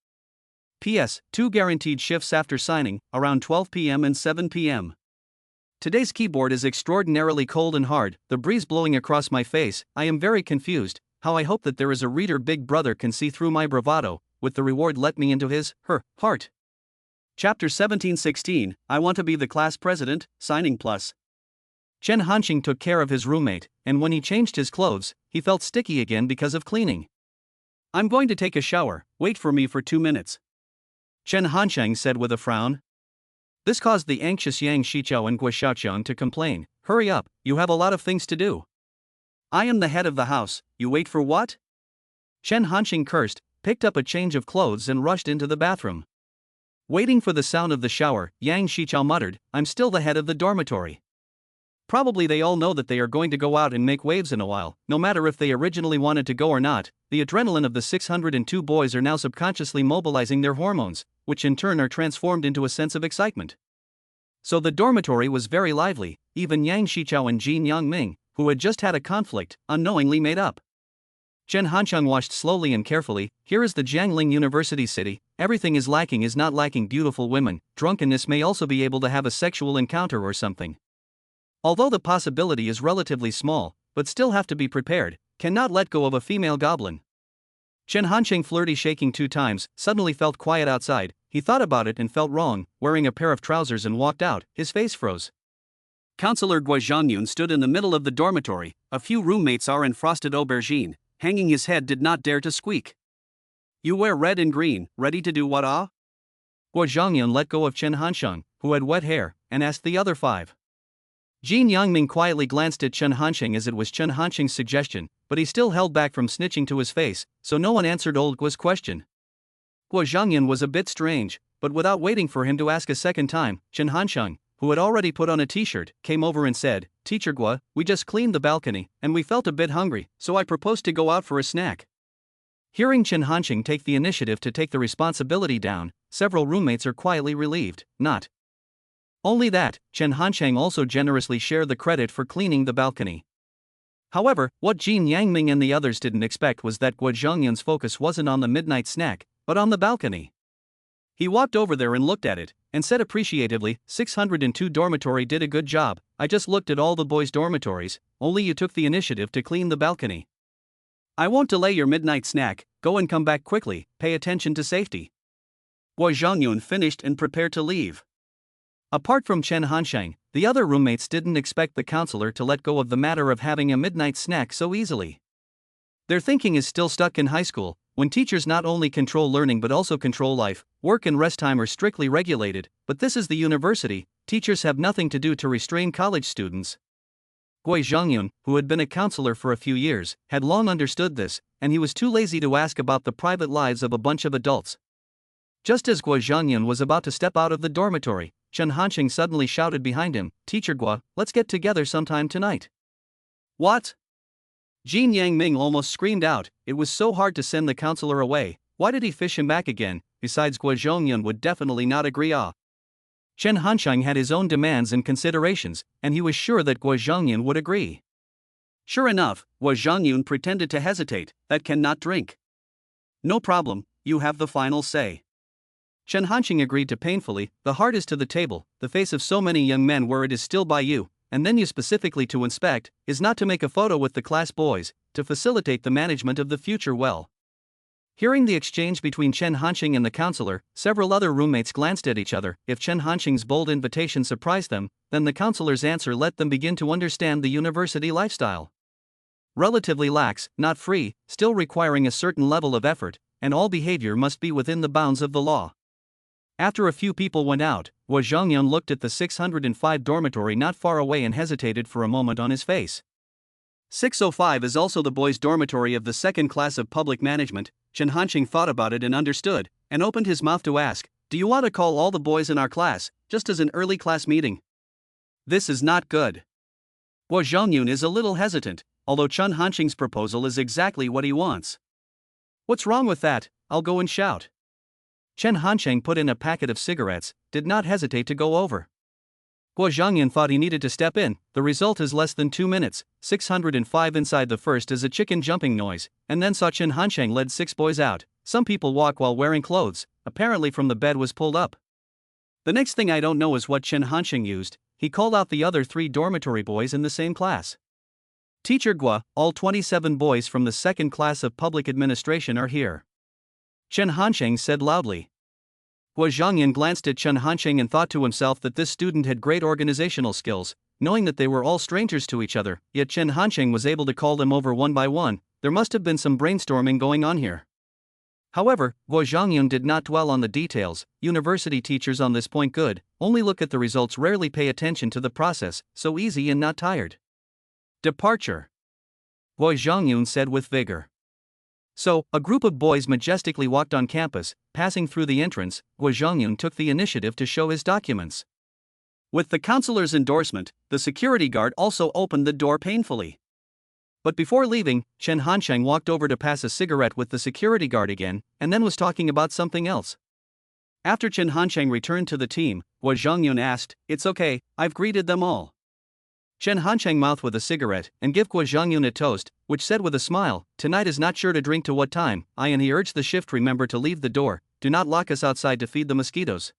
P.S. 2 guaranteed shifts after signing, around 12 p.m. and 7 p.m. Today's keyboard is extraordinarily cold and hard, the breeze blowing across my face. I am very confused. How I hope that there is a reader Big Brother can see through my bravado, with the reward let me into her heart. Chapter 17-16, I want to be the class president, signing plus. Chen Hanqing took care of his roommate, and when he changed his clothes, he felt sticky again because of cleaning. I'm going to take a shower, wait for me for 2 minutes. Chen Hanqing said with a frown. This caused the anxious Yang Shiqiao and Guo Xiaoqiang to complain, hurry up, you have a lot of things to do. I am the head of the house, you wait for what? Chen Hanqing cursed, picked up a change of clothes and rushed into the bathroom. Waiting for the sound of the shower, Yang Shiqiao muttered, I'm still the head of the dormitory. Probably they all know that they are going to go out and make waves in a while, no matter if they originally wanted to go or not. The adrenaline of the 602 boys are now subconsciously mobilizing their hormones, which in turn are transformed into a sense of excitement. So the dormitory was very lively, even Yang Shiqiao and Jin Yangming, who had just had a conflict, unknowingly made up. Chen Hanqing washed slowly and carefully, here is the Jiangling University city, everything is not lacking beautiful women, drunkenness may also be able to have a sexual encounter or something. Although the possibility is relatively small, but still have to be prepared, cannot let go of a female goblin. Chen Hanqing flirty shaking 2 times, suddenly felt quiet outside, he thought about it and felt wrong, wearing a pair of trousers and walked out, his face froze. Counselor Guo Zhangyun stood in the middle of the dormitory, a few roommates are in frosted aubergine, hanging his head did not dare to squeak. You wear red and green, ready to do what ah? Guo Zhangyun let go of Chen Hanqing, who had wet hair, and asked the other 5. Jin Yangming quietly glanced at Chen Hanqing as it was Chen Hanqing's suggestion, but he still held back from snitching to his face, so no one answered old Guo's question. Guo Zhangyun was a bit strange, but without waiting for him to ask a second time, Chen Hanqing, who had already put on a t-shirt, came over and said, Teacher Guo, we just cleaned the balcony, and we felt a bit hungry, so I proposed to go out for a snack. Hearing Chen Hanqing take the initiative to take the responsibility down, several roommates are quietly relieved, not only that, Chen Hanqing also generously shared the credit for cleaning the balcony. However, what Jin Yangming and the others didn't expect was that Guo Zhangyun's focus wasn't on the midnight snack, but on the balcony. He walked over there and looked at it, and said appreciatively, 602 dormitory did a good job, I just looked at all the boys' dormitories, only you took the initiative to clean the balcony. I won't delay your midnight snack, go and come back quickly, pay attention to safety. Guo Zhangyun finished and prepared to leave. Apart from Chen Hanqing, the other roommates didn't expect the counselor to let go of the matter of having a midnight snack so easily. Their thinking is still stuck in high school, when teachers not only control learning but also control life, work and rest time are strictly regulated, but this is the university, teachers have nothing to do to restrain college students. Guo Zhangyun, who had been a counselor for a few years, had long understood this, and he was too lazy to ask about the private lives of a bunch of adults. Just as Guo Zhangyun was about to step out of the dormitory, Chen Hanqing suddenly shouted behind him, Teacher Guo, let's get together sometime tonight. What? Jin Yangming almost screamed out, it was so hard to send the counselor away, why did he fish him back again, besides Guo Zhangyun would definitely not agree Chen Hansheng had his own demands and considerations, and he was sure that Guo Zhongyun would agree. Sure enough, Guo Zhongyun pretended to hesitate. That cannot drink. No problem, you have the final say. Chen Hansheng agreed to painfully. The heart is to the table, the face of so many young men where it is still by you, and then you specifically to inspect, is not to make a photo with the class boys, to facilitate the management of the future well. Hearing the exchange between Chen Hansheng and the counselor, several other roommates glanced at each other. If Chen Hansheng's bold invitation surprised them, then the counselor's answer let them begin to understand the university lifestyle. Relatively lax, not free, still requiring a certain level of effort, and all behavior must be within the bounds of the law. After a few people went out, Guo Zhongyun looked at the 605 dormitory not far away and hesitated for a moment on his face. 605 is also the boys' dormitory of the second class of public management. Chen Hansheng thought about it and understood, and opened his mouth to ask, "Do you want to call all the boys in our class, just as an early class meeting?" This is not good. Guo Zhongyun is a little hesitant, although Chen Hansheng's proposal is exactly what he wants. What's wrong with that? I'll go and shout. Chen Hansheng put in a packet of cigarettes, did not hesitate to go over. Guo Zhongyun thought he needed to step in. The result is less than 2 minutes. 605 inside the first is a chicken jumping noise, and then saw Chen Hansheng led 6 boys out. Some people walk while wearing clothes, apparently from the bed was pulled up. The next thing I don't know is what Chen Hansheng used. He called out the other 3 dormitory boys in the same class. Teacher Guo, all 27 boys from the second class of public administration are here. Chen Hansheng said loudly. Guo Zhongyun glanced at Chen Hansheng and thought to himself that this student had great organizational skills, knowing that they were all strangers to each other, yet Chen Hansheng was able to call them over one by one. There must have been some brainstorming going on here. However, Guo Zhongyun did not dwell on the details. University teachers on this point good, only look at the results, rarely pay attention to the process, so easy and not tired. Departure. Guo Zhongyun said with vigor. So, a group of boys majestically walked on campus. Passing through the entrance, Guo Zhongyun took the initiative to show his documents. With the counselor's endorsement, the security guard also opened the door painfully. But before leaving, Chen Hansheng walked over to pass a cigarette with the security guard again, and then was talking about something else. After Chen Hansheng returned to the team, Guo Zhongyun asked, "It's okay, I've greeted them all." Chen Hansheng mouthed with a cigarette and gave Guo Zhongyun a toast, which said with a smile, "Tonight is not sure to drink to what time." And he urged the shift, "Remember to leave the door, do not lock us outside to feed the mosquitoes."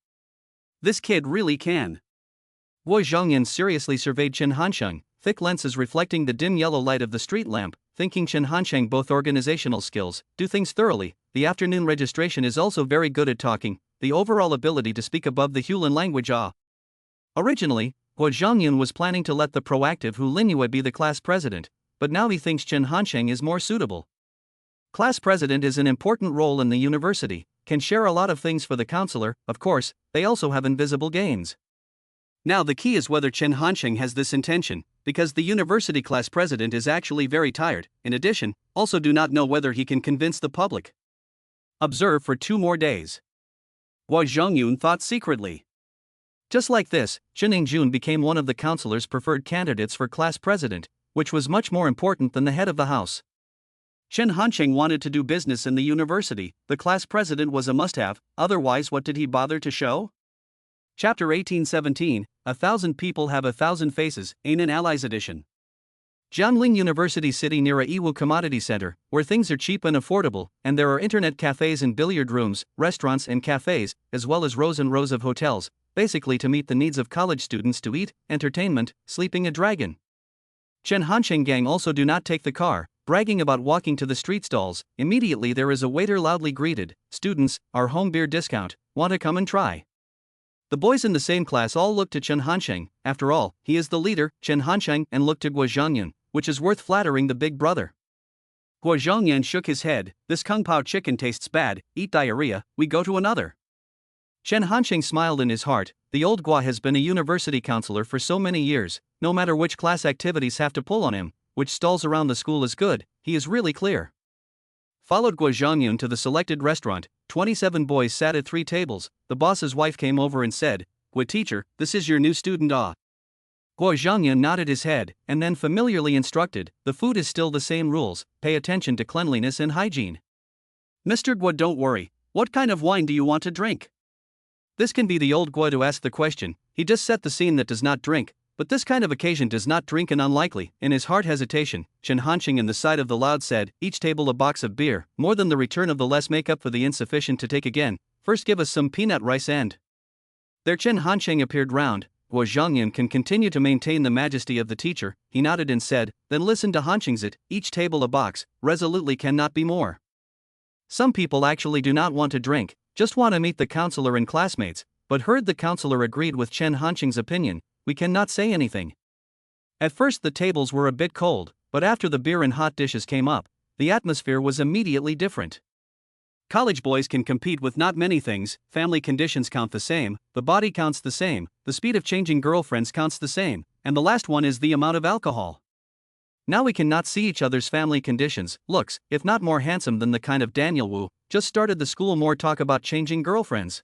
This kid really can. Guo Zhongyun seriously surveyed Chen Hansheng, thick lenses reflecting the dim yellow light of the street lamp, thinking Chen Hansheng both organizational skills, do things thoroughly, the afternoon registration is also very good at talking, the overall ability to speak above the Hulan language. Originally, Guo Zhongyun was planning to let the proactive Hu Linyue be the class president, but now he thinks Chen Hansheng is more suitable. Class president is an important role in the university, can share a lot of things for the counselor. Of course, they also have invisible gains. Now the key is whether Chen Hansheng has this intention, because the university class president is actually very tired. In addition, also do not know whether he can convince the public. Observe for 2 more days. Guo Zhongyun thought secretly. Just like this, Chen Yingjun became one of the counselor's preferred candidates for class president, which was much more important than the head of the house. Chen Hansheng wanted to do business in the university, the class president was a must-have, otherwise what did he bother to show? Chapter 1817, 1,000 People Have 1,000 Faces, Ain Allies Edition. Jiangling University City near a Yiwu Commodity Center, where things are cheap and affordable, and there are internet cafes and billiard rooms, restaurants and cafes, as well as rows and rows of hotels, basically to meet the needs of college students to eat, entertainment, sleeping a dragon. Chen Hansheng gang also do not take the car, bragging about walking to the street stalls. Immediately there is a waiter loudly greeted, "Students, our home beer discount, want to come and try?" The boys in the same class all look to Chen Hansheng, after all, he is the leader, Chen Hansheng, and look to Guo Zhongyun, which is worth flattering the big brother. Guo Zhongyun shook his head, "This Kung Pao chicken tastes bad, eat diarrhea, we go to another." Chen Hansheng smiled in his heart. The old Guo has been a university counselor for so many years, no matter which class activities have to pull on him, which stalls around the school is good, he is really clear. Followed Guo Zhongyun to the selected restaurant. 27 boys sat at 3 tables. The boss's wife came over and said, "Guo teacher, this is your new student." Guo Zhongyun nodded his head, and then familiarly instructed, "The food is still the same rules, pay attention to cleanliness and hygiene." "Mr. Guo, don't worry, what kind of wine do you want to drink?" This can be the old Guo to ask the question. He just set the scene that does not drink, but this kind of occasion does not drink and unlikely. In his heart hesitation, Chen Hanqing in the side of the loud said, each table a box of beer, more than the return of the less make up for the insufficient to take again, first give us some peanut rice and. There Chen Hanqing appeared round. Guo Zhongyun can continue to maintain the majesty of the teacher, he nodded and said, then listen to Hanqing's it, each table a box, resolutely cannot be more. Some people actually do not want to drink, just want to meet the counselor and classmates, but heard the counselor agreed with Chen Hanqing's opinion, we cannot say anything. At first the tables were a bit cold, but after the beer and hot dishes came up, the atmosphere was immediately different. College boys can compete with not many things, family conditions count the same, the body counts the same, the speed of changing girlfriends counts the same, and the last one is the amount of alcohol. Now we cannot see each other's family conditions, looks, if not more handsome than the kind of Daniel Wu, just started the school more talk about changing girlfriends.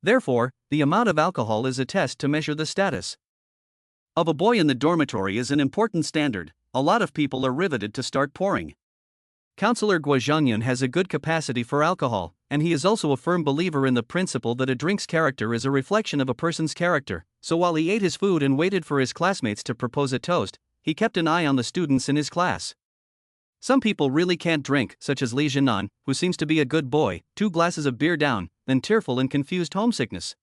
Therefore, the amount of alcohol is a test to measure the status of a boy in the dormitory is an important standard, a lot of people are riveted to start pouring. Counselor Guo Zhongyun has a good capacity for alcohol, and he is also a firm believer in the principle that a drink's character is a reflection of a person's character, so while he ate his food and waited for his classmates to propose a toast, he kept an eye on the students in his class. Some people really can't drink, such as Li Zhenan, who seems to be a good boy, 2 glasses of beer down, then tearful and confused homesickness.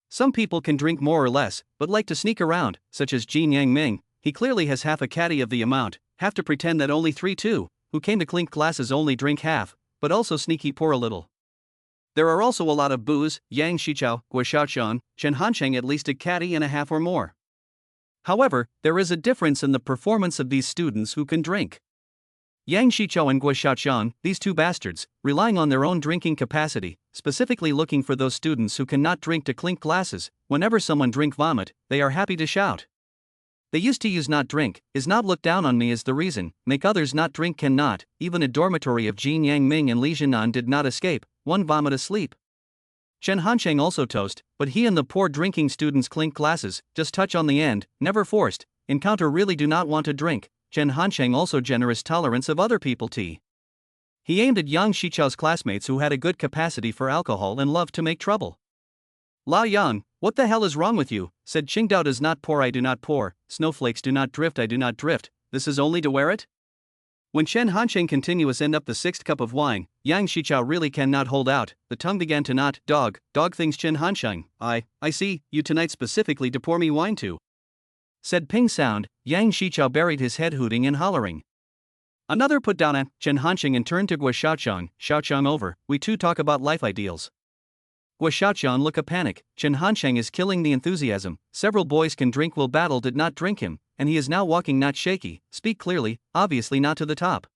Some people can drink more or less, but like to sneak around, such as Jin Yangming, he clearly has half a caddy of the amount, have to pretend that only 3 too. Who came to clink glasses only drink half, but also sneaky pour a little. There are also a lot of booze, Yang Shichao, Guo Xiaoqian, Chen Hanqing at least a caddy and a half or more. However, there is a difference in the performance of these students who can drink. Yang Shichao and Guo Xiaoqian, these 2 bastards, relying on their own drinking capacity, specifically looking for those students who cannot drink to clink glasses, whenever someone drink vomit, they are happy to shout. They used to use not drink, is not look down on me as the reason, make others not drink cannot, even a dormitory of Jin Yangming and Li Zhenan did not escape, one vomit asleep. Chen Hanqing also toast, but he and the poor drinking students clink glasses, just touch on the end, never forced, encounter really do not want to drink. Chen Hanqing also generous tolerance of other people tea. He aimed at Yang Shichao's classmates who had a good capacity for alcohol and loved to make trouble. La Yang, what the hell is wrong with you, said Qingdao does not pour I do not pour, snowflakes do not drift I do not drift, this is only to wear it? When Chen Hanqing continuous end up the 6th cup of wine, Yang Shichao really cannot hold out, the tongue began to knot, dog things Chen Hanqing, I see, you tonight specifically to pour me wine to. Said ping sound, Yang Shichao buried his head hooting and hollering. Another put down at Chen Hanqing and turned to Guo Xiaoqian over, we too talk about life ideals. Guo Xiaoqian look a panic, Chen Hanqing is killing the enthusiasm, several boys can drink will battle did not drink him, and he is now walking not shaky, speak clearly, obviously not to the top.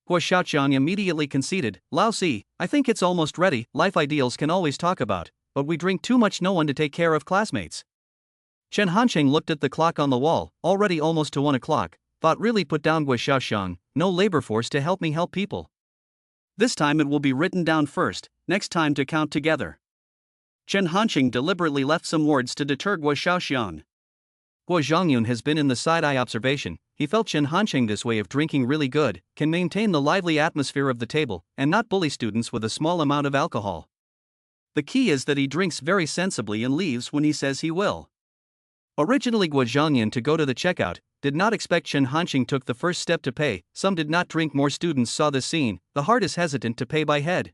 Guo Xiaoqian immediately conceded, Lao Si, I think it's almost ready, life ideals can always talk about, but we drink too much no one to take care of classmates. Chen Hanqing looked at the clock on the wall, already almost to 1 o'clock, thought really put down Guo Xiaoqian, no labor force to help me help people. This time it will be written down first, next time to count together. Chen Hanqing deliberately left some words to deter Guo Xiaoqian. Guo Zhongyun has been in the side-eye observation, he felt Chen Hanqing this way of drinking really good, can maintain the lively atmosphere of the table, and not bully students with a small amount of alcohol. The key is that he drinks very sensibly and leaves when he says he will. Originally Guo Zhongyun to go to the checkout, did not expect Chen Hanqing took the first step to pay, some did not drink more students saw this scene, the heart is hesitant to pay by head.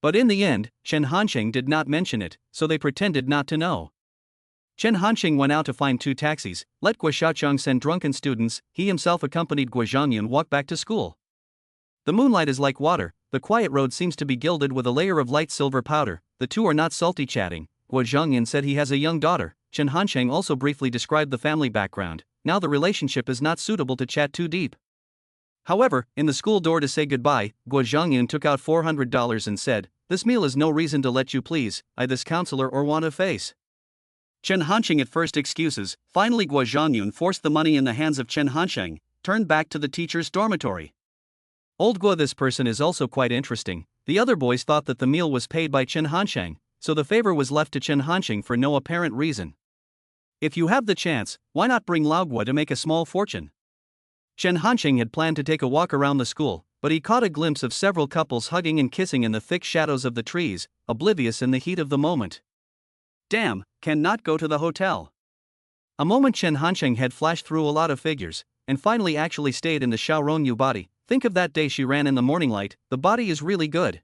But in the end, Chen Hanqing did not mention it, so they pretended not to know. Chen Hanqing went out to find 2 taxis, let Guo Xiaoqian send drunken students, he himself accompanied Guo Zhongyun walk back to school. The moonlight is like water, the quiet road seems to be gilded with a layer of light silver powder, the 2 are not salty chatting, Guo Zhongyun said he has a young daughter, Chen Hanqing also briefly described the family background, now the relationship is not suitable to chat too deep. However, in the school door to say goodbye, Guo Zhongyun took out $400 and said, this meal is no reason to let you please, I this counselor or want to face. Chen Hanqing at first excuses, finally Guo Zhongyun forced the money in the hands of Chen Hanqing, turned back to the teacher's dormitory. Old Guo this person is also quite interesting, the other boys thought that the meal was paid by Chen Hanqing, so the favor was left to Chen Hanqing for no apparent reason. If you have the chance, why not bring Lao Guo to make a small fortune? Chen Hanqing had planned to take a walk around the school, but he caught a glimpse of several couples hugging and kissing in the thick shadows of the trees, oblivious in the heat of the moment. Damn, cannot go to the hotel. A moment Chen Hansheng had flashed through a lot of figures, and finally actually stayed in the Xiaorongyu body. Think of that day she ran in the morning light, the body is really good.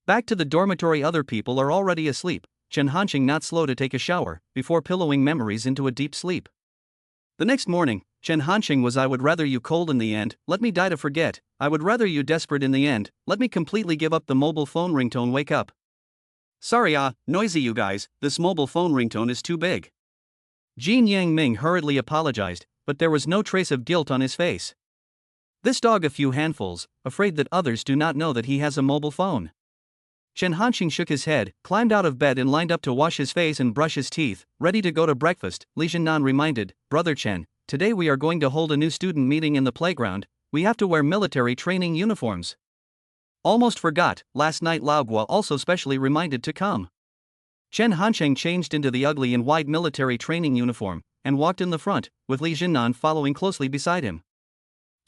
Back to the dormitory, other people are already asleep, Chen Hansheng not slow to take a shower, before pillowing memories into a deep sleep. The next morning, Chen Hansheng was I would rather you cold in the end, let me die to forget, I would rather you desperate in the end, let me completely give up the mobile phone ringtone wake up. Sorry noisy you guys, this mobile phone ringtone is too big. Jin Yangming hurriedly apologized, but there was no trace of guilt on his face. This dog a few handfuls, afraid that others do not know that he has a mobile phone. Chen Hansheng shook his head, climbed out of bed and lined up to wash his face and brush his teeth, ready to go to breakfast. Li Zhennan reminded, Brother Chen, today we are going to hold a new student meeting in the playground, we have to wear military training uniforms. Almost forgot, last night Lao Guo also specially reminded to come. Chen Hansheng changed into the ugly and wide military training uniform, and walked in the front, with Li Zhennan following closely beside him.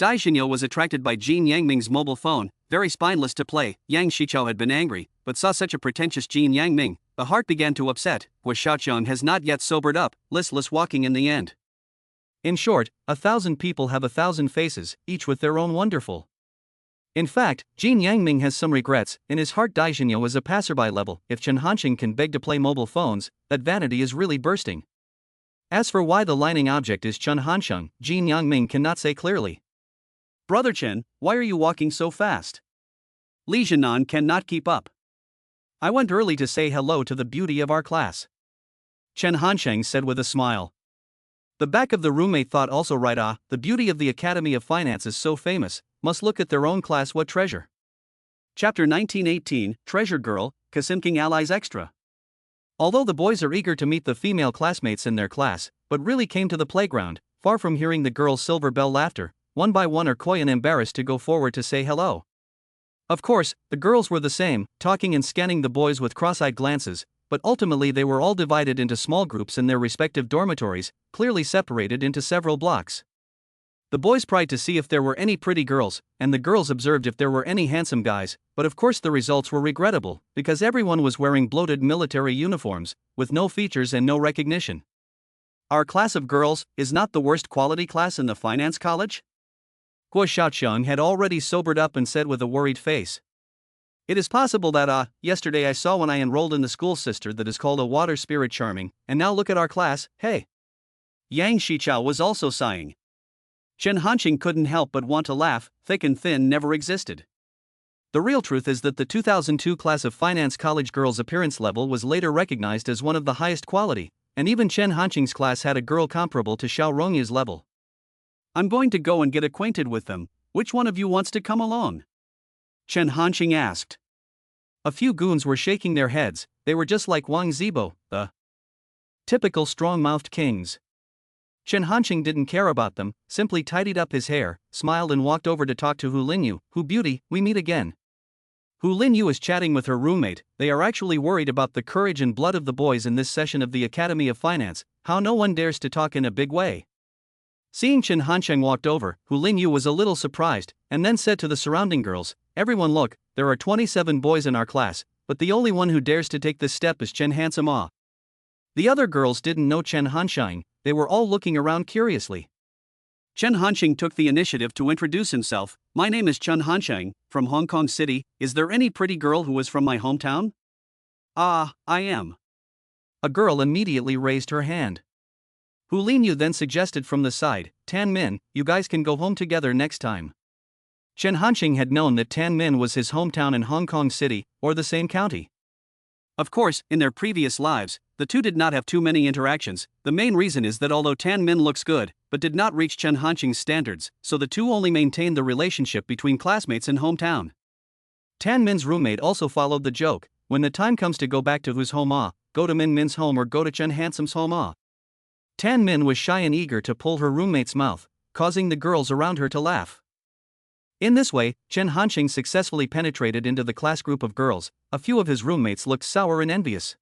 Dai Xinyo was attracted by Jin Yangming's mobile phone, very spineless to play. Yang Shichao had been angry, but saw such a pretentious Jin Yangming, the heart began to upset. Hua Xiaoqiang has not yet sobered up, listless walking in the end. In short, 1,000 people have 1,000 faces, each with their own wonderful. In fact, Jin Yangming has some regrets. In his heart Dai Xinyo is a passerby level. If Chen Hansheng can beg to play mobile phones, that vanity is really bursting. As for why the lining object is Chen Hansheng, Jin Yangming cannot say clearly. Brother Chen, why are you walking so fast? Li Zhennan cannot keep up. I went early to say hello to the beauty of our class. Chen Hansheng said with a smile. The back of the roommate thought also right, the beauty of the Academy of Finance is so famous, must look at their own class what treasure. Chapter 1918, Treasure Girl, Kasimking Allies Extra. Although the boys are eager to meet the female classmates in their class, but really came to the playground, far from hearing the girls' silver bell laughter, one by one are coy and embarrassed to go forward to say hello. Of course, the girls were the same, talking and scanning the boys with cross-eyed glances, but ultimately they were all divided into small groups in their respective dormitories, clearly separated into several blocks. The boys pried to see if there were any pretty girls, and the girls observed if there were any handsome guys, but of course the results were regrettable, because everyone was wearing bloated military uniforms, with no features and no recognition. Our class of girls is not the worst quality class in the finance college? Guo Xiaoqiang had already sobered up and said with a worried face. It is possible that, yesterday I saw when I enrolled in the school sister that is called a water spirit charming, and now look at our class, hey. Yang Shichao was also sighing. Chen Hansheng couldn't help but want to laugh, thick and thin never existed. The real truth is that the 2002 class of finance college girls' appearance level was later recognized as one of the highest quality, and even Chen Hansheng's class had a girl comparable to Xiao Rongyu's level. I'm going to go and get acquainted with them, which one of you wants to come along? Chen Hansheng asked. A few goons were shaking their heads, they were just like Wang Zibo, the typical strong-mouthed kings. Chen Hansheng didn't care about them, simply tidied up his hair, smiled and walked over to talk to Hu Linyu. Hu beauty, we meet again. Hu Linyu is chatting with her roommate, they are actually worried about the courage and blood of the boys in this session of the Academy of Finance, how no one dares to talk in a big way. Seeing Chen Hansheng walked over, Hu Linyu was a little surprised, and then said to the surrounding girls, everyone look, there are 27 boys in our class, but the only one who dares to take this step is Chen Handsome. The other girls didn't know Chen Hansheng, they were all looking around curiously. Chen Hansheng took the initiative to introduce himself. My name is Chen Hansheng, from Hong Kong City. Is there any pretty girl who is from my hometown? I am. A girl immediately raised her hand. Hu Linyu then suggested from the side, Tan Min, you guys can go home together next time. Chen Hansheng had known that Tan Min was his hometown in Hong Kong City, or the same county. Of course, in their previous lives, the two did not have too many interactions. The main reason is that although Tan Min looks good, but did not reach Chen Hansheng's standards, so the two only maintained the relationship between classmates in hometown. Tan Min's roommate also followed the joke, when the time comes to go back to whose home, go to Min Min's home or go to Chen Handsome's home. Tan Min was shy and eager to pull her roommate's mouth, causing the girls around her to laugh. In this way, Chen Hansheng successfully penetrated into the class group of girls. A few of his roommates looked sour and envious.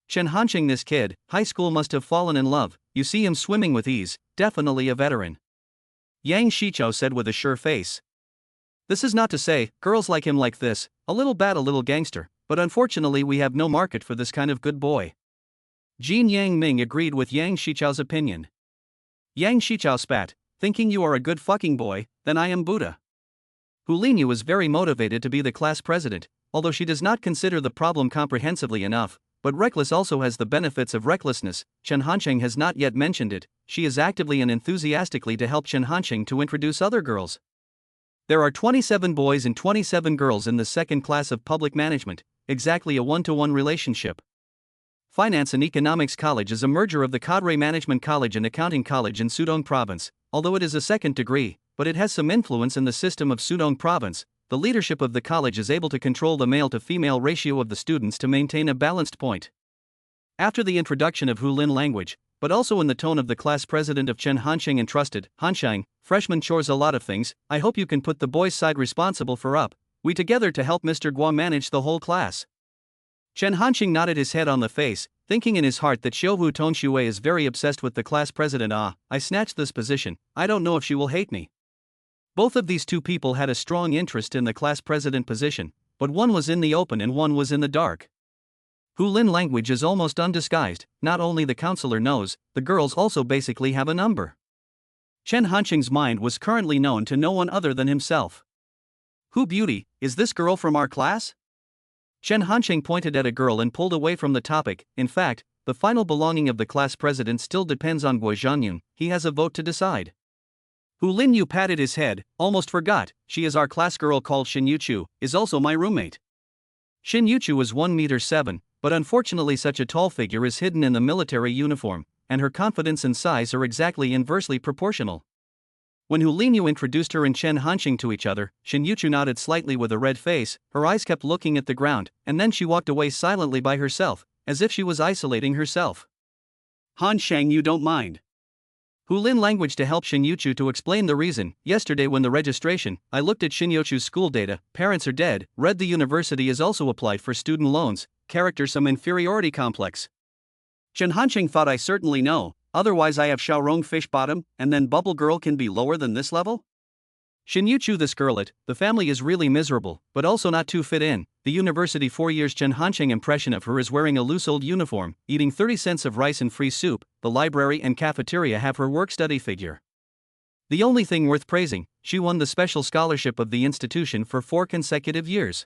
Chen Hansheng, this kid, high school must have fallen in love, you see him swimming with ease, definitely a veteran. Yang Shichao said with a sure face. This is not to say, girls like him like this, a little bad a little gangster, but unfortunately we have no market for this kind of good boy. Jin Yang Ming agreed with Yang Shichao's opinion. Yang Shichao spat, thinking you are a good fucking boy, then I am Buddha. Hu Linyu is very motivated to be the class president, although she does not consider the problem comprehensively enough, but reckless also has the benefits of recklessness. Chen Hansheng has not yet mentioned it, she is actively and enthusiastically to help Chen Hansheng to introduce other girls. There are 27 boys and 27 girls in the second class of public management, exactly a 1-to-1 relationship. Finance and Economics College is a merger of the Cadre Management College and Accounting College in Sudong Province, although it is a second degree, but it has some influence in the system of Sudong Province. The leadership of the college is able to control the male-to-female ratio of the students to maintain a balanced point. After the introduction of Hulin language, but also in the tone of the class president of Chen Hansheng entrusted, Hansheng, freshman chores a lot of things, I hope you can put the boys' side responsible for up, we together to help Mr. Guo manage the whole class. Chen Hansheng nodded his head on the face, thinking in his heart that Xiuhu Tongxue is very obsessed with the class president. I snatched this position, I don't know if she will hate me. Both of these two people had a strong interest in the class president position, but one was in the open and one was in the dark. Hulin language is almost undisguised, not only the counselor knows, the girls also basically have a number. Chen Hansheng's mind was currently known to no one other than himself. Hu Beauty, is this girl from our class? Chen Hansheng pointed at a girl and pulled away from the topic. In fact, the final belonging of the class president still depends on Guo Zhanyun, he has a vote to decide. Hu Linyu patted his head, almost forgot, she is our class girl called Xin Yuchu, is also my roommate. Xin Yuchu is 1 m, but unfortunately such a tall figure is hidden in the military uniform, and her confidence and size are exactly inversely proportional. When Hu Linyu introduced her and Chen Hansheng to each other, Xin Yuchu nodded slightly with a red face, her eyes kept looking at the ground, and then she walked away silently by herself, as if she was isolating herself. Hansheng, you don't mind. Hulin language to help Xin Yuchu to explain the reason. Yesterday when the registration, I looked at Xin Yuchu's school data, parents are dead, read the university is also applied for student loans, character some inferiority complex. Chen Hansheng thought I certainly know, otherwise I have Xiaorong fish bottom, and then bubble girl can be lower than this level? Xin Yuchu this girlet, the family is really miserable, but also not too fit in. The university 4 years Chen Hansheng impression of her is wearing a loose old uniform, eating 30 cents of rice and free soup, the library and cafeteria have her work-study figure. The only thing worth praising, she won the special scholarship of the institution for 4 consecutive years.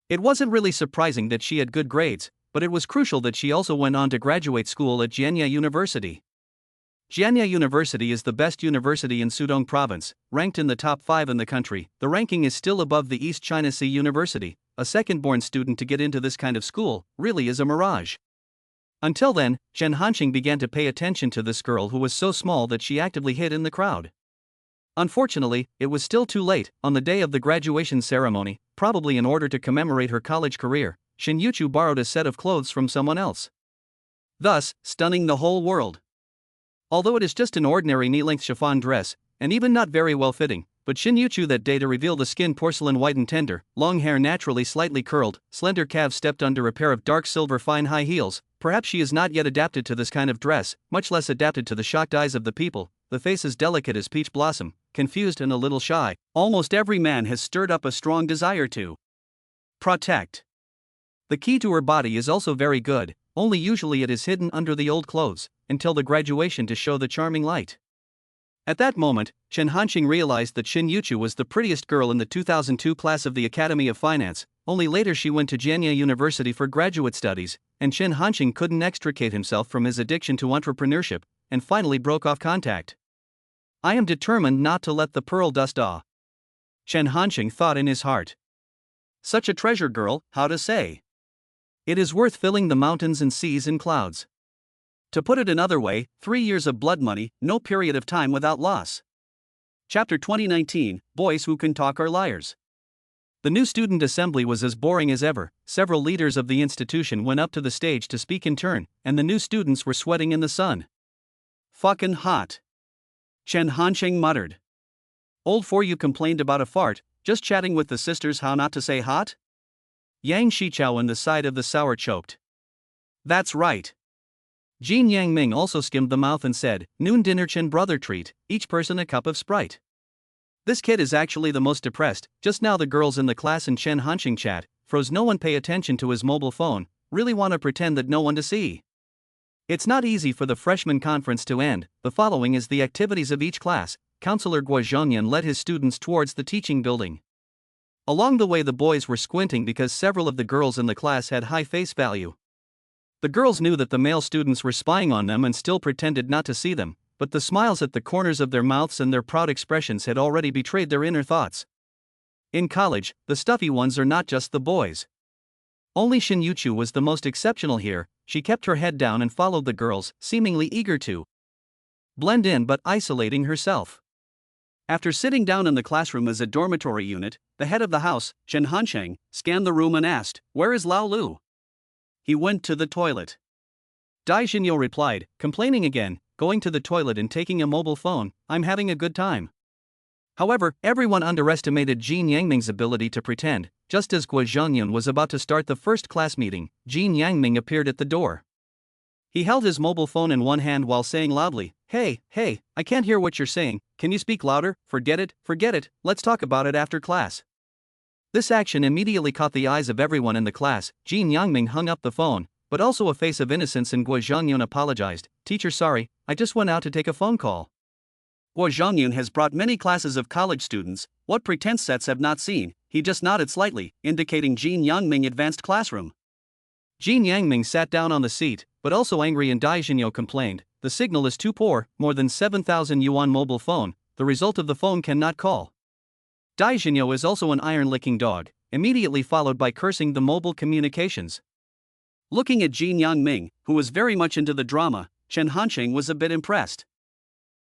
It wasn't really surprising that she had good grades, but it was crucial that she also went on to graduate school at Jianya University. Jianya University is the best university in Sudong Province, ranked in the top 5 in the country. The ranking is still above the East China Sea University. A second-born student to get into this kind of school really is a mirage. Until then, Chen Hansheng began to pay attention to this girl who was so small that she actively hid in the crowd. Unfortunately, it was still too late. On the day of the graduation ceremony, probably in order to commemorate her college career, Xin Yuchu borrowed a set of clothes from someone else, thus stunning the whole world. Although it is just an ordinary knee-length chiffon dress, and even not very well-fitting, but Xin Yuchu that day to reveal the skin porcelain white and tender, long hair naturally slightly curled, slender calves stepped under a pair of dark silver fine high heels. Perhaps she is not yet adapted to this kind of dress, much less adapted to the shocked eyes of the people. The face is delicate as peach blossom, confused and a little shy. Almost every man has stirred up a strong desire to protect. The key to her body is also very good, only usually it is hidden under the old clothes, until the graduation to show the charming light. At that moment, Chen Hansheng realized that Xin Yuchu was the prettiest girl in the 2002 class of the Academy of Finance. Only later she went to Jianya University for graduate studies, and Chen Hansheng couldn't extricate himself from his addiction to entrepreneurship, and finally broke off contact. I am determined not to let the pearl dust off. Chen Hansheng thought in his heart. Such a treasure girl, how to say? It is worth filling the mountains and seas and clouds. To put it another way, 3 years of blood money, no period of time without loss. Chapter 2019, Boys Who Can Talk Are Liars. The new student assembly was as boring as ever. Several leaders of the institution went up to the stage to speak in turn, and the new students were sweating in the sun. Fucking hot. Chen Hansheng muttered. Old for you complained about a fart, just chatting with the sisters how not to say hot? Yang Shichao on the side of the sour choked. That's right. Jin Yang Ming also skimmed the mouth and said, noon dinner Chen brother treat, each person a cup of Sprite. This kid is actually the most depressed. Just now the girls in the class in Chen Hanqing chat, froze no one pay attention to his mobile phone, really wanna pretend that no one to see. It's not easy for the freshman conference to end. The following is the activities of each class. Counselor Guo Zhongyan led his students towards the teaching building. Along the way the boys were squinting because several of the girls in the class had high face value. The girls knew that the male students were spying on them and still pretended not to see them, but the smiles at the corners of their mouths and their proud expressions had already betrayed their inner thoughts. In college, the stuffy ones are not just the boys. Only Shin Yuchu was the most exceptional here. She kept her head down and followed the girls, seemingly eager to blend in but isolating herself. After sitting down in the classroom as a dormitory unit, the head of the house, Chen Hansheng, scanned the room and asked, "Where is Lao Lu?" "He went to the toilet." Dai Xinyo replied, complaining again, "Going to the toilet and taking a mobile phone, I'm having a good time." However, everyone underestimated Jin Yangming's ability to pretend. Just as Guo Zhongyun was about to start the first class meeting, Jin Yangming appeared at the door. He held his mobile phone in one hand while saying loudly, Hey, I can't hear what you're saying, can you speak louder? Forget it, let's talk about it after class." This action immediately caught the eyes of everyone in the class. Jin Yangming hung up the phone, but also a face of innocence, and Guo Zhongyun apologized, "Teacher, sorry, I just went out to take a phone call." Guo Zhongyun has brought many classes of college students. What pretense sets have not seen? He just nodded slightly, indicating Jin Yangming advanced classroom. Jin Yangming sat down on the seat, but also angry, and Dai Xinyo complained, "The signal is too poor, more than 7,000 yuan mobile phone, the result of the phone cannot call." Dai Xinyo is also an iron-licking dog, immediately followed by cursing the mobile communications. Looking at Jin Yangming, who was very much into the drama, Chen Hanqing was a bit impressed.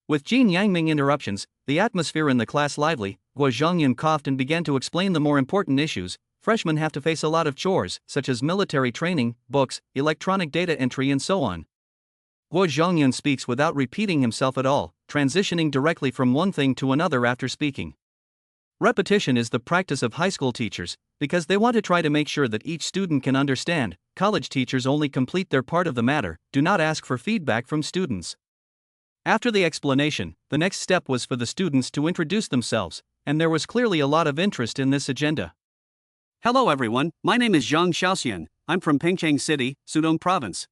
With Jin Yangming interruptions, the atmosphere in the class lively. Guo Zhongyun coughed and began to explain the more important issues. Freshmen have to face a lot of chores, such as military training, books, electronic data entry and so on. Guo Zhongyun speaks without repeating himself at all, transitioning directly from one thing to another after speaking. Repetition is the practice of high school teachers, because they want to try to make sure that each student can understand. College teachers only complete their part of the matter, do not ask for feedback from students. After the explanation, the next step was for the students to introduce themselves, and there was clearly a lot of interest in this agenda. "Hello everyone, my name is Zhang Xiaoxian, I'm from Pingcheng City, Sudong Province."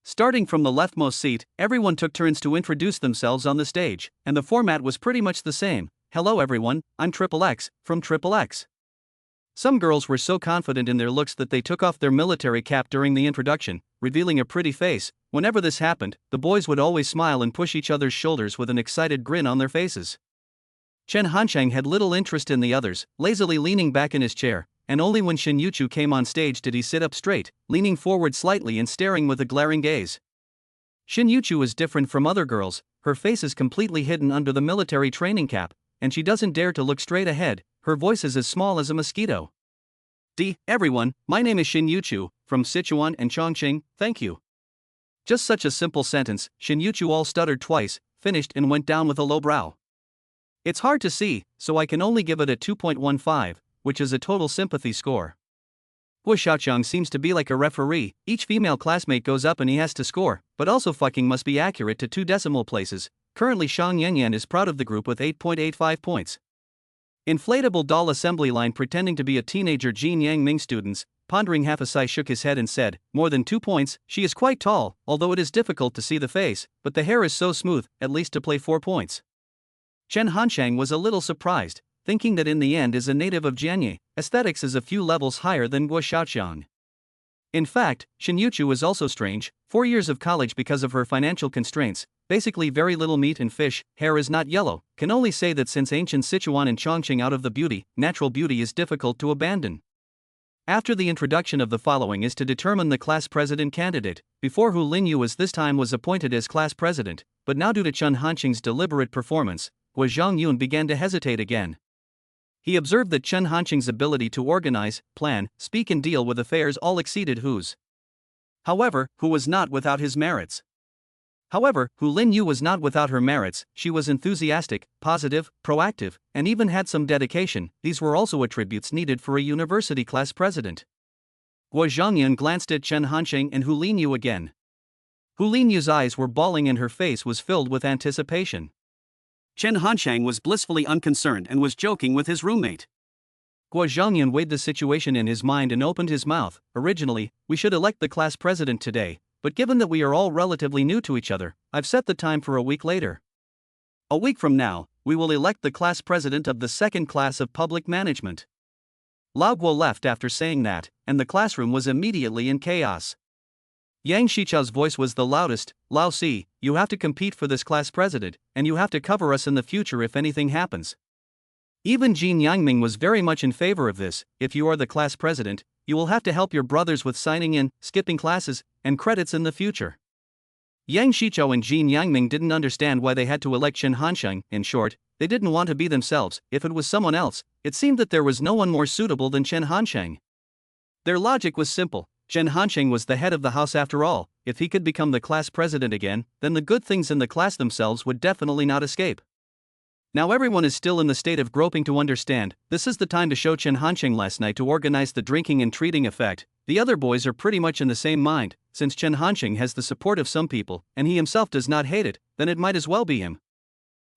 Starting from the leftmost seat, everyone took turns to introduce themselves on the stage, and the format was pretty much the same. "Hello everyone, I'm XXX, from XXX." Some girls were so confident in their looks that they took off their military cap during the introduction, revealing a pretty face. Whenever this happened, the boys would always smile and push each other's shoulders with an excited grin on their faces. Chen Hansheng had little interest in the others, lazily leaning back in his chair, and only when Shin Yuchu came on stage did he sit up straight, leaning forward slightly and staring with a glaring gaze. Shin Yuchu is different from other girls. Her face is completely hidden under the military training cap, and she doesn't dare to look straight ahead. Her voice is as small as a mosquito. Everyone, my name is Shin Yuchu, from Sichuan and Chongqing, thank you." Just such a simple sentence. Shin Yuchu all stuttered twice, finished and went down with a low brow. "It's hard to see, so I can only give it a 2.15, which is a total sympathy score." Guo Xiaoqiang seems to be like a referee. Each female classmate goes up and he has to score, but also fucking must be accurate to 2 decimal places. Currently Shang Yanyan is proud of the group with 8.85 points. Inflatable doll assembly line pretending to be a teenager. Jin Yangming students, pondering half a sigh, shook his head and said, "More than 2 points, she is quite tall, although it is difficult to see the face, but the hair is so smooth, at least to play 4 points. Chen Hansheng was a little surprised, thinking that in the end is a native of Jianye, aesthetics is a few levels higher than Guo Xiaoqiang. In fact, Shin Yuchu is also strange, 4 years of college because of her financial constraints, basically very little meat and fish, hair is not yellow, can only say that since ancient Sichuan and Chongqing out of the beauty, natural beauty is difficult to abandon. After the introduction of the following is to determine the class president candidate, before Hu Linyu as this time was appointed as class president, but now due to Chen Hanqing's deliberate performance, Guo Zhongyun began to hesitate again. He observed that Chen Hanqing's ability to organize, plan, speak and deal with affairs all exceeded Hu's. However, Hu was not without his merits. However, Hu Linyu was not without her merits. She was enthusiastic, positive, proactive, and even had some dedication. These were also attributes needed for a university class president. Guo Zhongyun glanced at Chen Hanqing and Hu Linyu again. Hu Linyu's eyes were bawling and her face was filled with anticipation. Chen Hanshang was blissfully unconcerned and was joking with his roommate. Guo Zhangyan weighed the situation in his mind and opened his mouth. Originally, we should elect the class president today, but given that we are all relatively new to each other, I've set the time for a week later. A week from now, we will elect the class president of the second class of public management. Lao Guo left after saying that, and the classroom was immediately in chaos. Yang Shichao's voice was the loudest. Lao Si, you have to compete for this class president, and you have to cover us in the future if anything happens. Even Jin Yangming was very much in favor of this. If you are the class president, you will have to help your brothers with signing in, skipping classes, and credits in the future. Yang Shichao and Jin Yangming didn't understand why they had to elect Chen Hansheng. In short, they didn't want to be themselves. If it was someone else, it seemed that there was no one more suitable than Chen Hansheng. Their logic was simple. Chen Hansheng was the head of the house after all. If he could become the class president again, then the good things in the class themselves would definitely not escape. Now everyone is still in the state of groping to understand. This is the time to show Chen Hansheng last night to organize the drinking and treating effect. The other boys are pretty much in the same mind. Since Chen Hansheng has the support of some people, and he himself does not hate it, then it might as well be him.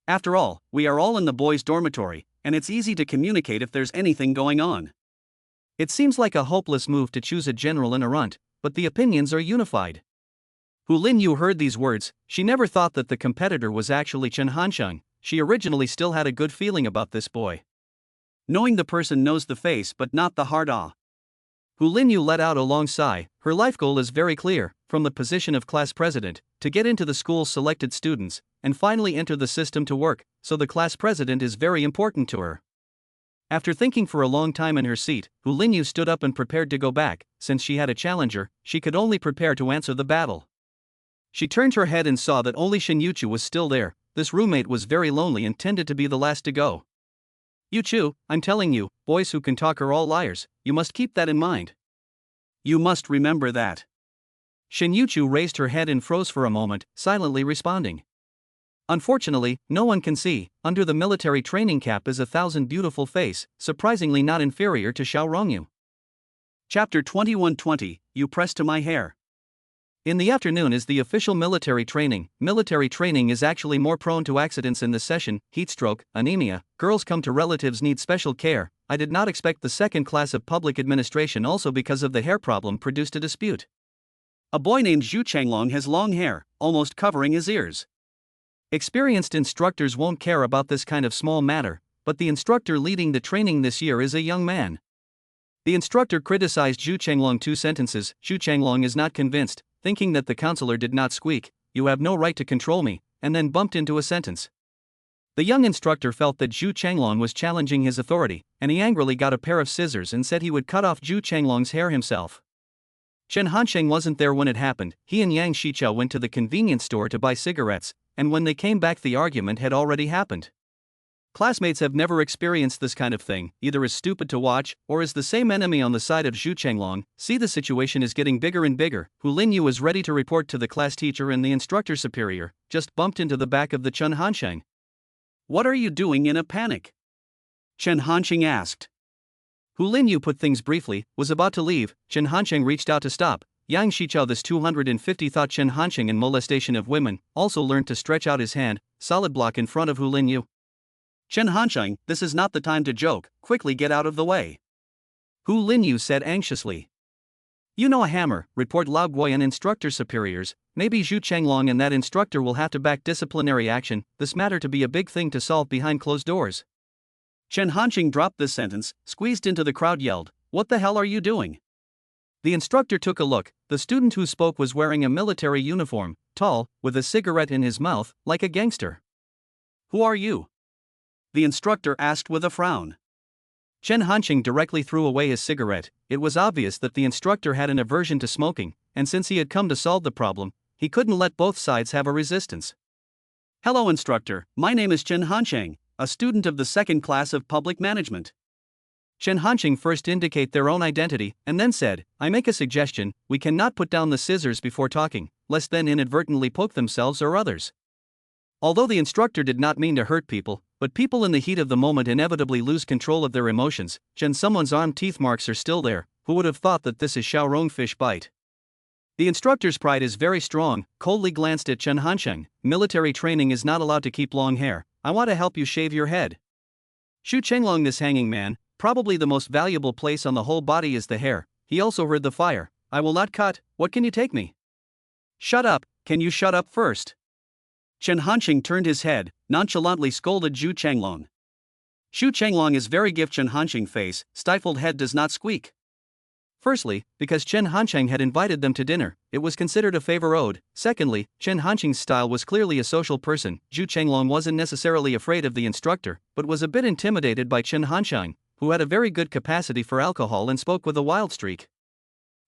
After all, we are all in the boys' dormitory, and it's easy to communicate if there's anything going on. It seems like a hopeless move to choose a general and a runt, but the opinions are unified. Hu Linyu heard these words. She never thought that the competitor was actually Chen Hansheng. She originally still had a good feeling about this boy. Knowing the person knows the face but not the heart. Hu Linyu let out a long sigh. Her life goal is very clear, from the position of class president, to get into the school's selected students, and finally enter the system to work, so the class president is very important to her. After thinking for a long time in her seat, Hu Linyu stood up and prepared to go back. Since she had a challenger, she could only prepare to answer the battle. She turned her head and saw that only Shin Yuchu was still there. This roommate was very lonely and tended to be the last to go. Yuchu, I'm telling you, boys who can talk are all liars. You must keep that in mind. You must remember that. Shin Yuchu raised her head and froze for a moment, silently responding. Unfortunately, no one can see. Under the military training cap is 1,000 beautiful face, surprisingly not inferior to Xiao Rongyu. Chapter 2120, You Press to My Hair. In the afternoon is the official military training. Military training is actually more prone to accidents in this session, heatstroke, anemia, girls come to relatives need special care. I did not expect the second class of public administration also because of the hair problem produced a dispute. A boy named Zhu Changlong has long hair, almost covering his ears. Experienced instructors won't care about this kind of small matter, but the instructor leading the training this year is a young man. The instructor criticized Zhu Changlong 2 sentences. Zhu Changlong is not convinced, thinking that the counselor did not squeak, "You have no right to control me," and then bumped into a sentence. The young instructor felt that Zhu Changlong was challenging his authority, and he angrily got a pair of scissors and said he would cut off Zhu Changlong's hair himself. Chen Hansheng wasn't there when it happened. He and Yang Shichao went to the convenience store to buy cigarettes, and when they came back the argument had already happened. Classmates have never experienced this kind of thing, either as stupid to watch, or as the same enemy on the side of Zhu Changlong. See, the situation is getting bigger and bigger. Hu Linyu was ready to report to the class teacher, and the instructor superior just bumped into the back of the Chen Hansheng. "What are you doing in a panic?" Chen Hansheng asked. Hu Linyu put things briefly, was about to leave. Chen Hansheng reached out to stop. Yang Shichao, this 250 thought Chen Hansheng in molestation of women, also learned to stretch out his hand, solid block in front of Hu Linyu. "Chen Hansheng, this is not the time to joke, quickly get out of the way," Hu Linyu said anxiously. "You know a hammer, report Lao Guo and instructor superiors. Maybe Zhu Changlong and that instructor will have to back disciplinary action, this matter to be a big thing to solve behind closed doors." Chen Hansheng dropped this sentence, squeezed into the crowd, yelled, "What the hell are you doing?" The instructor took a look. The student who spoke was wearing a military uniform, tall, with a cigarette in his mouth, like a gangster. "Who are you?" the instructor asked with a frown. Chen Hansheng directly threw away his cigarette. It was obvious that the instructor had an aversion to smoking, and since he had come to solve the problem, he couldn't let both sides have a resistance. "Hello, instructor, my name is Chen Hansheng, a student of the second class of public management." Chen Hansheng first indicate their own identity, and then said, "I make a suggestion, we cannot put down the scissors before talking, lest then inadvertently poke themselves or others." Although the instructor did not mean to hurt people, but people in the heat of the moment inevitably lose control of their emotions. Someone's arm teeth marks are still there. Who would have thought that this is Xiaorong fish bite? The instructor's pride is very strong, coldly glanced at Chen Hansheng. Military training is not allowed to keep long hair, I want to help you shave your head. Xu Chenglong, this hanging man, probably the most valuable place on the whole body is the hair. He also heard the fire. I will not cut, what can you take me? Shut up, can you shut up first? Chen Hanqing turned his head, nonchalantly scolded Xu Chenglong. Xu Chenglong is very gift. Chen Hanqing face, stifled head does not squeak. Firstly, because Chen Hanqing had invited them to dinner, it was considered a favor owed. Secondly, Chen Hanqing's style was clearly a social person. Xu Chenglong wasn't necessarily afraid of the instructor, but was a bit intimidated by Chen Hanqing, who had a very good capacity for alcohol and spoke with a wild streak.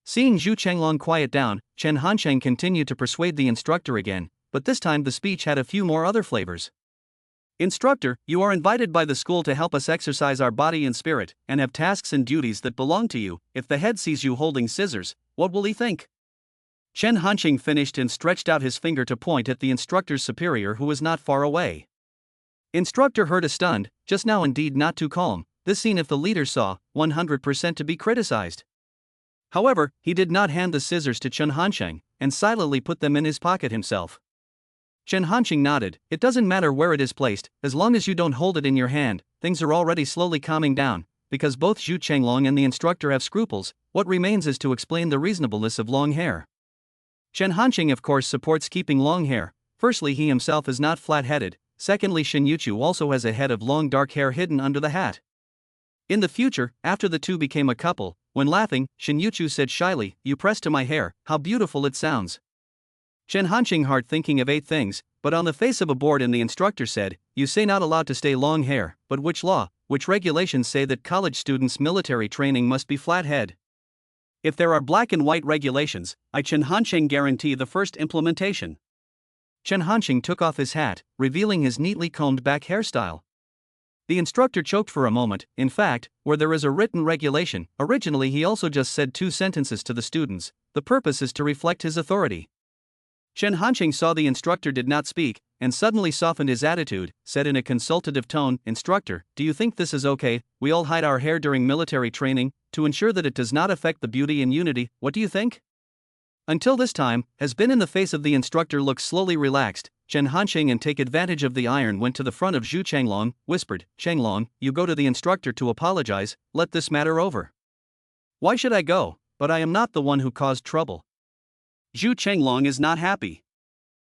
Seeing Xu Chenglong quiet down, Chen Hanqing continued to persuade the instructor again, but this time the speech had a few more other flavors. Instructor, you are invited by the school to help us exercise our body and spirit, and have tasks and duties that belong to you. If the head sees you holding scissors, what will he think? Chen Hanqing finished and stretched out his finger to point at the instructor's superior, who was not far away. Instructor heard a stunned, just now indeed not too calm. This scene if the leader saw, 100% to be criticized. However, he did not hand the scissors to Chen Hanqing, and silently put them in his pocket himself. Chen Hanqing nodded. It doesn't matter where it is placed, as long as you don't hold it in your hand. Things are already slowly calming down, because both Xu Chenglong and the instructor have scruples. What remains is to explain the reasonableness of long hair. Chen Hanqing of course supports keeping long hair. Firstly, he himself is not flat-headed. Secondly, Shin Yuchu also has a head of long dark hair hidden under the hat. In the future, after the two became a couple, when laughing, Shin Yuchu said shyly, "You press to my hair, how beautiful it sounds." Chen Hanqing hard thinking of 8 things, but on the face of a board, and the instructor said, "You say not allowed to stay long hair, but which law, which regulations say that college students' military training must be flat head? If there are black and white regulations, I Chen Hanqing guarantee the first implementation." Chen Hanqing took off his hat, revealing his neatly combed back hairstyle. The instructor choked for a moment. In fact, where there is a written regulation, originally he also just said 2 sentences to the students. The purpose is to reflect his authority. Chen Hanqing saw the instructor did not speak, and suddenly softened his attitude, said in a consultative tone, "Instructor, do you think this is okay? We all hide our hair during military training, to ensure that it does not affect the beauty and unity. What do you think?" Until this time, has been in the face of the instructor looked slowly relaxed. Chen Hanqing, and take advantage of the iron, went to the front of Xu Chenglong, whispered, "Chenglong, you go to the instructor to apologize, let this matter over." "Why should I go? But I am not the one who caused trouble." Xu Chenglong is not happy.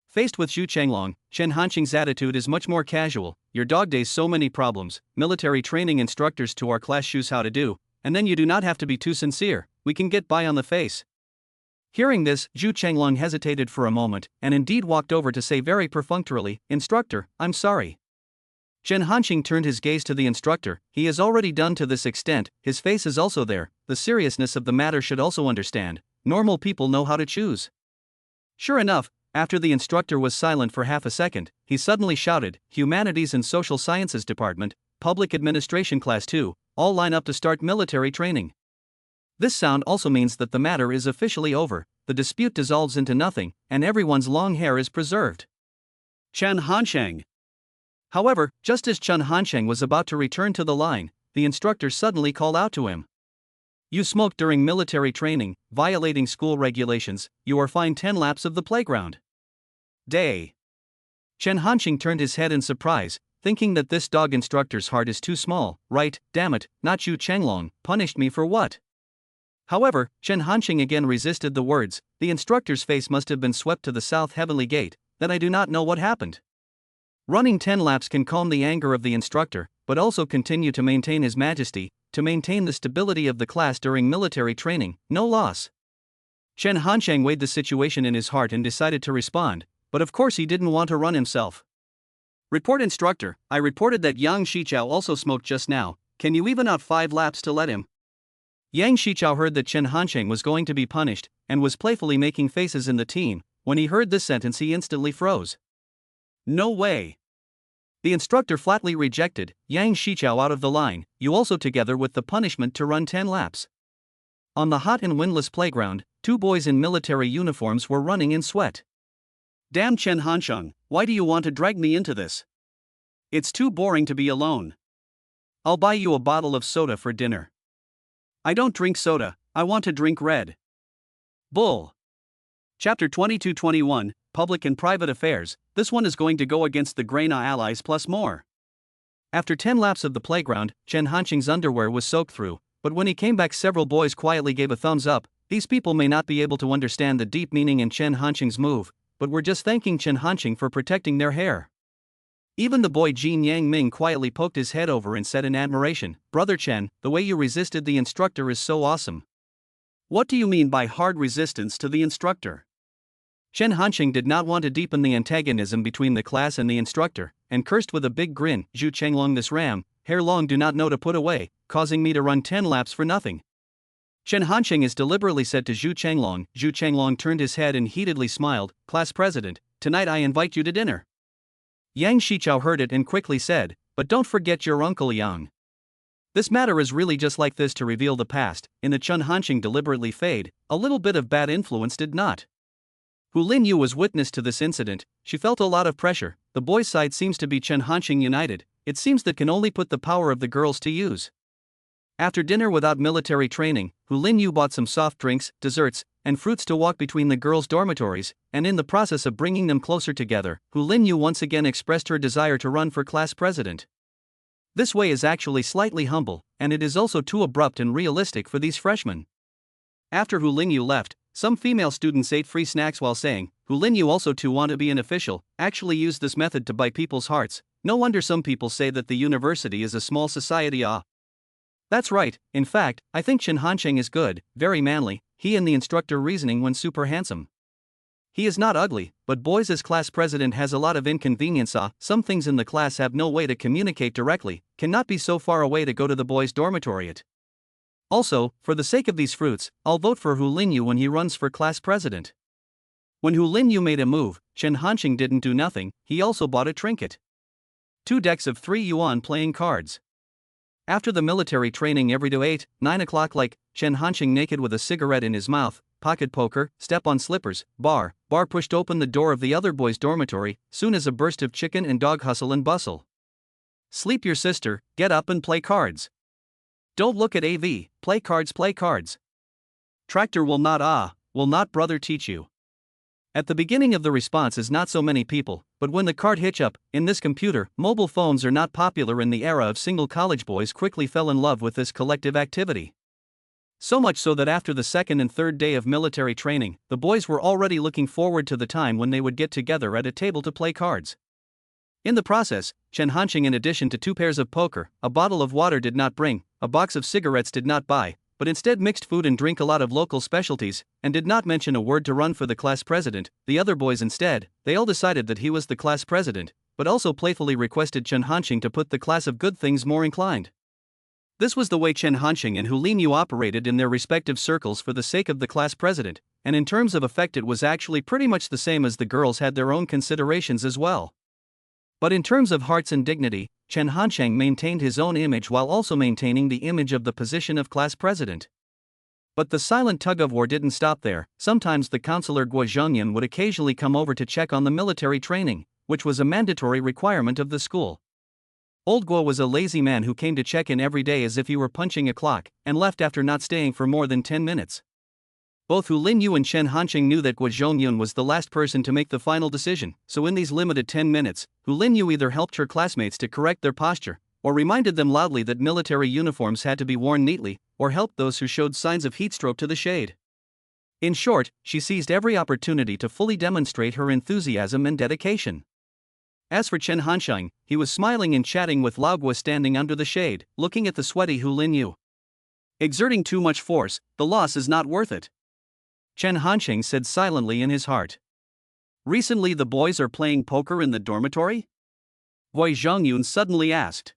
Faced with Xu Chenglong, Chen Hanqing's attitude is much more casual. "Your dog days so many problems, military training instructors to our class shows how to do, and then you do not have to be too sincere, we can get by on the face." Hearing this, Xu Chenglong hesitated for a moment, and indeed walked over to say very perfunctorily, "Instructor, I'm sorry." Chen Hanqing turned his gaze to the instructor. He has already done to this extent, his face is also there. The seriousness of the matter should also understand. Normal people know how to choose. Sure enough, after the instructor was silent for half a second, he suddenly shouted, "Humanities and Social Sciences Department, Public Administration Class 2, all line up to start military training." This sound also means that the matter is officially over, the dispute dissolves into nothing, and everyone's long hair is preserved. Chen Hanqing. However, just as Chen Hanqing was about to return to the line, the instructor suddenly called out to him. "You smoked during military training, violating school regulations, you are fined 10 laps of the playground." Day. Chen Hanqing turned his head in surprise, thinking that this dog instructor's heart is too small. Right, damn it, not Xu Chenglong, punished me for what? However, Chen Hanqing again resisted the words. The instructor's face must have been swept to the south heavenly gate. Then I do not know what happened. Running 10 laps can calm the anger of the instructor, but also continue to maintain his majesty, to maintain the stability of the class during military training, no loss. Chen Hanqing weighed the situation in his heart and decided to respond, but of course he didn't want to run himself. "Report instructor, I reported that Yang Shichao also smoked just now, can you even out 5 laps to let him?" Yang Shichao heard that Chen Hanqing was going to be punished, and was playfully making faces in the team. When he heard this sentence he instantly froze. "No way." The instructor flatly rejected Yang Shichao out of the line, you also together with the punishment to run 10 laps. On the hot and windless playground, 2 boys in military uniforms were running in sweat. "Damn Chen Hanqing, why do you want to drag me into this? It's too boring to be alone. I'll buy you a bottle of soda for dinner." "I don't drink soda, I want to drink red." Bull. Chapter 22-21, public and private affairs, this one is going to go against the grain allies plus more. After 10 laps of the playground, Chen Hanqing's underwear was soaked through, but when he came back several boys quietly gave a thumbs up. These people may not be able to understand the deep meaning in Chen Hanqing's move, but were just thanking Chen Hanqing for protecting their hair. Even the boy Jin Yang Ming quietly poked his head over and said in admiration, "Brother Chen, the way you resisted the instructor is so awesome." "What do you mean by hard resistance to the instructor?" Chen Hanqing did not want to deepen the antagonism between the class and the instructor, and cursed with a big grin, "Zhu Chenglong, this ram, hair long do not know to put away, causing me to run 10 laps for nothing." Chen Hanqing is deliberately said to Zhu Chenglong. Zhu Chenglong turned his head and heatedly smiled, "Class president, tonight I invite you to dinner." Yang Shichao heard it and quickly said, "But don't forget your uncle Yang." This matter is really just like this to reveal the past. In the Chen Hanqing deliberately fade, a little bit of bad influence did not. Hu Linyu was witness to this incident. She felt a lot of pressure. The boys' side seems to be Chen Hanqing united. It seems that can only put the power of the girls to use. After dinner without military training, Hu Linyu bought some soft drinks, desserts, and fruits to walk between the girls' dormitories, and in the process of bringing them closer together, Hu Linyu once again expressed her desire to run for class president. This way is actually slightly humble, and it is also too abrupt and realistic for these freshmen. After Hu Linyu left, some female students ate free snacks while saying, "Hu Linyu also too want to be an official," actually used this method to buy people's hearts. No wonder some people say that the university is a small society. That's right. In fact, I think Chen Hanqing is good, very manly, he and the instructor reasoning when super handsome. He is not ugly, but boys as class president has a lot of inconvenience. Some things in the class have no way to communicate directly, cannot be so far away to go to the boys' dormitory. Also, for the sake of these fruits, I'll vote for Hu Linyu when he runs for class president. When Hu Linyu made a move, Chen Hanqing didn't do nothing, he also bought a trinket. 2 decks of 3 yuan playing cards. After the military training every day 8, 9 o'clock like, Chen Hanqing naked with a cigarette in his mouth, pocket poker, step on slippers, bar pushed open the door of the other boys' dormitory, soon as a burst of chicken and dog hustle and bustle. "Sleep your sister, get up and play cards. Don't look at AV, play cards, play cards. Tractor will not brother teach you." At the beginning of the response is not so many people, but when the card hitch up, in this computer, mobile phones are not popular in the era of single college boys quickly fell in love with this collective activity. So much so that after the second and third day of military training, the boys were already looking forward to the time when they would get together at a table to play cards. In the process, Chen Hanqing in addition to 2 pairs of poker, a bottle of water did not bring, a box of cigarettes did not buy, but instead mixed food and drink a lot of local specialties, and did not mention a word to run for the class president. The other boys instead, they all decided that he was the class president, but also playfully requested Chen Hanqing to put the class of good things more inclined. This was the way Chen Hanqing and Hu Linyu operated in their respective circles for the sake of the class president, and in terms of effect it was actually pretty much the same as the girls had their own considerations as well. But in terms of hearts and dignity, Chen Hanqing maintained his own image while also maintaining the image of the position of class president. But the silent tug-of-war didn't stop there. Sometimes the counselor Guo Zhongyan would occasionally come over to check on the military training, which was a mandatory requirement of the school. Old Guo was a lazy man who came to check in every day as if he were punching a clock, and left after not staying for more than 10 minutes. Both Hu Linyu and Chen Hanqing knew that Guo Zhongyun was the last person to make the final decision, so in these limited 10 minutes, Hu Linyu either helped her classmates to correct their posture, or reminded them loudly that military uniforms had to be worn neatly, or helped those who showed signs of heatstroke to the shade. In short, she seized every opportunity to fully demonstrate her enthusiasm and dedication. As for Chen Hanqing, he was smiling and chatting with Lao Guo standing under the shade, looking at the sweaty Hu Linyu. "Exerting too much force, the loss is not worth it," Chen Hanqing said silently in his heart. "Recently the boys are playing poker in the dormitory?" Wei Zhongyun suddenly asked.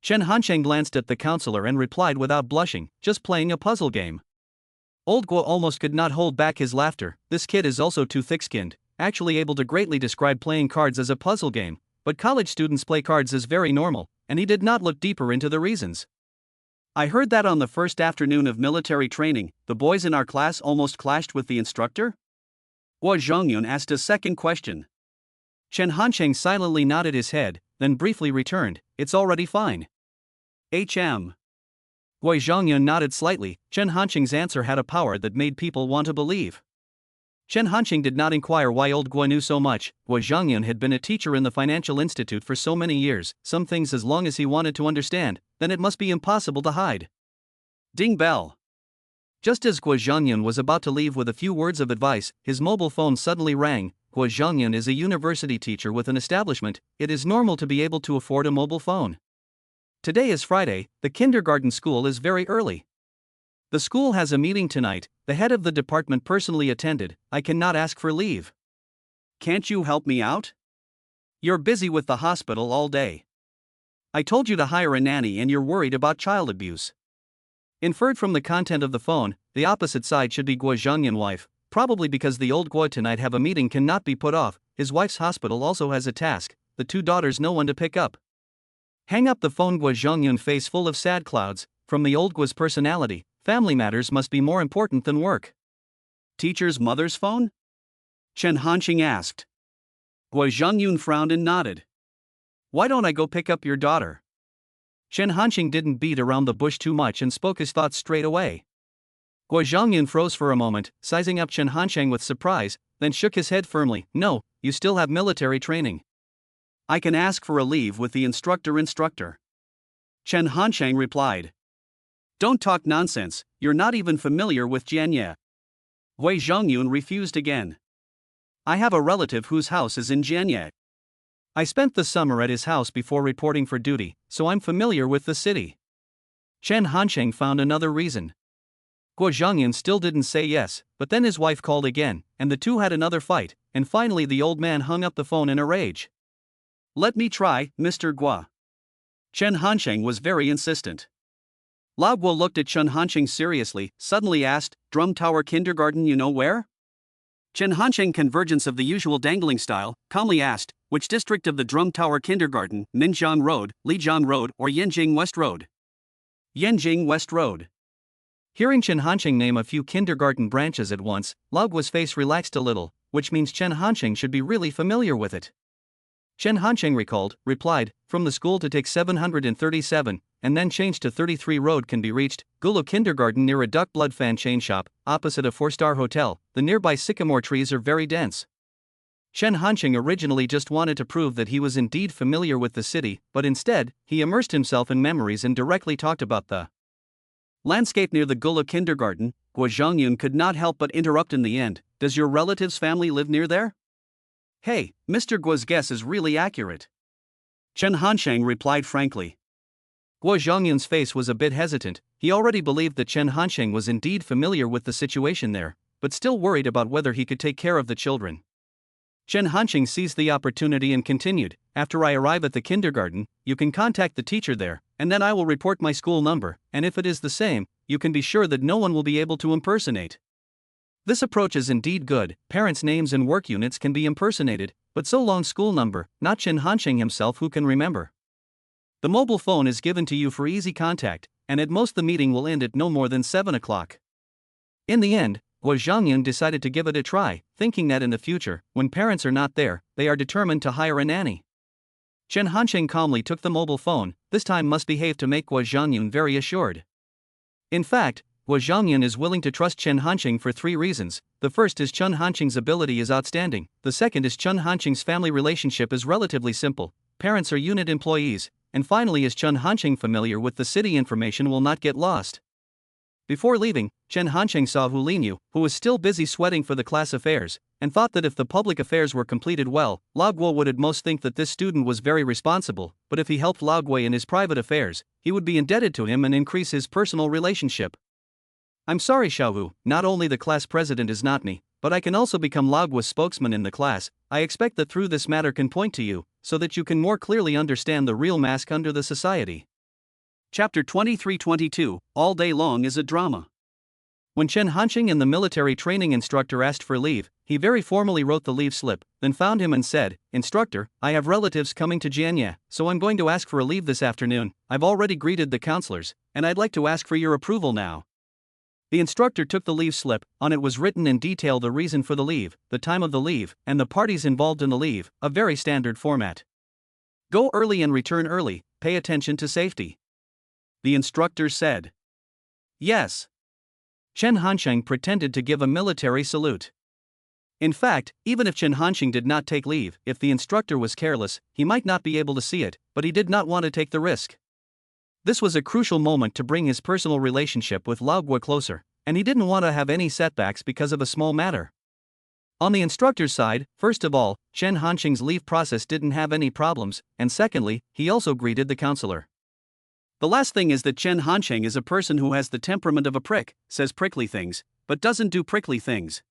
Chen Hanqing glanced at the counselor and replied without blushing, "Just playing a puzzle game." Old Guo almost could not hold back his laughter. This kid is also too thick-skinned, actually able to greatly describe playing cards as a puzzle game, but college students play cards as very normal, and he did not look deeper into the reasons. "I heard that on the first afternoon of military training, the boys in our class almost clashed with the instructor?" Guo Zhongyun asked a second question. Chen Hanqing silently nodded his head, then briefly returned, "It's already fine." Guo Zhongyun nodded slightly. Chen Hanqing's answer had a power that made people want to believe. Chen Hanqing did not inquire why old Guo knew so much. Guo Zhongyun had been a teacher in the financial institute for so many years, some things as long as he wanted to understand, then it must be impossible to hide. Ding bell. Just as Guo Zhongyun was about to leave with a few words of advice, his mobile phone suddenly rang. Guo Zhongyun is a university teacher with an establishment. It is normal to be able to afford a mobile phone. Today is Friday, the kindergarten school is very early. The school has a meeting tonight, the head of the department personally attended. I cannot ask for leave. Can't you help me out? You're busy with the hospital all day. I told you to hire a nanny and you're worried about child abuse. Inferred from the content of the phone, the opposite side should be Guo Zhongyun's wife, probably because the old Guo tonight have a meeting cannot be put off. His wife's hospital also has a task, the two daughters no one to pick up. Hang up the phone. Guo Zhongyun face full of sad clouds. From the old Guo's personality, family matters must be more important than work. Teacher's mother's phone? Chen Hanqing asked. Guo Zhongyun frowned and nodded. Why don't I go pick up your daughter? Chen Hanqing didn't beat around the bush too much and spoke his thoughts straight away. Guo Zhongyun froze for a moment, sizing up Chen Hanqing with surprise, then shook his head firmly. No, you still have military training. I can ask for a leave with the instructor. Chen Hanqing replied. Don't talk nonsense, you're not even familiar with Jianye. Guo Zhongyun refused again. I have a relative whose house is in Jianye. I spent the summer at his house before reporting for duty, so I'm familiar with the city. Chen Hanqing found another reason. Guo Zhongyun still didn't say yes, but then his wife called again, and the two had another fight, and finally the old man hung up the phone in a rage. Let me try, Mr. Guo. Chen Hanqing was very insistent. Lao Guo looked at Chen Hanqing seriously, suddenly asked, Drum Tower Kindergarten, you know where? Chen Hanqing, convergence of the usual dangling style, calmly asked, which district of the Drum Tower Kindergarten, Minjiang Road, Lijiang Road, or Yanjing West Road? Yanjing West Road. Hearing Chen Hanqing name a few kindergarten branches at once, Lao Guo's face relaxed a little, which means Chen Hanqing should be really familiar with it. Chen Hanqing replied, from the school to take 737, and then change to 33 Road can be reached, Gulu Kindergarten near a duck blood fan chain shop, opposite a 4-star hotel. The nearby sycamore trees are very dense. Chen Hanqing originally just wanted to prove that he was indeed familiar with the city, but instead, he immersed himself in memories and directly talked about the landscape near the Gulu Kindergarten. Guo Zhongyun could not help but interrupt in the end. Does your relative's family live near there? Hey, Mr. Guo's guess is really accurate. Chen Hanqing replied frankly. Guo Zhongyun's face was a bit hesitant. He already believed that Chen Hanqing was indeed familiar with the situation there, but still worried about whether he could take care of the children. Chen Hanqing seized the opportunity and continued, after I arrive at the kindergarten, you can contact the teacher there, and then I will report my school number, and if it is the same, you can be sure that no one will be able to impersonate. This approach is indeed good. Parents' names and work units can be impersonated, but so long school number, not Chen Hanqing himself who can remember. The mobile phone is given to you for easy contact, and at most the meeting will end at no more than 7 o'clock. In the end, Guo Zhongyun decided to give it a try, thinking that in the future, when parents are not there, they are determined to hire a nanny. Chen Hanqing calmly took the mobile phone, this time must behave to make Guo Zhongyun very assured. In fact, Guo Zhongyun is willing to trust Chen Hanqing for 3 reasons. The first is Chen Hanqing's ability is outstanding, the second is Chen Hanqing's family relationship is relatively simple, parents are unit employees, and finally is Chen Hanqing familiar with the city information will not get lost. Before leaving, Chen Hanqing saw Hu Linyu, who was still busy sweating for the class affairs, and thought that if the public affairs were completed well, Lao Guo would at most think that this student was very responsible, but if he helped Lao Guo in his private affairs, he would be indebted to him and increase his personal relationship. I'm sorry Xiaohu, not only the class president is not me, but I can also become Lao Guo's spokesman in the class. I expect that through this matter can point to you, so that you can more clearly understand the real mask under the society. Chapter 23-22, All Day Long is a Drama. When Chen Hanqing and the military training instructor asked for leave, he very formally wrote the leave slip, then found him and said, Instructor, I have relatives coming to Jianye, so I'm going to ask for a leave this afternoon. I've already greeted the counselors, and I'd like to ask for your approval now. The instructor took the leave slip. On it was written in detail the reason for the leave, the time of the leave, and the parties involved in the leave, a very standard format. Go early and return early, pay attention to safety. The instructor said. Yes. Chen Hanqing pretended to give a military salute. In fact, even if Chen Hanqing did not take leave, if the instructor was careless, he might not be able to see it, but he did not want to take the risk. This was a crucial moment to bring his personal relationship with Lao Guo closer, and he didn't want to have any setbacks because of a small matter. On the instructor's side, first of all, Chen Hanqing's leave process didn't have any problems, and secondly, he also greeted the counselor. The last thing is that Chen Hanqing is a person who has the temperament of a prick, says prickly things, but doesn't do prickly things.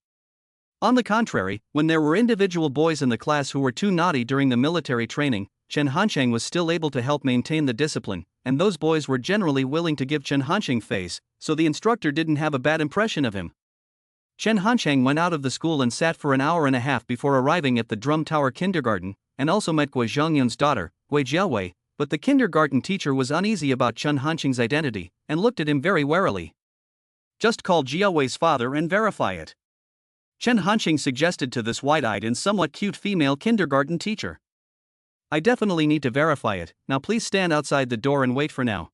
On the contrary, when there were individual boys in the class who were too naughty during the military training, Chen Hanqing was still able to help maintain the discipline, and those boys were generally willing to give Chen Hanqing face, so the instructor didn't have a bad impression of him. Chen Hanqing went out of the school and sat for an hour and a half before arriving at the Drum Tower Kindergarten, and also met Guo Zhongyun's daughter, Gui Jiaowei, but the kindergarten teacher was uneasy about Chen Hanqing's identity, and looked at him very warily. Just call Jiaowei's father and verify it. Chen Hanqing suggested to this wide-eyed and somewhat cute female kindergarten teacher. I definitely need to verify it, now please stand outside the door and wait for now.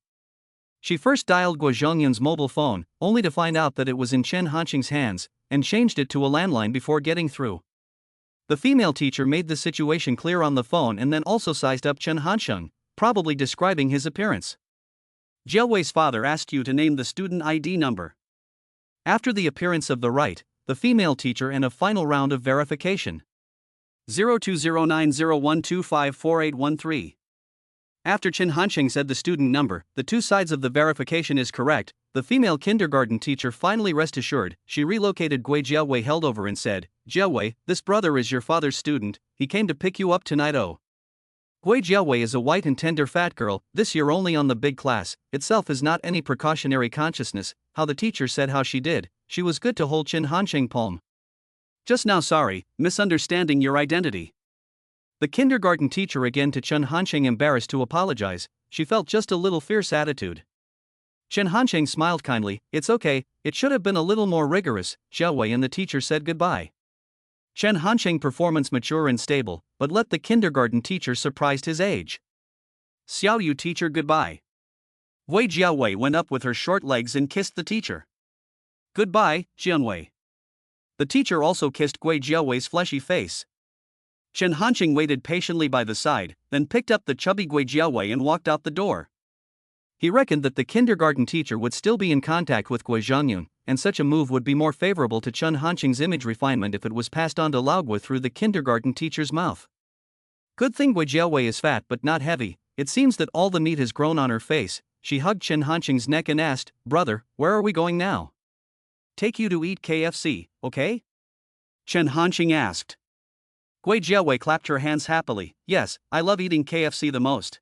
She first dialed Guo Zhongyun's mobile phone, only to find out that it was in Chen Hanqing's hands, and changed it to a landline before getting through. The female teacher made the situation clear on the phone and then also sized up Chen Hanqing, probably describing his appearance. Jiaowei's father asked you to name the student ID number. After the appearance of the right, the female teacher and a final round of verification. 020901254813. After Chen Hanqing said the student number, the two sides of the verification is correct, the female kindergarten teacher finally rest assured. She relocated Gui Jiaowei held over and said, Jiaowei, this brother is your father's student, he came to pick you up tonight. Oh. Gui Jiaowei is a white and tender fat girl, this year only on the big class, itself is not any precautionary consciousness, how the teacher said how she did, she was good to hold Chen Hanqing palm. Just now sorry, misunderstanding your identity. The kindergarten teacher again to Chen Hanqing embarrassed to apologize, she felt just a little fierce attitude. Chen Hanqing smiled kindly, it's okay, it should have been a little more rigorous, Jiaowei and the teacher said goodbye. Chen Hanqing performance mature and stable, but let the kindergarten teacher surprised his age. Xiao Yu teacher goodbye. Wei Jiaowei went up with her short legs and kissed the teacher. Goodbye, Jianwei. The teacher also kissed Gui Jiaowei's fleshy face. Chen Hanqing waited patiently by the side, then picked up the chubby Gui Jiaowei and walked out the door. He reckoned that the kindergarten teacher would still be in contact with Gui Zhongyun, and such a move would be more favorable to Chen Hanqing's image refinement if it was passed on to Lao Guo through the kindergarten teacher's mouth. Good thing Gui Jiaowei is fat but not heavy, it seems that all the meat has grown on her face. She hugged Chen Hanqing's neck and asked, brother, where are we going now? Take you to eat KFC, okay? Chen Hanqing asked. Gui Jiaowei clapped her hands happily, yes, I love eating KFC the most.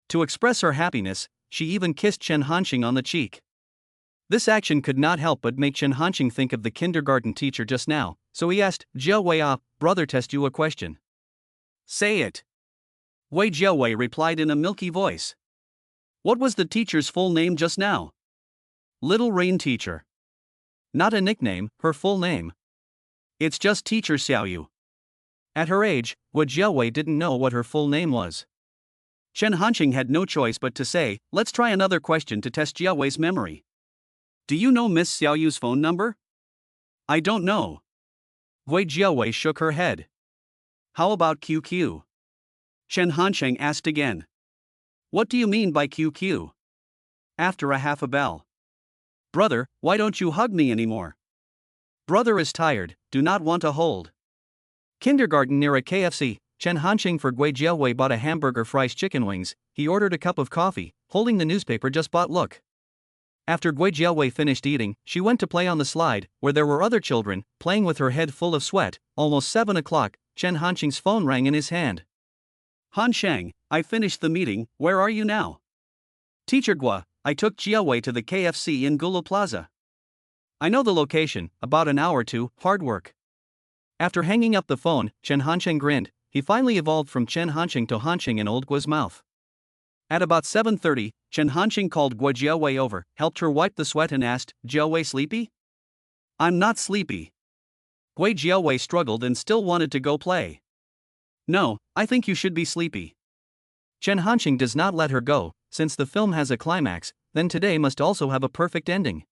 To express her happiness, she even kissed Chen Hanqing on the cheek. This action could not help but make Chen Hanqing think of the kindergarten teacher just now, so he asked, Jiaowei, brother, test you a question. Say it. Wei Jiaowei replied in a milky voice. What was the teacher's full name just now? Little Rain Teacher. Not a nickname, her full name. It's just Teacher Xiao Yu. At her age, Gui Jiaowei didn't know what her full name was. Chen Hanqing had no choice but to say, let's try another question to test Jiaowei's memory. Do you know Miss Xiao Yu's phone number? I don't know. Gui Jiaowei shook her head. How about QQ? Chen Hanqing asked again. What do you mean by QQ? After a half a bell. Brother, why don't you hug me anymore? Brother is tired, do not want to hold. Kindergarten near a KFC, Chen Hanqing for Gui Jiaowei bought a hamburger, fries, chicken wings. He ordered a cup of coffee, holding the newspaper just bought. Look. After Gui Jiaowei finished eating, she went to play on the slide, where there were other children, playing with her head full of sweat. Almost 7 o'clock, Chen Hanqing's phone rang in his hand. Hanqing, I finished the meeting, where are you now? Teacher Gua, I took Jiaowei to the KFC in Gulu Plaza. I know the location, about an hour to, hard work. After hanging up the phone, Chen Hanqing grinned. He finally evolved from Chen Hanqing to Hanqing in old Gua's mouth. At about 7:30, Chen Hanqing called Gui Jiaowei over, helped her wipe the sweat and asked, Jiaowei sleepy? I'm not sleepy. Gui Jiaowei struggled and still wanted to go play. No, I think you should be sleepy. Chen Hanqing does not let her go, since the film has a climax, then today must also have a perfect ending.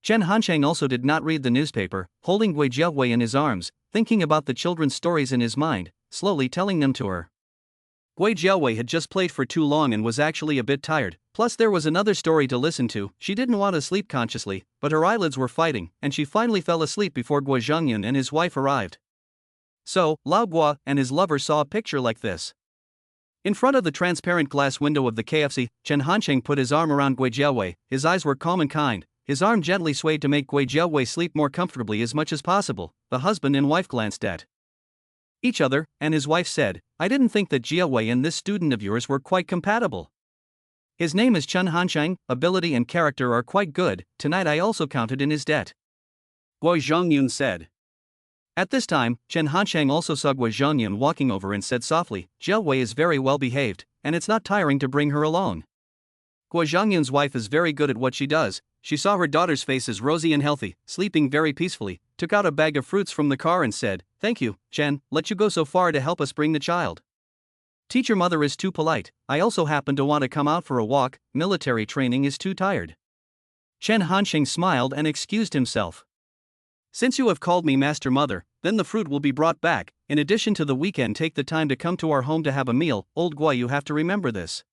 Chen Hansheng also did not read the newspaper, holding Gui Jiaowei in his arms, thinking about the children's stories in his mind, slowly telling them to her. Gui Jiaowei had just played for too long and was actually a bit tired, plus there was another story to listen to. She didn't want to sleep consciously, but her eyelids were fighting, and she finally fell asleep before Gui Zhengyun and his wife arrived. So, Lao Gua and his lover saw a picture like this. In front of the transparent glass window of the KFC, Chen Hansheng put his arm around Gui Jiaowei. His eyes were calm and kind. His arm gently swayed to make Gui Jiaowei sleep more comfortably as much as possible. The husband and wife glanced at each other, and his wife said, "I didn't think that Jiaowei and this student of yours were quite compatible. His name is Chen Hansheng, ability and character are quite good, tonight I also counted in his debt." Gui Zhengyun said. At this time, Chen Hansheng also saw Gui Zhengyun walking over and said softly, "Jiaowei is very well behaved, and it's not tiring to bring her along." Gui Zhengyun's wife is very good at what she does. She saw her daughter's face as rosy and healthy, sleeping very peacefully, took out a bag of fruits from the car and said, "Thank you, Chen, let you go so far to help us bring the child. Teacher mother is too polite, I also happen to want to come out for a walk, military training is too tired." Chen Hansheng smiled and excused himself. "Since you have called me Master Mother, then the fruit will be brought back. In addition to the weekend, take the time to come to our home to have a meal, old Gui, you have to remember this."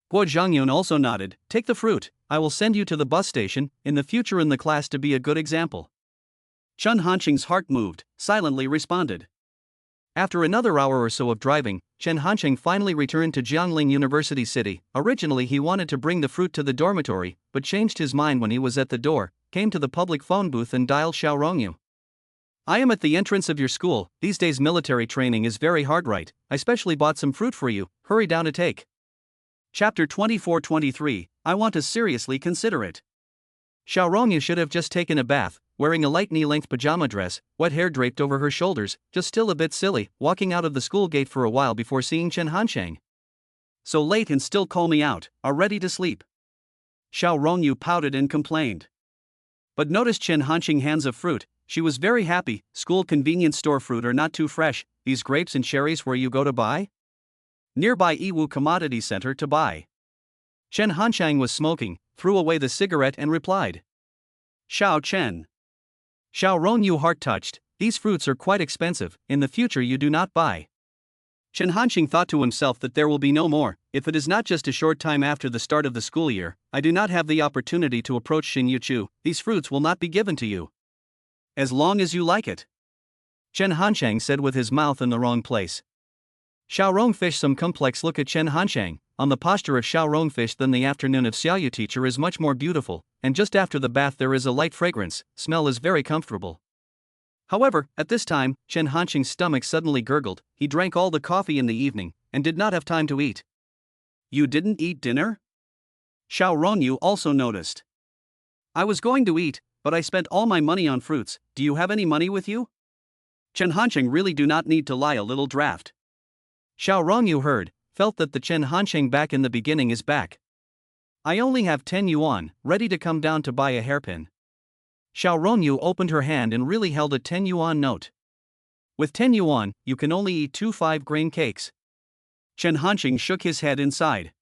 Gui Zhengyun also nodded, "Take the fruit, I will send you to the bus station, in the future in the class to be a good example." Chen Hansheng's heart moved, silently responded. After another hour or so of driving, Chen Hansheng finally returned to Jiangling University City. Originally he wanted to bring the fruit to the dormitory, but changed his mind when he was at the door, came to the public phone booth and dialed Xiao Rongyu. "I am at the entrance of your school, these days military training is very hard, right? I specially bought some fruit for you, hurry down to take." Chapter 24-23, I want to seriously consider it. Xiao Rongyu should have just taken a bath, wearing a light knee-length pajama dress, wet hair draped over her shoulders, just still a bit silly, walking out of the school gate for a while before seeing Chen Hansheng. "So late and still call me out, are ready to sleep." Xiao Rongyu pouted and complained. But noticed Chen Hansheng hands of fruit, she was very happy. "School convenience store fruit are not too fresh, these grapes and cherries where you go to buy?" "Nearby Yiwu Commodity Center to buy." Chen Hansheng was smoking, threw away the cigarette and replied. "Xiao Chen." Xiao Rongyu heart touched, "These fruits are quite expensive, in the future you do not buy." Chen Hansheng thought to himself that there will be no more. If it is not just a short time after the start of the school year, I do not have the opportunity to approach Xin Yuchu, these fruits will not be given to you. As long as you like it. Chen Hansheng said with his mouth in the wrong place. Xiao Rong fished some complex look at Chen Hansheng. On the posture of Xiao Rong fish than the afternoon of Xiaoyu teacher is much more beautiful, and just after the bath there is a light fragrance, smell is very comfortable. However, at this time, Chen Hansheng's stomach suddenly gurgled, he drank all the coffee in the evening, and did not have time to eat. "You didn't eat dinner?" Xiao Rongyu also noticed. "I was going to eat, but I spent all my money on fruits, do you have any money with you?" Chen Hansheng really do not need to lie a little draft. Xiao Rongyu heard, felt that the Chen Hansheng back in the beginning is back. "I only have 10 yuan, ready to come down to buy a hairpin." Xiao Rongyu opened her hand and really held a 10 yuan note. "With 10 yuan, you can only eat 2 5-grain cakes." Chen Hansheng shook his head inside.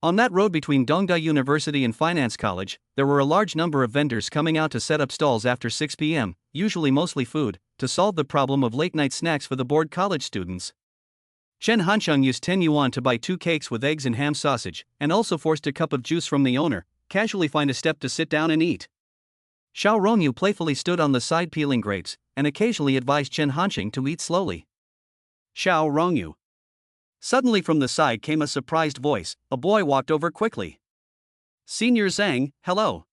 On that road between Dongda University and Finance College, there were a large number of vendors coming out to set up stalls after 6 p.m., usually mostly food, to solve the problem of late-night snacks for the bored college students. Chen Hansheng used 10 yuan to buy 2 cakes with eggs and ham sausage, and also forced a cup of juice from the owner, casually find a step to sit down and eat. Xiao Rongyu playfully stood on the side peeling grapes, and occasionally advised Chen Hansheng to eat slowly. "Xiao Rongyu." Suddenly from the side came a surprised voice, a boy walked over quickly. "Senior Zhang, hello."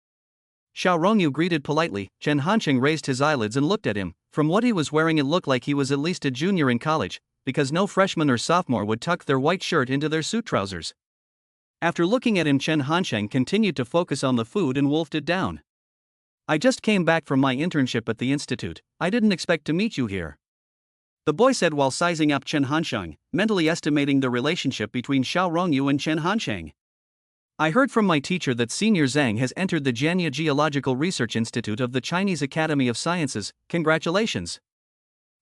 Xiao Rongyu greeted politely. Chen Hansheng raised his eyelids and looked at him. From what he was wearing it looked like he was at least a junior in college, because no freshman or sophomore would tuck their white shirt into their suit trousers. After looking at him, Chen Hansheng continued to focus on the food and wolfed it down. "I just came back from my internship at the institute, I didn't expect to meet you here," the boy said while sizing up Chen Hansheng, mentally estimating the relationship between Xiao Rongyu and Chen Hansheng. "I heard from my teacher that Senior Zhang has entered the Jianya Geological Research Institute of the Chinese Academy of Sciences, congratulations."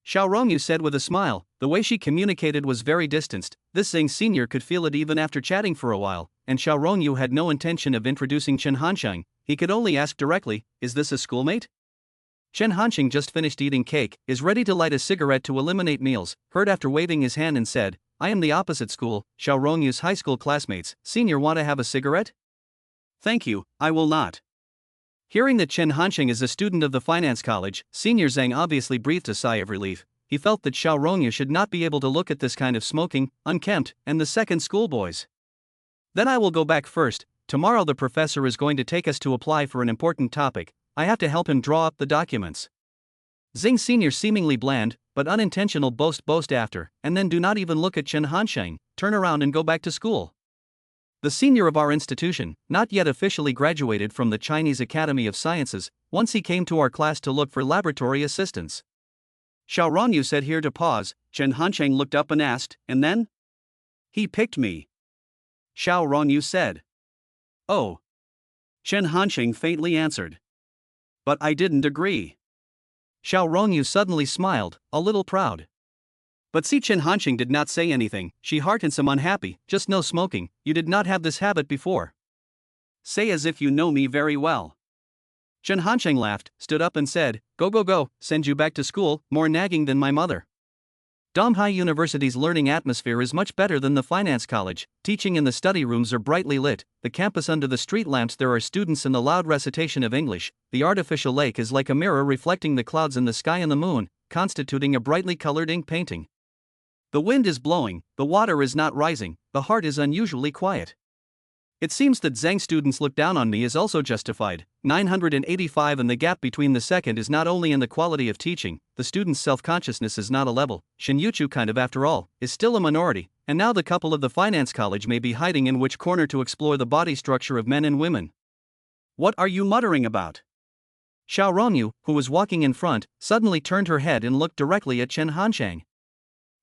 Xiao Rongyu said with a smile, the way she communicated was very distanced, this Zhang Senior could feel it even after chatting for a while, and Xiao Rongyu had no intention of introducing Chen Hansheng, he could only ask directly, "Is this a schoolmate?" Chen Hanqing just finished eating cake, is ready to light a cigarette to eliminate meals, heard after waving his hand and said, "I am the opposite school, Xiao Rongyu's high school classmates, senior, want to have a cigarette?" "Thank you, I will not." Hearing that Chen Hanqing is a student of the finance college, senior Zhang obviously breathed a sigh of relief. He felt that Xiao Rongyu should not be able to look at this kind of smoking, unkempt, and the second schoolboys. "Then I will go back first. Tomorrow the professor is going to take us to apply for an important topic. I have to help him draw up the documents." Zhang Senior seemingly bland, but unintentional boast after, and then do not even look at Chen Hansheng, turn around and go back to school. The senior of our institution, not yet officially graduated from the Chinese Academy of Sciences, once he came to our class to look for laboratory assistants. Xiao Rongyu said here to pause. Chen Hansheng looked up and asked, "And then?" "He picked me," Xiao Rongyu said. "Oh," Chen Hansheng faintly answered. "But I didn't agree." Xiao Rongyu suddenly smiled, a little proud. But see, Chen Hansheng did not say anything. "She heart and some unhappy, just no smoking, you did not have this habit before. Say as if you know me very well." Chen Hansheng laughed, stood up and said, Go, send you back to school, more nagging than my mother." Donghai University's learning atmosphere is much better than the finance college. Teaching in the study rooms are brightly lit, the campus under the street lamps there are students and the loud recitation of English. The artificial lake is like a mirror reflecting the clouds in the sky and the moon, constituting a brightly colored ink painting. The wind is blowing, the water is not rising, the heart is unusually quiet. It seems that Zhang students look down on me is also justified. 985, and the gap between the second is not only in the quality of teaching, the students' self-consciousness is not a level. Shinyuchu kind of, after all, is still a minority, and now the couple of the finance college may be hiding in which corner to explore the body structure of men and women. "What are you muttering about?" Xiao Rongyu, who was walking in front, suddenly turned her head and looked directly at Chen Hansheng.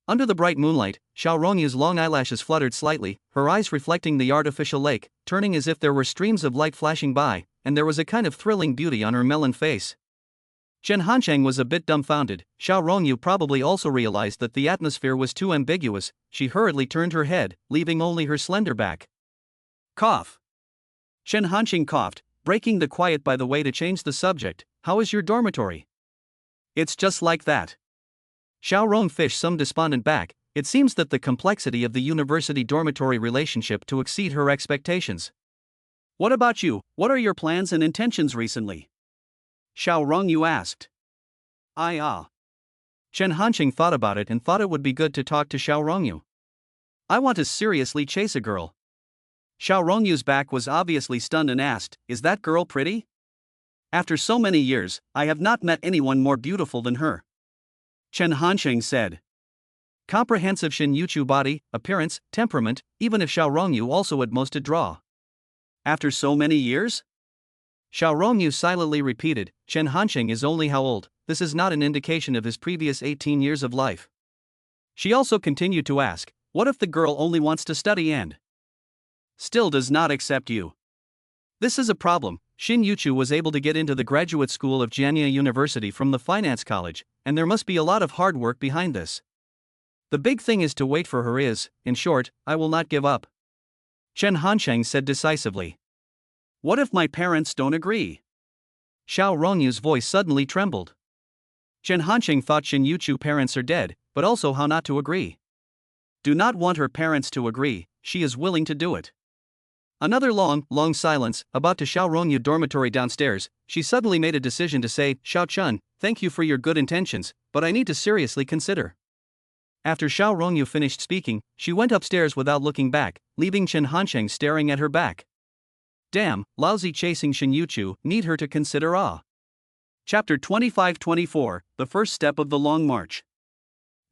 Under the bright moonlight, Xiao Rongyu's long eyelashes fluttered slightly, her eyes reflecting the artificial lake, turning as if there were streams of light flashing by, and there was a kind of thrilling beauty on her melon face. Chen Hansheng was a bit dumbfounded. Xiao Rongyu probably also realized that the atmosphere was too ambiguous. She hurriedly turned her head, leaving only her slender back. Cough. Chen Hansheng coughed, breaking the quiet by the way to change the subject. "How is your dormitory?" "It's just like that." Xiao Rong fished some despondent back. It seems that the complexity of the university dormitory relationship to exceed her expectations. "What about you? What are your plans and intentions recently?" Xiao Rongyu asked. Chen Hansheng thought about it and thought it would be good to talk to Xiao Rongyu. "I want to seriously chase a girl." Xiao Rongyu's back was obviously stunned and asked, "Is that girl pretty?" "After so many years, I have not met anyone more beautiful than her," Chen Hansheng said. Comprehensive Shinyuchu body, appearance, temperament, even if Xiao Rongyu also at most a draw. "After so many years?" Xiao Rongyu silently repeated. Chen Hansheng is only how old? This is not an indication of his previous 18 years of life. She also continued to ask, "What if the girl only wants to study and still does not accept you?" This is a problem. Shinyuchu was able to get into the graduate school of Jianya University from the finance college, and there must be a lot of hard work behind this. The big thing is to wait for her is, in short, I will not give up. Chen Hansheng said decisively. "What if my parents don't agree?" Xiao Rongyu's voice suddenly trembled. Chen Hansheng thought Shinyuchu parents are dead, but also how not to agree. Do not want her parents to agree, she is willing to do it. Another long silence, about to Xiao Rongyu dormitory downstairs. She suddenly made a decision to say, "Xiao Chun, thank you for your good intentions, but I need to seriously consider." After Xiao Rongyu finished speaking, she went upstairs without looking back, leaving Chen Hansheng staring at her back. Damn, lousy chasing Shinyuchu, need her to consider. Chapter 25-24, The First Step of the Long March.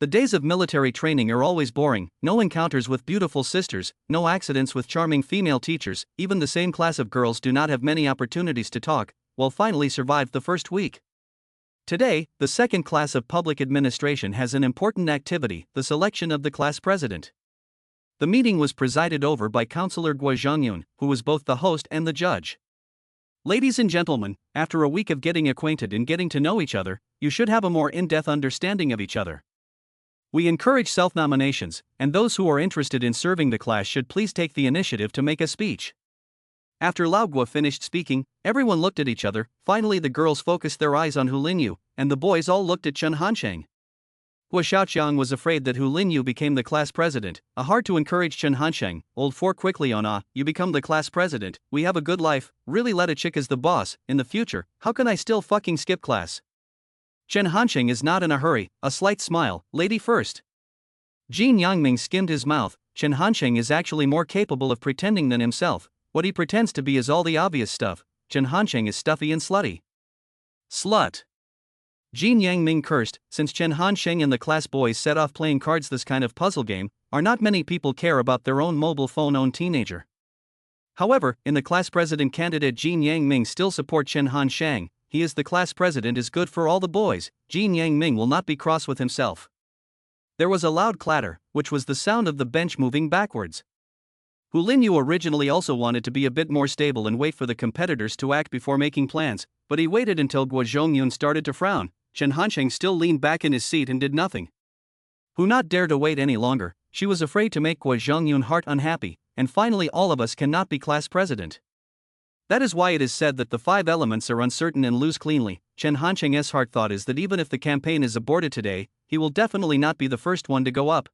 The days of military training are always boring, no encounters with beautiful sisters, no accidents with charming female teachers, even the same class of girls do not have many opportunities to talk, while finally survived the first week. Today, the second class of public administration has an important activity, the selection of the class president. The meeting was presided over by Councillor Guo Zhongyun, who was both the host and the judge. Ladies and gentlemen, after a week of getting acquainted and getting to know each other, you should have a more in-depth understanding of each other. We encourage self-nominations, and those who are interested in serving the class should please take the initiative to make a speech. After Lao Guo finished speaking, everyone looked at each other. Finally the girls focused their eyes on Hu Linyu, and the boys all looked at Chen Hansheng. Guo Xiaoqiang was afraid that Hu Linyu became the class president. Hard to encourage Chen Hansheng. Old 4 quickly on you become the class president, we have a good life, really let a chick as the boss, in the future, how can I still fucking skip class? Chen Hansheng is not in a hurry, a slight smile, lady first. Jin Yangming skimmed his mouth. Chen Hansheng is actually more capable of pretending than himself. What he pretends to be is all the obvious stuff. Chen Hansheng is stuffy and slutty. Slut. Jin Yangming cursed. Since Chen Hansheng and the class boys set off playing cards, this kind of puzzle game, are not many people care about their own mobile phone-owned teenager. However, in the class president candidate Jin Yangming still support Chen Hansheng. He is the class president is good for all the boys. Jin Yangming will not be cross with himself. There was a loud clatter, which was the sound of the bench moving backwards. Hu Linyu originally also wanted to be a bit more stable and wait for the competitors to act before making plans, but he waited until Guo Zhongyun started to frown. Chen Hansheng still leaned back in his seat and did nothing. Hu not dare to wait any longer. She was afraid to make Guo Zhongyun heart unhappy, and finally all of us cannot be class president. That is why it is said that the 5 elements are uncertain and lose cleanly. Chen Hansheng's heart thought is that even if the campaign is aborted today, he will definitely not be the first one to go up.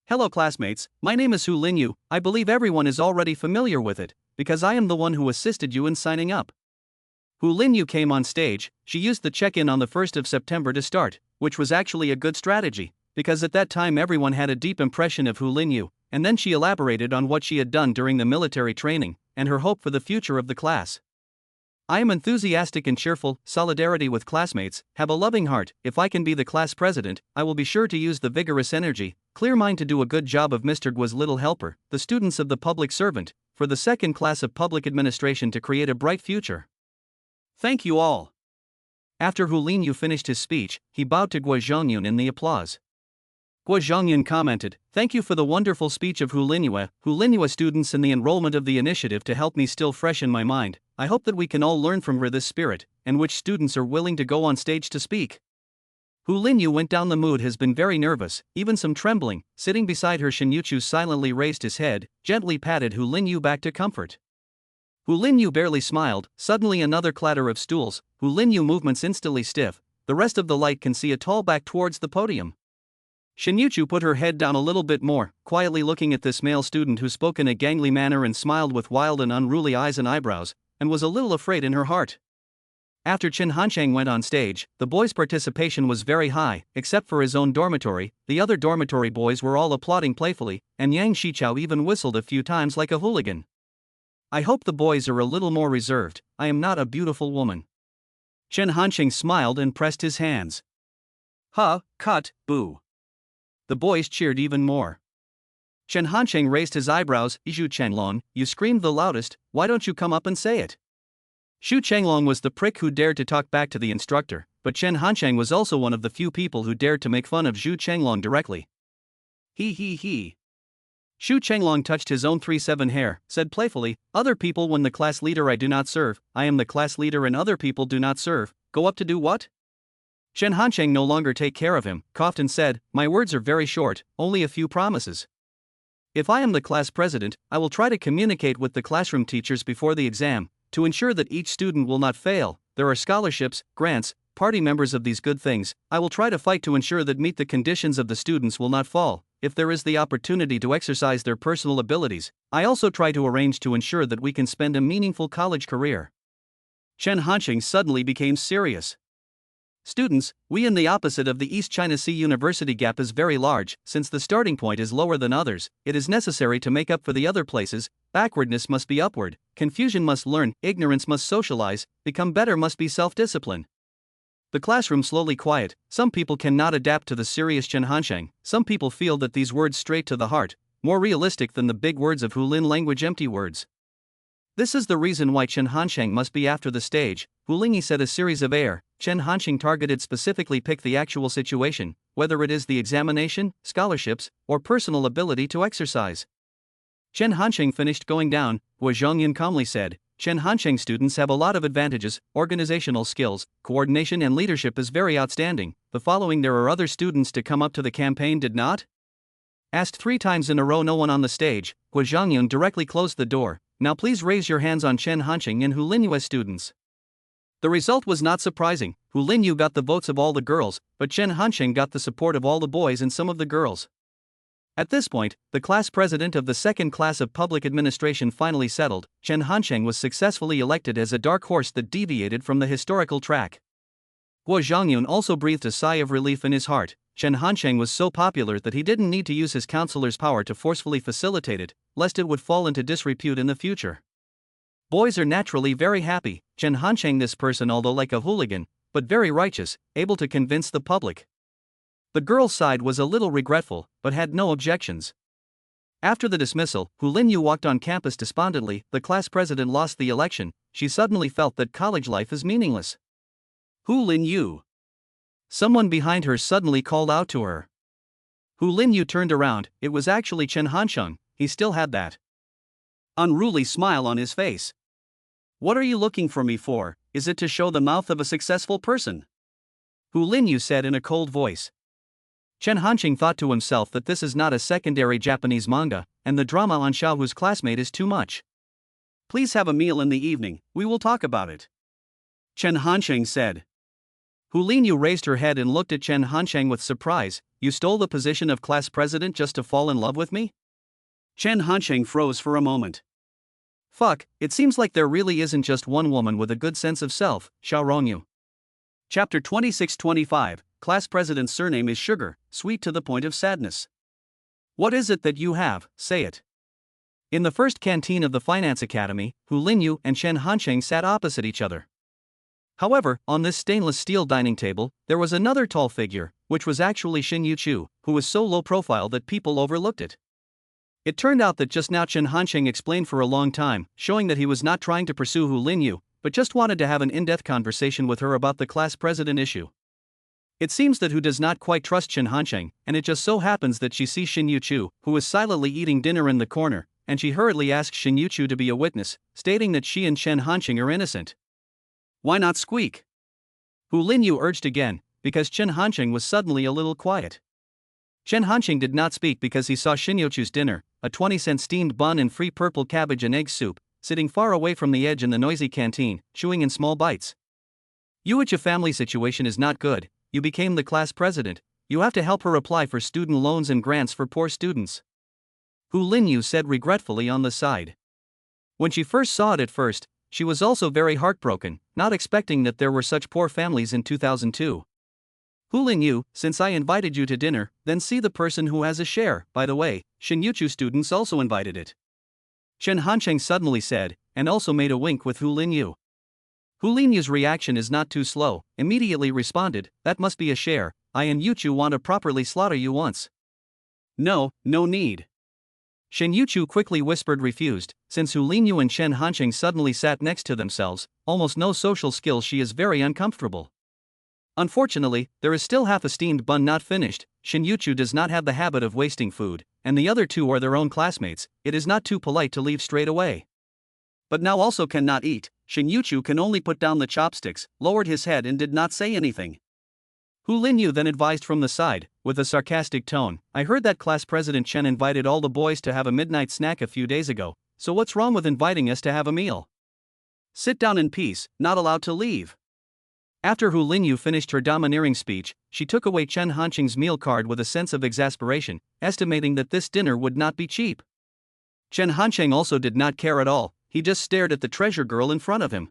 Hello classmates, my name is Hu Linyu. I believe everyone is already familiar with it, because I am the one who assisted you in signing up. Hu Linyu came on stage. She used the check-in on the 1st of September to start, which was actually a good strategy, because at that time everyone had a deep impression of Hu Linyu, and then she elaborated on what she had done during the military training, and her hope for the future of the class. I am enthusiastic and cheerful, solidarity with classmates, have a loving heart. If I can be the class president, I will be sure to use the vigorous energy, clear mind to do a good job of Mr. Guo's little helper, the students of the public servant, for the second class of public administration to create a bright future. Thank you all. After Hu Linyu finished his speech, he bowed to Guo Zhongyun in the applause. Guo Zhongyun commented, "Thank you for the wonderful speech of Hu Linyu students and the enrollment of the initiative to help me still fresh in my mind. I hope that we can all learn from her this spirit, and which students are willing to go on stage to speak." Hu Linyu went down the mood has been very nervous, even some trembling. Sitting beside her, Shen Yuchu silently raised his head, gently patted Hu Linyu back to comfort. Hu Linyu barely smiled. Suddenly another clatter of stools. Hu Linyu movements instantly stiff. The rest of the light can see a tall back towards the podium. Shen Yuchu put her head down a little bit more, quietly looking at this male student who spoke in a gangly manner and smiled with wild and unruly eyes and eyebrows, and was a little afraid in her heart. After Chen Hansheng went on stage, the boys' participation was very high, except for his own dormitory. The other dormitory boys were all applauding playfully, and Yang Shichao even whistled a few times like a hooligan. I hope the boys are a little more reserved. I am not a beautiful woman. Chen Hansheng smiled and pressed his hands. Cut, boo. The boys cheered even more. Chen Hansheng raised his eyebrows. Zhu Chenglong, you screamed the loudest, why don't you come up and say it? Xu Chenglong was the prick who dared to talk back to the instructor, but Chen Hansheng was also one of the few people who dared to make fun of Xu Chenglong directly. He. Xu Chenglong touched his own 3-7 hair, said playfully, other people when the class leader I do not serve, I am the class leader and other people do not serve, go up to do what? Chen Hansheng no longer take care of him, coughed and said, my words are very short, only a few promises. If I am the class president, I will try to communicate with the classroom teachers before the exam, to ensure that each student will not fail. There are scholarships, grants, party members of these good things. I will try to fight to ensure that meet the conditions of the students will not fall. If there is the opportunity to exercise their personal abilities, I also try to arrange to ensure that we can spend a meaningful college career. Chen Hansheng suddenly became serious. Students, we in the opposite of the East China Sea University gap is very large. Since the starting point is lower than others, it is necessary to make up for the other places. Backwardness must be upward, confusion must learn, ignorance must socialize, become better must be self-discipline. The classroom slowly quiet. Some people cannot adapt to the serious Chen Hansheng. Some people feel that these words straight to the heart, more realistic than the big words of Hulin language empty words. This is the reason why Chen Hansheng must be after the stage. Hulingi said a series of air. Chen Hansheng targeted specifically pick the actual situation, whether it is the examination, scholarships, or personal ability to exercise. Chen Hansheng finished going down. Guo Zhongyun calmly said, Chen Hansheng students have a lot of advantages, organizational skills, coordination and leadership is very outstanding. The following there are other students to come up to the campaign did not? Asked 3 times in a row no one on the stage, Guo Zhongyun directly closed the door. Now please raise your hands on Chen Hanqing and Hu Linyu as students. The result was not surprising. Hu Linyu got the votes of all the girls, but Chen Hanqing got the support of all the boys and some of the girls. At this point, the class president of the second class of public administration finally settled. Chen Hanqing was successfully elected as a dark horse that deviated from the historical track. Guo Zhongyun also breathed a sigh of relief in his heart. Chen Hanqing was so popular that he didn't need to use his counselor's power to forcefully facilitate it, lest it would fall into disrepute in the future. Boys are naturally very happy. Chen Hanqing, this person, although like a hooligan, but very righteous, able to convince the public. The girls' side was a little regretful, but had no objections. After the dismissal, Hu Linyu walked on campus despondently. The class president lost the election. She suddenly felt that college life is meaningless. Hu Linyu. Someone behind her suddenly called out to her. Hu Linyu turned around. It was actually Chen Hanqing. He still had that unruly smile on his face. What are you looking for me for? Is it to show the mouth of a successful person? Hu Linyu said in a cold voice. Chen Hanqing thought to himself that this is not a secondary Japanese manga, and the drama on Xiaohu's classmate is too much. Please have a meal in the evening, we will talk about it. Chen Hanqing said. Hu Linyu raised her head and looked at Chen Hanqing with surprise. You stole the position of class president just to fall in love with me? Chen Hanqing froze for a moment. Fuck, it seems like there really isn't just one woman with a good sense of self, Xiao Rongyu. Chapter 26-25, Class President's surname is Sugar, sweet to the point of sadness. What is it that you have, say it. In the first canteen of the Finance Academy, Hu Linyu and Chen Hanqing sat opposite each other. However, on this stainless steel dining table, there was another tall figure, which was actually Xin Yuqiu, who was so low profile that people overlooked it. It turned out that just now Chen Hanqing explained for a long time, showing that he was not trying to pursue Hu Linyu, but just wanted to have an in-depth conversation with her about the class president issue. It seems that Hu does not quite trust Chen Hanqing, and it just so happens that she sees Xin Yuqiu, who is silently eating dinner in the corner, and she hurriedly asks Xin Yuqiu to be a witness, stating that she and Chen Hanqing are innocent. Why not squeak? Hu Linyu urged again, because Chen Hanqing was suddenly a little quiet. Chen Hanqing did not speak because he saw Xin Yuqiu's dinner, a 20-cent steamed bun and free purple cabbage and egg soup, sitting far away from the edge in the noisy canteen, chewing in small bites. Yuqiu's family situation is not good. You became the class president, you have to help her apply for student loans and grants for poor students. Hu Linyu said regretfully on the side. When she first saw it at first, she was also very heartbroken, not expecting that there were such poor families in 2002. Hu Linyu, since I invited you to dinner, then see the person who has a share. By the way, Xin Yuqiu students also invited it. Chen Hanqing suddenly said, and also made a wink with Hu Linyu. Hu Linyu's reaction is not too slow, immediately responded, that must be a share, I and Yuqiu want to properly slaughter you once. No, no need. Xin Yuqiu quickly whispered refused. Since Hu Linyu and Chen Hanqing suddenly sat next to themselves, almost no social skills, she is very uncomfortable. Unfortunately, there is still half a steamed bun not finished. Xin Yuqiu does not have the habit of wasting food, and the other two are their own classmates, it is not too polite to leave straight away. But now also cannot eat. Xin Yuqiu can only put down the chopsticks, lowered his head and did not say anything. Hu Linyu then advised from the side, with a sarcastic tone, I heard that class president Chen invited all the boys to have a midnight snack a few days ago, so what's wrong with inviting us to have a meal? Sit down in peace, not allowed to leave. After Hu Linyu finished her domineering speech, she took away Chen Hanqing's meal card with a sense of exasperation, estimating that this dinner would not be cheap. Chen Hanqing also did not care at all, he just stared at the treasure girl in front of him.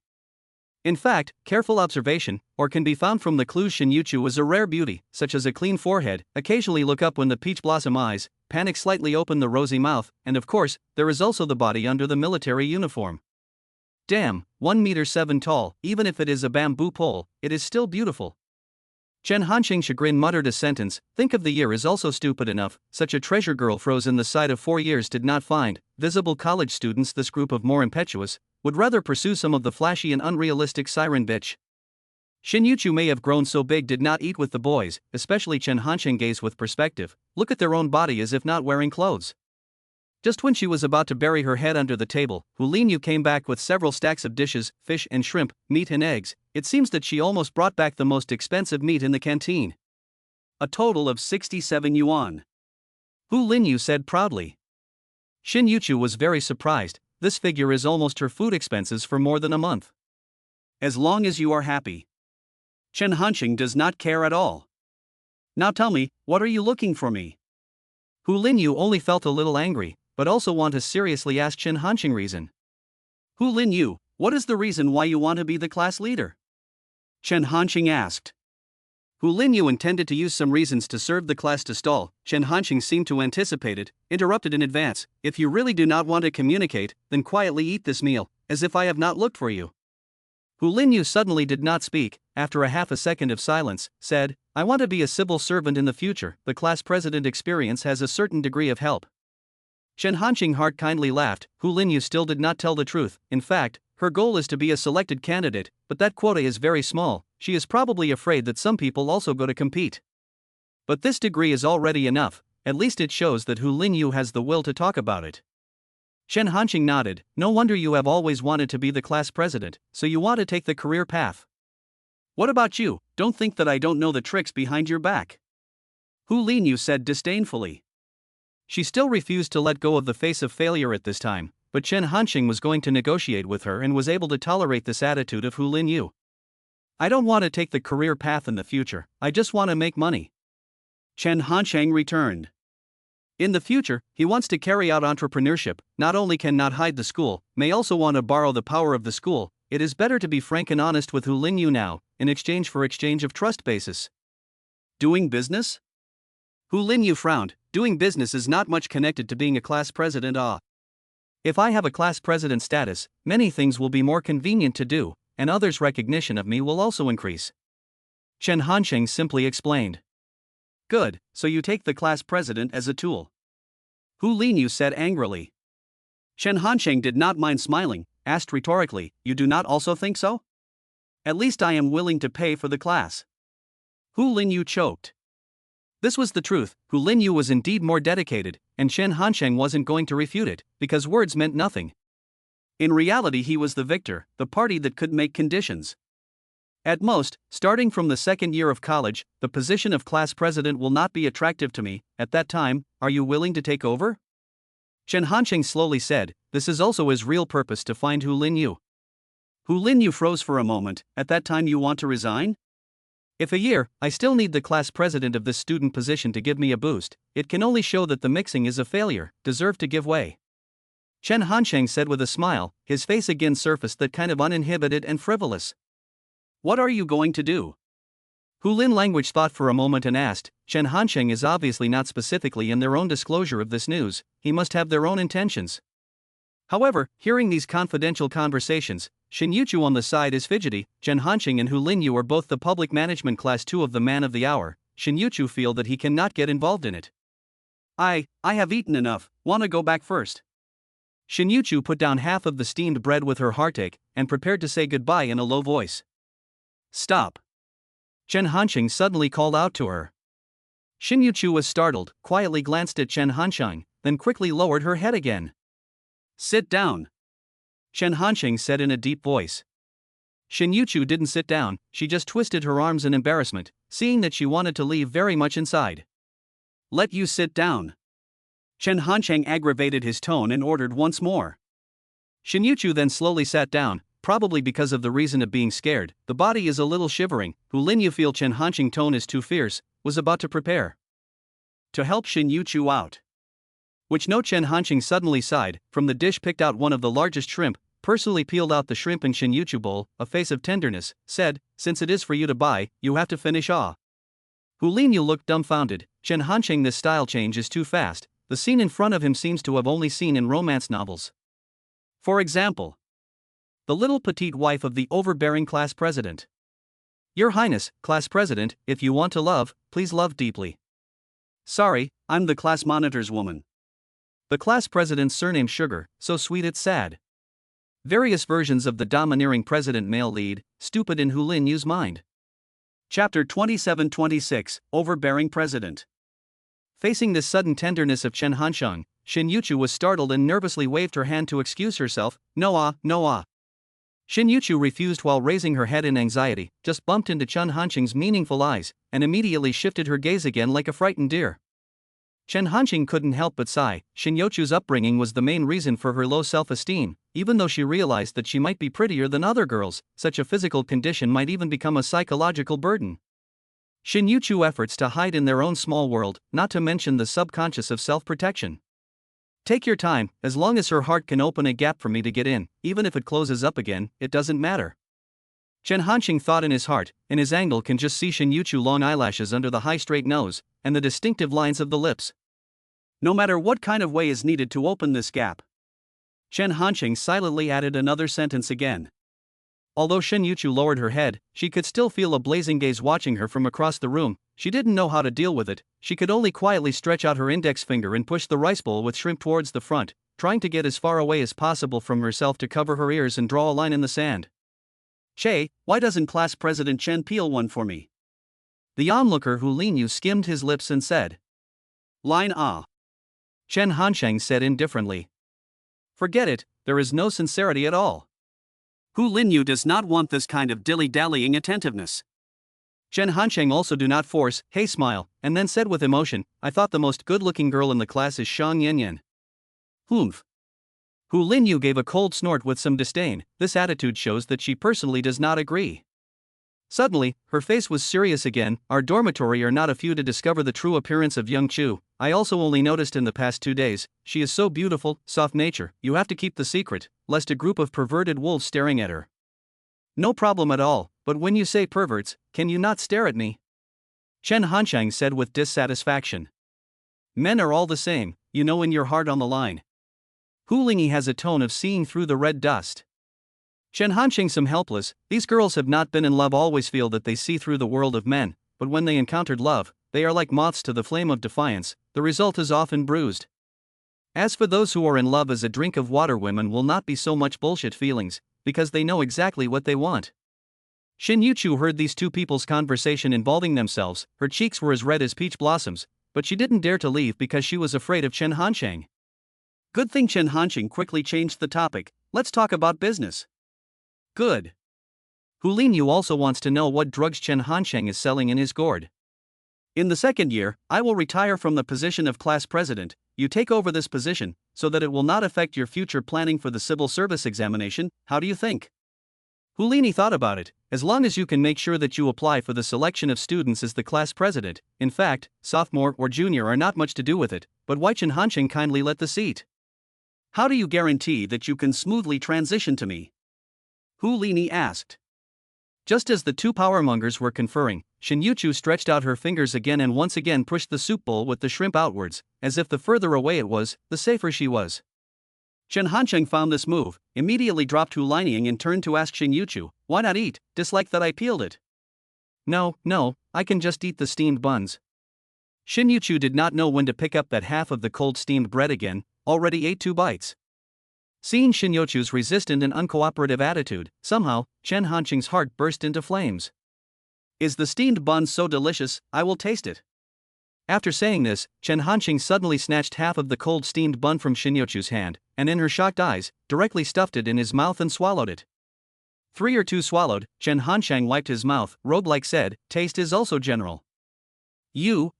In fact, careful observation, or can be found from the clues Xin Yuqiu was a rare beauty, such as a clean forehead, occasionally look up when the peach blossom eyes, panic slightly open the rosy mouth, and of course, there is also the body under the military uniform. Damn, 1.7 meters tall, even if it is a bamboo pole, it is still beautiful. Chen Hanqing chagrin muttered a sentence, think of the year is also stupid enough, such a treasure girl froze in the side of 4 years did not find, visible college students this group of more impetuous, would rather pursue some of the flashy and unrealistic siren bitch. Xin Yuqiu may have grown so big did not eat with the boys, especially Chen Hanqing gazed with perspective, look at their own body as if not wearing clothes. Just when she was about to bury her head under the table, Hu Linyu came back with several stacks of dishes, fish and shrimp, meat and eggs. It seems that she almost brought back the most expensive meat in the canteen. A total of 67 yuan. Hu Linyu said proudly. Xin Yuqiu was very surprised, This figure is almost her food expenses for more than a month. As long as you are happy. Chen Hanqing does not care at all. Now tell me, what are you looking for me? Hu Linyu only felt a little angry, but also want to seriously ask Chen Hanqing reason. Hu Linyu, what is the reason why you want to be the class leader? Chen Hanqing asked. Hu Linyu intended to use some reasons to serve the class to stall. Chen Hanqing seemed to anticipate it, interrupted in advance. If you really do not want to communicate, then quietly eat this meal, as if I have not looked for you. Hu Linyu suddenly did not speak. After a half a second of silence, said, I want to be a civil servant in the future. The class president experience has a certain degree of help. Chen Hanqing heart kindly laughed. Hu Linyu still did not tell the truth. In fact, her goal is to be a selected candidate, but that quota is very small. She is probably afraid that some people also go to compete. But this degree is already enough. At least it shows that Hu Linyu has the will to talk about it. Chen Hanqing nodded. No wonder you have always wanted to be the class president, so you want to take the career path. What about you? Don't think that I don't know the tricks behind your back. Hu Linyu said disdainfully. She still refused to let go of the face of failure at this time, but Chen Hanqing was going to negotiate with her and was able to tolerate this attitude of Hu Linyu. I don't want to take the career path in the future, I just want to make money. Chen Hanqing returned. In the future, he wants to carry out entrepreneurship. Not only can not hide the school, may also want to borrow the power of the school. It is better to be frank and honest with Hu Linyu now, in exchange for exchange of trust basis. Doing business? Hu Linyu frowned. Doing business is not much connected to being a class president. If I have a class president status, many things will be more convenient to do, and others' recognition of me will also increase. Chen Hanqing simply explained. Good, so you take the class president as a tool. Hu Linyu said angrily. Chen Hanqing did not mind smiling, asked rhetorically, you do not also think so? At least I am willing to pay for the class. Hu Linyu choked. This was the truth. Hu Linyu was indeed more dedicated, and Chen Hanqing wasn't going to refute it, because words meant nothing. In reality he was the victor, the party that could make conditions. At most, starting from the second year of college, the position of class president will not be attractive to me. At that time, are you willing to take over? Chen Hanqing slowly said, this is also his real purpose to find Hu Linyu. Hu Linyu froze for a moment. At that time you want to resign? If a year, I still need the class president of this student position to give me a boost, it can only show that the mixing is a failure, deserve to give way. Chen Hanqing said with a smile, his face again surfaced that kind of uninhibited and frivolous. What are you going to do? Hu Lin language thought for a moment and asked. Chen Hanqing is obviously not specifically in their own disclosure of this news, he must have their own intentions. However, hearing these confidential conversations, Shin Yuchu on the side is fidgety. Chen Hanqing and Hu Linyu are both the public management class 2 of the man of the hour. Shin Yuchu feel that he cannot get involved in it. I have eaten enough, wanna go back first. Shin Yuchu put down half of the steamed bread with her heartache, and prepared to say goodbye in a low voice. Stop. Chen Hanqing suddenly called out to her. Shin Yuchu was startled, quietly glanced at Chen Hanqing, then quickly lowered her head again. Sit down. Chen Hanqing said in a deep voice. Shin Yuchu didn't sit down, she just twisted her arms in embarrassment, seeing that she wanted to leave very much inside. Let you sit down. Chen Hanqing aggravated his tone and ordered once more. Shin Yuchu then slowly sat down, probably because of the reason of being scared. The body is a little shivering. Hu Linyu feel Chen Hanqing tone is too fierce, was about to prepare to help Shin Yuchu out. Which no Chen Hanqing suddenly sighed, from the dish picked out one of the largest shrimp, personally peeled out the shrimp in Shin Yuchu bowl, a face of tenderness, said, since it is for you to buy, you have to finish. Hu Linyu looked dumbfounded. Chen Hanqing, this style change is too fast. The scene in front of him seems to have only seen in romance novels. For example, the little petite wife of the overbearing class president. Your Highness, class president, if you want to love, please love deeply. Sorry, I'm the class monitor's woman. The class president's surname Sugar, so sweet it's sad. Various versions of the domineering president male lead, stupid in Hu Linyu's mind. Chapter 27-26, Overbearing President. Facing this sudden tenderness of Chen Hanqing, Shin Yuchu was startled and nervously waved her hand to excuse herself. No. Shin Yuchu refused while raising her head in anxiety, just bumped into Chen Hanqing's meaningful eyes, and immediately shifted her gaze again like a frightened deer. Chen Hanqing couldn't help but sigh. Shinyochu's upbringing was the main reason for her low self-esteem. Even though she realized that she might be prettier than other girls, such a physical condition might even become a psychological burden. Shinyochu efforts to hide in their own small world, not to mention the subconscious of self-protection. Take your time, as long as her heart can open a gap for me to get in, even if it closes up again, it doesn't matter. Chen Hanqing thought in his heart, and his angle can just see Shinyochu's long eyelashes under the high straight nose, and the distinctive lines of the lips. No matter what kind of way is needed to open this gap. Chen Hanqing silently added another sentence again. Although Shinyochu lowered her head, she could still feel a blazing gaze watching her from across the room. She didn't know how to deal with it. She could only quietly stretch out her index finger and push the rice bowl with shrimp towards the front, trying to get as far away as possible from herself to cover her ears and draw a line in the sand. Che, why doesn't class president Chen peel one for me? The onlooker Hu Linyu skimmed his lips and said. Line ah. Chen Hanqing said indifferently. Forget it, there is no sincerity at all. Hu Linyu does not want this kind of dilly-dallying attentiveness. Chen Hanqing also do not force, hey smile, and then said with emotion, I thought the most good-looking girl in the class is Shang Yanyan. Humph. Hu Linyu gave a cold snort with some disdain. This attitude shows that she personally does not agree. Suddenly, her face was serious again. Our dormitory are not a few to discover the true appearance of young Chu. I also only noticed in the past 2 days, she is so beautiful, soft nature, you have to keep the secret, lest a group of perverted wolves staring at her. No problem at all, but when you say perverts, can you not stare at me? Chen Hanqing said with dissatisfaction. Men are all the same, you know, in your heart on the line. Hu Linyi has a tone of seeing through the red dust. Chen Hanqing some helpless, these girls have not been in love always feel that they see through the world of men, but when they encountered love, they are like moths to the flame of defiance, the result is often bruised. As for those who are in love as a drink of water, women will not be so much bullshit feelings, because they know exactly what they want. Shinyochu heard these two people's conversation involving themselves, her cheeks were as red as peach blossoms, but she didn't dare to leave because she was afraid of Chen Hanqing. Good thing Chen Hanqing quickly changed the topic, let's talk about business. Good. Hu Linyu also wants to know what drugs Chen Hanqing is selling in his gourd. In the second year, I will retire from the position of class president, you take over this position, so that it will not affect your future planning for the civil service examination, how do you think? Hu Linyi thought about it, as long as you can make sure that you apply for the selection of students as the class president, in fact, sophomore or junior are not much to do with it, but why Chen Hanqing kindly let the seat? How do you guarantee that you can smoothly transition to me? Hu Linyi asked. Just as the two powermongers were conferring, Shinyochu stretched out her fingers again and once again pushed the soup bowl with the shrimp outwards, as if the further away it was, the safer she was. Chen Hanqing found this move, immediately dropped Hu Linyi and turned to ask Shinyochu, why not eat, dislike that I peeled it? No, I can just eat the steamed buns. Shinyochu did not know when to pick up that half of the cold steamed bread again, already ate 2 bites. Seeing Shinyochu's resistant and uncooperative attitude, somehow, Chen Hanqing's heart burst into flames. Is the steamed bun so delicious, I will taste it. After saying this, Chen Hanqing suddenly snatched half of the cold steamed bun from Shinyochu's hand, and in her shocked eyes, directly stuffed it in his mouth and swallowed it. 3 or 2 swallowed, Chen Hanqing wiped his mouth, rogue-like said, taste is also general. You.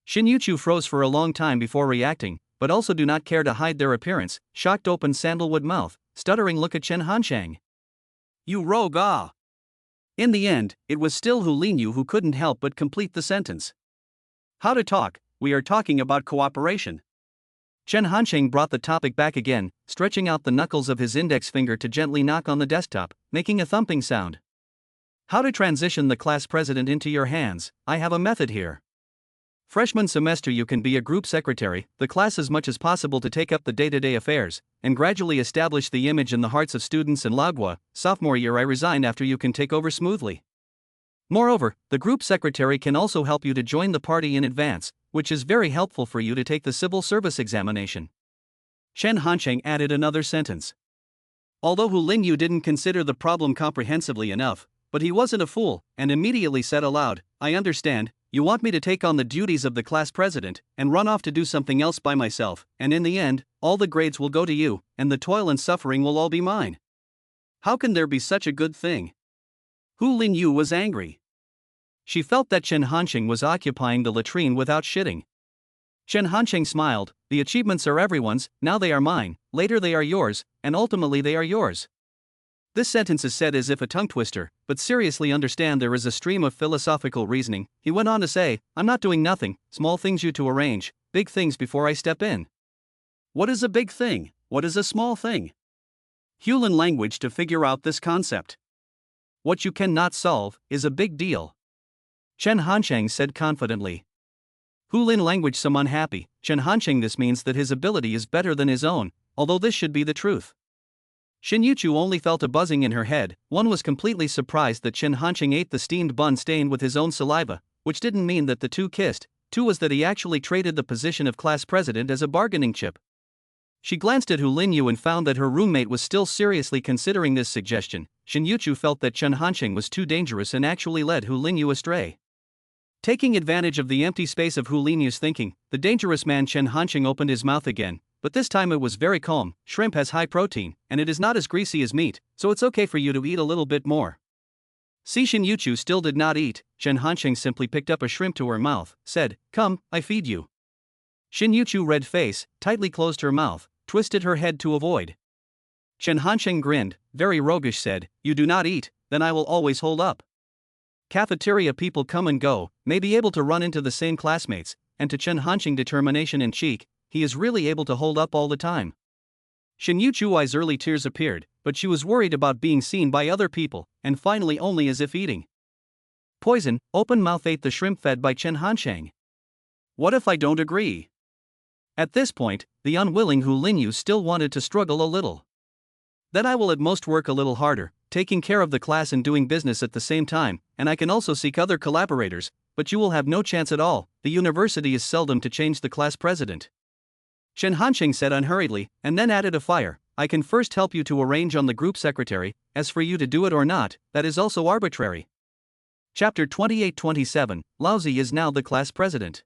Shinyochu froze for a long time before reacting, but also do not care to hide their appearance, shocked open sandalwood mouth, stuttering look at Chen Hanqing. You rogue ah! In the end, it was still Hu Linyu who couldn't help but complete the sentence. How to talk, we are talking about cooperation. Chen Hanqing brought the topic back again, stretching out the knuckles of his index finger to gently knock on the desktop, making a thumping sound. How to transition the class president into your hands, I have a method here. Freshman semester you can be a group secretary, the class as much as possible to take up the day-to-day affairs, and gradually establish the image in the hearts of students in Lagua. Sophomore year I resign after you can take over smoothly. Moreover, the group secretary can also help you to join the party in advance, which is very helpful for you to take the civil service examination. Chen Hanqing added another sentence. Although Hu Linyu didn't consider the problem comprehensively enough, but he wasn't a fool, and immediately said aloud, I understand, you want me to take on the duties of the class president, and run off to do something else by myself, and in the end, all the grades will go to you, and the toil and suffering will all be mine. How can there be such a good thing? Hu Linyu was angry. She felt that Chen Hanqing was occupying the latrine without shitting. Chen Hansheng smiled, the achievements are everyone's, now they are mine, later they are yours, and ultimately they are yours. This sentence is said as if a tongue twister, but seriously understand there is a stream of philosophical reasoning. He went on to say, I'm not doing nothing, small things you to arrange, big things before I step in. What is a big thing? What is a small thing? Hulin language to figure out this concept. What you cannot solve is a big deal. Chen Hansheng said confidently. Hulin language some unhappy, Chen Hansheng this means that his ability is better than his own, although this should be the truth. Shin Yuchu only felt a buzzing in her head. One was completely surprised that Chen Hansheng ate the steamed bun stained with his own saliva, which didn't mean that the two kissed. Two was that he actually traded the position of class president as a bargaining chip. She glanced at Hu Linyu and found that her roommate was still seriously considering this suggestion. Shin Yuchu felt that Chen Hansheng was too dangerous and actually led Hu Linyu astray. Taking advantage of the empty space of Hu Linyu's thinking, the dangerous man Chen Hansheng opened his mouth again, but this time it was very calm. Shrimp has high protein, and it is not as greasy as meat, so it's okay for you to eat a little bit more. See, Shin Yuchu still did not eat. Chen Hansheng simply picked up a shrimp to her mouth, said, Come, I feed you. Shin Yuchu red face, tightly closed her mouth, twisted her head to avoid. Chen Hansheng grinned, very roguish said, You do not eat, then I will always hold up. Cafeteria people come and go, may be able to run into the same classmates, and to Chen Hansheng determination and cheek, he is really able to hold up all the time. Shin Yuchu's early tears appeared, but she was worried about being seen by other people, and finally only as if eating poison, open mouth ate the shrimp fed by Chen Hansheng. What if I don't agree? At this point, the unwilling Hu Linyu still wanted to struggle a little. Then I will at most work a little harder, taking care of the class and doing business at the same time, and I can also seek other collaborators, but you will have no chance at all. The university is seldom to change the class president. Chen Hansheng said unhurriedly, and then added a fire. I can first help you to arrange on the group secretary, as for you to do it or not, that is also arbitrary. Chapter 28-27, Laozi is now the class president.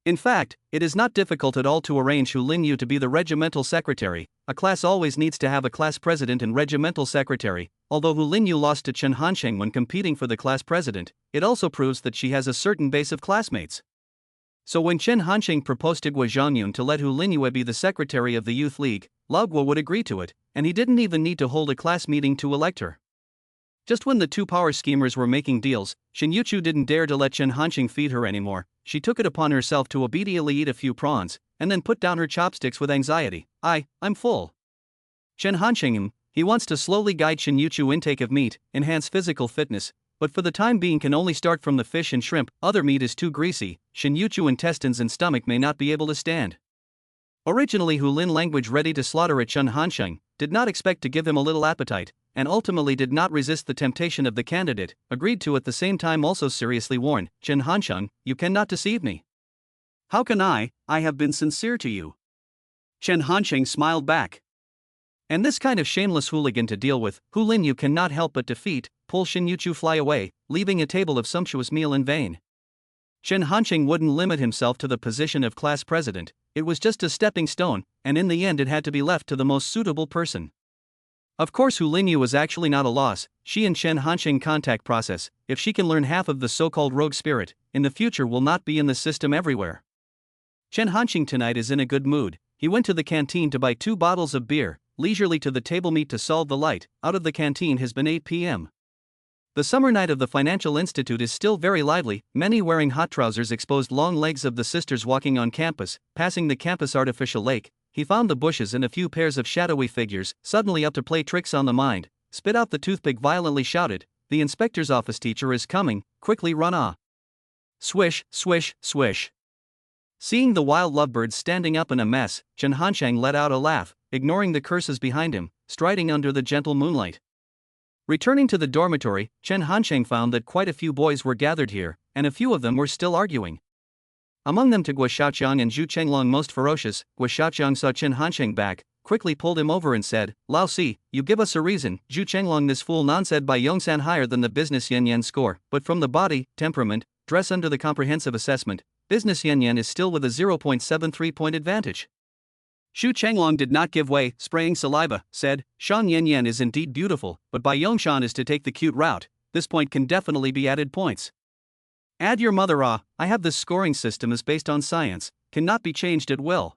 In fact, it is not difficult at all to arrange Hu Linyu to be the regimental secretary. A class always needs to have a class president and regimental secretary. Although Hu Linyu lost to Chen Hansheng when competing for the class president, it also proves that she has a certain base of classmates. So when Chen Hansheng proposed to Gua Zhangyun to let Hu Linyu be the secretary of the youth league, Lao Gua would agree to it, and he didn't even need to hold a class meeting to elect her. Just when the two power schemers were making deals, Shin Yuchu didn't dare to let Chen Hansheng feed her anymore. She took it upon herself to obediently eat a few prawns, and then put down her chopsticks with anxiety. I'm full. Chen Hansheng, he wants to slowly guide Shin Yuchu intake of meat, enhance physical fitness, but for the time being can only start from the fish and shrimp. Other meat is too greasy. Shin Yuchu intestines and stomach may not be able to stand. Originally Hu Lin language ready to slaughter at Chen Hansheng, did not expect to give him a little appetite, and ultimately did not resist the temptation of the candidate, agreed to at the same time also seriously warned, Chen Hansheng, you cannot deceive me. How can I have been sincere to you. Chen Hansheng smiled back. And this kind of shameless hooligan to deal with, Hu Linyu cannot help but defeat, pull Shin Yuchu fly away, leaving a table of sumptuous meal in vain. Chen Hansheng wouldn't limit himself to the position of class president, it was just a stepping stone, and in the end it had to be left to the most suitable person. Of course Hu Linyu was actually not a loss. She and Chen Hansheng contact process, if she can learn half of the so-called rogue spirit, in the future will not be in the system everywhere. Chen Hansheng tonight is in a good mood. He went to the canteen to buy 2 bottles of beer, leisurely to the table meet to solve the light. Out of the canteen has been 8 p.m. The summer night of the Financial Institute is still very lively, many wearing hot trousers exposed long legs of the sisters walking on campus. Passing the campus artificial lake, he found the bushes and a few pairs of shadowy figures, suddenly up to play tricks on the mind. Spit out the toothpick, violently shouted, the inspector's office teacher is coming, quickly run ah. Swish, swish, swish. Seeing the wild lovebirds standing up in a mess, Chen Hansheng let out a laugh, ignoring the curses behind him, striding under the gentle moonlight. Returning to the dormitory, Chen Hansheng found that quite a few boys were gathered here, and a few of them were still arguing. Among them to Gua Xiaoqiang and Zhu Chenglong most ferocious. Gua Xiaoqiang saw Chen Hansheng back, quickly pulled him over and said, Lao Si, you give us a reason. Zhu Chenglong, this fool non said by Yongsan higher than the business Yen score, but from the body, temperament, dress under the comprehensive assessment, business Yen is still with a 0.73 point advantage. Xu Chenglong did not give way, spraying saliva, said, Shan Yan is indeed beautiful, but Bai Yongshan is to take the cute route. This point can definitely be added points. Add your mother I have this scoring system is based on science, cannot be changed at will.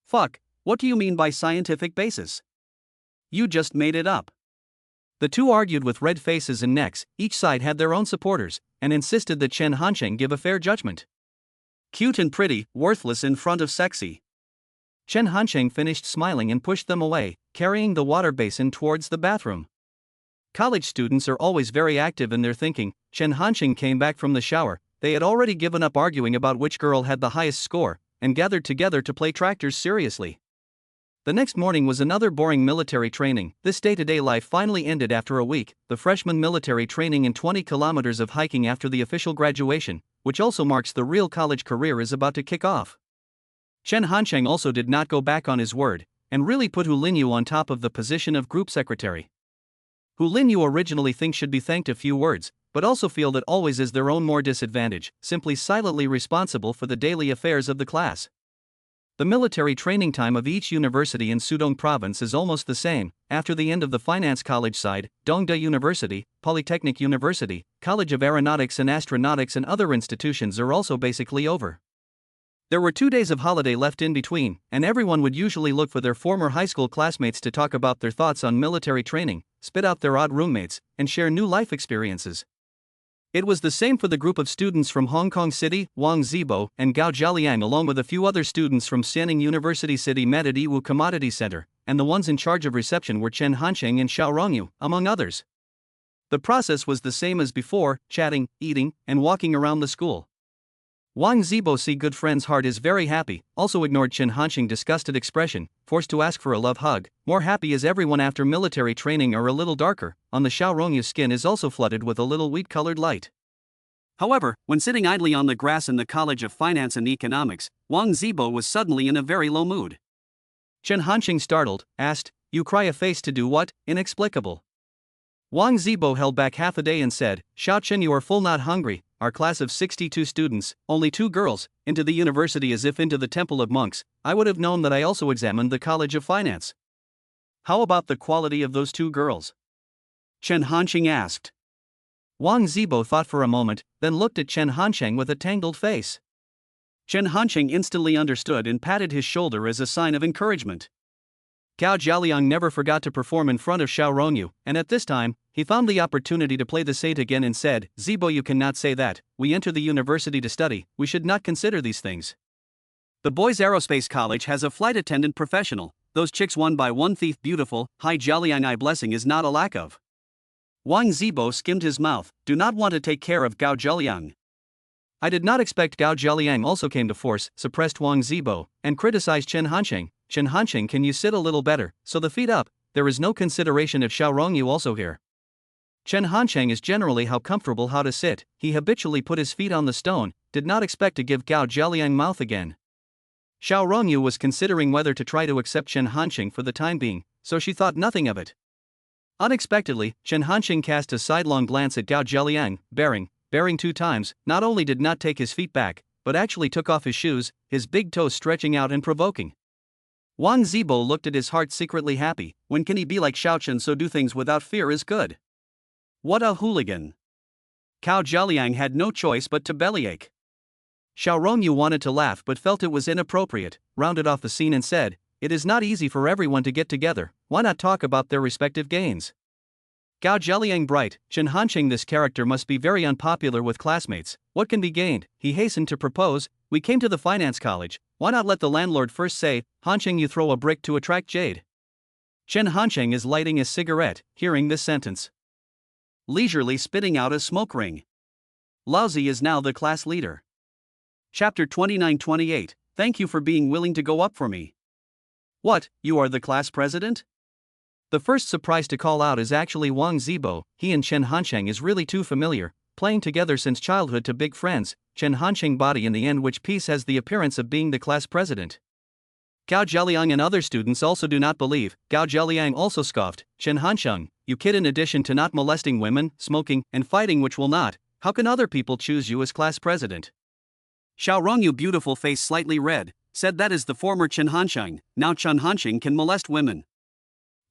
Fuck, what do you mean by scientific basis? You just made it up. The two argued with red faces and necks, each side had their own supporters, and insisted that Chen Hansheng give a fair judgment. Cute and pretty, worthless in front of sexy. Chen Hansheng finished smiling and pushed them away, carrying the water basin towards the bathroom. College students are always very active in their thinking. Chen Hansheng came back from the shower. They had already given up arguing about which girl had the highest score, and gathered together to play tractors seriously. The next morning was another boring military training. This day-to-day life finally ended after a week. The freshman military training and 20 kilometers of hiking after the official graduation, which also marks the real college career, is about to kick off. Chen Hansheng also did not go back on his word, and really put Hu Linyu on top of the position of group secretary. Hu Linyu originally thinks should be thanked a few words, but also feel that always is their own more disadvantage, simply silently responsible for the daily affairs of the class. The military training time of each university in Sudong province is almost the same. After the end of the finance college side, Dongda University, Polytechnic University, College of Aeronautics and Astronautics and other institutions are also basically over. There were 2 days of holiday left in between, and everyone would usually look for their former high school classmates to talk about their thoughts on military training, spit out their odd roommates, and share new life experiences. It was the same for the group of students from Hong Kong City, Wang Zibo, and Gao Jialiang, along with a few other students from Xianing University City Matadiwu Commodity Center, and the ones in charge of reception were Chen Hansheng and Xiao Rongyu, among others. The process was the same as before: chatting, eating, and walking around the school. Wang Zibo, see good friend's heart, is very happy, also ignored Chen Hansheng's disgusted expression, forced to ask for a love hug. More happy is everyone after military training are a little darker. On the Xiao Rongyu's skin is also flooded with a little wheat-colored light. However, when sitting idly on the grass in the College of Finance and Economics, Wang Zibo was suddenly in a very low mood. Chen Hansheng, startled, asked, "You cry a face to do what?" Inexplicable. Wang Zibo held back half a day and said, "Xiao Chen, you are full, not hungry. Our class of 62 students, only 2 girls, into the university as if into the temple of monks. I would have known that. I also examined the College of Finance." "How about the quality of those 2 girls?" Chen Hansheng asked. Wang Zibo thought for a moment, then looked at Chen Hansheng with a tangled face. Chen Hansheng instantly understood and patted his shoulder as a sign of encouragement. Gao Jialiang never forgot to perform in front of Xiao Rongyu, and at this time, he found the opportunity to play the saint again and said, "Zibo, you cannot say that. We enter the university to study, we should not consider these things. The boys' aerospace college has a flight attendant professional. Those chicks one by one thief beautiful. Hai Jialiang, I blessing is not a lack of." Wang Zibo skimmed his mouth, "Do not want to take care of Gao Jialiang." "I did not expect Gao Jialiang also came to force," suppressed Wang Zibo, and criticized Chen Hansheng. "Chen Hansheng, can you sit a little better, so the feet up? There is no consideration of Xiao Rongyu also here." Chen Hansheng is generally how comfortable how to sit. He habitually put his feet on the stone, did not expect to give Gao Jialiang mouth again. Xiao Rongyu was considering whether to try to accept Chen Hansheng for the time being, so she thought nothing of it. Unexpectedly, Chen Hansheng cast a sidelong glance at Gao Jialiang, bearing 2 times, not only did not take his feet back, but actually took off his shoes, his big toes stretching out and provoking. Wang Zibo looked at his heart, secretly happy. When can he be like Xiao Chen, so do things without fear is good? What a hooligan. Gao Jialiang had no choice but to bellyache. Xiao Rongyu wanted to laugh but felt it was inappropriate, rounded off the scene and said, "It is not easy for everyone to get together, why not talk about their respective gains?" Gao Jialiang bright, Chen Hansheng, this character must be very unpopular with classmates. What can be gained? He hastened to propose, "We came to the finance college, why not let the landlord first say, Hansheng, you throw a brick to attract jade?" Chen Hansheng is lighting a cigarette, hearing this sentence. Leisurely spitting out a smoke ring. Lousy is now the class leader. Chapter 29-28, Thank you for being willing to go up for me. What, you are the class president? The first surprise to call out is actually Wang Zibo. He and Chen Hansheng is really too familiar, playing together since childhood to big friends. Chen Hansheng body in the end which piece has the appearance of being the class president. Gao Jialiang and other students also do not believe. Gao Jialiang also scoffed, "Chen Hansheng, you kid, in addition to not molesting women, smoking, and fighting which will not, how can other people choose you as class president?" Xiao Rongyu, beautiful face slightly red, said, "That is the former Chen Hansheng, now Chen Hansheng can molest women."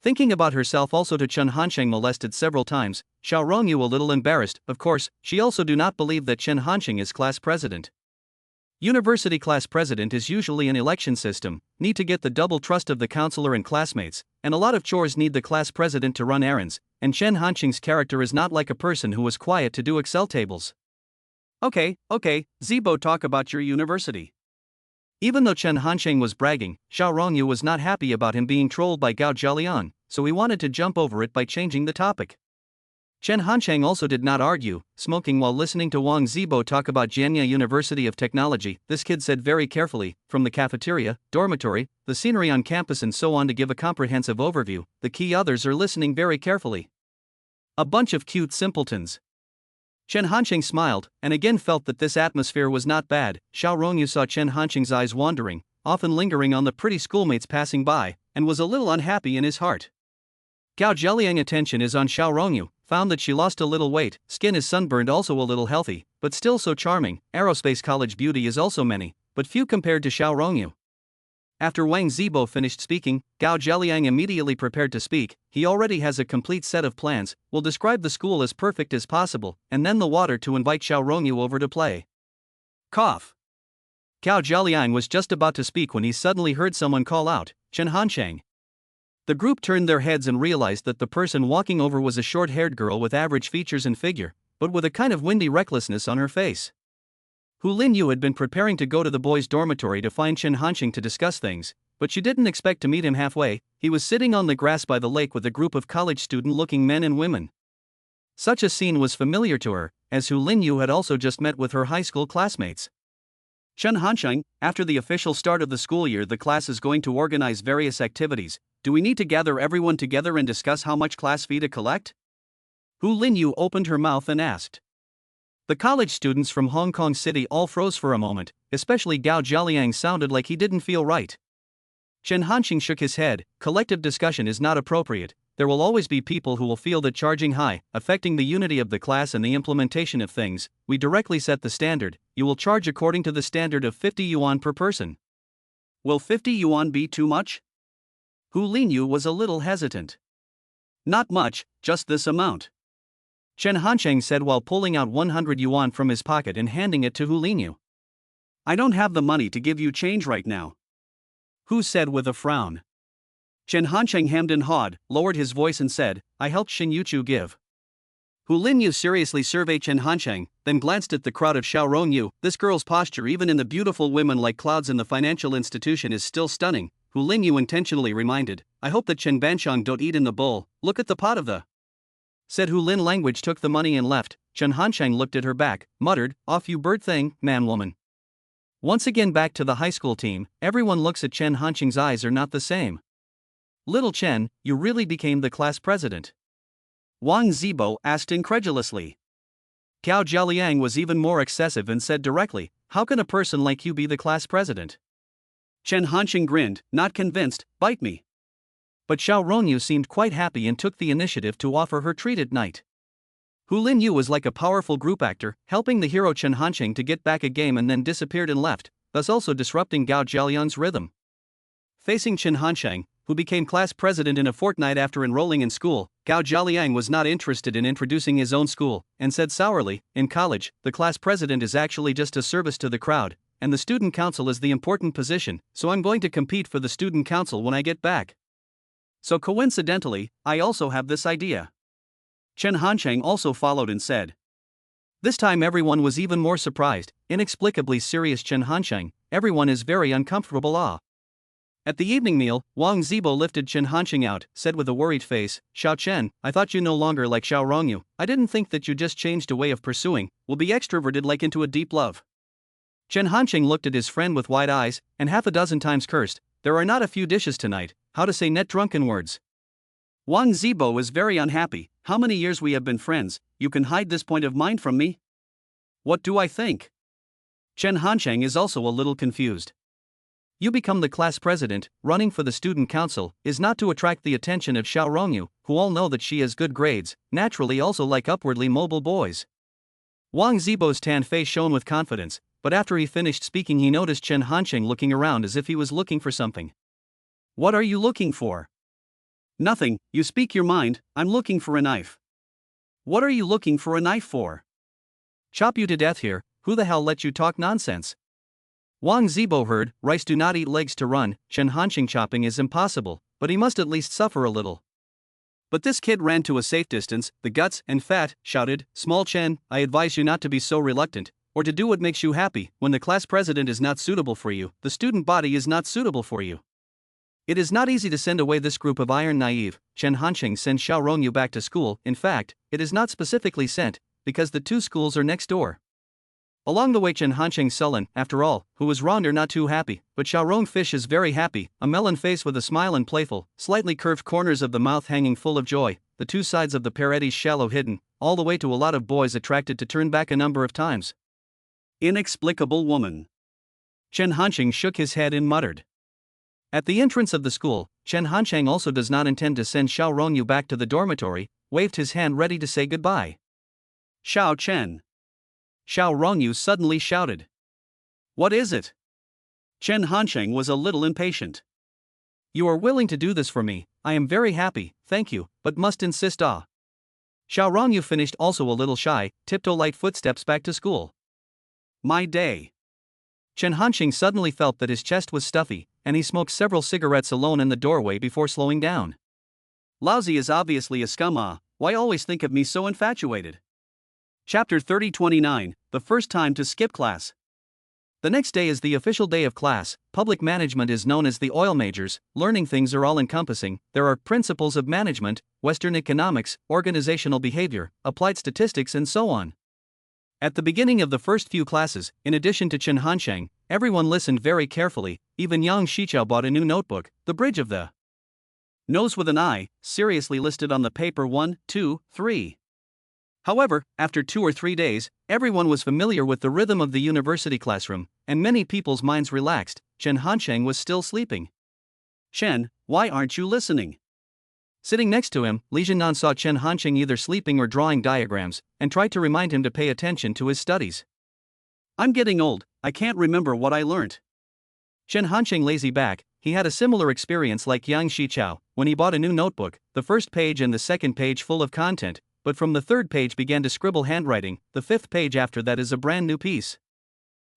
Thinking about herself also to Chen Hansheng molested several times, Xiao Rongyu a little embarrassed. Of course, she also do not believe that Chen Hansheng is class president. University class president is usually an election system, need to get the double trust of the counselor and classmates, and a lot of chores need the class president to run errands, and Chen Hanqing's character is not like a person who was quiet to do Excel tables. Okay, Zibo, talk about your university. Even though Chen Hanqing was bragging, Xiao Rongyu was not happy about him being trolled by Gao Jialian, so he wanted to jump over it by changing the topic. Chen Hanqing also did not argue, smoking while listening to Wang Zibo talk about Jianya University of Technology. This kid said very carefully, from the cafeteria, dormitory, the scenery on campus and so on to give a comprehensive overview. The key others are listening very carefully. A bunch of cute simpletons. Chen Hanqing smiled, and again felt that this atmosphere was not bad. Xiao Rongyu saw Chen Hanqing's eyes wandering, often lingering on the pretty schoolmates passing by, and was a little unhappy in his heart. Gao Jialiang's attention is on Xiao Rongyu, found that she lost a little weight, skin is sunburned, also a little healthy, but still so charming. Aerospace college beauty is also many, but few compared to Xiao Rongyu. After Wang Zibo finished speaking, Gao Jialiang immediately prepared to speak. He already has a complete set of plans, will describe the school as perfect as possible, and then the water to invite Xiao Rongyu over to play. Cough. Gao Jialiang was just about to speak when he suddenly heard someone call out, Chen Hanqing. The group turned their heads and realized that the person walking over was a short-haired girl with average features and figure, but with a kind of windy recklessness on her face. Hu Linyu had been preparing to go to the boys' dormitory to find Chen Hanqing to discuss things, but she didn't expect to meet him halfway. He was sitting on the grass by the lake with a group of college student-looking men and women. Such a scene was familiar to her, as Hu Linyu had also just met with her high school classmates. Chen Hanqing, after the official start of the school year, the class is going to organize various activities. Do we need to gather everyone together and discuss how much class fee to collect? Hu Linyu opened her mouth and asked. The college students from Hong Kong City all froze for a moment, especially Gao Jialiang sounded like he didn't feel right. Chen Hanqing shook his head. Collective discussion is not appropriate. There will always be people who will feel that charging high, affecting the unity of the class and the implementation of things. We directly set the standard. You will charge according to the standard of 50 yuan per person. Will 50 yuan be too much? Hu Linyu was a little hesitant. Not much, just this amount. Chen Hanqing said while pulling out 100 yuan from his pocket and handing it to Hu Linyu. I don't have the money to give you change right now. Hu said with a frown. Chen Hanqing hemmed and hawed, lowered his voice and said, I helped Shin Yuchu give. Hu Linyu seriously surveyed Chen Hanqing, then glanced at the crowd of Xiao Rongyu. This girl's posture even in the beautiful women like clouds in the financial institution is still stunning. Hu Linyu intentionally reminded, I hope that Chen Banqiang don't eat in the bowl, look at the pot of the. Said Hu Lin language, took the money and left. Chen Hanqing looked at her back, muttered, off you bird thing, man-woman. Once again back to the high school team, everyone looks at Chen Hanqing's eyes are not the same. Little Chen, you really became the class president? Wang Zibo asked incredulously. Gao Jialiang was even more excessive and said directly, how can a person like you be the class president? Chen Hanqing grinned, not convinced, bite me. But Xiao Rongyu seemed quite happy and took the initiative to offer her treat at night. Hu Linyu was like a powerful group actor, helping the hero Chen Hanqing to get back a game and then disappeared and left, thus also disrupting Gao Jialiang's rhythm. Facing Chen Hanqing, who became class president in a fortnight after enrolling in school, Gao Jialiang was not interested in introducing his own school, and said sourly, in college, the class president is actually just a service to the crowd, and the student council is the important position, so I'm going to compete for the student council when I get back. So coincidentally, I also have this idea. Chen Hanqing also followed and said. This time everyone was even more surprised, inexplicably serious Chen Hanqing, everyone is very uncomfortable. At the evening meal, Wang Zibo lifted Chen Hanqing out, said with a worried face, Xiao Chen, I thought you no longer like Xiao Rongyu, I didn't think that you just changed a way of pursuing, will be extroverted like into a deep love. Chen Hanqing looked at his friend with wide eyes, and half a dozen times cursed, there are not a few dishes tonight, how to say net drunken words. Wang Zibo was very unhappy, how many years we have been friends, you can hide this point of mind from me? What do I think? Chen Hanqing is also a little confused. You become the class president, running for the student council, is not to attract the attention of Xiao Rongyu, who all know that she has good grades, naturally also like upwardly mobile boys. Wang Zibo's tan face shone with confidence, but after he finished speaking he noticed Chen Hanqing looking around as if he was looking for something. What are you looking for? Nothing, you speak your mind, I'm looking for a knife. What are you looking for a knife for? Chop you to death here, who the hell let you talk nonsense? Wang Zibo heard, rice do not eat legs to run, Chen Hanqing chopping is impossible, but he must at least suffer a little. But this kid ran to a safe distance, the guts and fat, shouted, Small Chen, I advise you not to be so reluctant, or to do what makes you happy. When the class president is not suitable for you, the student body is not suitable for you. It is not easy to send away this group of iron naive. Chen Hanqing sends Xiao Rongyu back to school. In fact, it is not specifically sent, because the two schools are next door. Along the way Chen Hanqing sullen, after all, who was Ronder not too happy, but Xiao Rong fish is very happy, a melon face with a smile and playful, slightly curved corners of the mouth hanging full of joy, the two sides of the Paredes shallow hidden, all the way to a lot of boys attracted to turn back a number of times. Inexplicable woman. Chen Hanqing shook his head and muttered. At the entrance of the school, Chen Hanqing also does not intend to send Xiao Rongyu back to the dormitory, waved his hand ready to say goodbye. Xiao Chen. Xiao Rongyu suddenly shouted. What is it? Chen Hanqing was a little impatient. You are willing to do this for me, I am very happy, thank you, but must insist Xiao Rongyu finished also a little shy, tiptoe light footsteps back to school. My day. Chen Hanqing suddenly felt that his chest was stuffy, and he smoked several cigarettes alone in the doorway before slowing down. Lousy is obviously a scum. Why always think of me so infatuated? Chapter 30-29, the first time to skip class. The next day is the official day of class. Public management is known as the oil majors. Learning things are all-encompassing. There are principles of management, Western economics, organizational behavior, applied statistics and so on. At the beginning of the first few classes, in addition to Chen Hanqing, everyone listened very carefully. Even Yang Shichao bought a new notebook, The Bridge of the Nose with an I, seriously listed on the paper 1, 2, 3. However, after 2 or 3 days, everyone was familiar with the rhythm of the university classroom, and many people's minds relaxed. Chen Hanqing was still sleeping. Chen, why aren't you listening? Sitting next to him, Li Zhennan saw Chen Hanqing either sleeping or drawing diagrams, and tried to remind him to pay attention to his studies. I'm getting old, I can't remember what I learnt. Chen Hanqing lazy back. He had a similar experience like Yang Shichao, when he bought a new notebook, the first page and the second page full of content, but from the third page began to scribble handwriting, the fifth page after that is a brand new piece.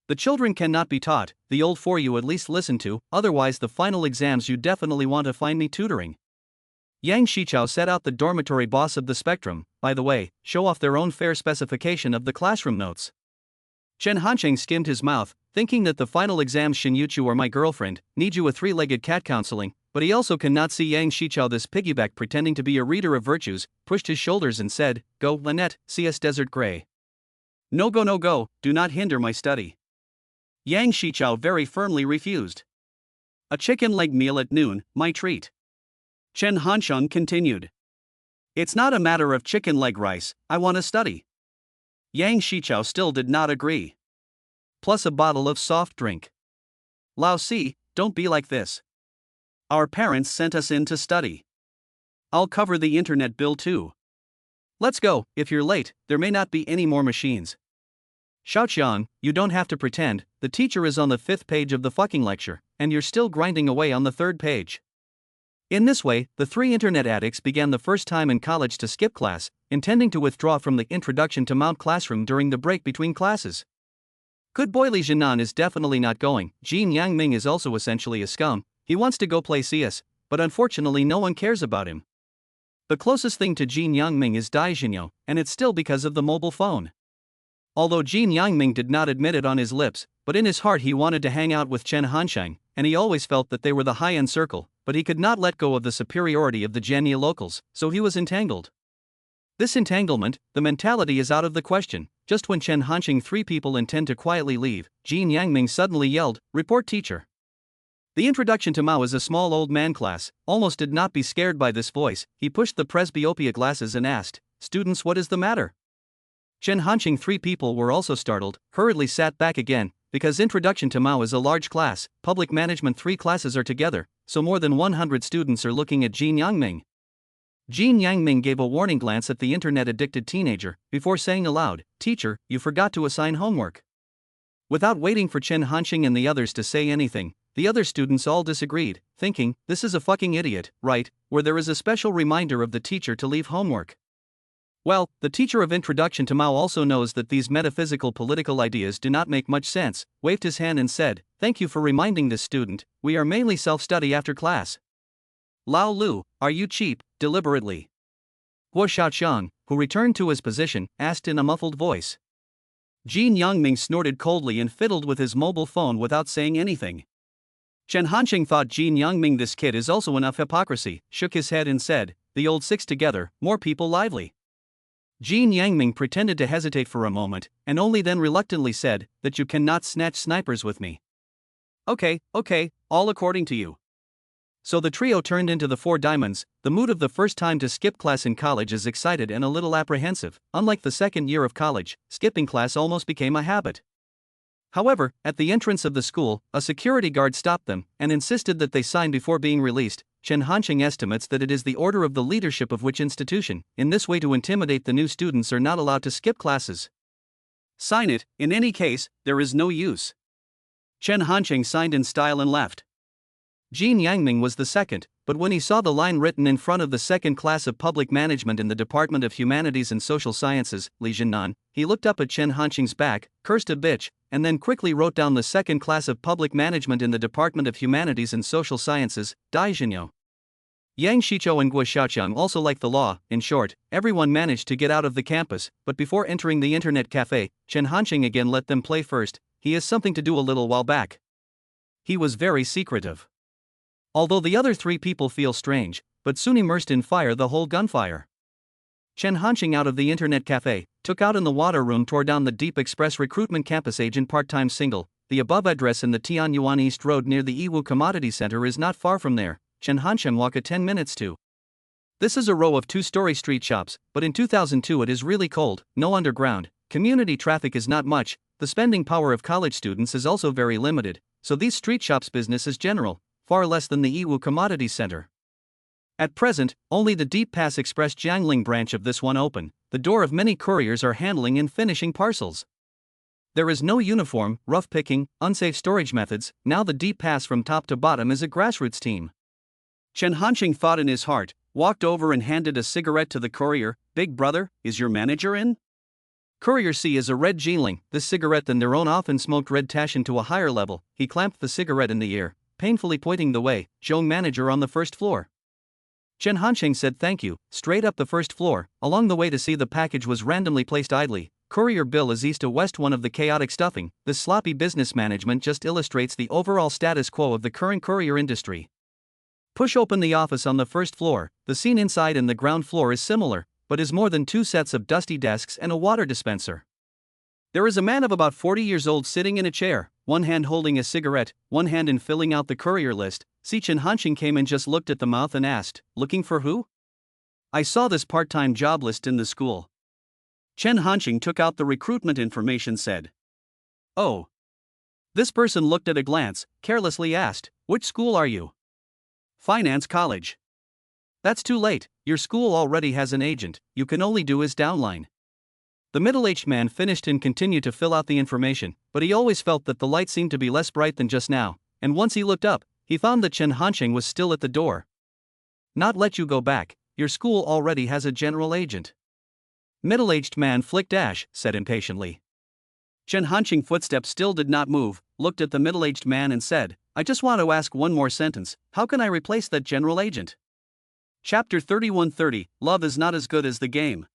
The children cannot be taught, the old for you at least listen to, otherwise the final exams you definitely want to find me tutoring. Yang Shichao set out the dormitory boss of the spectrum, by the way, show off their own fair specification of the classroom notes. Chen Hanqing skimmed his mouth, thinking that the final exams Yu or my girlfriend, need you a three-legged cat counseling, but he also cannot see Yang Shichao this piggyback pretending to be a reader of virtues, pushed his shoulders and said, Go, Lynette, CS Desert Gray. No go, do not hinder my study. Yang Shichao very firmly refused. A chicken leg meal at noon, my treat. Chen Hanqing continued. It's not a matter of chicken leg rice, I want to study. Yang Shichao still did not agree. Plus a bottle of soft drink. Lao Si, don't be like this. Our parents sent us in to study. I'll cover the internet bill too. Let's go, if you're late, there may not be any more machines. Xiaoqiang, you don't have to pretend, the teacher is on the 5th page of the fucking lecture, and you're still grinding away on the 3rd page. In this way, the 3 internet addicts began the first time in college to skip class, intending to withdraw from the introduction to Mount classroom during the break between classes. Good boy Li Zhennan is definitely not going. Jin Yangming is also essentially a scum. He wants to go play CS, but unfortunately no one cares about him. The closest thing to Jin Yangming is Dai Jinyo, and it's still because of the mobile phone. Although Jin Yangming did not admit it on his lips, but in his heart he wanted to hang out with Chen Hanqing, and he always felt that they were the high-end circle, but he could not let go of the superiority of the Jianye locals, so he was entangled. This entanglement, the mentality is out of the question. Just when Chen Hanqing 3 people intend to quietly leave, Jin Yangming suddenly yelled, Report teacher. The introduction to Mao is a small old man class, almost did not be scared by this voice. He pushed the presbyopia glasses and asked, Students, what is the matter? Chen Hanqing 3 people were also startled, hurriedly sat back again, because introduction to Mao is a large class, public management 3 classes are together, so more than 100 students are looking at Jin Yangming. Jin Yangming gave a warning glance at the internet-addicted teenager, before saying aloud, Teacher, you forgot to assign homework. Without waiting for Chen Hanqing and the others to say anything, the other students all disagreed, thinking, this is a fucking idiot, right, where there is a special reminder of the teacher to leave homework. Well, the teacher of Introduction to Mao also knows that these metaphysical political ideas do not make much sense, waved his hand and said, "Thank you for reminding this student, we are mainly self-study after class." Lao Lu, are you cheap? Deliberately. Guo Xiaoqiang, who returned to his position, asked in a muffled voice. Jin Yangming snorted coldly and fiddled with his mobile phone without saying anything. Chen Hanqing thought Jin Yangming, this kid is also enough hypocrisy, shook his head and said, the old six together, more people lively. Jin Yangming pretended to hesitate for a moment, and only then reluctantly said, that you cannot snatch snipers with me. Okay, all according to you. So the trio turned into the Four Diamonds. The mood of the first time to skip class in college is excited and a little apprehensive. Unlike the second year of college, skipping class almost became a habit. However, at the entrance of the school, a security guard stopped them and insisted that they sign before being released. Chen Hanqing estimates that it is the order of the leadership of which institution, in this way to intimidate the new students, are not allowed to skip classes. Sign it, in any case, there is no use. Chen Hanqing signed in style and left. Jin Yangming was the second, but when he saw the line written in front of the second class of public management in the Department of Humanities and Social Sciences, Li Zhennan, he looked up at Chen Hanqing's back, cursed a bitch, and then quickly wrote down the second class of public management in the Department of Humanities and Social Sciences, Dai Zhenyo. Yang Shiqiu and Guo Xiaoqiang also liked the law. In short, everyone managed to get out of the campus, but before entering the internet cafe, Chen Hanqing again let them play first. He has something to do a little while back. He was very secretive. Although the other three people feel strange, but soon immersed in fire, the whole gunfire. Chen Hanqing out of the internet cafe, took out in the water room, tore down the Deep Express Recruitment Campus Agent part-time single. The above address in the Tianyuan East Road near the Yiwu Commodity Center is not far from there. Chen Hanqing walk a 10 minutes to. This is a row of two-story street shops, but in 2002 it is really cold, no underground, community traffic is not much, the spending power of college students is also very limited, so these street shops business is general, far less than the Yiwu Commodity Center. At present, only the Deep Pass Express Jiangling branch of this one open. The door of many couriers are handling and finishing parcels. There is no uniform, rough picking, unsafe storage methods. Now the Deep Pass from top to bottom is a grassroots team. Chen Hanqing thought in his heart, walked over and handed a cigarette to the courier. Big brother, is your manager in? Courier C is a red Jiangling. This cigarette than their own often smoked red Tashan to a higher level. He clamped the cigarette in the ear, painfully pointing the way. Zhong manager on the first floor. Chen Hanqing said thank you, straight up the first floor. Along the way to see the package was randomly placed idly. Courier bill is east to west, one of the chaotic stuffing. This sloppy business management just illustrates the overall status quo of the current courier industry. Push open the office on the first floor. The scene inside and the ground floor is similar, but is more than two sets of dusty desks and a water dispenser. There is a man of about 40 years old sitting in a chair, one hand holding a cigarette, one hand in filling out the courier list. Chen Hanqing came and just looked at the mouth and asked, looking for who? I saw this part-time job list in the school. Chen Hanqing took out the recruitment information, said. Oh. This person looked at a glance, carelessly asked, which school are you? Finance College. That's too late, your school already has an agent, you can only do his downline. The middle-aged man finished and continued to fill out the information, but he always felt that the light seemed to be less bright than just now, and once he looked up, he found that Chen Hanqing was still at the door. Not let you go back, your school already has a general agent. Middle-aged man flicked ash, said impatiently. Chen Hanqing footsteps still did not move, looked at the middle-aged man and said, I just want to ask one more sentence, how can I replace that general agent? Chapter 3130, Love is not as good as the game.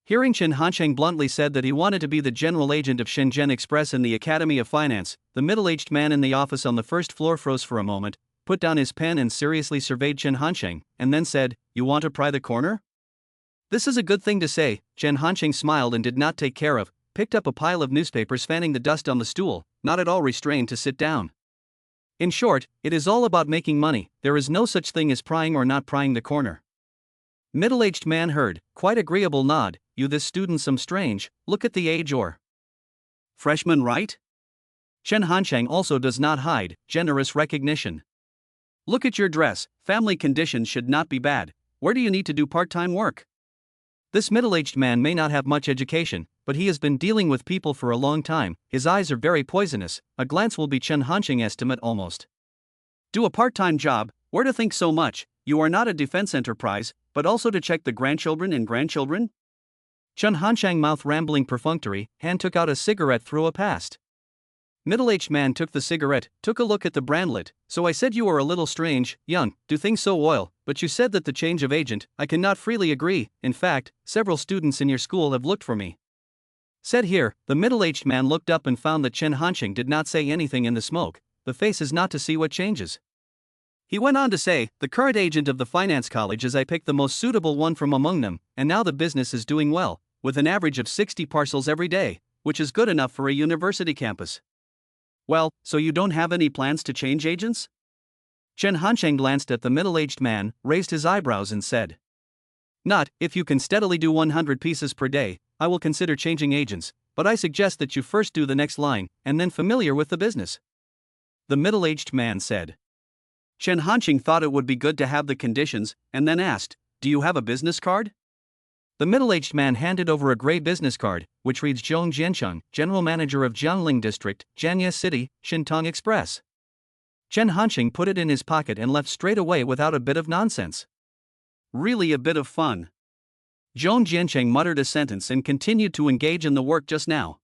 Hearing Chen Hanqing bluntly said that he wanted to be the general agent of Shenzhen Express in the Academy of Finance, the middle-aged man in the office on the first floor froze for a moment, put down his pen and seriously surveyed Chen Hanqing, and then said, you want to pry the corner? This is a good thing to say. Chen Hanqing smiled and did not take care of, picked up a pile of newspapers, fanning the dust on the stool, not at all restrained to sit down. In short, it is all about making money, there is no such thing as prying or not prying the corner. Middle-aged man heard, quite agreeable nod, you this student some strange, look at the age or. Freshman, right? Chen Hanqing also does not hide, generous recognition. Look at your dress, family conditions should not be bad, where do you need to do part-time work? This middle-aged man may not have much education, but he has been dealing with people for a long time, his eyes are very poisonous, a glance will be Chen Hanqing estimate almost. Do a part-time job, where to think so much, you are not a defense enterprise, but also to check the grandchildren and grandchildren? Chen Hanchang mouth rambling perfunctory, hand took out a cigarette through a past. Middle-aged man took the cigarette, took a look at the brandlet. So I said you are a little strange, young, do things so well, but you said that the change of agent, I cannot freely agree, in fact, several students in your school have looked for me. Said here, the middle-aged man looked up and found that Chen Hanching did not say anything in the smoke, the face is not to see what changes. He went on to say, the current agent of the finance college is I picked the most suitable one from among them, and now the business is doing well, with an average of 60 parcels every day, which is good enough for a university campus. Well, so you don't have any plans to change agents? Chen Hancheng glanced at the middle-aged man, raised his eyebrows and said. Not, if you can steadily do 100 pieces per day, I will consider changing agents, but I suggest that you first do the next line, and then familiar with the business. The middle-aged man said. Chen Hancheng thought it would be good to have the conditions, and then asked, do you have a business card? The middle-aged man handed over a gray business card, which reads Zhong Jiancheng, General Manager of Jiangling District, Jianye City, Shintong Express. Chen Hancheng put it in his pocket and left straight away without a bit of nonsense. Really a bit of fun. Zhong Jiancheng muttered a sentence and continued to engage in the work just now.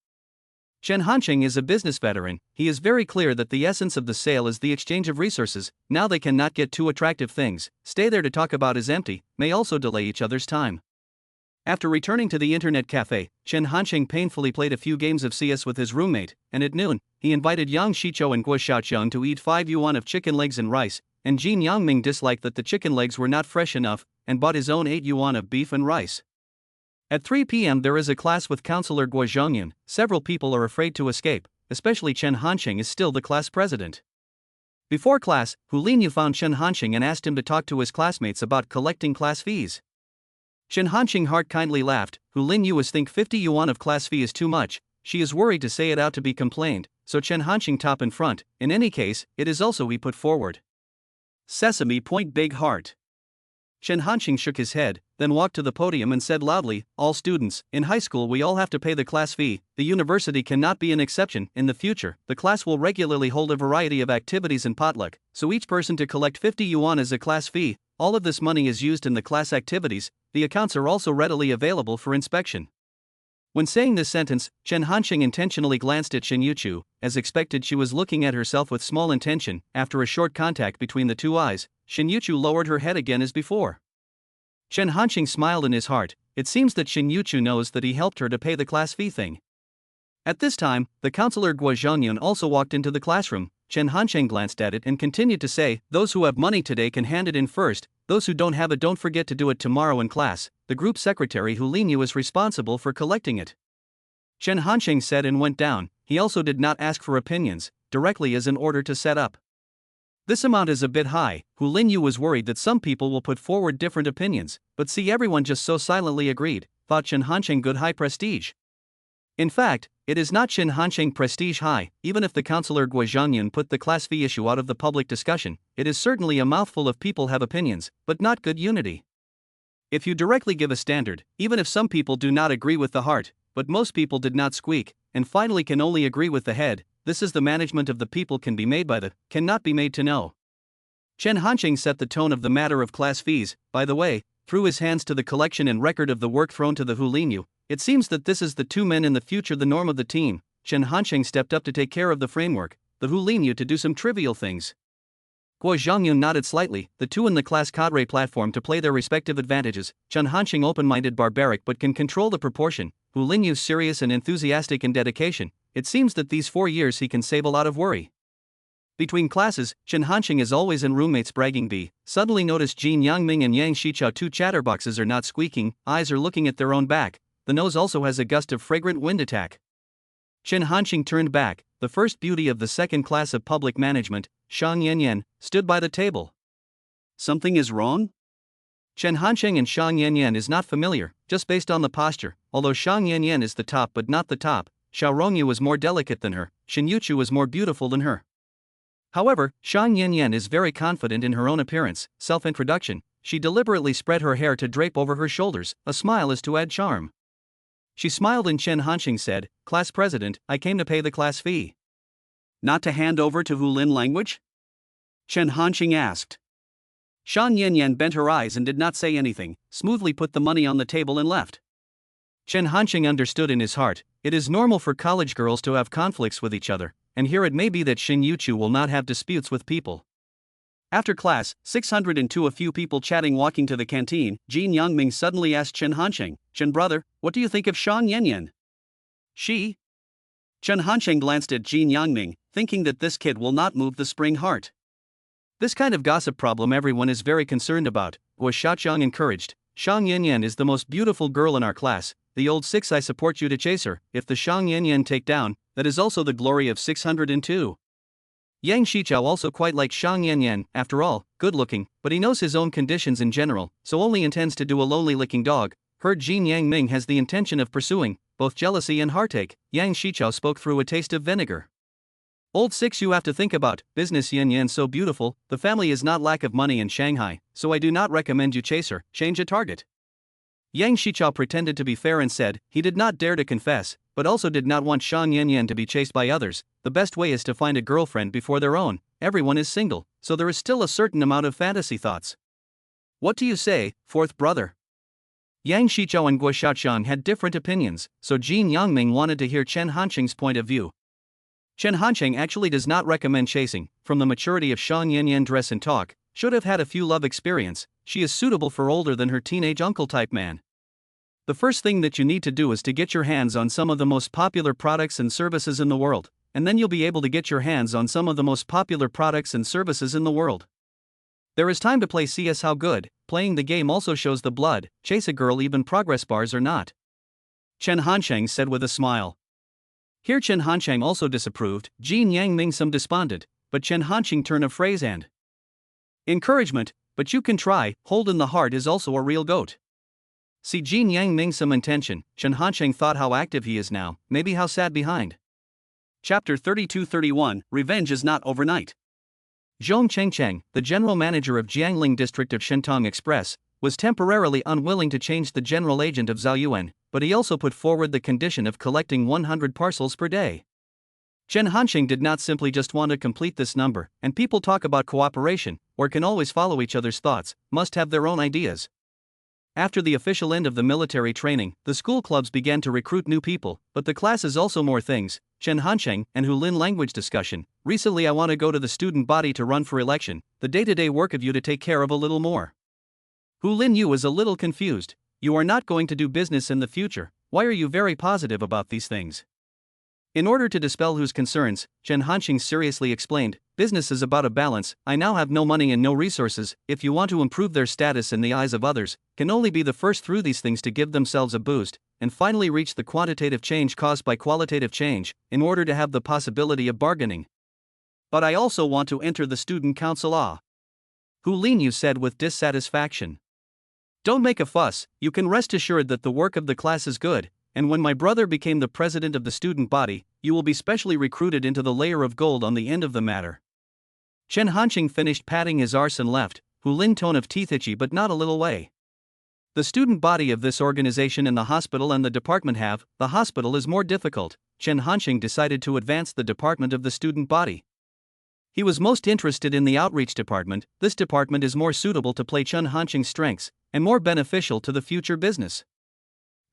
Chen Hancheng is a business veteran, he is very clear that the essence of the sale is the exchange of resources, now they cannot get too attractive things, stay there to talk about is empty, may also delay each other's time. After returning to the internet cafe, Chen Hancheng painfully played a few games of CS with his roommate, and at noon, he invited Yang Shichou and Guo Xiaoqiang to eat 5 yuan of chicken legs and rice, and Jin Yangming disliked that the chicken legs were not fresh enough, and bought his own 8 yuan of beef and rice. At 3 p.m. there is a class with Counselor Guo Zhongyun, several people are afraid to escape, especially Chen Hancheng is still the class president. Before class, Hu Linyu found Chen Hancheng and asked him to talk to his classmates about collecting class fees. Chen Hancheng heart kindly laughed, Hu Linyu is think 50 yuan of class fee is too much, she is worried to say it out to be complained, so Chen Hancheng top in front, in any case, it is also he put forward. Sesame point big heart. Chen Hancheng shook his head, then walked to the podium and said loudly, all students, in high school we all have to pay the class fee, the university cannot be an exception, in the future, the class will regularly hold a variety of activities and potluck, so each person to collect 50 yuan as a class fee, all of this money is used in the class activities, the accounts are also readily available for inspection. When saying this sentence, Chen Hancheng intentionally glanced at Shen Yuchu, as expected she was looking at herself with small intention, after a short contact between the two eyes, Shen Yuchu lowered her head again as before. Chen Hancheng smiled in his heart, it seems that Shen Yuchu knows that he helped her to pay the class fee thing. At this time, the counselor Guo Zhongyun also walked into the classroom, Chen Hancheng glanced at it and continued to say, those who have money today can hand it in first, those who don't have it don't forget to do it tomorrow in class, the group secretary Hu Linyu is responsible for collecting it. Chen Hancheng said and went down, he also did not ask for opinions, directly as an order to set up. This amount is a bit high, Hu Linyu was worried that some people will put forward different opinions, but see everyone just so silently agreed, thought Chen Hancheng good high prestige. In fact, it is not Chen Hancheng prestige high, even if the counselor Guo Zhongyun put the class fee issue out of the public discussion, it is certainly a mouthful of people have opinions, but not good unity. If you directly give a standard, even if some people do not agree with the heart, but most people did not squeak, and finally can only agree with the head, this is the management of the people can be made by the, cannot be made to know. Chen Hancheng set the tone of the matter of class fees, by the way, threw his hands to the collection and record of the work thrown to the Hu Linyu. It seems that this is the two men in the future the norm of the team. Chen Hancheng stepped up to take care of the framework, the Hu Linyu to do some trivial things. Guo Zhongyun nodded slightly, the two in the class cadre platform to play their respective advantages, Chen Hancheng open-minded barbaric but can control the proportion, Hu Linyu serious and enthusiastic in dedication, it seems that these 4 years he can save a lot of worry. Between classes, Chen Hancheng is always in roommates bragging B, suddenly noticed Jin Yangming and Yang Shichao two chatterboxes are not squeaking, eyes are looking at their own back, the nose also has a gust of fragrant wind attack. Chen Hancheng turned back, the first beauty of the second class of public management, Shang Yanyan, stood by the table. Something is wrong? Chen Hancheng and Shang Yanyan is not familiar, just based on the posture, although Shang Yanyan is the top but not the top, Xiao Rongyu was more delicate than her, Shen Yuchu was more beautiful than her. However, Shang Yanyan is very confident in her own appearance, self-introduction, she deliberately spread her hair to drape over her shoulders, a smile is to add charm. She smiled and Chen Hancheng said, Class President, I came to pay the class fee. Not to hand over to Hulin language? Chen Hancheng asked. Shang Yanyan bent her eyes and did not say anything, smoothly put the money on the table and left. Chen Hanqing understood in his heart, it is normal for college girls to have conflicts with each other, and here it may be that Xin Yuchu will not have disputes with people. After class, 602 a few people chatting walking to the canteen, Jin Yangming suddenly asked Chen Hanqing, Chen brother, what do you think of Shang Yanyan? She? Chen Hanqing glanced at Jin Yangming, thinking that this kid will not move the spring heart. This kind of gossip problem everyone is very concerned about, was Xiaoqiang encouraged. Shang Yanyan is the most beautiful girl in our class, the old six I support you to chase her, if the Shang Yanyan take down, that is also the glory of 602. Yang Shichao also quite likes Shang Yanyan, after all, good looking, but he knows his own conditions in general, so only intends to do a lonely licking dog. Heard Jin Yangming has the intention of pursuing both jealousy and heartache. Yang Shichao spoke through a taste of vinegar. Old six, you have to think about business. Yan so beautiful, the family is not lack of money in Shanghai, so I do not recommend you chase her, change a target. Yang Shichao pretended to be fair and said he did not dare to confess, but also did not want Shang Yanyan to be chased by others. The best way is to find a girlfriend before their own. Everyone is single, so there is still a certain amount of fantasy thoughts. What do you say, fourth brother? Yang Shichao and Guo Xiaoqiang had different opinions, so Jin Yangming wanted to hear Chen Hanqing's point of view. Chen Hanqing actually does not recommend chasing. From the maturity of Shang Yanyan dress and talk, should have had a few love experience. She is suitable for older than her teenage uncle type man. The first thing that you need to do is to get your hands on some of the most popular products and services in the world, and then you'll be able to get your hands on some of the most popular products and services in the world. There is time to play CS. How good, playing the game also shows the blood, chase a girl even progress bars or not. Chen Hanqing said with a smile. Here Chen Hanqing also disapproved, Jin Yangming some despondent, but Chen Hanqing turn of phrase and encouragement, but you can try, hold in the heart is also a real goat. See Jin Yangming some intention, Chen Hanqing thought how active he is now, maybe how sad behind. Chapter 32-31, Revenge is not overnight. Zhong Chengcheng, the general manager of Jiangling district of Shentong Express, was temporarily unwilling to change the general agent of Zhaoyuan, but he also put forward the condition of collecting 100 parcels per day. Chen Hanqing did not simply just want to complete this number, and people talk about cooperation, or can always follow each other's thoughts, must have their own ideas. After the official end of the military training, the school clubs began to recruit new people, but the class is also more things. Chen Hanqing and Hu Lin language discussion. Recently I want to go to the student body to run for election, the day-to-day work of you to take care of a little more. Hu Lin Yu is a little confused. You are not going to do business in the future, why are you very positive about these things? In order to dispel Hu's concerns, Chen Hanqing seriously explained, business is about a balance. I now have no money and no resources. If you want to improve their status in the eyes of others, can only be the first through these things to give themselves a boost, and finally reach the quantitative change caused by qualitative change, in order to have the possibility of bargaining. But I also want to enter the student council. Hu Linyu said with dissatisfaction. Don't make a fuss, you can rest assured that the work of the class is good, and when my brother became the president of the student body, you will be specially recruited into the layer of gold on the end of the matter. Chen Hanqing finished patting his arse and left, Hu Lin tone of teeth itchy but not a little way. The student body of this organization and the hospital and the department have, the hospital is more difficult. Chen Hanqing decided to advance the department of the student body. He was most interested in the outreach department. This department is more suitable to play Chen Hanqing's strengths, and more beneficial to the future business.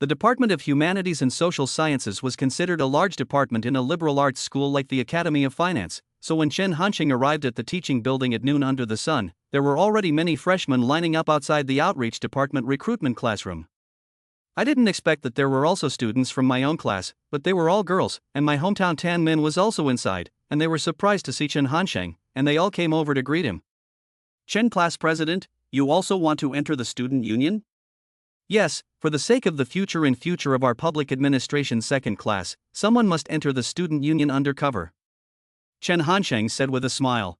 The Department of Humanities and Social Sciences was considered a large department in a liberal arts school like the Academy of Finance, so when Chen Hanqing arrived at the teaching building at noon under the sun, there were already many freshmen lining up outside the outreach department recruitment classroom. I didn't expect that there were also students from my own class, but they were all girls, and my hometown Tan Min was also inside, and they were surprised to see Chen Hanqing, and they all came over to greet him. Chen class president, you also want to enter the student union? Yes, for the sake of the future of our public administration second class, someone must enter the student union undercover. Chen Hanqing said with a smile.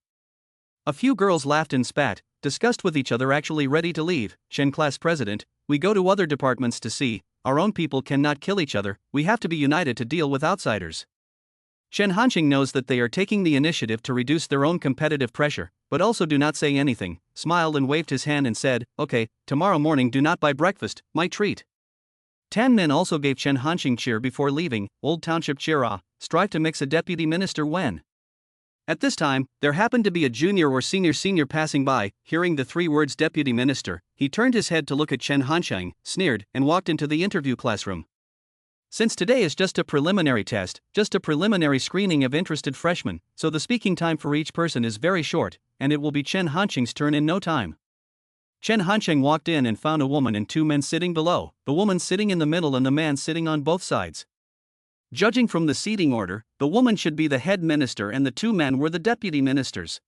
A few girls laughed and spat, discussed with each other actually ready to leave. Chen class president, we go to other departments to see, our own people cannot kill each other, we have to be united to deal with outsiders. Chen Hanqing knows that they are taking the initiative to reduce their own competitive pressure, but also do not say anything, smiled and waved his hand and said, okay, tomorrow morning do not buy breakfast, my treat. Tan Min also gave Chen Hanqing cheer before leaving, Old Township cheer strive to mix a deputy minister when. At this time, there happened to be a junior or senior passing by. Hearing the three words deputy minister, he turned his head to look at Chen Hanqing, sneered, and walked into the interview classroom. Since today is just a preliminary test, just a preliminary screening of interested freshmen, so the speaking time for each person is very short, and it will be Chen Hanqing's turn in no time. Chen Hanqing walked in and found a woman and two men sitting below, the woman sitting in the middle and the man sitting on both sides. Judging from the seating order, the woman should be the head minister and the two men were the deputy ministers.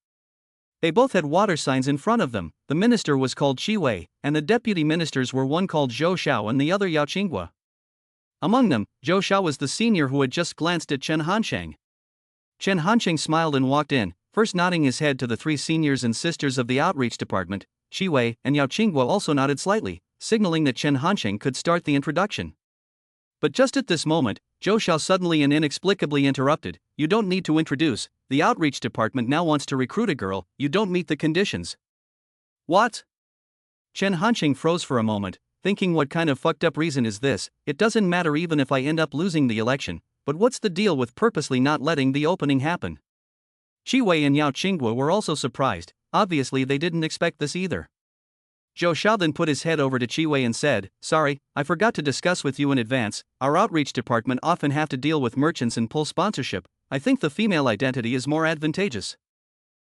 They both had water signs in front of them. The minister was called Qi Wei, and the deputy ministers were one called Zhou Xiao and the other Yao Qinghua. Among them, Zhou Xiao was the senior who had just glanced at Chen Hanqing. Chen Hanqing smiled and walked in, first nodding his head to the three seniors and sisters of the outreach department. Qi Wei and Yao Qinghua also nodded slightly, signaling that Chen Hanqing could start the introduction. But just at this moment, Zhou Xiao suddenly and inexplicably interrupted. "You don't need to introduce, the outreach department now wants to recruit a girl, you don't meet the conditions." "What?" Chen Hanqing froze for a moment, thinking what kind of fucked up reason is this? It doesn't matter even if I end up losing the election, but what's the deal with purposely not letting the opening happen? Qi Wei and Yao Qinghua were also surprised, obviously they didn't expect this either. Zhou Xiao then put his head over to Qi Wei and said, "Sorry, I forgot to discuss with you in advance, our outreach department often have to deal with merchants and pull sponsorship, I think the female identity is more advantageous."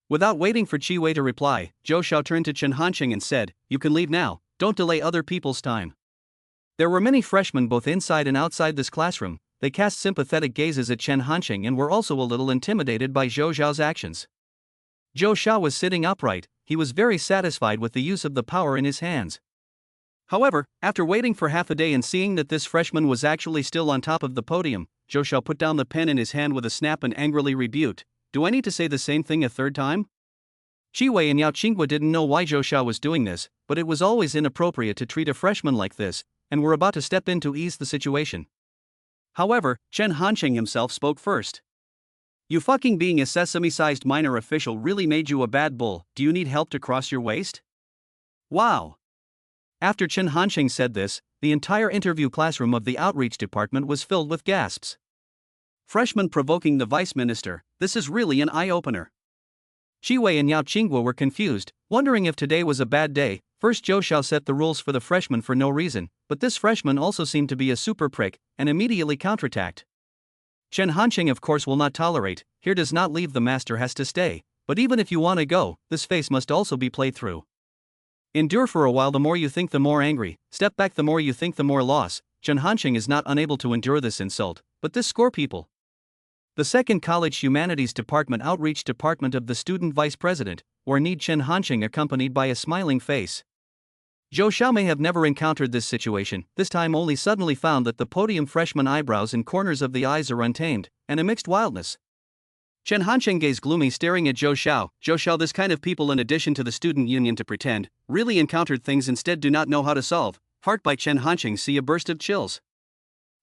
Without waiting for Qi Wei to reply, Zhou Xiao turned to Chen Hanqing and said, "You can leave now, don't delay other people's time." There were many freshmen both inside and outside this classroom. They cast sympathetic gazes at Chen Hanqing and were also a little intimidated by Zhou Xiao's actions. Zhou Xiao was sitting upright, he was very satisfied with the use of the power in his hands. However, after waiting for half a day and seeing that this freshman was actually still on top of the podium, Zhou Xiao put down the pen in his hand with a snap and angrily rebuked, "Do I need to say the same thing a third time?" Qi Wei and Yao Qinghua didn't know why Zhou Xiao was doing this, but it was always inappropriate to treat a freshman like this, and were about to step in to ease the situation. However, Chen Hanqing himself spoke first. "You fucking being a sesame-sized minor official really made you a bad bull, do you need help to cross your waist?" Wow! After Chen Hanqing said this, the entire interview classroom of the outreach department was filled with gasps. Freshman provoking the vice minister, this is really an eye-opener. Qi Wei and Yao Qinghua were confused, wondering if today was a bad day. First Zhou Xiao set the rules for the freshmen for no reason, but this freshman also seemed to be a super prick, and immediately counterattacked. Chen Hanqing of course will not tolerate, "Here does not leave, the master has to stay, but even if you want to go, this face must also be played through. Endure for a while, the more you think the more angry, step back the more you think the more loss." Chen Hanqing is not unable to endure this insult, but this score people. The second College Humanities Department outreach department of the student vice president, or need Chen Hanqing accompanied by a smiling face. Zhou Xiao may have never encountered this situation, this time only suddenly found that the podium freshman eyebrows and corners of the eyes are untamed, and a mixed wildness. Chen Hanqing gazed gloomy staring at Zhou Xiao. "Zhou Xiao, this kind of people in addition to the student union to pretend, really encountered things instead do not know how to solve." Heart by Chen Hanqing see a burst of chills.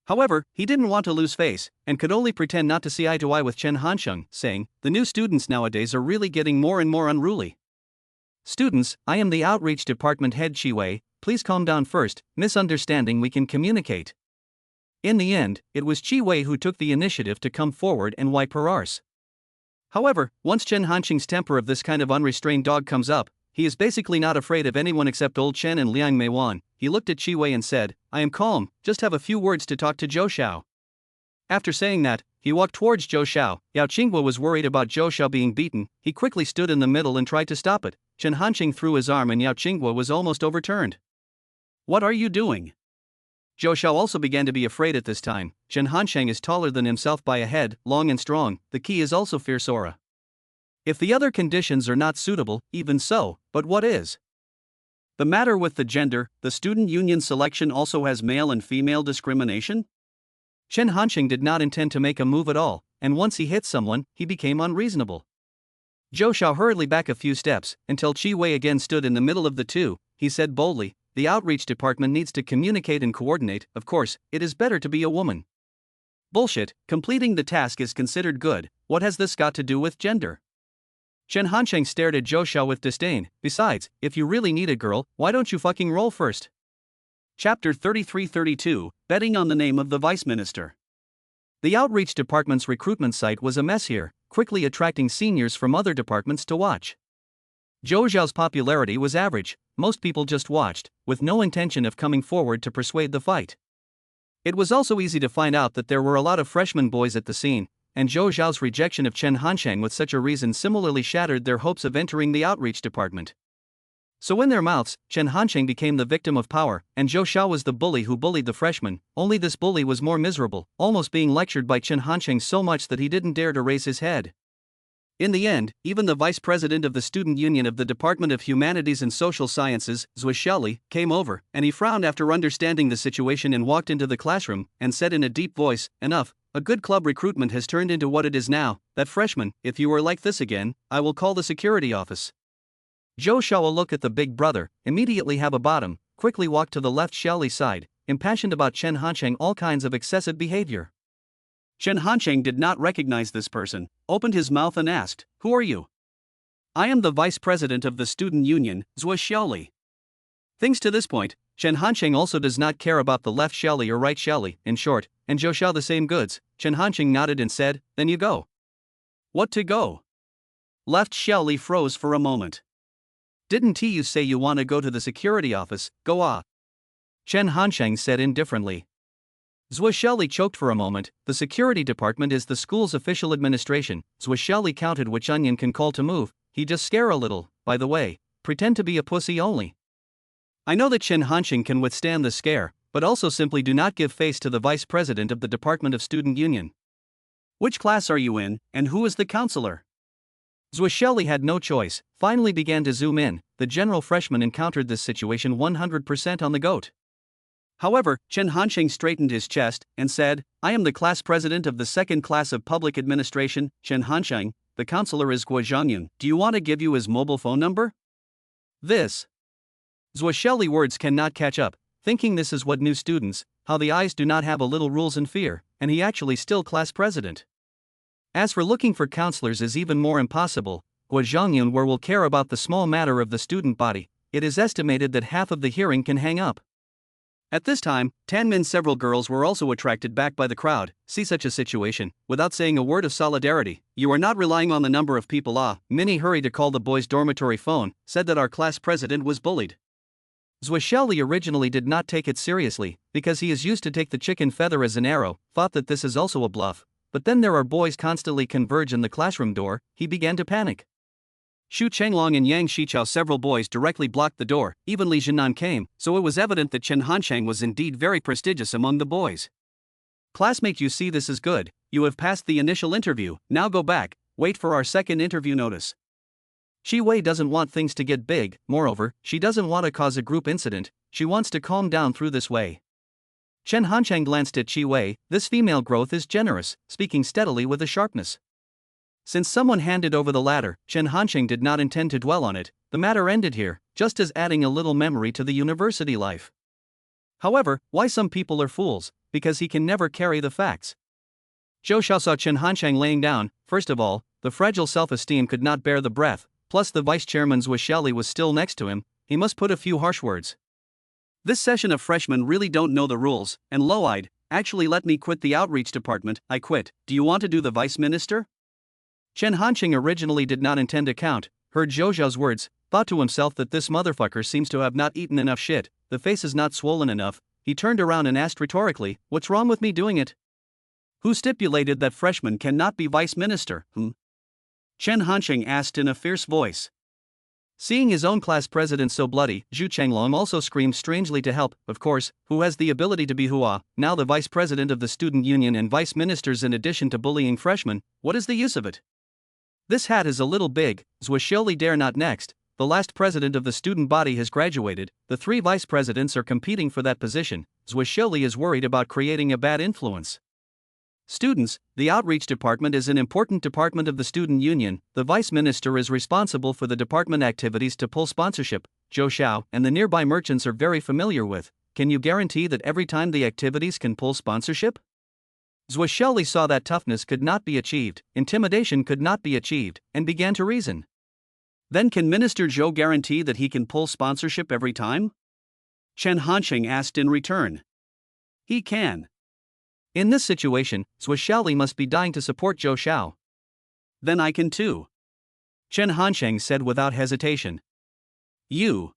However, he didn't want to lose face, and could only pretend not to see eye to eye with Chen Hanqing, saying, "The new students nowadays are really getting more and more unruly. Students, I am the outreach department head Qi Wei, please calm down first, misunderstanding we can communicate." In the end, it was Qi Wei who took the initiative to come forward and wipe her arse. However, once Chen Hanqing's temper of this kind of unrestrained dog comes up, he is basically not afraid of anyone except old Chen and Liang Meiwan. He looked at Qi Wei and said, "I am calm, just have a few words to talk to Zhou Xiao." After saying that, he walked towards Zhou Xiao. Yao Qinghua was worried about Zhou Xiao being beaten, he quickly stood in the middle and tried to stop it. Chen Hanqing threw his arm and Yao Qinghua was almost overturned. "What are you doing?" Zhou Xiao also began to be afraid at this time. Chen Hanqing is taller than himself by a head, long and strong, the key is also fierce aura. If the other conditions are not suitable, even so, but what is the matter with the gender? The student union selection also has male and female discrimination? Chen Hanqing did not intend to make a move at all, and once he hit someone, he became unreasonable. Zhou Xiao hurriedly back a few steps, until Qi Wei again stood in the middle of the two. He said boldly, "The outreach department needs to communicate and coordinate, of course, it is better to be a woman." Bullshit, completing the task is considered good, what has this got to do with gender? Chen Hanqing stared at Zhou Xiao with disdain. "Besides, if you really need a girl, why don't you fucking roll first?" Chapter 33-32, Betting on the Name of the Vice Minister. The outreach department's recruitment site was a mess here, quickly attracting seniors from other departments to watch. Zhou Xiao's popularity was average, most people just watched, with no intention of coming forward to persuade the fight. It was also easy to find out that there were a lot of freshman boys at the scene, and Zhou Xiao's rejection of Chen Hansheng with such a reason similarly shattered their hopes of entering the outreach department. So in their mouths, Chen Hansheng became the victim of power, and Zhou Xiao was the bully who bullied the freshman, only this bully was more miserable, almost being lectured by Chen Hansheng so much that he didn't dare to raise his head. In the end, even the vice president of the student union of the Department of Humanities and Social Sciences, Zhuo Xiaoli, came over, and he frowned after understanding the situation and walked into the classroom, and said in a deep voice, "Enough, a good club recruitment has turned into what it is now, that freshman, if you are like this again, I will call the security office." Zhou Xiao looked at the big brother, immediately have a bottom, quickly walked to the left Xiaoli side, impassioned about Chen Hansheng all kinds of excessive behavior. Chen Hansheng did not recognize this person, opened his mouth and asked, "Who are you?" "I am the vice president of the student union, Zhuo Xiaoli." Things to this point, Chen Hansheng also does not care about the left Xiaoli or right Xiaoli, in short, and Zhou Xiao the same goods. Chen Hansheng nodded and said, "Then you go." "What to go?" Left Xiaoli froze for a moment. "Didn't you say you want to go to the security office, go ah?" Chen Hansheng said indifferently. Zhuo Xiaoli choked for a moment. The security department is the school's official administration. Zhuo Xiaoli counted which onion can call to move. He just scare a little, by the way, pretend to be a pussy only. I know that Chen Hansheng can withstand the scare, but also simply do not give face to the vice president of the Department of Student Union. "Which class are you in, and who is the counselor?" Zhuo Xiaoli had no choice, finally began to zoom in. The general freshman encountered this situation 100% on the goat. However, Chen Hansheng straightened his chest and said, "I am the class president of the second class of public administration, Chen Hansheng. The counselor is Guo Zhongyun. Do you want to give you his mobile phone number?" This. Zhuo Xiaoli words cannot catch up, thinking this is what new students, how the eyes do not have a little rules and fear, and he actually still class president. As for looking for counselors is even more impossible. Guo Zhongyun will care about the small matter of the student body. It is estimated that half of the hearing can hang up. At this time, Tanmin several girls were also attracted back by the crowd. See such a situation, without saying a word of solidarity, you are not relying on the number of people. Minnie hurried to call the boys' dormitory phone, said that our class president was bullied. Zhuo Xiaoli originally did not take it seriously, because he is used to take the chicken feather as an arrow, thought that this is also a bluff, but then there are boys constantly converge in the classroom door, he began to panic. Xu Chenglong and Yang Shichao several boys directly blocked the door, even Li Jinan came, so it was evident that Chen Hansheng was indeed very prestigious among the boys. "Classmate, you see this is good, you have passed the initial interview, now go back, wait for our second interview notice." Shi Wei doesn't want things to get big, moreover, she doesn't want to cause a group incident, she wants to calm down through this way. Chen Hansheng glanced at Shi Wei, this female growth is generous, speaking steadily with a sharpness. Since someone handed over the ladder, Chen Hansheng did not intend to dwell on it, the matter ended here, just as adding a little memory to the university life. However, why some people are fools, because he can never carry the facts. Zhou Xiao saw Chen Hansheng laying down. First of all, the fragile self-esteem could not bear the breath, plus the vice chairman Zhuo Xiaoli was still next to him, he must put a few harsh words. "This session of freshmen really don't know the rules, and low-eyed, actually let me quit the outreach department, I quit, do you want to do the vice minister?" Chen Hansheng originally did not intend to count, heard Zhou Xiao's words, thought to himself that this motherfucker seems to have not eaten enough shit, the face is not swollen enough, he turned around and asked rhetorically, "What's wrong with me doing it?" "Who stipulated that freshmen cannot be vice minister, Chen Hansheng asked in a fierce voice. Seeing his own class president so bloody, Zhu Chenglong also screamed strangely to help. Of course, who has the ability to be Hua, now the vice president of the student union and vice ministers in addition to bullying freshmen, what is the use of it? This hat is a little big, Zhuo Xiaoli dare not next, the last president of the student body has graduated, the 3 vice presidents are competing for that position, Zhuo Xiaoli is worried about creating a bad influence. Students, the outreach department is an important department of the student union, the vice minister is responsible for the department activities to pull sponsorship, Zhou Xiao and the nearby merchants are very familiar with, can you guarantee that every time the activities can pull sponsorship? Zhuo Xiaoli saw that toughness could not be achieved, intimidation could not be achieved, and began to reason. Then can Minister Zhou guarantee that he can pull sponsorship every time? Chen Hansheng asked in return. He can. In this situation, Zhuo Xiaoli must be dying to support Zhou Xiao. Then I can too. Chen Hansheng said without hesitation. You.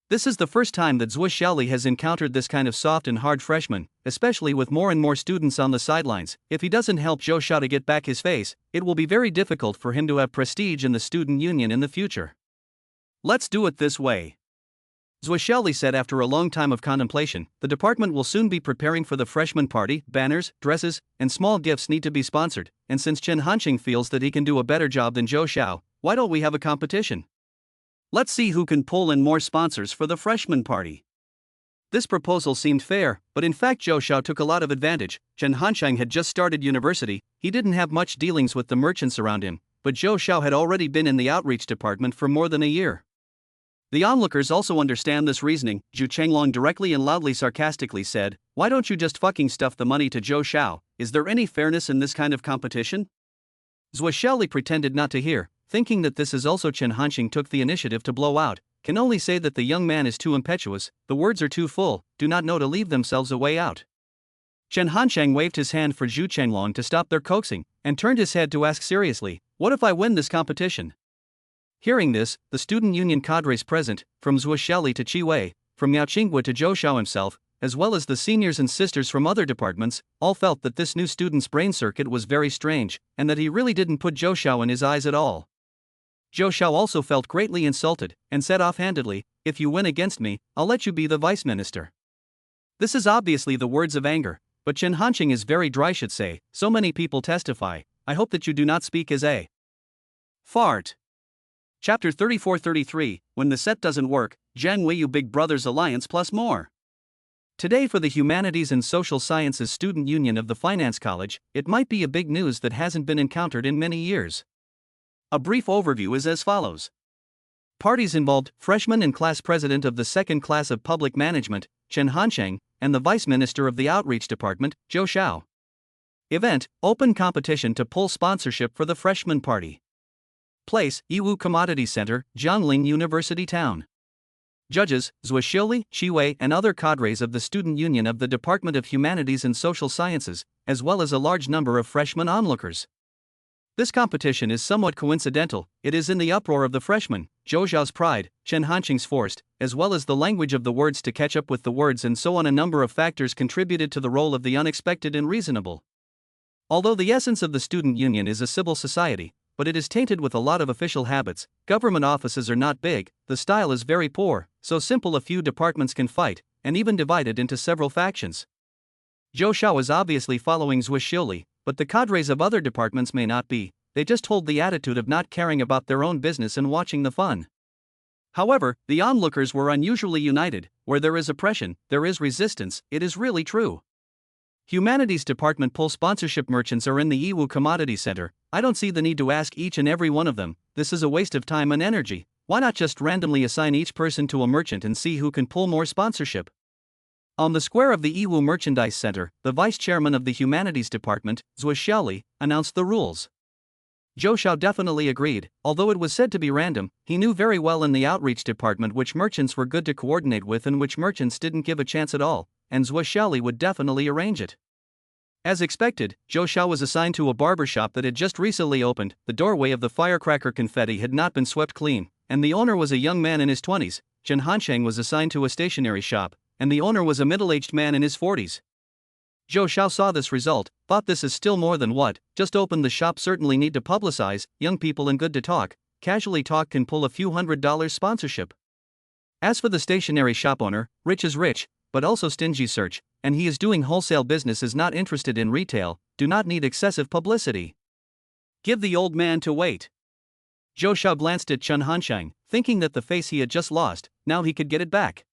This is the first time that Zhuo Xiaoli has encountered this kind of soft and hard freshman, especially with more and more students on the sidelines. If he doesn't help Zhou Xiao to get back his face, it will be very difficult for him to have prestige in the student union in the future. Let's do it this way. Zhuo Xiaoli said after a long time of contemplation. The department will soon be preparing for the freshman party. Banners, dresses, and small gifts need to be sponsored, and since Chen Hanqing feels that he can do a better job than Zhou Xiao, why don't we have a competition? Let's see who can pull in more sponsors for the freshman party. This proposal seemed fair, but in fact Zhou Xiao took a lot of advantage. Chen Hanqing had just started university, he didn't have much dealings with the merchants around him, but Zhou Xiao had already been in the outreach department for more than a year. The onlookers also understand this reasoning. Zhu Chenglong directly and loudly sarcastically said, "Why don't you just fucking stuff the money to Zhou Xiao? Is there any fairness in this kind of competition?" Zhuo Xiaoli pretended not to hear, thinking that this is also Chen Hanqing took the initiative to blow out. Can only say that the young man is too impetuous, the words are too full, do not know to leave themselves a way out. Chen Hanqing waved his hand for Zhu Chenglong to stop their coaxing, and turned his head to ask seriously, "What if I win this competition?" Hearing this, the student union cadres present, from Zhuo Xiaoli to Qi Wei, from Yao Qingguo to Zhou Xiao himself, as well as the seniors and sisters from other departments, all felt that this new student's brain circuit was very strange, and that he really didn't put Zhou Xiao in his eyes at all. Zhou Xiao also felt greatly insulted, and said offhandedly, "If you win against me, I'll let you be the vice minister." This is obviously the words of anger, but Chen Hanqing is very dry, should say. So many people testify. I hope that you do not speak as a fart. Chapter 34-33, When the Set Doesn't Work, Zhang Weiyu Big Brothers Alliance plus more. Today for the Humanities and Social Sciences Student Union of the Finance College, it might be a big news that hasn't been encountered in many years. A brief overview is as follows. Parties involved: freshman and class president of the second class of public management, Chen Hanqing, and the vice minister of the outreach department, Zhou Xiao. Event: open competition to pull sponsorship for the freshman party. Place: Yiwu Commodity Center, Jiangling University Town. Judges: Zhuo Xiaoli, Qi Wei, and other cadres of the student union of the Department of Humanities and Social Sciences, as well as a large number of freshman onlookers. This competition is somewhat coincidental. It is in the uproar of the freshmen, Zhou Xiao's pride, Chen Hanqing's forced, as well as the language of the words to catch up with the words, and so on. A number of factors contributed to the role of the unexpected and reasonable. Although the essence of the student union is a civil society, but it is tainted with a lot of official habits. Government offices are not big, the style is very poor, so simple a few departments can fight, and even divided into several factions. Zhou Xiao is obviously following Zhuo Xiaoli, but the cadres of other departments may not be. They just hold the attitude of not caring about their own business and watching the fun. However, the onlookers were unusually united. Where there is oppression, there is resistance. It is really true. Humanities department pull sponsorship merchants are in the Yiwu Commodity Center. I don't see the need to ask each and every one of them. This is a waste of time and energy. Why not just randomly assign each person to a merchant and see who can pull more sponsorship? On the square of the Yiwu Merchandise Center, the vice chairman of the Humanities Department, Zhuo Xiaoli, announced the rules. Zhou Xiao definitely agreed. Although it was said to be random, he knew very well in the outreach department which merchants were good to coordinate with and which merchants didn't give a chance at all, and Zhuo Xiaoli would definitely arrange it. As expected, Zhou Xiao was assigned to a barber shop that had just recently opened. The doorway of the firecracker confetti had not been swept clean, and the owner was a young man in his 20s. Chen Hanqing was assigned to a stationery shop, and the owner was a middle-aged man in his 40s. Zhou Xiao saw this result, thought this is still more than what, just opened the shop. Certainly need to publicize, young people and good to talk, casually talk can pull a few $100 sponsorship. As for the stationery shop owner, rich is rich, but also stingy search, and he is doing wholesale business, is not interested in retail, do not need excessive publicity. Give the old man to wait. Zhou Xiao glanced at Chen Hanqing, thinking that the face he had just lost, now he could get it back.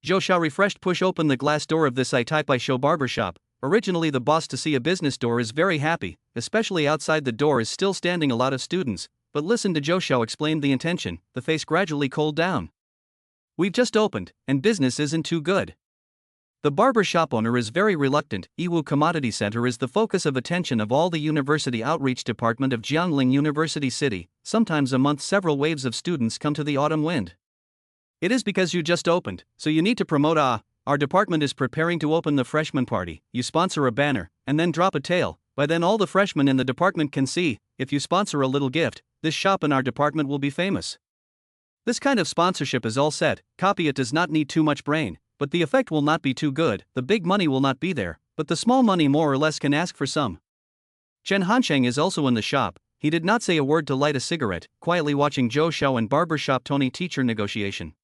Zhou Xiao refreshed push open the glass door of this I show barber shop. Originally the boss to see a business door is very happy, especially outside the door is still standing a lot of students, but listen to Zhou Xiao explain the intention, the face gradually cooled down. We've just opened, and business isn't too good. The barber shop owner is very reluctant. Yiwu Commodity Center is the focus of attention of all the University Outreach Department of Jiangling University City. Sometimes a month several waves of students come to the autumn wind. It is because you just opened, so you need to promote. Our department is preparing to open the freshman party. You sponsor a banner, and then drop a tail. By then all the freshmen in the department can see. If you sponsor a little gift, this shop in our department will be famous. This kind of sponsorship is all set, copy it does not need too much brain, but the effect will not be too good, the big money will not be there, but the small money more or less can ask for some. Chen Hansheng is also in the shop. He did not say a word to light a cigarette, quietly watching Zhou Xiao and barbershop Tony teacher negotiation.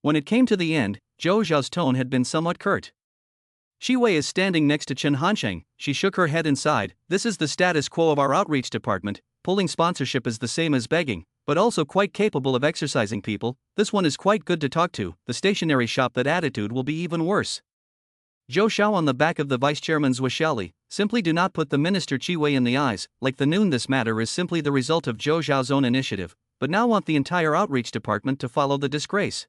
When it came to the end, Zhou Xiao's tone had been somewhat curt. Shi Wei is standing next to Chen Hansheng. She shook her head and sighed. This is the status quo of our outreach department. Pulling sponsorship is the same as begging, but also quite capable of exercising people. This one is quite good to talk to. The stationery shop, that attitude will be even worse. Zhou Xiao on the back of the vice chairman Zhu Xiaoli. Simply do not put the minister Qi Wei in the eyes. Like the noon, this matter is simply the result of Zhou Xiao's own initiative, but now want the entire outreach department to follow the disgrace.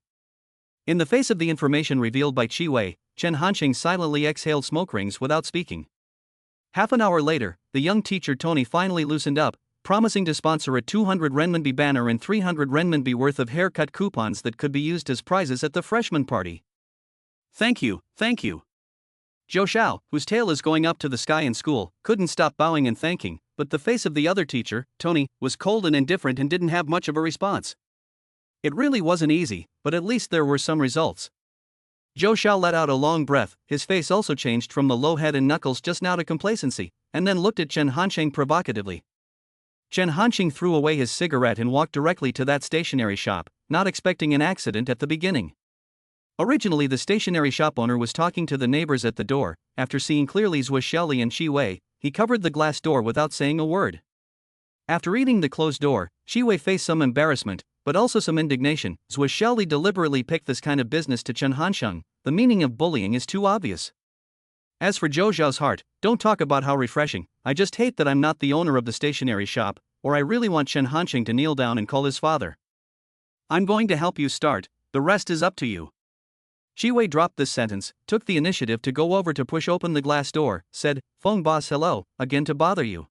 In the face of the information revealed by Qi Wei, Chen Hansheng silently exhaled smoke rings without speaking. Half an hour later, the young teacher Tony finally loosened up, promising to sponsor a 200 renminbi banner and 300 renminbi worth of haircut coupons that could be used as prizes at the freshman party. Thank you, thank you. Zhou Xiao, whose tail is going up to the sky in school, couldn't stop bowing and thanking, but the face of the other teacher, Tony, was cold and indifferent and didn't have much of a response. It really wasn't easy, but at least there were some results. Zhou Xiao let out a long breath, his face also changed from the low head and knuckles just now to complacency, and then looked at Chen Hansheng provocatively. Chen Hansheng threw away his cigarette and walked directly to that stationery shop, not expecting an accident at the beginning. Originally, the stationery shop owner was talking to the neighbors at the door. After seeing clearly Zhu Xiaoli and Qi Wei, he covered the glass door without saying a word. After reading the closed door, Qi Wei faced some embarrassment, but also some indignation. Zhu Xiaoli deliberately picked this kind of business to Chen Hansheng. The meaning of bullying is too obvious. As for Zhou Xiao's heart, don't talk about how refreshing. I just hate that I'm not the owner of the stationery shop, or I really want Chen Hansheng to kneel down and call his father. I'm going to help you start, the rest is up to you. Qi Wei dropped this sentence, took the initiative to go over to push open the glass door, said, "Feng boss, hello, again to bother you.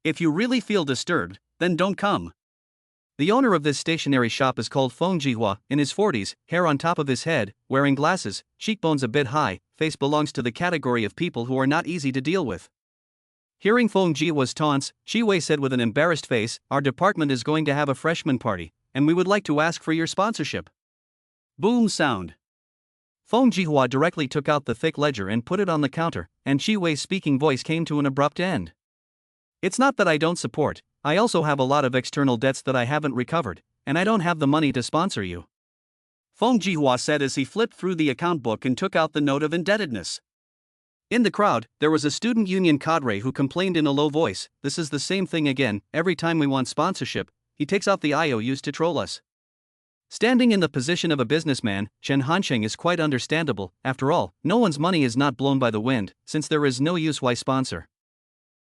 If you really feel disturbed, then don't come." The owner of this stationery shop is called Feng Jihua, in his 40s, hair on top of his head, wearing glasses, cheekbones a bit high, face belongs to the category of people who are not easy to deal with. Hearing Feng Jihua's taunts, Qi Wei said with an embarrassed face, "Our department is going to have a freshman party, and we would like to ask for your sponsorship." Boom sound. Feng Jihua directly took out the thick ledger and put it on the counter, and Qi Wei's speaking voice came to an abrupt end. It's not that I don't support, I also have a lot of external debts that I haven't recovered, and I don't have the money to sponsor you. Feng Jihua said as he flipped through the account book and took out the note of indebtedness. In the crowd, there was a student union cadre who complained in a low voice, "This is the same thing again, every time we want sponsorship, he takes out the IOUs to troll us." Standing in the position of a businessman, Chen Hansheng is quite understandable. After all, no one's money is not blown by the wind, since there is no use why sponsor.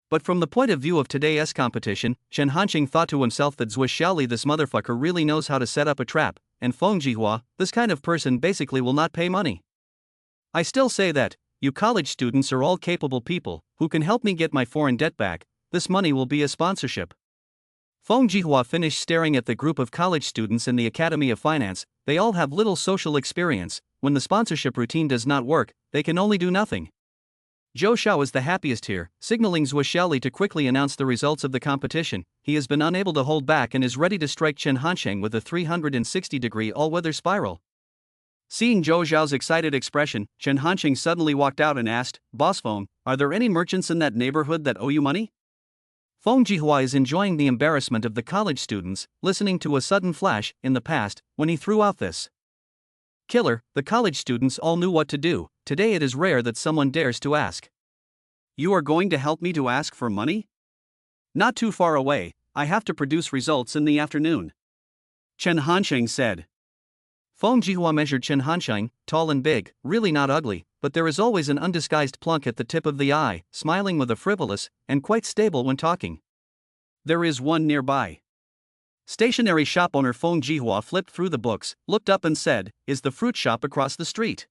But from the point of view of today's competition, Chen Hansheng thought to himself that Zhu Xiaoli, this motherfucker, really knows how to set up a trap, and Feng Jihua, this kind of person, basically will not pay money. I still say that, you college students are all capable people, who can help me get my foreign debt back. This money will be a sponsorship. Feng Jihua finished staring at the group of college students in the Academy of Finance. They all have little social experience. When the sponsorship routine does not work, they can only do nothing. Zhou Xiao is the happiest here, signaling Zhu Xiaoli to quickly announce the results of the competition. He has been unable to hold back and is ready to strike Chen Hansheng with a 360-degree all-weather spiral. Seeing Zhou Xiao's excited expression, Chen Hansheng suddenly walked out and asked, "Boss Feng, are there any merchants in that neighborhood that owe you money?" Feng Jihua is enjoying the embarrassment of the college students, listening to a sudden flash in the past when he threw out this killer. The college students all knew what to do. Today it is rare that someone dares to ask. "You are going to help me to ask for money?" "Not too far away, I have to produce results in the afternoon," Chen Hansheng said. Feng Jihua measured Chen Hansheng, tall and big, really not ugly, but there is always an undisguised plunk at the tip of the eye, smiling with a frivolous, and quite stable when talking. "There is one nearby." Stationery shop owner Feng Jihua flipped through the books, looked up and said, "Is the fruit shop across the street?"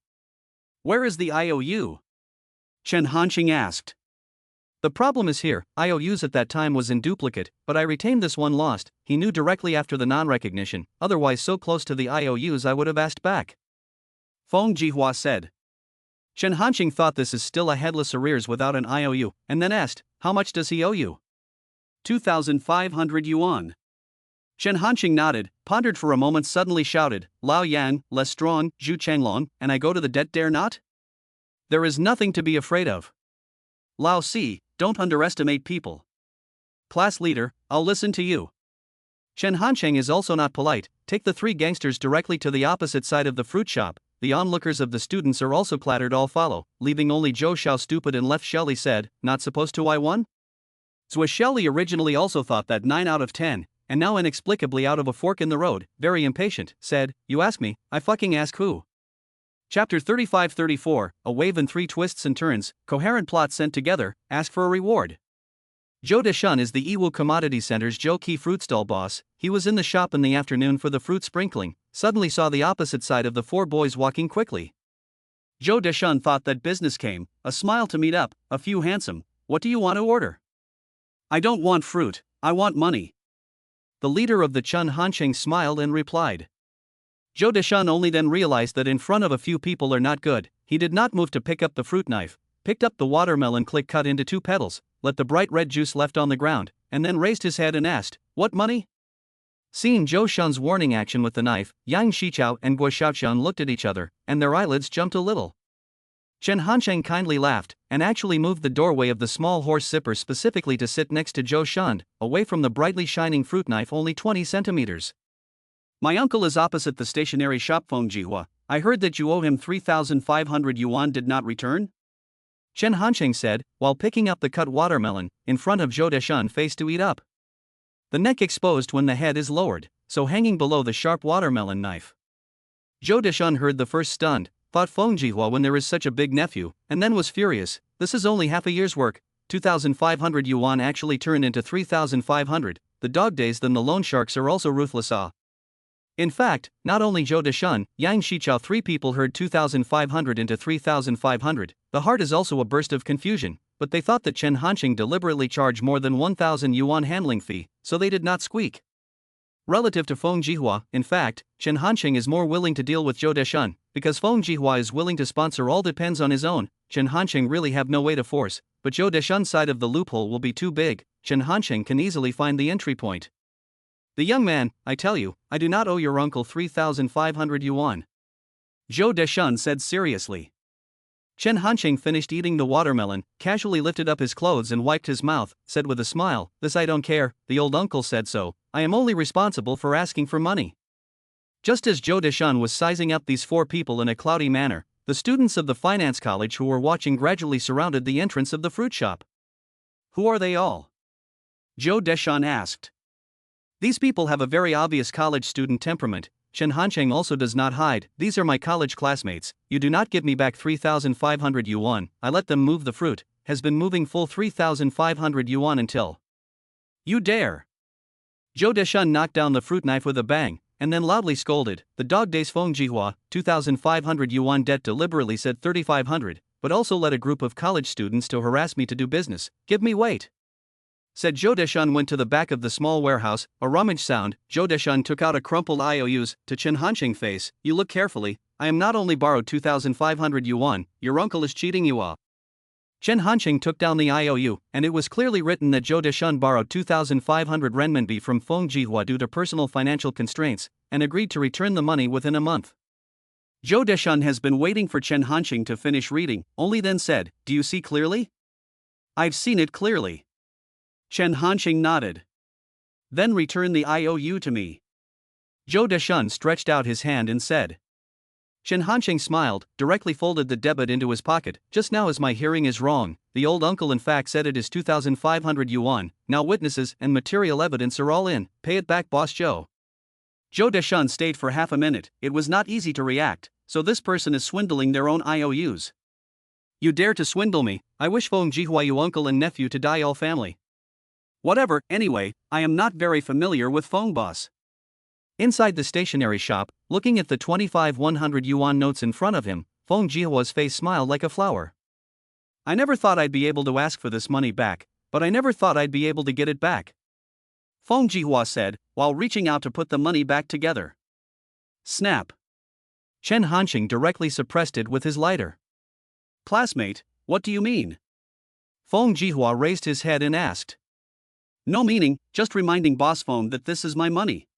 "Where is the IOU?" Chen Hansheng asked. "The problem is here, IOUs at that time was in duplicate, but I retained this one lost." He knew directly after the non-recognition, otherwise so close to the IOUs I would have asked back. Feng Jihua said. Chen Hansheng thought this is still a headless arrears without an IOU, and then asked, "How much does he owe you?" 2,500 yuan. Chen Hanqing nodded, pondered for a moment, suddenly shouted, Lao Yang, less strong, Zhu Changlong, and I go to the debt, dare not? There is nothing to be afraid of. Lao Si, don't underestimate people. Class leader, I'll listen to you. Chen Hanqing is also not polite. Take the three gangsters directly to the opposite side of the fruit shop. The onlookers of the students are also clattered, all follow, leaving only Zhou Xiao stupid and left. Shelley said, not supposed to I won? Zhou Shelley originally also thought that 9 out of 10, and now inexplicably out of a fork in the road, very impatient, said, you ask me, I fucking ask who? Chapter 35-34, a wave and 3 twists and turns, coherent plot sent together, ask for a reward. Zhou Deshun is the Yiwu Commodity Center's Zhou Qi fruit stall boss. He was in the shop in the afternoon for the fruit sprinkling, suddenly saw the opposite side of the 4 boys walking quickly. Zhou Deshun thought that business came, a smile to meet up, a few handsome, what do you want to order? I don't want fruit, I want money. The leader of the Chen Hanqing smiled and replied. Zhou Deshun only then realized that in front of a few people are not good. He did not move to pick up the fruit knife, picked up the watermelon cut into 2 petals, let the bright red juice left on the ground, and then raised his head and asked, what money? Seeing Zhou Shun's warning action with the knife, Yang Shichao and Guo Xiaoqian looked at each other, and their eyelids jumped a little. Chen Hanqing kindly laughed, and actually moved the doorway of the small horse zipper specifically to sit next to Zhou Shun, away from the brightly shining fruit knife only 20 centimeters. My uncle is opposite the stationery shop, Feng Jihua. I heard that you owe him 3,500 yuan did not return? Chen Hanqing said, while picking up the cut watermelon, in front of Zhou Deshun face to eat up. The neck exposed when the head is lowered, so hanging below the sharp watermelon knife. Zhou Deshun heard the first stunned, thought Feng Jihua when there is such a big nephew, and then was furious, this is only half a year's work, 2,500 yuan actually turned into 3,500, the dog days then the loan sharks are also ruthless In fact, not only Zhou Deshun, Yang Shichao 3 people heard 2,500 into 3,500, the heart is also a burst of confusion, but they thought that Chen Hanqing deliberately charged more than 1,000 yuan handling fee, so they did not squeak. Relative to Feng Jihua, in fact, Chen Hanqing is more willing to deal with Zhou Deshun, because Feng Jihua is willing to sponsor all depends on his own. Chen Hanqing really have no way to force, but Zhou Deshun's side of the loophole will be too big. Chen Hanqing can easily find the entry point. The young man, I tell you, I do not owe your uncle 3,500 yuan. Zhou Deshun said seriously. Chen Hanqing finished eating the watermelon, casually lifted up his clothes and wiped his mouth, said with a smile, this I don't care, the old uncle said so, I am only responsible for asking for money. Just as Zhou Deshun was sizing up these 4 people in a cloudy manner, the students of the finance college who were watching gradually surrounded the entrance of the fruit shop. Who are they all? Zhou Deshun asked. These people have a very obvious college student temperament. Chen Hanqing also does not hide, these are my college classmates, you do not give me back 3,500 yuan, I let them move the fruit, has been moving full 3,500 yuan until. You dare! Zhou Deshun knocked down the fruit knife with a bang, and then loudly scolded, the dog days Feng Jihua, 2,500 yuan debt deliberately said 3,500, but also led a group of college students to harass me to do business, give me weight. Said Zhou Deshun went to the back of the small warehouse, a rummage sound, Zhou Deshun took out a crumpled IOUs, to Chen Hanqing face, you look carefully, I am not only borrowed 2,500 yuan, your uncle is cheating you. Chen Hanqing took down the IOU, and it was clearly written that Zhou Deshun borrowed 2,500 renminbi from Feng Jihua due to personal financial constraints, and agreed to return the money within a month. Zhou Deshun has been waiting for Chen Hanqing to finish reading, only then said, do you see clearly? I've seen it clearly. Chen Hanqing nodded. Then return the IOU to me. Zhou Deshun stretched out his hand and said. Chen Hanqing smiled, directly folded the debit into his pocket, just now as my hearing is wrong, the old uncle in fact said it is 2,500 yuan, now witnesses and material evidence are all in, pay it back boss Zhou. Zhou Deshun stayed for half a minute, it was not easy to react, so this person is swindling their own IOUs. You dare to swindle me, I wish Feng Jihua you uncle and nephew to die all family. Whatever, anyway, I am not very familiar with Feng boss. Inside the stationery shop, looking at the 25 100 yuan notes in front of him, Feng Jihua's face smiled like a flower. I never thought I'd be able to ask for this money back, but I never thought I'd be able to get it back. Feng Jihua said, while reaching out to put the money back together. Snap. Chen Hanqing directly suppressed it with his lighter. Classmate, what do you mean? Feng Jihua raised his head and asked. No meaning, just reminding boss phone that this is my money.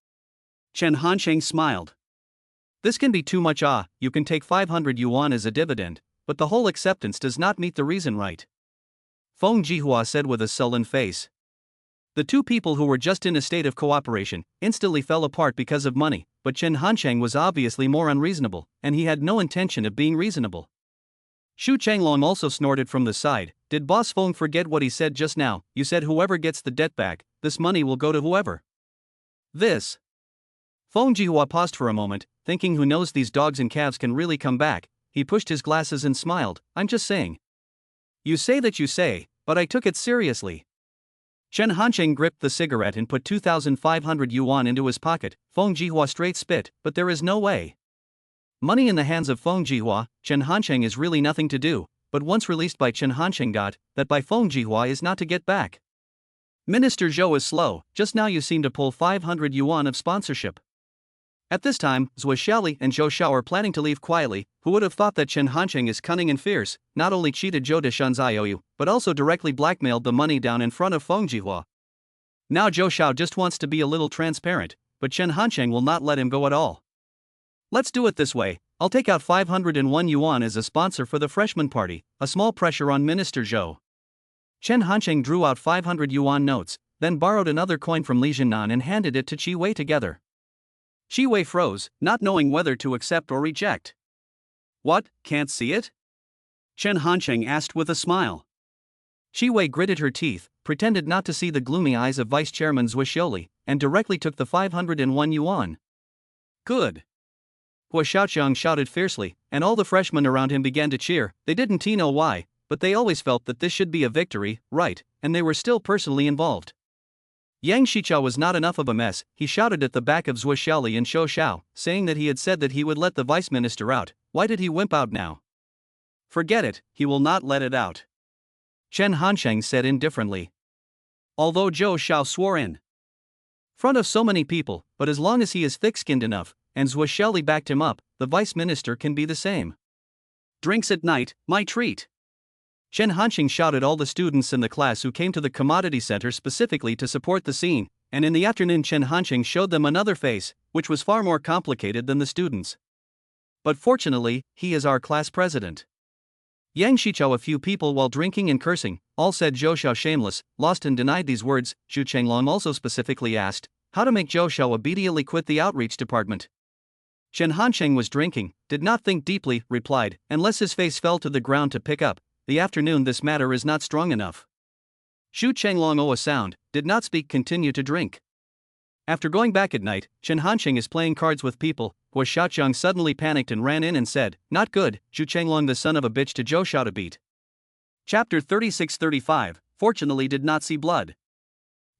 Chen Hansheng smiled. This can be too much. You can take 500 yuan as a dividend, but the whole acceptance does not meet the reason, right? Feng Jihua said with a sullen face. The two people who were just in a state of cooperation instantly fell apart because of money, but Chen Hansheng was obviously more unreasonable, and he had no intention of being reasonable. Xu Changlong also snorted from the side. Did Boss Feng forget what he said just now? You said whoever gets the debt back, this money will go to whoever. This. Feng Jihua paused for a moment, thinking who knows these dogs and calves can really come back. He pushed his glasses and smiled. I'm just saying. You say that you say, but I took it seriously. Chen Hansheng gripped the cigarette and put 2,500 yuan into his pocket. Feng Jihua straight spit, but there is no way. Money in the hands of Feng Jihua, Chen Hansheng is really nothing to do, but once released by Chen Hansheng that by Feng Jihua is not to get back. Minister Zhou is slow, just now you seem to pull 500 yuan of sponsorship. At this time, Zhou Xiaoli and Zhou Shao are planning to leave quietly. Who would have thought that Chen Hansheng is cunning and fierce, not only cheated Zhou Deshan's IOU, but also directly blackmailed the money down in front of Feng Jihua. Now Zhou Shao just wants to be a little transparent, but Chen Hansheng will not let him go at all. Let's do it this way, I'll take out 501 yuan as a sponsor for the freshman party, a small pressure on Minister Zhou. Chen Hansheng drew out 500 yuan notes, then borrowed another coin from Li Jinan and handed it to Qi Wei together. Qi Wei froze, not knowing whether to accept or reject. What, can't see it? Chen Hansheng asked with a smile. Qi Wei gritted her teeth, pretended not to see the gloomy eyes of Vice Chairman Zhou Xiaoli, and directly took the 501 yuan. Good. Hua Xiaoqiang shouted fiercely, and all the freshmen around him began to cheer. They didn't know why, but they always felt that this should be a victory, right, and they were still personally involved. Yang Shichao was not enough of a mess. He shouted at the back of Zhou Xiaoli and Shou Shao, saying that he had said that he would let the vice minister out. Why did he wimp out now? Forget it, he will not let it out. Chen Hansheng said indifferently. Although Zhou Shao swore in front of so many people, but as long as he is thick-skinned enough, and Zhou Xiaoli backed him up, the vice minister can be the same. Drinks at night, my treat. Chen Hansheng shouted all the students in the class who came to the commodity center specifically to support the scene, and in the afternoon Chen Hansheng showed them another face, which was far more complicated than the students. But fortunately, he is our class president. Yang Shichao, a few people while drinking and cursing, all said Zhou Shao shameless, lost and denied these words. Xu Changlong also specifically asked how to make Zhou Shao obediently quit the outreach department. Chen Hansheng was drinking, did not think deeply, replied, unless his face fell to the ground to pick up. The afternoon this matter is not strong enough. Xu Changlong a sound, did not speak, continue to drink. After going back at night, Chen Hansheng is playing cards with people. Hua Xiaoqiang suddenly panicked and ran in and said, not good, Xu Changlong the son of a bitch to Zhou Shao to beat. Chapter 36-35, fortunately did not see blood.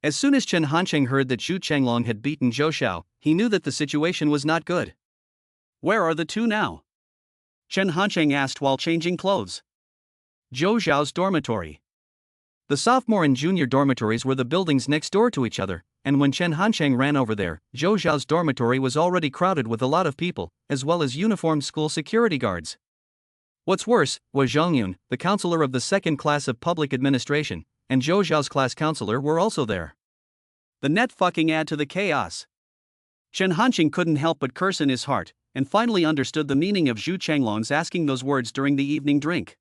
As soon as Chen Hansheng heard that Xu Changlong had beaten Zhou Shao, he knew that the situation was not good. Where are the two now? Chen Hansheng asked while changing clothes. Zhou Zhao's dormitory. The sophomore and junior dormitories were the buildings next door to each other, and when Chen Hansheng ran over there, Zhou Zhao's dormitory was already crowded with a lot of people, as well as uniformed school security guards. What's worse, was Zhongyun, the counselor of the second class of public administration, and Zhou Zhao's class counselor were also there. The net fucking add to the chaos. Chen Hansheng couldn't help but curse in his heart, and finally understood the meaning of Xu Changlong's asking those words during the evening drink.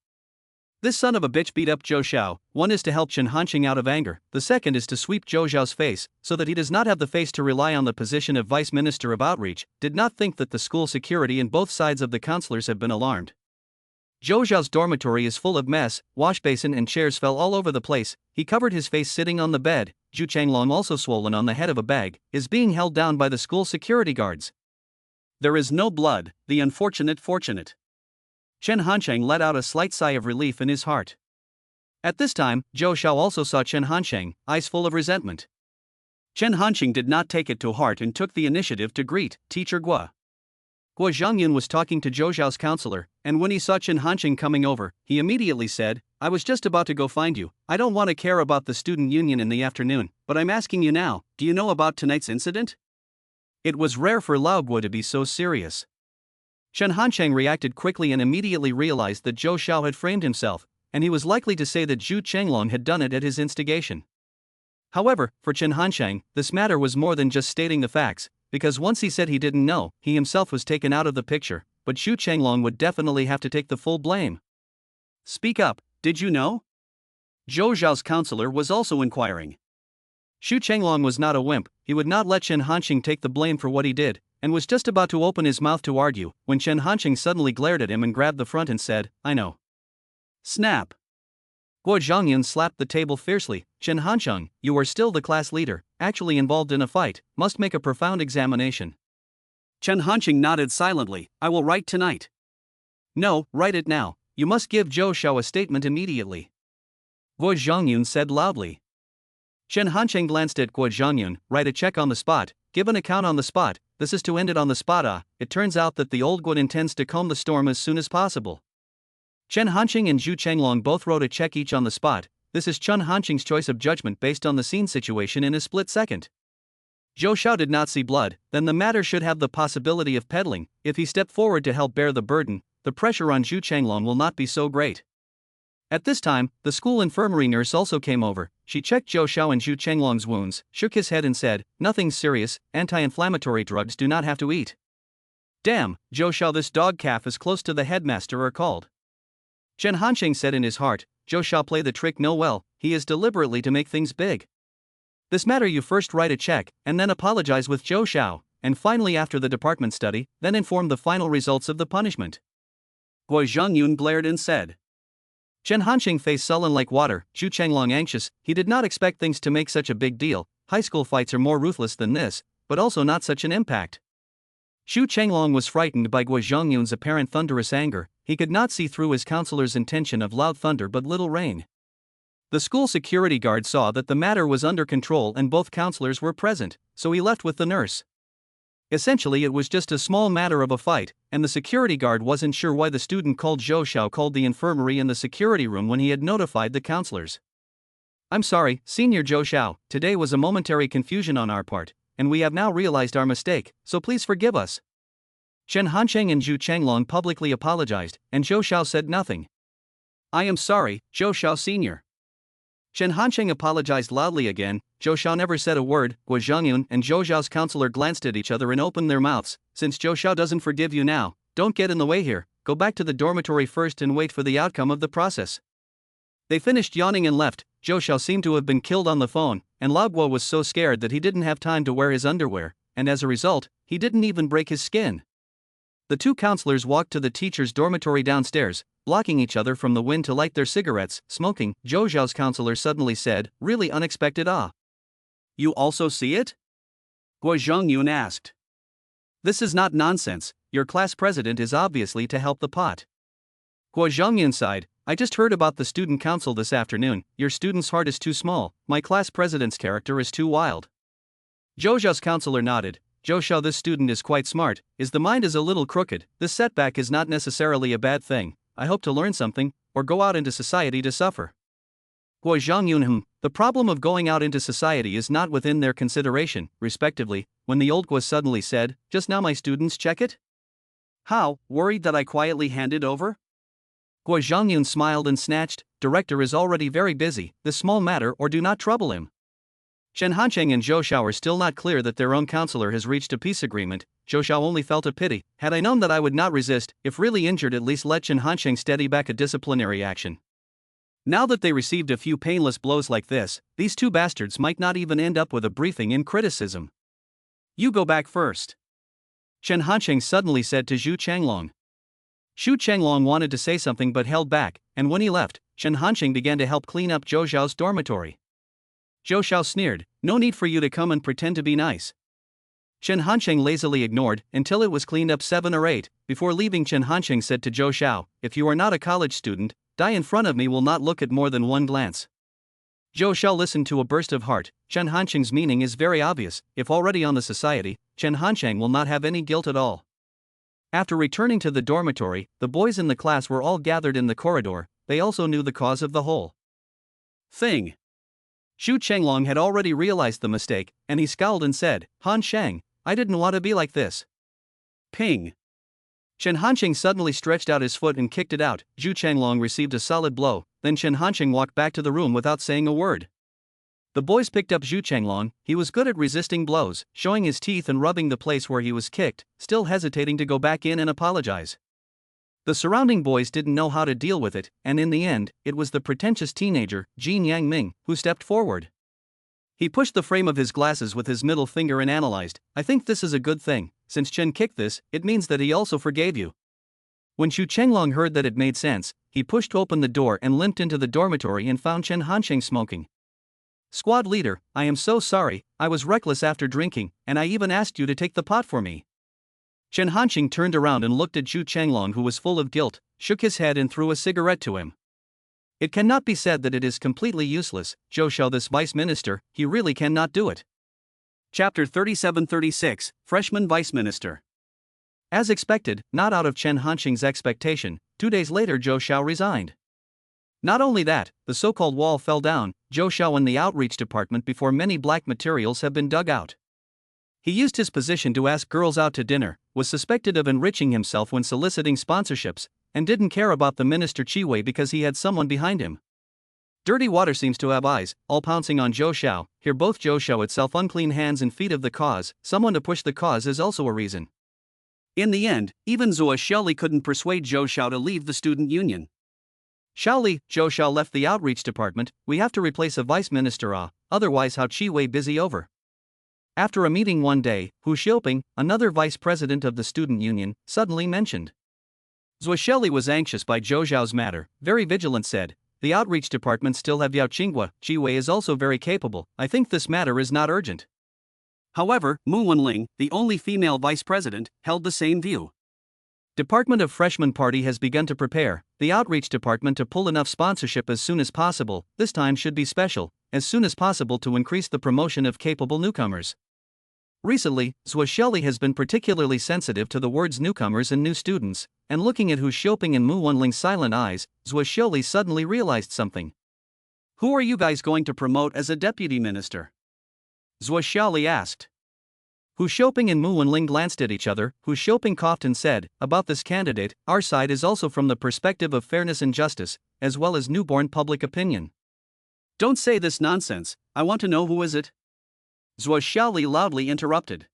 This son of a bitch beat up Zhou Shao. One is to help Chen Hansheng out of anger, the second is to sweep Zhou Zhao's face, so that he does not have the face to rely on the position of Vice Minister of Outreach. Did not think that the school security and both sides of the counselors have been alarmed. Zhou Zhao's dormitory is full of mess, wash basin and chairs fell all over the place. He covered his face sitting on the bed. Zhu Changlong, also swollen on the head of a bag, is being held down by the school security guards. There is no blood, the unfortunate fortunate. Chen Hansheng let out a slight sigh of relief in his heart. At this time, Zhou Shao also saw Chen Hansheng, eyes full of resentment. Chen Hansheng did not take it to heart and took the initiative to greet Teacher Gua. Gua Zhongyun was talking to Zhou Zhao's counselor, and when he saw Chen Hansheng coming over, he immediately said, I was just about to go find you. I don't want to care about the student union in the afternoon, but I'm asking you now, do you know about tonight's incident? It was rare for Lao Gua to be so serious. Chen Hansheng reacted quickly and immediately realized that Zhou Shao had framed himself, and he was likely to say that Xu Changlong had done it at his instigation. However, for Chen Hansheng, this matter was more than just stating the facts, because once he said he didn't know, he himself was taken out of the picture, but Xu Chenglong would definitely have to take the full blame. Speak up, did you know? Zhou Zhao's counselor was also inquiring. Xu Chenglong was not a wimp, he would not let Chen Hanxing take the blame for what he did, and was just about to open his mouth to argue, when Chen Hanxing suddenly glared at him and grabbed the front and said, "I know." Snap! Guo Zhongyun slapped the table fiercely. "Chen Hansheng, you are still the class leader, actually involved in a fight, must make a profound examination." Chen Hanxing nodded silently. "I will write tonight." "No, write it now. You must give Zhou Xiao a statement immediately," Guo Zhongyun said loudly. Chen Hansheng glanced at Guo Zhongyun. "Write a check on the spot, give an account on the spot, this is to end it on the spot. Ah, it turns out that the old Guo intends to calm the storm as soon as possible." Chen Hanxing and Zhu Chenglong both wrote a check each on the spot. This is Chen Hanxing's choice of judgment based on the scene situation in a split second. Zhou Xiao did not see blood, then the matter should have the possibility of peddling. If he stepped forward to help bear the burden, the pressure on Zhu Chenglong will not be so great. At this time, the school infirmary nurse also came over. She checked Zhou Xiao and Zhu Chenglong's wounds, shook his head and said, "Nothing serious, anti-inflammatory drugs do not have to eat." "Damn, Zhou Xiao, this dog calf is close to the headmaster or called." Chen Hanxing said in his heart, "Zhou Xiao play the trick no well, he is deliberately to make things big. This matter you first write a check, and then apologize with Zhou Xiao, and finally after the department study, then inform the final results of the punishment." Guo Zhongyun glared and said. Chen Hanxing faced sullen like water. Zhu Chenglong anxious, he did not expect things to make such a big deal. High school fights are more ruthless than this, but also not such an impact. Xu Chenglong was frightened by Guo Zhongyun's apparent thunderous anger. He could not see through his counselor's intention of loud thunder but little rain. The school security guard saw that the matter was under control and both counselors were present, so he left with the nurse. Essentially, it was just a small matter of a fight, and the security guard wasn't sure why the student called Zhou Xiao called the infirmary and the security room when he had notified the counselors. "I'm sorry, Senior Zhou Xiao, today was a momentary confusion on our part, and we have now realized our mistake, so please forgive us." Chen Hansheng and Zhu Chenglong publicly apologized, and Zhou Xiao said nothing. "I am sorry, Zhou Xiao Senior." Chen Hansheng apologized loudly again. Zhou Xiao never said a word. Guo Zhongyun and Zhou Xiao's counselor glanced at each other and opened their mouths. "Since Zhou Xiao doesn't forgive you now, don't get in the way here, go back to the dormitory first and wait for the outcome of the process." They finished yawning and left. Zhou Xiao seemed to have been killed on the phone, and Lao Guo was so scared that he didn't have time to wear his underwear, and as a result, he didn't even break his skin. The two counselors walked to the teacher's dormitory downstairs, blocking each other from the wind to light their cigarettes, smoking. Zhou Zhao's counselor suddenly said, "Really unexpected, ah. You also see it?" Guo Zhongyun asked. "This is not nonsense, your class president is obviously to help the pot." Guo Zhongyun sighed, "I just heard about the student council this afternoon. Your student's heart is too small, my class president's character is too wild." Zhou Zhao's counselor nodded. "Zhou Xiao, this student is quite smart, the mind is a little crooked, this setback is not necessarily a bad thing, I hope to learn something, or go out into society to suffer." Guo Zhongyun, the problem of going out into society is not within their consideration, respectively, when the old Guo suddenly said, "Just now my students check it?" "How, worried that I quietly handed over?" Guo Zhongyun smiled and snatched, "Director is already very busy, this small matter or do not trouble him." Chen Hansheng and Zhou Xiao are still not clear that their own counselor has reached a peace agreement. Zhou Xiao only felt a pity. "Had I known that I would not resist, if really injured at least let Chen Hansheng steady back a disciplinary action." Now that they received a few painless blows like this, these two bastards might not even end up with a briefing in criticism. "You go back first," Chen Hansheng suddenly said to Zhu Chenglong. Xu Chenglong wanted to say something but held back, and when he left, Chen Hansheng began to help clean up Zhou Xiao's dormitory. Zhou Xiao sneered, "No need for you to come and pretend to be nice." Chen Hansheng lazily ignored until it was cleaned up 7 or 8. Before leaving, Chen Hansheng said to Zhou Xiao, "If you are not a college student, die in front of me will not look at more than one glance." Zhou Xiao listened to a burst of heart. Chen Hansheng's meaning is very obvious. If already on the society, Chen Hansheng will not have any guilt at all. After returning to the dormitory, the boys in the class were all gathered in the corridor. They also knew the cause of the whole thing. Xu Chenglong had already realized the mistake, and he scowled and said, "Han Sheng, I didn't want to be like this." Ping! Chen Hansheng suddenly stretched out his foot and kicked it out. Zhu Chenglong received a solid blow, then Chen Hansheng walked back to the room without saying a word. The boys picked up Zhu Chenglong. He was good at resisting blows, showing his teeth and rubbing the place where he was kicked, still hesitating to go back in and apologize. The surrounding boys didn't know how to deal with it, and in the end, it was the pretentious teenager, Jin Yang Ming, who stepped forward. He pushed the frame of his glasses with his middle finger and analyzed, "I think this is a good thing. Since Chen kicked this, it means that he also forgave you." When Zhu Chenglong heard that it made sense, he pushed open the door and limped into the dormitory and found Chen Hansheng smoking. "Squad leader, I am so sorry, I was reckless after drinking, and I even asked you to take the pot for me." Chen Hansheng turned around and looked at Zhu Chenglong, who was full of guilt, shook his head and threw a cigarette to him. "It cannot be said that it is completely useless, Zhou Xiao, this vice minister, he really cannot do it." Chapter 37-36, Freshman Vice Minister. As expected, not out of Chen Hansheng's expectation, 2 days later Zhou Xiao resigned. Not only that, the so-called wall fell down, Zhou Xiao in the outreach department before many black materials have been dug out. He used his position to ask girls out to dinner, was suspected of enriching himself when soliciting sponsorships, and didn't care about the minister Qi Wei because he had someone behind him. Dirty water seems to have eyes, all pouncing on Zhou Xiao. Here both Zhou Xiao itself, unclean hands and feet of the cause, someone to push the cause is also a reason. In the end, even Zhou Xiaoli couldn't persuade Zhou Xiao to leave the student union. "Xiaoli," Zhou Xiao left the outreach department, "we have to replace a vice minister, otherwise how Qi Wei busy over." After a meeting one day, Hu Xiaoping, another vice president of the student union, suddenly mentioned. Zhou Xiaoli was anxious by Zhou Xiao's matter, very vigilant, said, "The outreach department still have Yao Qinghua, Qi Wei is also very capable, I think this matter is not urgent." However, Mu Wenling, the only female vice president, held the same view. Department of Freshman Party has begun to prepare the outreach department to pull enough sponsorship as soon as possible, this time should be special, as soon as possible to increase the promotion of capable newcomers. Recently, Zhou Xiaoli has been particularly sensitive to the words newcomers and new students, and looking at Hu Xiaoping and Mu Wenling's silent eyes, Zhou Xiaoli suddenly realized something. "Who are you guys going to promote as a deputy minister?" Zhou Xiaoli asked. Hu Xiaoping and Mu Wenling glanced at each other. Hu Xiaoping coughed and said, "About this candidate, our side is also from the perspective of fairness and justice, as well as newborn public opinion." "Don't say this nonsense, I want to know who is it?" Zhou Xiaoli loudly interrupted.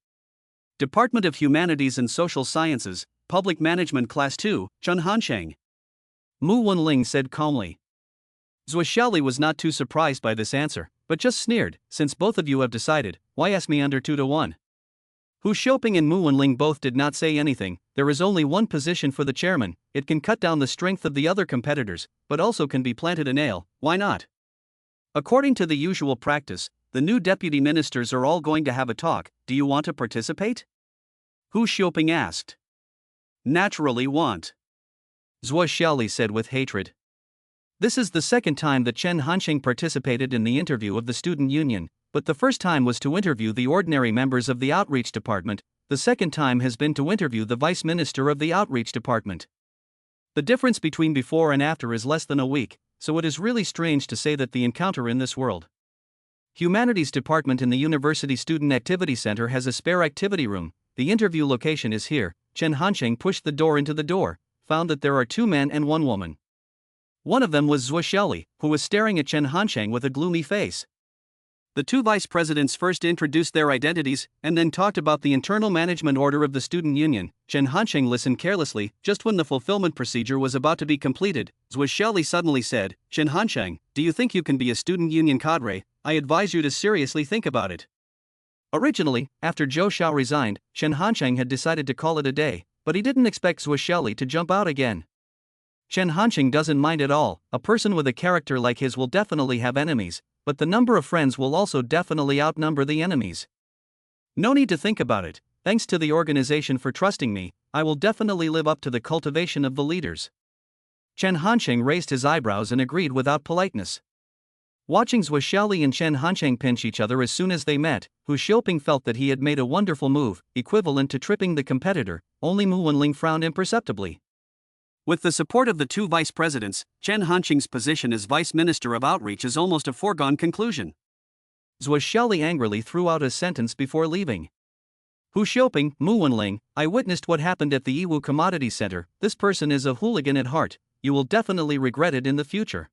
"Department of Humanities and Social Sciences, Public Management Class 2, Chen Hansheng." Mu Wenling said calmly. Zhou Xiaoli was not too surprised by this answer, but just sneered, "Since both of you have decided, why ask me under 2-1? Hu Xiaoping and Mu Wenling both did not say anything. There is only one position for the chairman, it can cut down the strength of the other competitors, but also can be planted a nail, why not? According to the usual practice, the new deputy ministers are all going to have a talk. Do you want to participate? Hu Xiaoping asked. "Naturally want," Zhou Xiaoli said with hatred. This is the second time that Chen Hansheng participated in the interview of the student union, but the first time was to interview the ordinary members of the outreach department, the second time has been to interview the vice minister of the outreach department. The difference between before and after is less than a week, so it is really strange to say that the encounter in this world. Humanities department in the University Student Activity Center has a spare activity room. The interview location is here. Chen Hansheng pushed the door into the door, found that there are 2 men and 1 woman. One of them was Zhou Xiaoli, who was staring at Chen Hansheng with a gloomy face. The 2 vice presidents first introduced their identities and then talked about the internal management order of the student union. Chen Hansheng listened carelessly. Just when the fulfillment procedure was about to be completed, Zhou Xiaoli suddenly said, "Chen Hansheng, do you think you can be a student union cadre? I advise you to seriously think about it." Originally, after Zhou Xiao resigned, Chen Hansheng had decided to call it a day, but he didn't expect Zhou Xiaoli to jump out again. Chen Hansheng doesn't mind at all. A person with a character like his will definitely have enemies, but the number of friends will also definitely outnumber the enemies. No need to think about it. Thanks to the organization for trusting me, I will definitely live up to the cultivation of the leaders. Chen Hansheng raised his eyebrows and agreed without politeness. Watching Zhou Xiaoli and Chen Hansheng pinch each other as soon as they met, Hu Xiaoping felt that he had made a wonderful move, equivalent to tripping the competitor. Only Mu Wenling frowned imperceptibly. With the support of the 2 vice presidents, Chen Hansheng's position as vice minister of outreach is almost a foregone conclusion. Zhou Xiaoli angrily threw out a sentence before leaving. Hu Xiaoping, Mu Wenling, I witnessed what happened at the Yiwu Commodity Center. This person is a hooligan at heart. You will definitely regret it in the future.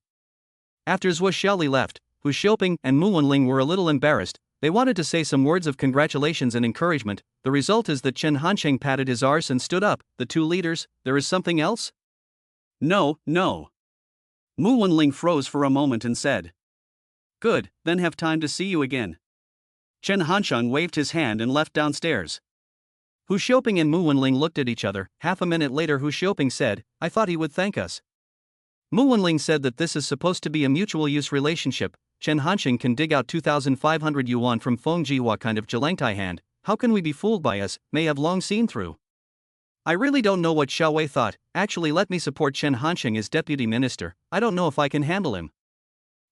After Zhou Xiaoli left, Hu Xiaoping and Mu Wenling were a little embarrassed. They wanted to say some words of congratulations and encouragement. The result is that Chen Hansheng patted his arse and stood up. The two leaders, there is something else? No, no. Mu Wenling froze for a moment and said. Good, then have time to see you again. Chen Hansheng waved his hand and left downstairs. Hu Xiaoping and Mu Wenling looked at each other. Half a minute later Hu Xiaoping said, I thought he would thank us. Mu Wenling said that this is supposed to be a mutual use relationship. Chen Hansheng can dig out 2,500 yuan from Feng Ji. What kind of Jelangtai hand? How can we be fooled by us? May have long seen through. I really don't know what Xiao Wei thought. Actually, let me support Chen Hansheng as deputy minister. I don't know if I can handle him.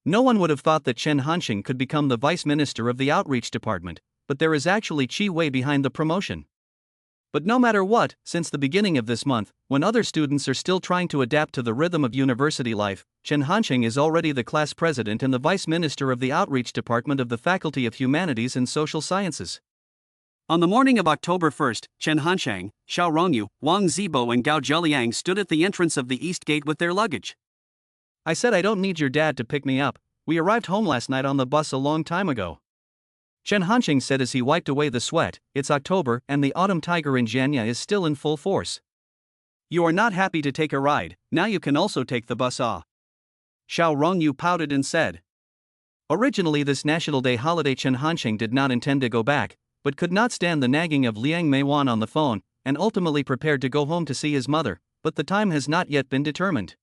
No one would have thought that Chen Hansheng could become the vice minister of the outreach department, but there is actually Qi Wei behind the promotion. But no matter what, since the beginning of this month, when other students are still trying to adapt to the rhythm of university life, Chen Hansheng is already the class president and the vice minister of the outreach department of the Faculty of Humanities and Social Sciences. On the morning of October 1st, Chen Hansheng, Xiao Rongyu, Wang Zibo and Gao Zheliang stood at the entrance of the east gate with their luggage. I said I don't need your dad to pick me up. We arrived home last night on the bus a long time ago. Chen Hansheng said as he wiped away the sweat. It's October and the autumn tiger in Jianya is still in full force. You are not happy to take a ride, now you can also take the bus off. Xiao Rongyu pouted and said. Originally this National Day holiday Chen Hansheng did not intend to go back, but could not stand the nagging of Liang Meiwan on the phone, and ultimately prepared to go home to see his mother, but the time has not yet been determined.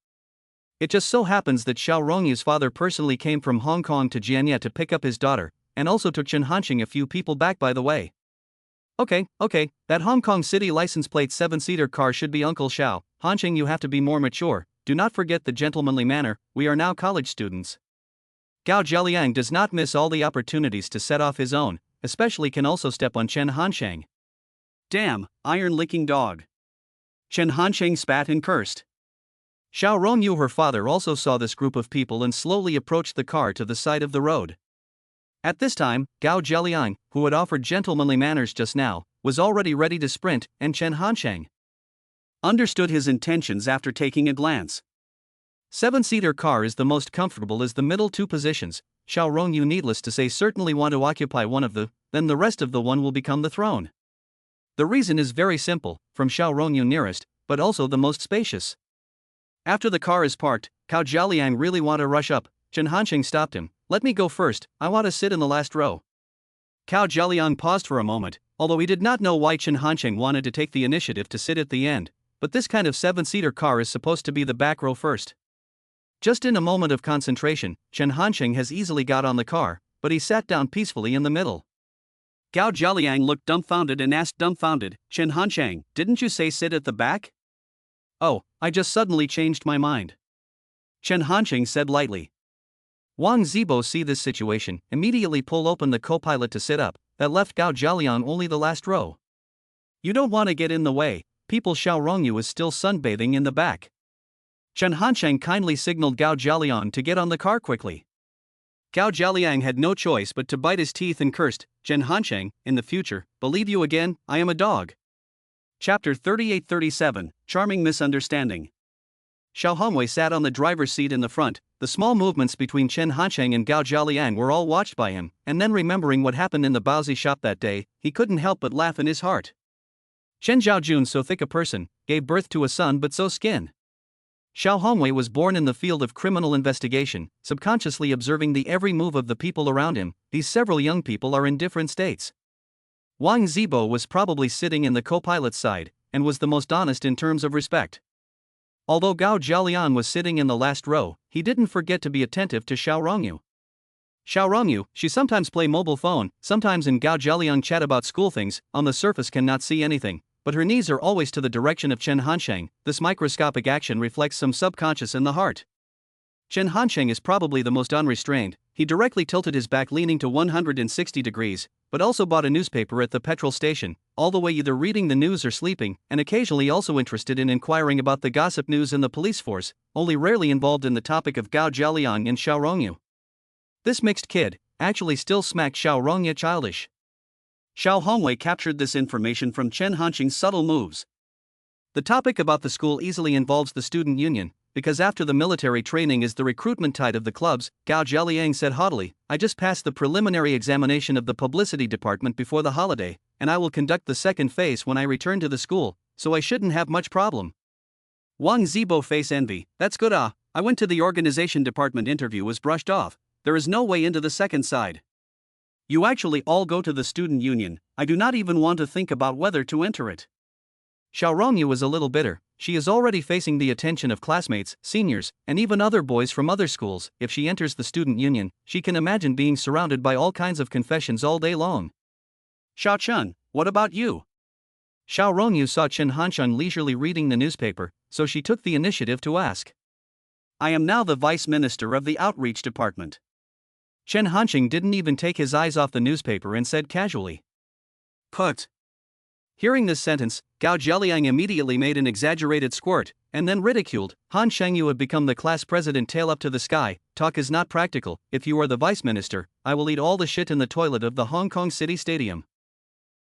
It just so happens that Xiao Rongyu's father personally came from Hong Kong to Jianya to pick up his daughter, and also took Chen Hansheng a few people back by the way. Okay, that Hong Kong City license plate 7-seater car should be Uncle Xiao. Hansheng, you have to be more mature, do not forget the gentlemanly manner, we are now college students. Gao Zheliang does not miss all the opportunities to set off his own, especially can also step on Chen Hansheng. Damn, iron-licking dog. Chen Hansheng spat and cursed. Xiao Rongyu, her father, also saw this group of people and slowly approached the car to the side of the road. At this time, Gao Zheliang, who had offered gentlemanly manners just now, was already ready to sprint, and Chen Hansheng understood his intentions after taking a glance. 7-seater car is the most comfortable as the middle two positions. Xiao Rongyu, needless to say, certainly want to occupy one of the, then the rest of the one will become the throne. The reason is very simple, from Xiao Rongyu nearest, but also the most spacious. After the car is parked, Gao Zheliang really want to rush up. Chen Hansheng stopped him. Let me go first, I want to sit in the last row. Gao Zheliang paused for a moment, although he did not know why Chen Hansheng wanted to take the initiative to sit at the end, but this kind of 7-seater car is supposed to be the back row first. Just in a moment of concentration, Chen Hansheng has easily got on the car, but he sat down peacefully in the middle. Gao Zheliang looked dumbfounded and asked dumbfounded, Chen Hansheng, didn't you say sit at the back? Oh, I just suddenly changed my mind. Chen Hansheng said lightly. Wang Zibo see this situation, immediately pull open the co-pilot to sit up, that left Gao Zheliang only the last row. You don't want to get in the way, people. Xiao Rongyu is still sunbathing in the back. Chen Hansheng kindly signaled Gao Zheliang to get on the car quickly. Gao Zheliang had no choice but to bite his teeth and cursed, Chen Hansheng, in the future, believe you again, I am a dog. Chapter 38-37, Charming Misunderstanding. Xiao Hongwei sat on the driver's seat in the front. The small movements between Chen Hansheng and Gao Zheliang were all watched by him, and then remembering what happened in the Baozi shop that day, he couldn't help but laugh in his heart. Shen Zhaojun, so thick a person, gave birth to a son but so skin. Xiao Hongwei was born in the field of criminal investigation, subconsciously observing the every move of the people around him. These several young people are in different states. Wang Zibo was probably sitting in the co-pilot's side, and was the most honest in terms of respect. Although Gao Zheliang was sitting in the last row, he didn't forget to be attentive to Xiao Rongyu. Xiao Rongyu, she sometimes play mobile phone, sometimes in Gao Zheliang chat about school things, on the surface cannot see anything, but her knees are always to the direction of Chen Hansheng. This microscopic action reflects some subconscious in the heart. Chen Hansheng is probably the most unrestrained. He directly tilted his back leaning to 160 degrees, but also bought a newspaper at the petrol station, all the way either reading the news or sleeping, and occasionally also interested in inquiring about the gossip news in the police force, only rarely involved in the topic of Gao Zheliang and Xiao Rongyu. This mixed kid actually still smacked Xiao Rongyu childish. Xiao Hongwei captured this information from Chen Hansheng's subtle moves. The topic about the school easily involves the student union, because after the military training is the recruitment tide of the clubs, Gao Jialiang said haughtily. I just passed the preliminary examination of the publicity department before the holiday, and I will conduct the second phase when I return to the school, so I shouldn't have much problem. Wang Zibo face envy. That's good. I went to the organization department interview was brushed off. There is no way into the second side. You actually all go to the student union. I do not even want to think about whether to enter it. Xiao Rongyu was a little bitter. She is already facing the attention of classmates, seniors, and even other boys from other schools. If she enters the student union, she can imagine being surrounded by all kinds of confessions all day long. Xiao Chun, what about you? Xiao Rongyu saw Chen Hansheng leisurely reading the newspaper, so she took the initiative to ask. I am now the vice minister of the outreach department. Chen Hansheng didn't even take his eyes off the newspaper and said casually. Put. Hearing this sentence, Gao Jialiang immediately made an exaggerated squirt, and then ridiculed. Han Sheng, you have become the class president, tail up to the sky. Talk is not practical. If you are the vice minister, I will eat all the shit in the toilet of the Hong Kong City Stadium.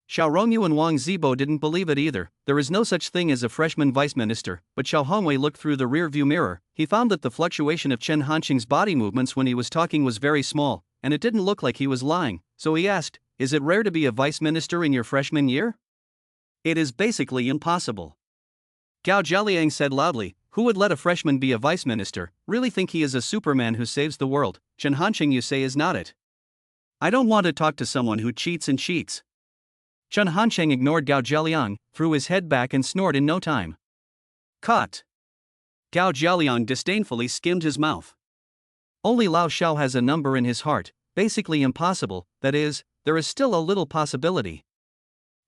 Xiao Rongyu and Wang Zibo didn't believe it either. There is no such thing as a freshman vice minister, but Xiao Hongwei looked through the rear view mirror. He found that the fluctuation of Chen Hansheng's body movements when he was talking was very small, and it didn't look like he was lying, so he asked, is it rare to be a vice minister in your freshman year? It is basically impossible. Gao Jialiang said loudly, who would let a freshman be a vice minister? Really think he is a superman who saves the world? Chen Hansheng, you say, is not it? I don't want to talk to someone who cheats and cheats. Chen Hansheng ignored Gao Jialiang, threw his head back and snored in no time. Cut. Gao Jialiang disdainfully skimmed his mouth. Only Lao Xiao has a number in his heart, basically impossible, that is, there is still a little possibility.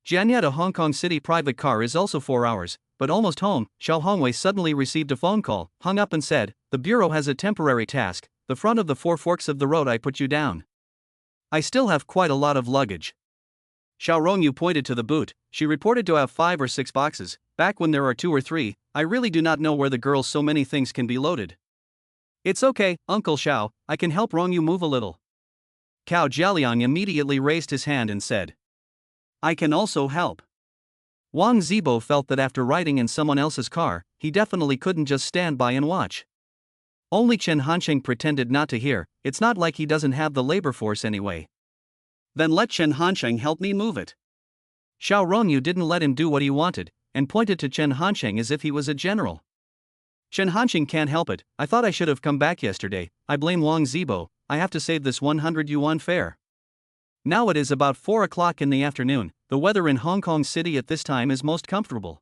Jianyat, a Hong Kong City private car, is also 4 hours, but almost home. Xiao Hongwei suddenly received a phone call, hung up and said, the bureau has a temporary task, the front of the 4 forks of the road, I put you down. I still have quite a lot of luggage. Xiao Rongyu pointed to the boot. She reported to have 5 or 6 boxes, back when there are 2 or 3, I really do not know where the girls so many things can be loaded. It's okay, Uncle Xiao, I can help Rongyu move a little. Gao Jialiang immediately raised his hand and said, I can also help. Wang Zibo felt that after riding in someone else's car, he definitely couldn't just stand by and watch. Only Chen Hansheng pretended not to hear. It's not like he doesn't have the labor force anyway. Then let Chen Hansheng help me move it. Xiao Rongyu didn't let him do what he wanted, and pointed to Chen Hansheng as if he was a general. Chen Hansheng can't help it. I thought I should have come back yesterday. I blame Wang Zibo. I have to save this 100 yuan fare. Now it is about 4 o'clock in the afternoon. The weather in Hong Kong City at this time is most comfortable.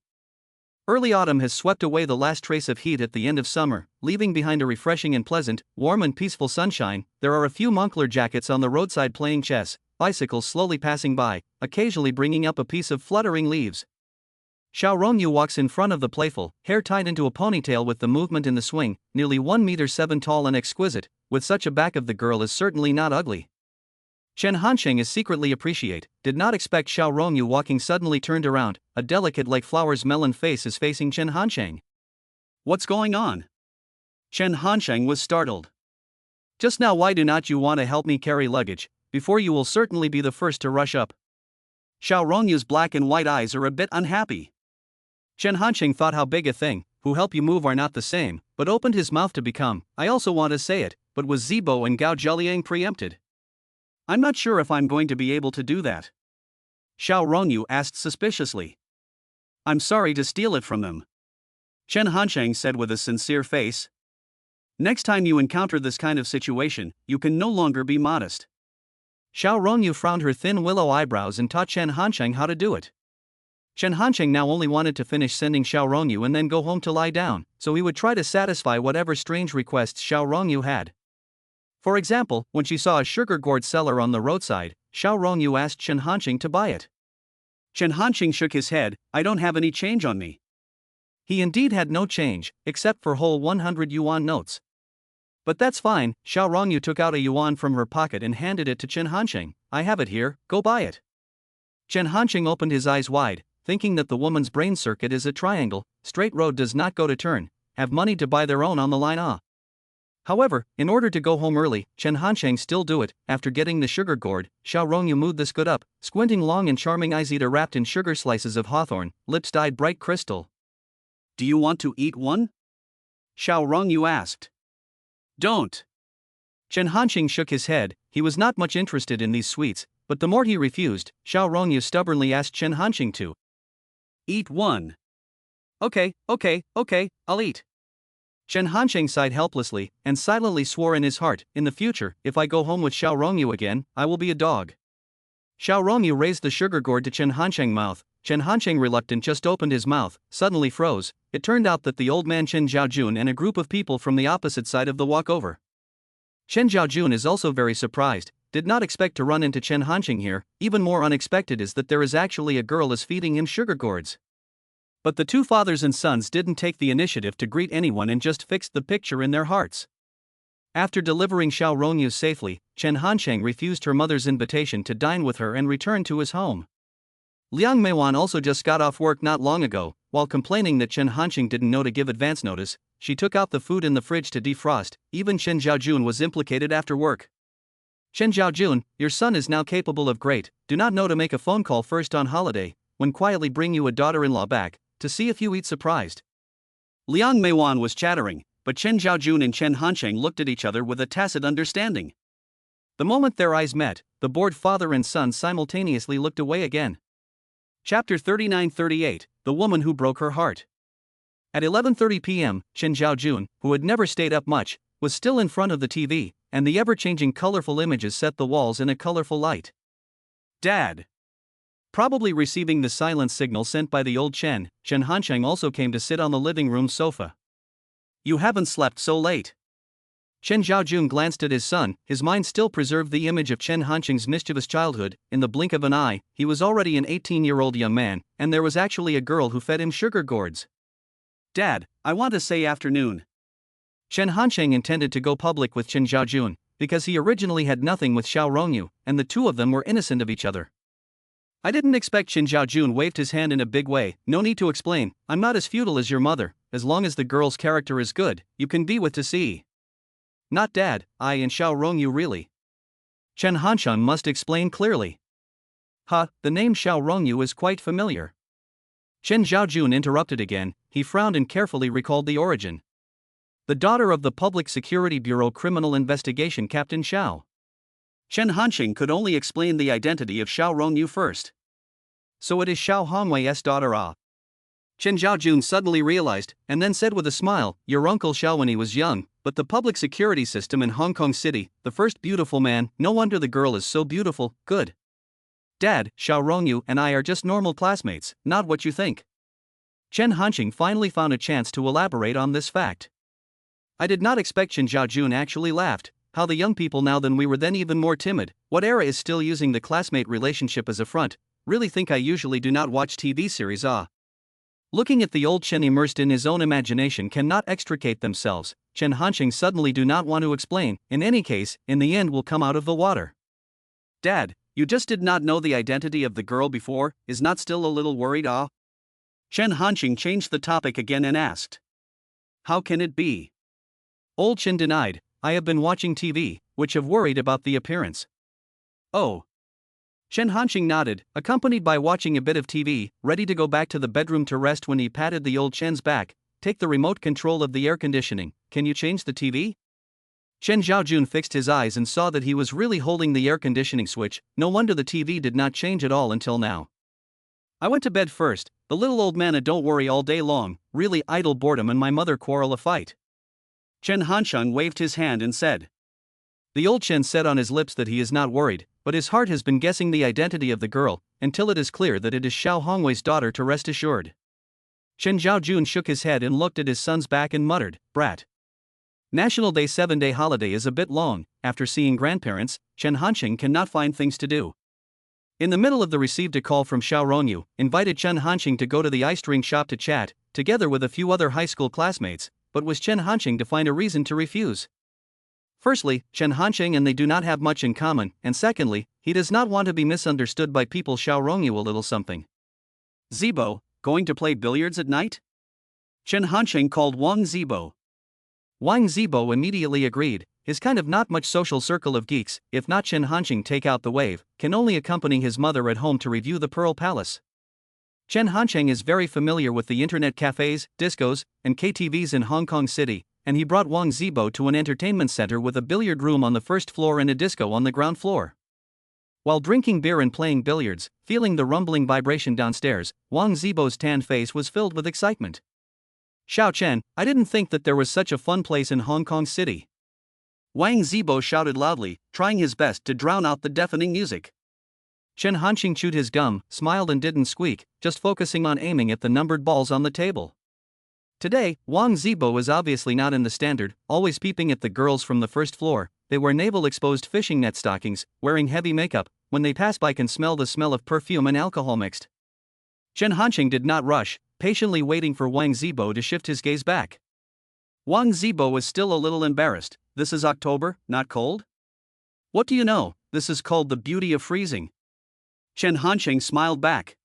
Early autumn has swept away the last trace of heat at the end of summer, leaving behind a refreshing and pleasant, warm and peaceful sunshine. There are a few Moncler jackets on the roadside playing chess, bicycles slowly passing by, occasionally bringing up a piece of fluttering leaves. Xiao Rongyu walks in front of the playful, hair tied into a ponytail with the movement in the swing, nearly 1.7 meters tall and exquisite. With such a back of the girl is certainly not ugly. Chen Hansheng is secretly appreciate, did not expect Xiao Rongyu walking suddenly turned around, a delicate like flowers melon face is facing Chen Hansheng. What's going on? Chen Hansheng was startled. Just now, why do not you want to help me carry luggage? Before you will certainly be the first to rush up. Xiao Rongyu's black and white eyes are a bit unhappy. Chen Hansheng thought how big a thing, who help you move are not the same, but opened his mouth to become, I also want to say it, but was Zibo and Gao Jialiang preempted? I'm not sure if I'm going to be able to do that. Xiao Rongyu asked suspiciously. I'm sorry to steal it from them. Chen Hansheng said with a sincere face. Next time you encounter this kind of situation, you can no longer be modest. Xiao Rongyu frowned her thin willow eyebrows and taught Chen Hansheng how to do it. Chen Hansheng now only wanted to finish sending Xiao Rongyu and then go home to lie down, so he would try to satisfy whatever strange requests Xiao Rongyu had. For example, when she saw a sugar gourd seller on the roadside, Xiao Rongyu asked Chen Hansheng to buy it. Chen Hansheng shook his head, I don't have any change on me. He indeed had no change, except for whole 100 yuan notes. But that's fine. Xiao Rongyu took out a yuan from her pocket and handed it to Chen Hansheng. I have it here, go buy it. Chen Hansheng opened his eyes wide, thinking that the woman's brain circuit is a triangle, straight road does not go to turn, have money to buy their own on the line. However, in order to go home early, Chen Hansheng still do it. After getting the sugar gourd, Xiao Rongyu moved the scoot up, squinting long and charming eyes eat wrapped in sugar slices of hawthorn, lips dyed bright crystal. Do you want to eat one? Xiao Rongyu asked. Don't. Chen Hanqing shook his head. He was not much interested in these sweets, but the more he refused, Xiao Rongyu stubbornly asked Chen Hanqing to eat one. Okay, I'll eat. Chen Hanqing sighed helplessly and silently swore in his heart, in the future, if I go home with Xiao Rongyu again, I will be a dog. Xiao Rongyu raised the sugar gourd to Chen Hanqing's mouth. Chen Hanqing, reluctant, just opened his mouth, suddenly froze. It turned out that the old man Chen Zhaojun and a group of people from the opposite side of the walkover. Chen Zhaojun is also very surprised, did not expect to run into Chen Hanqing here. Even more unexpected is that there is actually a girl is feeding him sugar gourds. But the two fathers and sons didn't take the initiative to greet anyone and just fixed the picture in their hearts. After delivering Xiao Rongyu safely, Chen Hanqing refused her mother's invitation to dine with her and returned to his home. Liang Meiwan also just got off work not long ago. While complaining that Chen Hanqing didn't know to give advance notice, she took out the food in the fridge to defrost. Even Chen Zhaojun was implicated after work. Chen Zhaojun, your son is now capable of great, do not know to make a phone call first on holiday, when quietly bring you a daughter-in-law back, to see if you eat surprised. Liang Meiwan was chattering, but Chen Zhaojun and Chen Hanqing looked at each other with a tacit understanding. The moment their eyes met, the bored father and son simultaneously looked away again. Chapter 39-38, The Woman Who Broke Her Heart. At 11:30 p.m., Chen Zhaojun, who had never stayed up much, was still in front of the TV, and the ever-changing colorful images set the walls in a colorful light. Dad. Probably receiving the silence signal sent by the old Chen Hanqing also came to sit on the living room sofa. You haven't slept so late. Chen Zhaojun glanced at his son, his mind still preserved the image of Chen Hanqing's mischievous childhood. In the blink of an eye, he was already an 18-year-old young man, and there was actually a girl who fed him sugar gourds. Dad, I want to say afternoon. Chen Hanqing intended to go public with Chen Zhaojun, because he originally had nothing with Xiao Rongyu, and the two of them were innocent of each other. I didn't expect. Chen Zhaojun waved his hand in a big way. No need to explain, I'm not as feudal as your mother. As long as the girl's character is good, you can be with to see. Not Dad, I and Xiao Rongyu really. Chen Hanqing must explain clearly. The name Xiao Rongyu is quite familiar. Chen Zhaojun interrupted again. He frowned and carefully recalled the origin. The daughter of the Public Security Bureau Criminal Investigation Captain Xiao. Chen Hanqing could only explain the identity of Xiao Rongyu first. So it is Xiao Hongwei's daughter. Chen Zhaojun suddenly realized, and then said with a smile, your uncle Xiao when he was young, but the public security system in Hong Kong City, the first beautiful man, no wonder the girl is so beautiful, good. Dad, Xiao Rongyu and I are just normal classmates, not what you think. Chen Hanqing finally found a chance to elaborate on this fact. I did not expect. Chen Zhaojun actually laughed. How the young people now than we were then, even more timid. What era is still using the classmate relationship as a front? Really think I usually do not watch TV series. Looking at the old Chen immersed in his own imagination cannot extricate themselves. Chen Hanqing suddenly do not want to explain. In any case, in the end will come out of the water. Dad, you just did not know the identity of the girl before, is not still a little worried? Chen Hanqing changed the topic again and asked. How can it be? Old Chen denied. I have been watching TV, which have worried about the appearance. Oh. Chen Hanqing nodded, accompanied by watching a bit of TV, ready to go back to the bedroom to rest when he patted the old Chen's back. Take the remote control of the air conditioning, can you change the TV? Chen Zhaojun fixed his eyes and saw that he was really holding the air conditioning switch. No wonder the TV did not change at all until now. I went to bed first, the little old man don't worry all day long, really idle boredom and my mother quarrel a fight. Chen Hanqing waved his hand and said. The old Chen said on his lips that he is not worried, but his heart has been guessing the identity of the girl, until it is clear that it is Xiao Hongwei's daughter to rest assured. Chen Zhaojun shook his head and looked at his son's back and muttered, brat. National Day 7-day holiday is a bit long. After seeing grandparents, Chen Hanqing cannot find things to do. In the middle of the received a call from Xiao Rongyu, invited Chen Hanqing to go to the ice cream shop to chat, together with a few other high school classmates, but was Chen Hanqing to find a reason to refuse? Firstly, Chen Hanqing and they do not have much in common, and secondly, he does not want to be misunderstood by people. Xiao Rongyu a little something. Zibo, going to play billiards at night? Chen Hanqing called Wang Zibo. Wang Zibo immediately agreed. His kind of not much social circle of geeks, if not Chen Hanqing take out the wave, can only accompany his mother at home to review the Pearl Palace. Chen Hancheng is very familiar with the internet cafes, discos, and KTVs in Hong Kong City, and he brought Wang Zibo to an entertainment center with a billiard room on the first floor and a disco on the ground floor. While drinking beer and playing billiards, feeling the rumbling vibration downstairs, Wang Zibo's tanned face was filled with excitement. Xiao Chen, I didn't think that there was such a fun place in Hong Kong City. Wang Zibo shouted loudly, trying his best to drown out the deafening music. Chen Hanqing chewed his gum, smiled and didn't squeak, just focusing on aiming at the numbered balls on the table. Today, Wang Zibo was obviously not in the standard, always peeping at the girls from the first floor. They wear navel-exposed fishing net stockings, wearing heavy makeup. When they pass by can smell the smell of perfume and alcohol mixed. Chen Hanqing did not rush, patiently waiting for Wang Zibo to shift his gaze back. Wang Zibo was still a little embarrassed. This is October, not cold? What do you know, this is called the beauty of freezing. Chen Hanqing smiled back.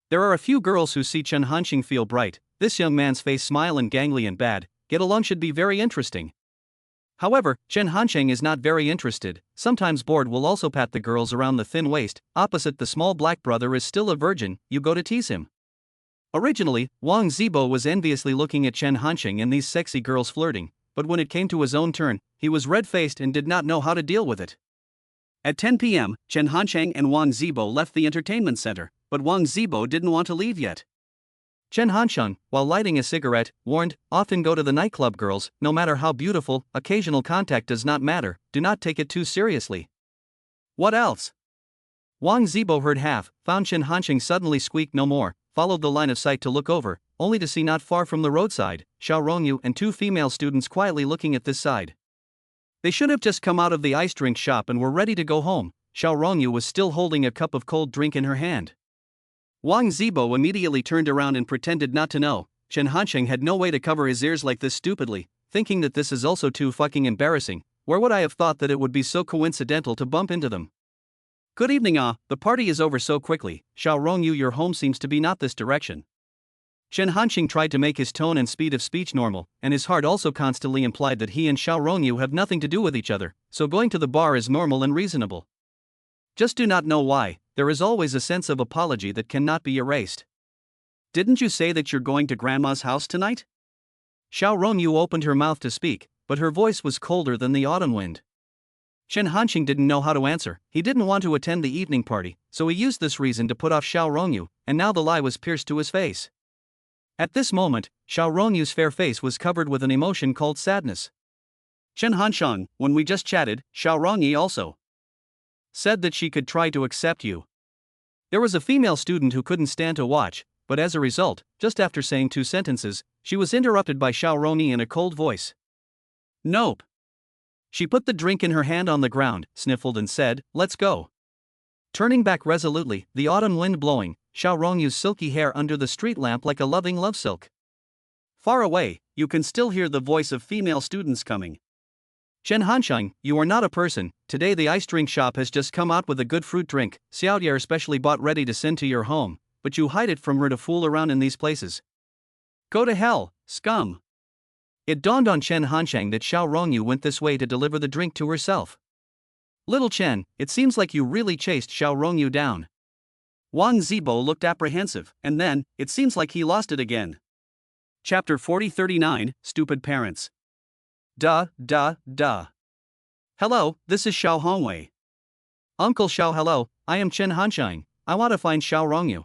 There are a few girls who see Chen Hanqing feel bright. This young man's face smile and gangly and bad, get along should be very interesting. However, Chen Hanqing is not very interested, sometimes bored will also pat the girls around the thin waist. Opposite the small black brother is still a virgin, you go to tease him. Originally, Wang Zibo was enviously looking at Chen Hanqing and these sexy girls flirting, but when it came to his own turn, he was red-faced and did not know how to deal with it. At 10 p.m., Chen Hanqing and Wang Zibo left the entertainment center, but Wang Zibo didn't want to leave yet. Chen Hanqing, while lighting a cigarette, warned, often go to the nightclub girls, no matter how beautiful, occasional contact does not matter, do not take it too seriously. What else? Wang Zibo heard half, found Chen Hanqing suddenly squeak no more, followed the line of sight to look over, only to see not far from the roadside, Xiao Rongyu and two female students quietly looking at this side. They should have just come out of the ice drink shop and were ready to go home. Xiao Rongyu was still holding a cup of cold drink in her hand. Wang Zibo immediately turned around and pretended not to know. Chen Hanqing had no way to cover his ears like this stupidly, thinking that this is also too fucking embarrassing. Where would I have thought that it would be so coincidental to bump into them? Good evening, the party is over so quickly. Xiao Rongyu, your home seems to be not this direction. Chen Hanqing tried to make his tone and speed of speech normal, and his heart also constantly implied that he and Xiao Rongyu have nothing to do with each other, so going to the bar is normal and reasonable. Just do not know why, there is always a sense of apology that cannot be erased. Didn't you say that you're going to Grandma's house tonight? Xiao Rongyu opened her mouth to speak, but her voice was colder than the autumn wind. Chen Hanqing didn't know how to answer. He didn't want to attend the evening party, so he used this reason to put off Xiao Rongyu, and now the lie was pierced to his face. At this moment, Xiao Rongyu's fair face was covered with an emotion called sadness. Chen Hanqing, when we just chatted, Xiao Rongyu also said that she could try to accept you. There was a female student who couldn't stand to watch, but as a result, just after saying 2 sentences, she was interrupted by Xiao Rongyu in a cold voice. Nope. She put the drink in her hand on the ground, sniffled and said, let's go. Turning back resolutely, the autumn wind blowing, Xiao Rongyu's silky hair under the street lamp like a loving love silk. Far away, you can still hear the voice of female students coming. Chen Hanqing, you are not a person. Today the ice drink shop has just come out with a good fruit drink, Xiaodier specially bought ready to send to your home, but you hide it from her to fool around in these places. Go to hell, scum. It dawned on Chen Hanqing that Xiao Rongyu went this way to deliver the drink to herself. Little Chen, it seems like you really chased Xiao Rongyu down. Wang Zibo looked apprehensive, and then, it seems like he lost it again. Chapter 4039, Stupid Parents. Duh. Hello, this is Xiao Hongwei. Uncle Xiao, hello, I am Chen Hanqing, I want to find Xiao Rongyu.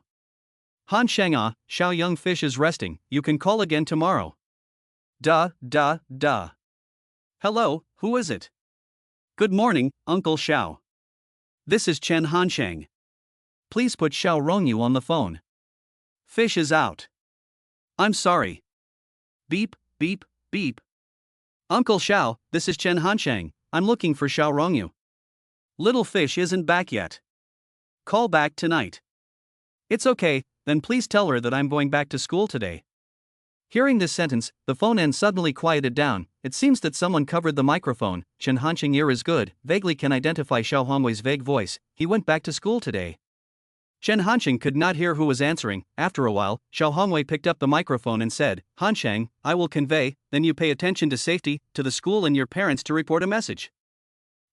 Hanqing, Xiao young fish is resting, you can call again tomorrow. Duh. Hello, who is it? Good morning, Uncle Xiao. This is Chen Hanqing. Please put Xiao Rongyu on the phone. Fish is out. I'm sorry. Beep. Uncle Xiao, this is Chen Hanqing, I'm looking for Xiao Rongyu. Little fish isn't back yet. Call back tonight. It's okay, then please tell her that I'm going back to school today. Hearing this sentence, the phone end suddenly quieted down. It seems that someone covered the microphone. Chen Hanqing ear is good, vaguely can identify Xiao Hongwei's vague voice. He went back to school today. Chen Hanqing could not hear who was answering. After a while, Xiao Hongwei picked up the microphone and said, Hanqing, I will convey, then you pay attention to safety, to the school and your parents to report a message.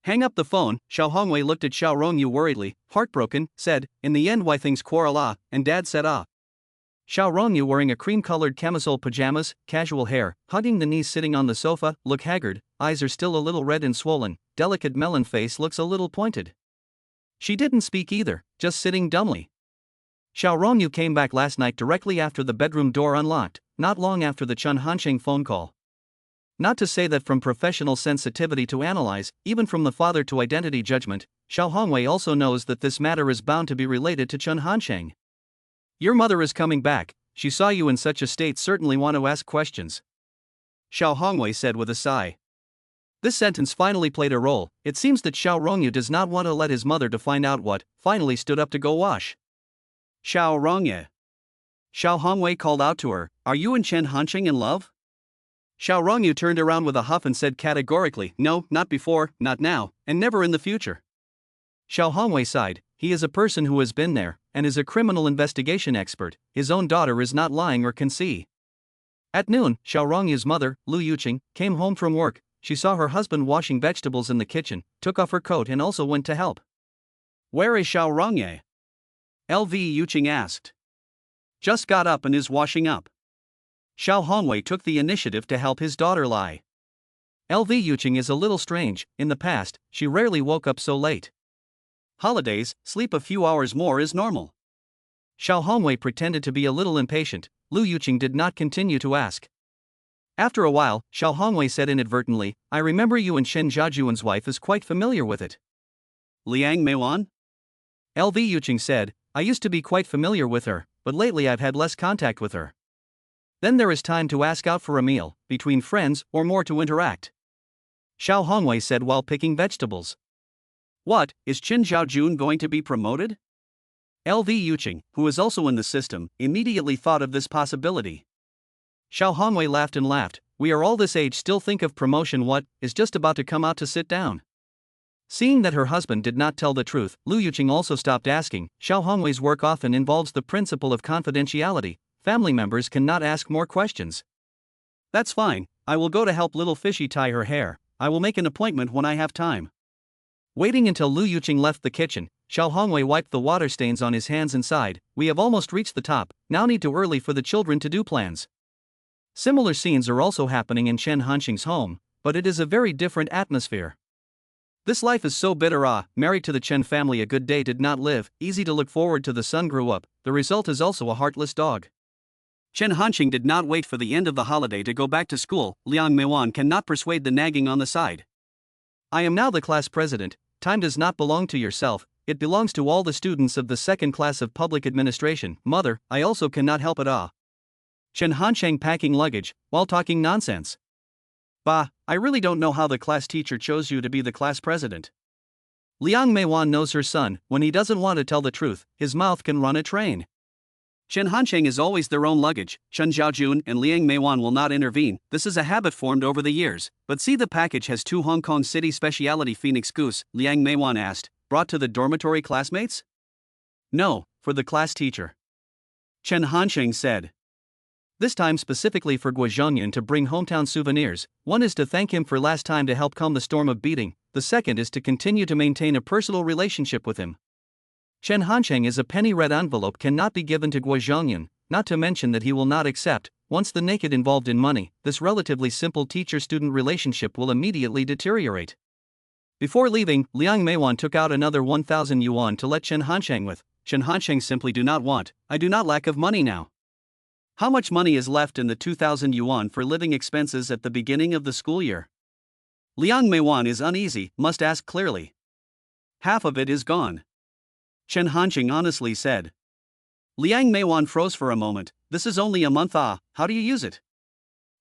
Hang up the phone. Xiao Hongwei looked at Xiao Rongyu worriedly, heartbroken, said, in the end why things quarrel and dad said Xiao Rongyu wearing a cream-colored camisole pajamas, casual hair, hugging the knees sitting on the sofa, look haggard, eyes are still a little red and swollen, delicate melon face looks a little pointed. She didn't speak either, just sitting dumbly. Xiao Rongyu came back last night directly after the bedroom door unlocked, not long after the Chen Hansheng phone call. Not to say that from professional sensitivity to analyze, even from the father to identity judgment, Xiao Hongwei also knows that this matter is bound to be related to Chen Hansheng. Your mother is coming back, she saw you in such a state, certainly want to ask questions. Xiao Hongwei said with a sigh. This sentence finally played a role. It seems that Xiao Rongyu does not want to let his mother to find out what, finally stood up to go wash. Xiao Rongye. Xiao Hongwei called out to her, are you and Chen Hansheng in love? Xiao Rongyu turned around with a huff and said categorically, no, not before, not now, and never in the future. Xiao Hongwei sighed, he is a person who has been there, and is a criminal investigation expert, his own daughter is not lying or can see. At noon, Xiao Rongyu's mother, Lu Yuqing, came home from work. She saw her husband washing vegetables in the kitchen, took off her coat and also went to help. Where is Xiao Rongye? LV Yuqing asked. Just got up and is washing up. Xiao Hongwei took the initiative to help his daughter lie. LV Yuqing is a little strange, in the past, she rarely woke up so late. Holidays, sleep a few hours more is normal. Xiao Hongwei pretended to be a little impatient. Lu Yuqing did not continue to ask. After a while, Xiao Hongwei said inadvertently, I remember you and Shen Jiajuan's wife is quite familiar with it. Liang Meiwan? LV Yuqing said, I used to be quite familiar with her, but lately I've had less contact with her. Then there is time to ask out for a meal, between friends, or more to interact. Xiao Hongwei said while picking vegetables. What, is Chen Jiajun going to be promoted? LV Yuqing, who is also in the system, immediately thought of this possibility. Xiao Hongwei laughed and laughed, we are all this age still think of promotion, what, is just about to come out to sit down. Seeing that her husband did not tell the truth, Lu Yuqing also stopped asking. Xiao Hongwei's work often involves the principle of confidentiality, family members cannot ask more questions. That's fine, I will go to help little fishy tie her hair, I will make an appointment when I have time. Waiting until Lu Yuqing left the kitchen, Xiao Hongwei wiped the water stains on his hands and sighed, we have almost reached the top, now need too early for the children to do plans. Similar scenes are also happening in Chen Hansheng's home, but it is a very different atmosphere. This life is so bitter, married to the Chen family a good day did not live, easy to look forward to the son grew up, the result is also a heartless dog. Chen Hansheng did not wait for the end of the holiday to go back to school, Liang Meiwan cannot persuade the nagging on the side. I am now the class president, time does not belong to yourself, it belongs to all the students of the second class of public administration, mother, I also cannot help it Chen Hansheng packing luggage, while talking nonsense. Bah, I really don't know how the class teacher chose you to be the class president. Liang Meiwan knows her son, when he doesn't want to tell the truth, his mouth can run a train. Chen Hansheng is always their own luggage, Chen Jiajun and Liang Meiwan will not intervene, this is a habit formed over the years, but see the package has 2 Hong Kong City specialty Phoenix Goose, Liang Meiwan asked, brought to the dormitory classmates? No, for the class teacher. Chen Hansheng said. This time specifically for Guo Zhongyan to bring hometown souvenirs, one is to thank him for last time to help calm the storm of beating, the second is to continue to maintain a personal relationship with him. Chen Hansheng is a penny red envelope cannot be given to Guo Zhongyan, not to mention that he will not accept, once the naked involved in money, this relatively simple teacher-student relationship will immediately deteriorate. Before leaving, Liang Meiwan took out another 1,000 yuan to let Chen Hansheng with. Chen Hansheng simply do not want, I do not lack of money now. How much money is left in the 2,000 yuan for living expenses at the beginning of the school year? Liang Meiwan is uneasy, must ask clearly. Half of it is gone. Chen Hansheng honestly said. Liang Meiwan froze for a moment, this is only a month how do you use it?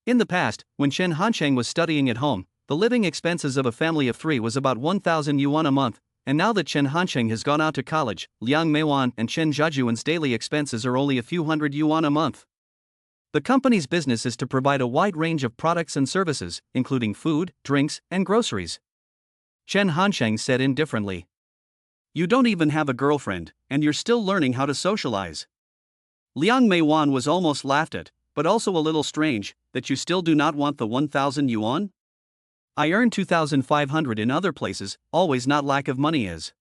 In the past, when Chen Hansheng was studying at home, the living expenses of a family of 3 was about 1,000 yuan a month, and now that Chen Hansheng has gone out to college, Liang Meiwan and Chen Jiajuan's daily expenses are only a few hundred yuan a month. The company's business is to provide a wide range of products and services, including food, drinks, and groceries. Chen Hansheng said indifferently. You don't even have a girlfriend, and you're still learning how to socialize. Liang Meiwan was almost laughed at, but also a little strange, that you still do not want the 1,000 yuan? I earn 2,500 in other places, always not lack of money is.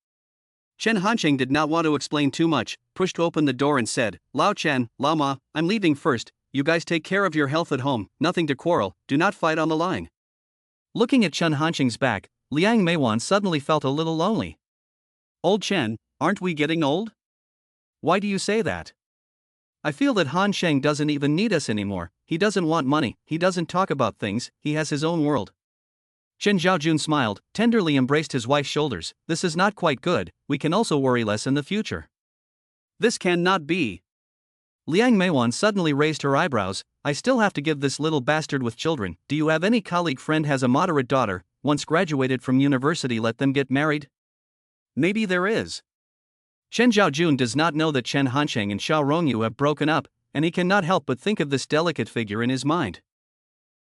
Chen Hansheng did not want to explain too much, pushed open the door and said, Lao Chen, Lao Ma, I'm leaving first, you guys take care of your health at home, nothing to quarrel, do not fight on the line. Looking at Chen Hansheng's back, Liang Meiwan suddenly felt a little lonely. Old Chen, aren't we getting old? Why do you say that? I feel that Han Sheng doesn't even need us anymore, he doesn't want money, he doesn't talk about things, he has his own world. Chen Zhaojun smiled, tenderly embraced his wife's shoulders. This is not quite good, we can also worry less in the future. This cannot be. Liang Meiwan suddenly raised her eyebrows. I still have to give this little bastard with children. Do you have any colleague friend has a moderate daughter, once graduated from university, let them get married? Maybe there is. Chen Zhaojun does not know that Chen Hansheng and Xiao Rongyu have broken up, and he cannot help but think of this delicate figure in his mind.